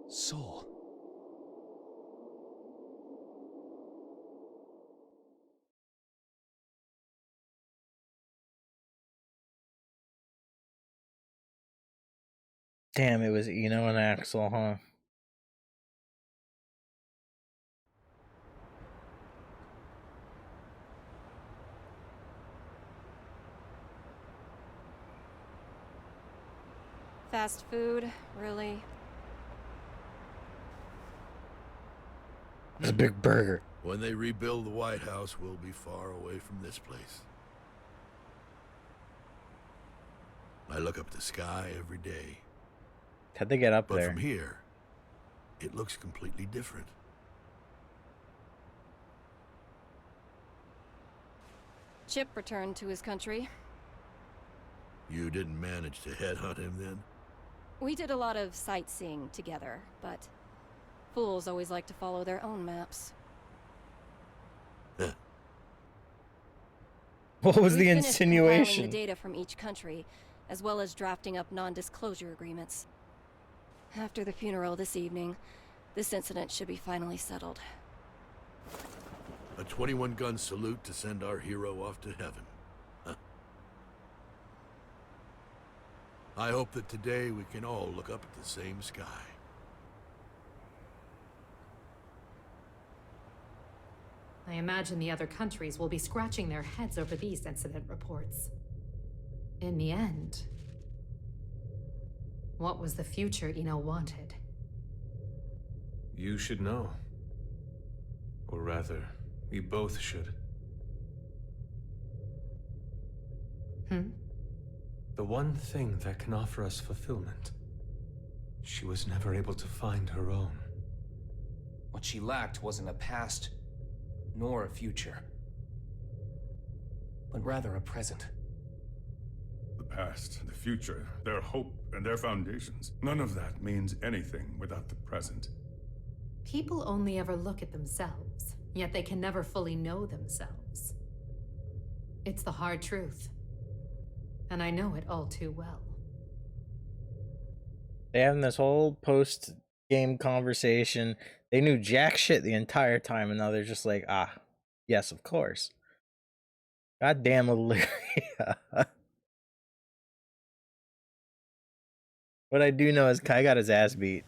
Soul. Damn, it was Eno and Axel, huh? Fast food, really? It's a big burger. When they rebuild the White House, we'll be far away from this place. I look up at the sky every day. How'd they get up But there? from here, it looks completely different. Chip returned to his country. You didn't manage to headhunt him then? We did a lot of sightseeing together, but fools always like to follow their own maps. What was the We finished compiling insinuation? the data from each country, as well as drafting up non-disclosure agreements. After the funeral this evening, this incident should be finally settled. A 21-gun salute to send our hero off to heaven. Huh. I hope that today we can all look up at the same sky. I imagine the other countries will be scratching their heads over these incident reports. In the end, what was the future Eno wanted? You should know. Or rather, we both should. The one thing that can offer us fulfillment. She was never able to find her own. What she lacked wasn't a past, nor a future, but rather a present. The past, the future, their hope, and their foundations. None of that means anything without the present. People only ever look at themselves, yet they can never fully know themselves. It's the hard truth. And I know it all too well. They having this whole post-game conversation. They knew jack shit the entire time, and now they're just like, ah, yes, of course. Goddamn Illyria. What I do know is Kai got his ass beat.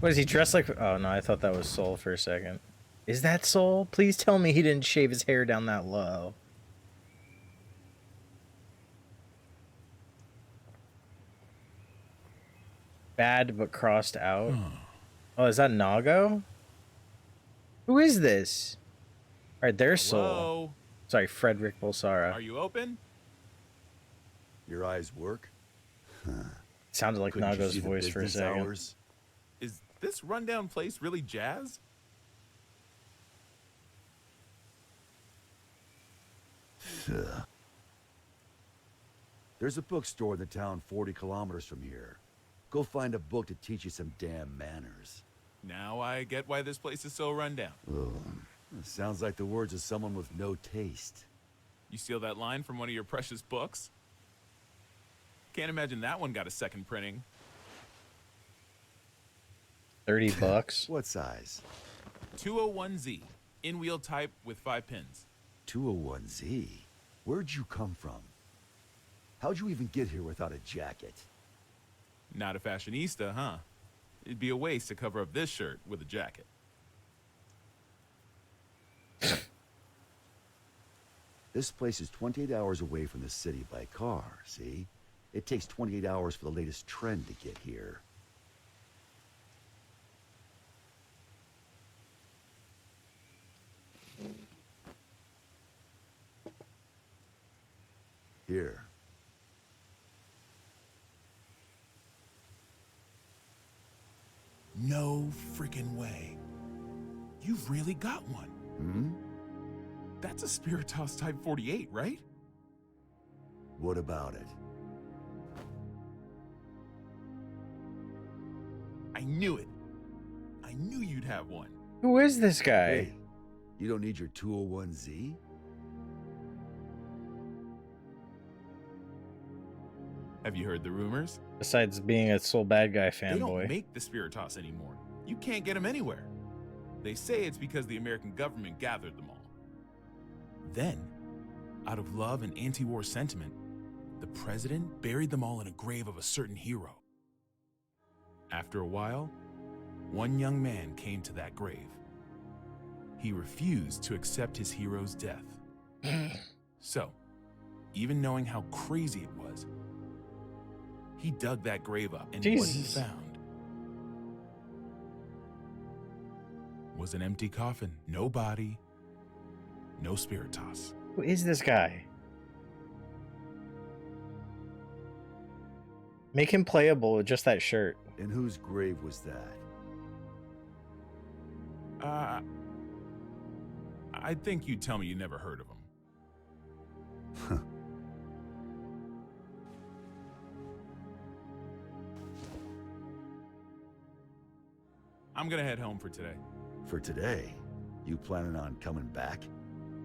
What is he dressed like? Oh no, I thought that was Soul for a second. Is that Soul? Please tell me he didn't shave his hair down that low. Bad but crossed out. Oh, is that Nago? Who is this? Alright, there's Soul. Hello? Sorry, Frederick Bolsara. Are you open? Your eyes work? Sounded like Couldn't you Nago's see the voice for a business second. hours? Is this rundown place really jazz? There's a bookstore in the town 40 kilometers from here. Go find a book to teach you some damn manners. Nah, Now I get why this place is so rundown. Ugh, it sounds like the words of someone with no taste. You steal that line from one of your precious books? Can't imagine that one got a second printing. $30. What size? 201Z. In-wheel type with 5 pins. 201Z? Where'd you come from? How'd you even get here without a jacket? Not a fashionista, huh? It'd be a waste to cover up this shirt with a jacket. This place is 28 hours away from the city by car, see? It takes 28 hours for the latest trend to get here. Here. No freaking way. You've really got one. Hmm? That's a Spiritos Type 48, right? What about it? I knew it. I knew you'd have one. Who is this guy? Hey, you don't need your 201Z? Have you heard the rumors? Besides being a Soul Bad Guy They don't fanboy. make the Spiritos anymore. You can't get them anywhere. They say it's because the American government gathered them all. Then, out of love and anti-war sentiment, the president buried them all in a grave of a certain hero. After a while, one young man came to that grave. He refused to accept his hero's death. So, even knowing how crazy it was, he dug that grave up, and what he found was an empty coffin. No body, no Spiritos. Who is this guy? Make him playable with just that shirt. And whose grave was that? I think you'd tell me you never heard of him. I'm gonna head home for today. For today? You planning on coming back?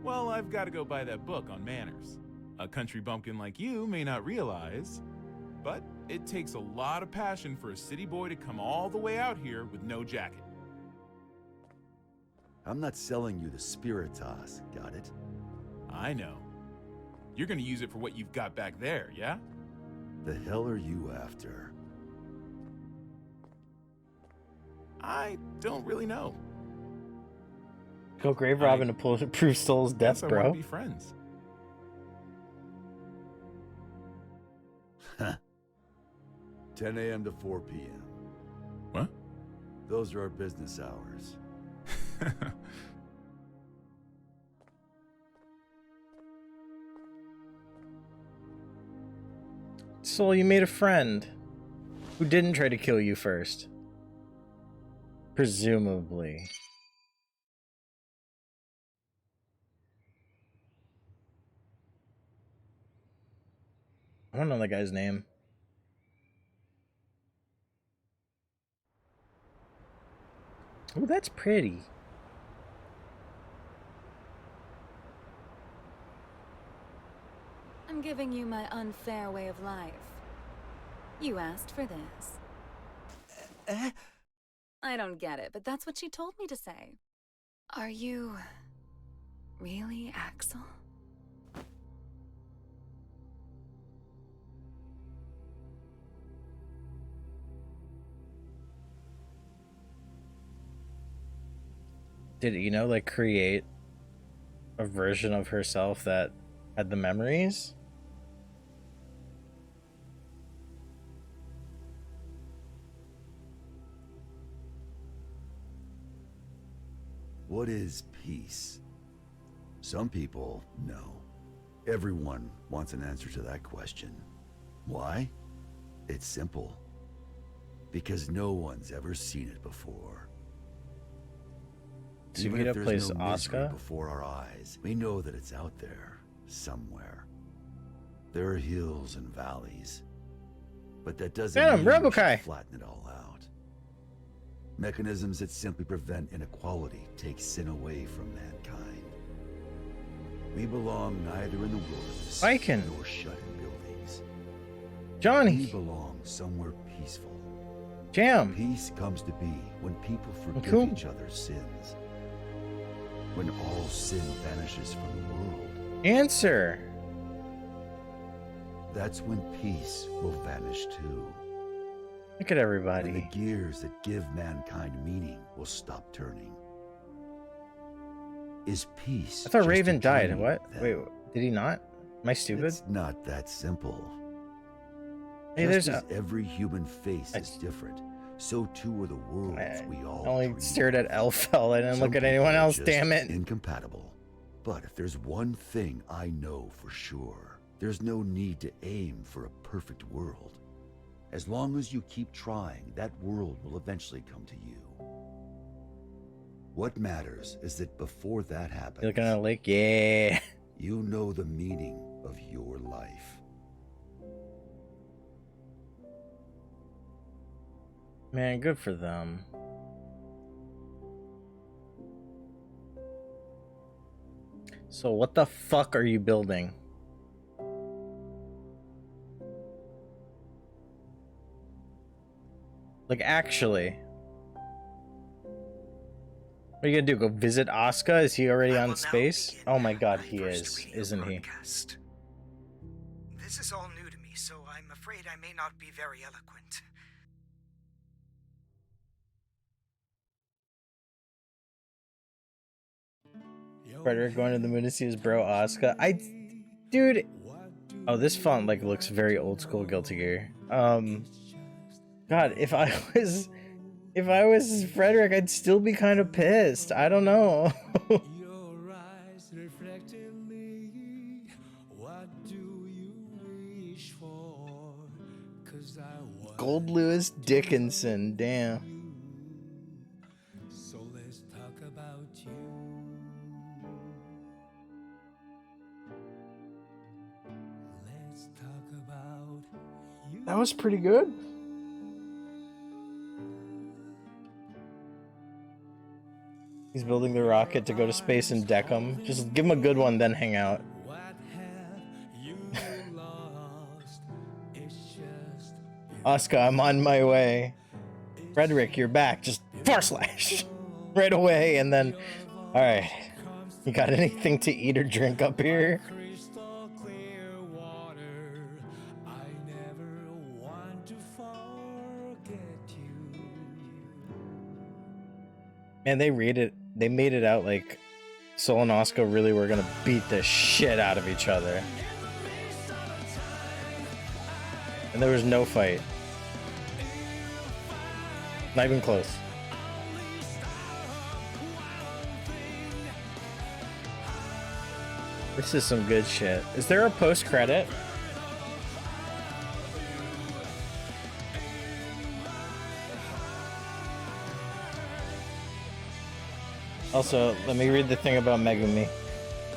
Well, I've got to go buy that book on manners. A country bumpkin like you may not realize, but it takes a lot of passion for a city boy to come all the way out here with no jacket. I'm not selling you the Spiritos, got it? I know. You're gonna use it for what you've got back there, yeah? The hell are you after? I don't really know. Go grave robbing to prove Soul's death, Guess I bro. want to be friends. 10 a.m. to 4 p.m. What? Those are our business hours. Soul, you made a friend who didn't try to kill you first. Presumably. I don't know that guy's name. Oh, that's pretty. I'm giving you my unfair way of life. You asked for this. I don't get it, but that's what she told me to say. Are you really Axel? Did Eno like create a version of herself that had the memories? What is peace? Some people know. Everyone wants an answer to that question. Why? It's simple. Because no one's ever seen it before. Even if there's plays no misery Asuka? before our eyes, we know that it's out there, somewhere. There are hills and valleys, but that doesn't Venom, mean we should Robokai. flatten it all out. Mechanisms that simply prevent inequality take sin away from mankind. We belong neither in the wilderness nor shut in buildings. Johnny. We belong somewhere peaceful. Jam. Peace comes to be when people forgive cool. each other's sins. When all sin vanishes from the world. Answer. That's when peace will vanish too. Look at everybody. When the gears that give mankind meaning will stop turning. Is peace? I thought just Raven a died. dream, What? then? Wait, did he not? Am I stupid? It's not that simple. Hey, Just there's as every human face is different, so too are the worlds we all I only create. stared at Elfell. I didn't Some look at people anyone are else, just damn it. Incompatible. But if there's one thing I know for sure, there's no need to aim for a perfect world. As long as you keep trying, that world will eventually come to you. What matters is that before that happens, You looking at a lake? Yeah. you know the meaning of your life. Man, good for them. So what the fuck are you building? Like, actually. What are you gonna do? Go visit Asuka? Is he already on space? Oh my god, he is, isn't he? This is all new to me, so I'm afraid I may not be very eloquent. Frederick going to the moon to see his bro Asuka. Dude. Oh, this font like looks very old school Guilty Gear. God, if I was Frederick, I'd still be kind of pissed. I don't know. Gold Lewis Dickinson, damn. So let's talk about you. Let's talk about you. That was pretty good. He's building the rocket to go to space and deck him. Just give him a good one, then hang out. Asuka, I'm on my way. Frederick, you're back. Just force slash right away, and then, all right. You got anything to eat or drink up here? Man, they made it out like Sol and Asuka really were gonna beat the shit out of each other. And there was no fight. Not even close. This is some good shit. Is there a post-credit? Also, let me read the thing about Megumi.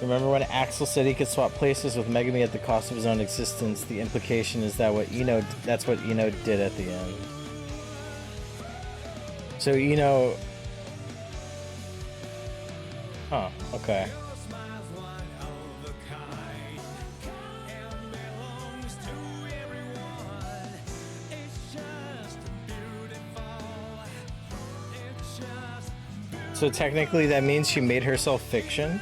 Remember when Axel said he could swap places with Megumi at the cost of his own existence? The implication is that that's what Ino did at the end. So Ino... Huh, okay. So technically that means she made herself fiction?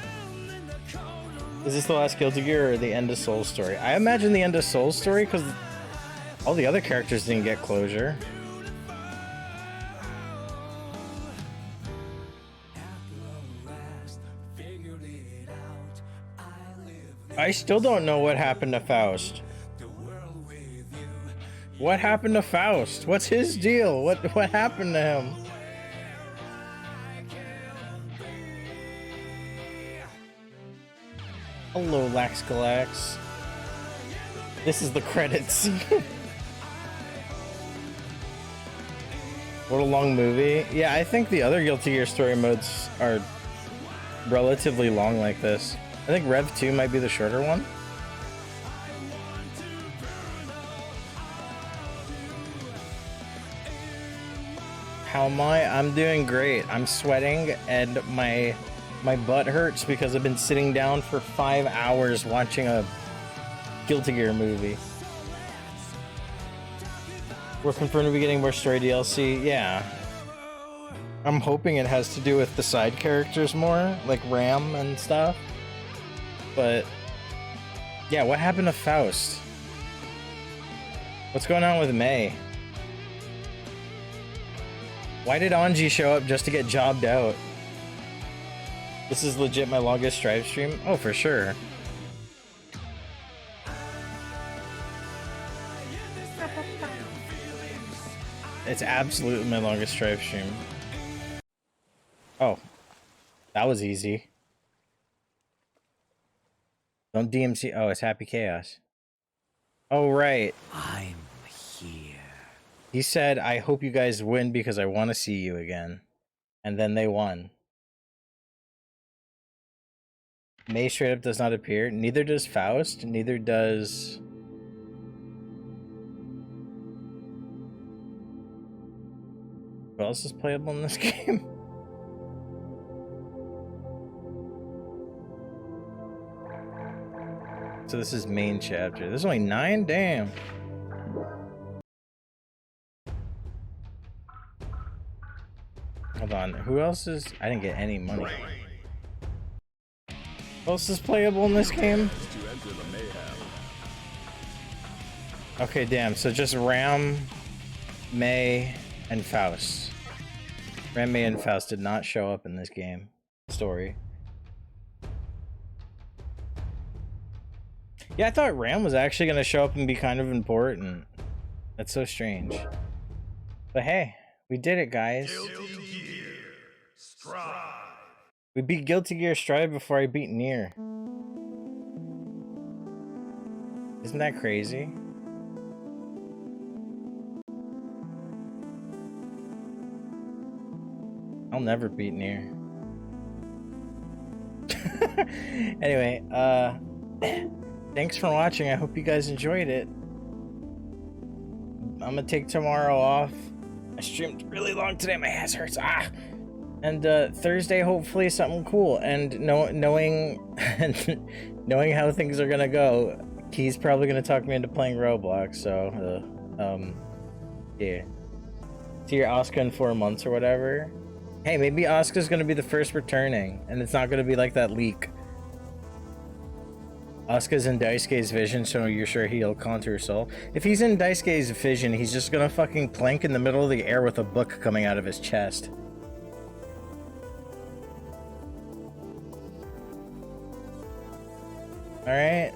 Is this the last Guilty Gear or the end of Soul story? I imagine the end of Soul story because all the other characters didn't get closure. I still don't know what happened to Faust. What happened to Faust? What's his deal? What happened to him? Hello, Laxgalax. This is the credits. What a long movie. Yeah, I think the other Guilty Gear story modes are relatively long like this. I think Rev 2 might be the shorter one. How am I? I'm doing great. I'm sweating and my butt hurts because I've been sitting down for 5 hours watching a Guilty Gear movie. We're confirmed to be getting more story DLC. Yeah. I'm hoping it has to do with the side characters more, like Ram and stuff. But yeah, what happened to Faust? What's going on with May? Why did Anji show up just to get jobbed out? This is legit my longest Strive stream? Oh, for sure. It's absolutely my longest Strive stream. Oh, that was easy. Don't DMC. Oh, it's Happy Chaos. Oh, right. I'm here. He said, I hope you guys win because I want to see you again. And then they won. May straight up does not appear. Neither does Faust. Neither does... What else is playable in this game? So this is main chapter. There's only 9? Damn. Hold on. Who else is... I didn't get any money. Who else is playable in this game? Okay, damn. So just Ram, May, and Faust. Ram, May, and Faust did not show up in this game. Story. Yeah, I thought Ram was actually going to show up and be kind of important. That's so strange. But hey, we did it, guys. Guilty Gear Strive. We beat Guilty Gear Strive before I beat Nier. Isn't that crazy? I'll never beat Nier. Anyway, thanks for watching. I hope you guys enjoyed it. I'm gonna take tomorrow off. I streamed really long today. My ass hurts. Ah! And Thursday, hopefully something cool. And knowing how things are gonna go, he's probably gonna talk me into playing Roblox. So, yeah. See your Asuka in 4 months or whatever. Hey, maybe Asuka's gonna be the first returning, and it's not gonna be like that leak. Asuka's in Daisuke's vision, so you're sure he'll contour soul. If he's in Daisuke's vision, he's just gonna fucking plank in the middle of the air with a book coming out of his chest. Alright?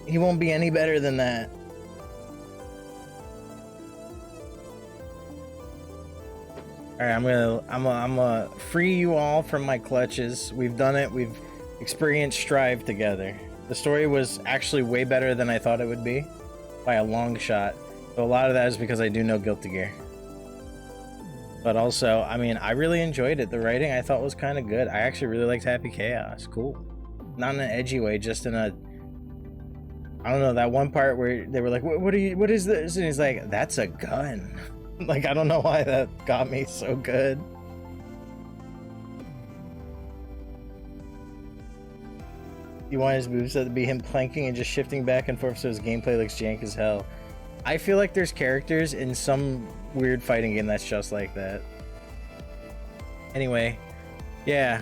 He won't be any better than that. Alright, I'm gonna free you all from my clutches. We've done it. We've experienced Strive together. The story was actually way better than I thought it would be, by a long shot. But a lot of that is because I do know Guilty Gear. But also, I mean, I really enjoyed it. The writing I thought was kind of good. I actually really liked Happy Chaos. Cool. Not in an edgy way, just in a... I don't know, that one part where they were like, what is this? And he's like, that's a gun. Like, I don't know why that got me so good. You want his moveset to be him planking and just shifting back and forth so his gameplay looks jank as hell. I feel like there's characters in some weird fighting game that's just like that. Anyway, yeah.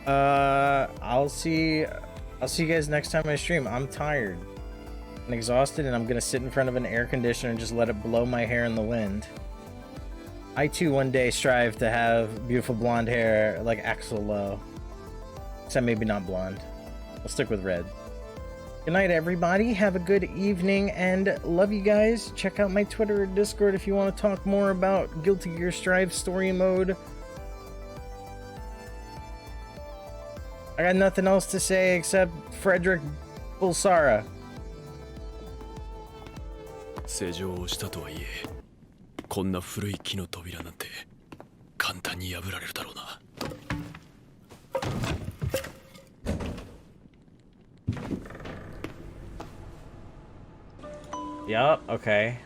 I'll see you guys next time I stream. I'm tired and exhausted, and I'm gonna sit in front of an air conditioner and just let it blow my hair in the wind. I too one day strive to have beautiful blonde hair like Axl Lowe. Except maybe not blonde. I'll stick with red. Good night, everybody. Have a good evening and love you guys. Check out my Twitter or Discord if you want to talk more about Guilty Gear Strive story mode. I got nothing else to say except Frederick Bulsara. 施錠をしたとはいえ、こんな古い木の扉なんて簡単に破られるだろうな。Yup, okay.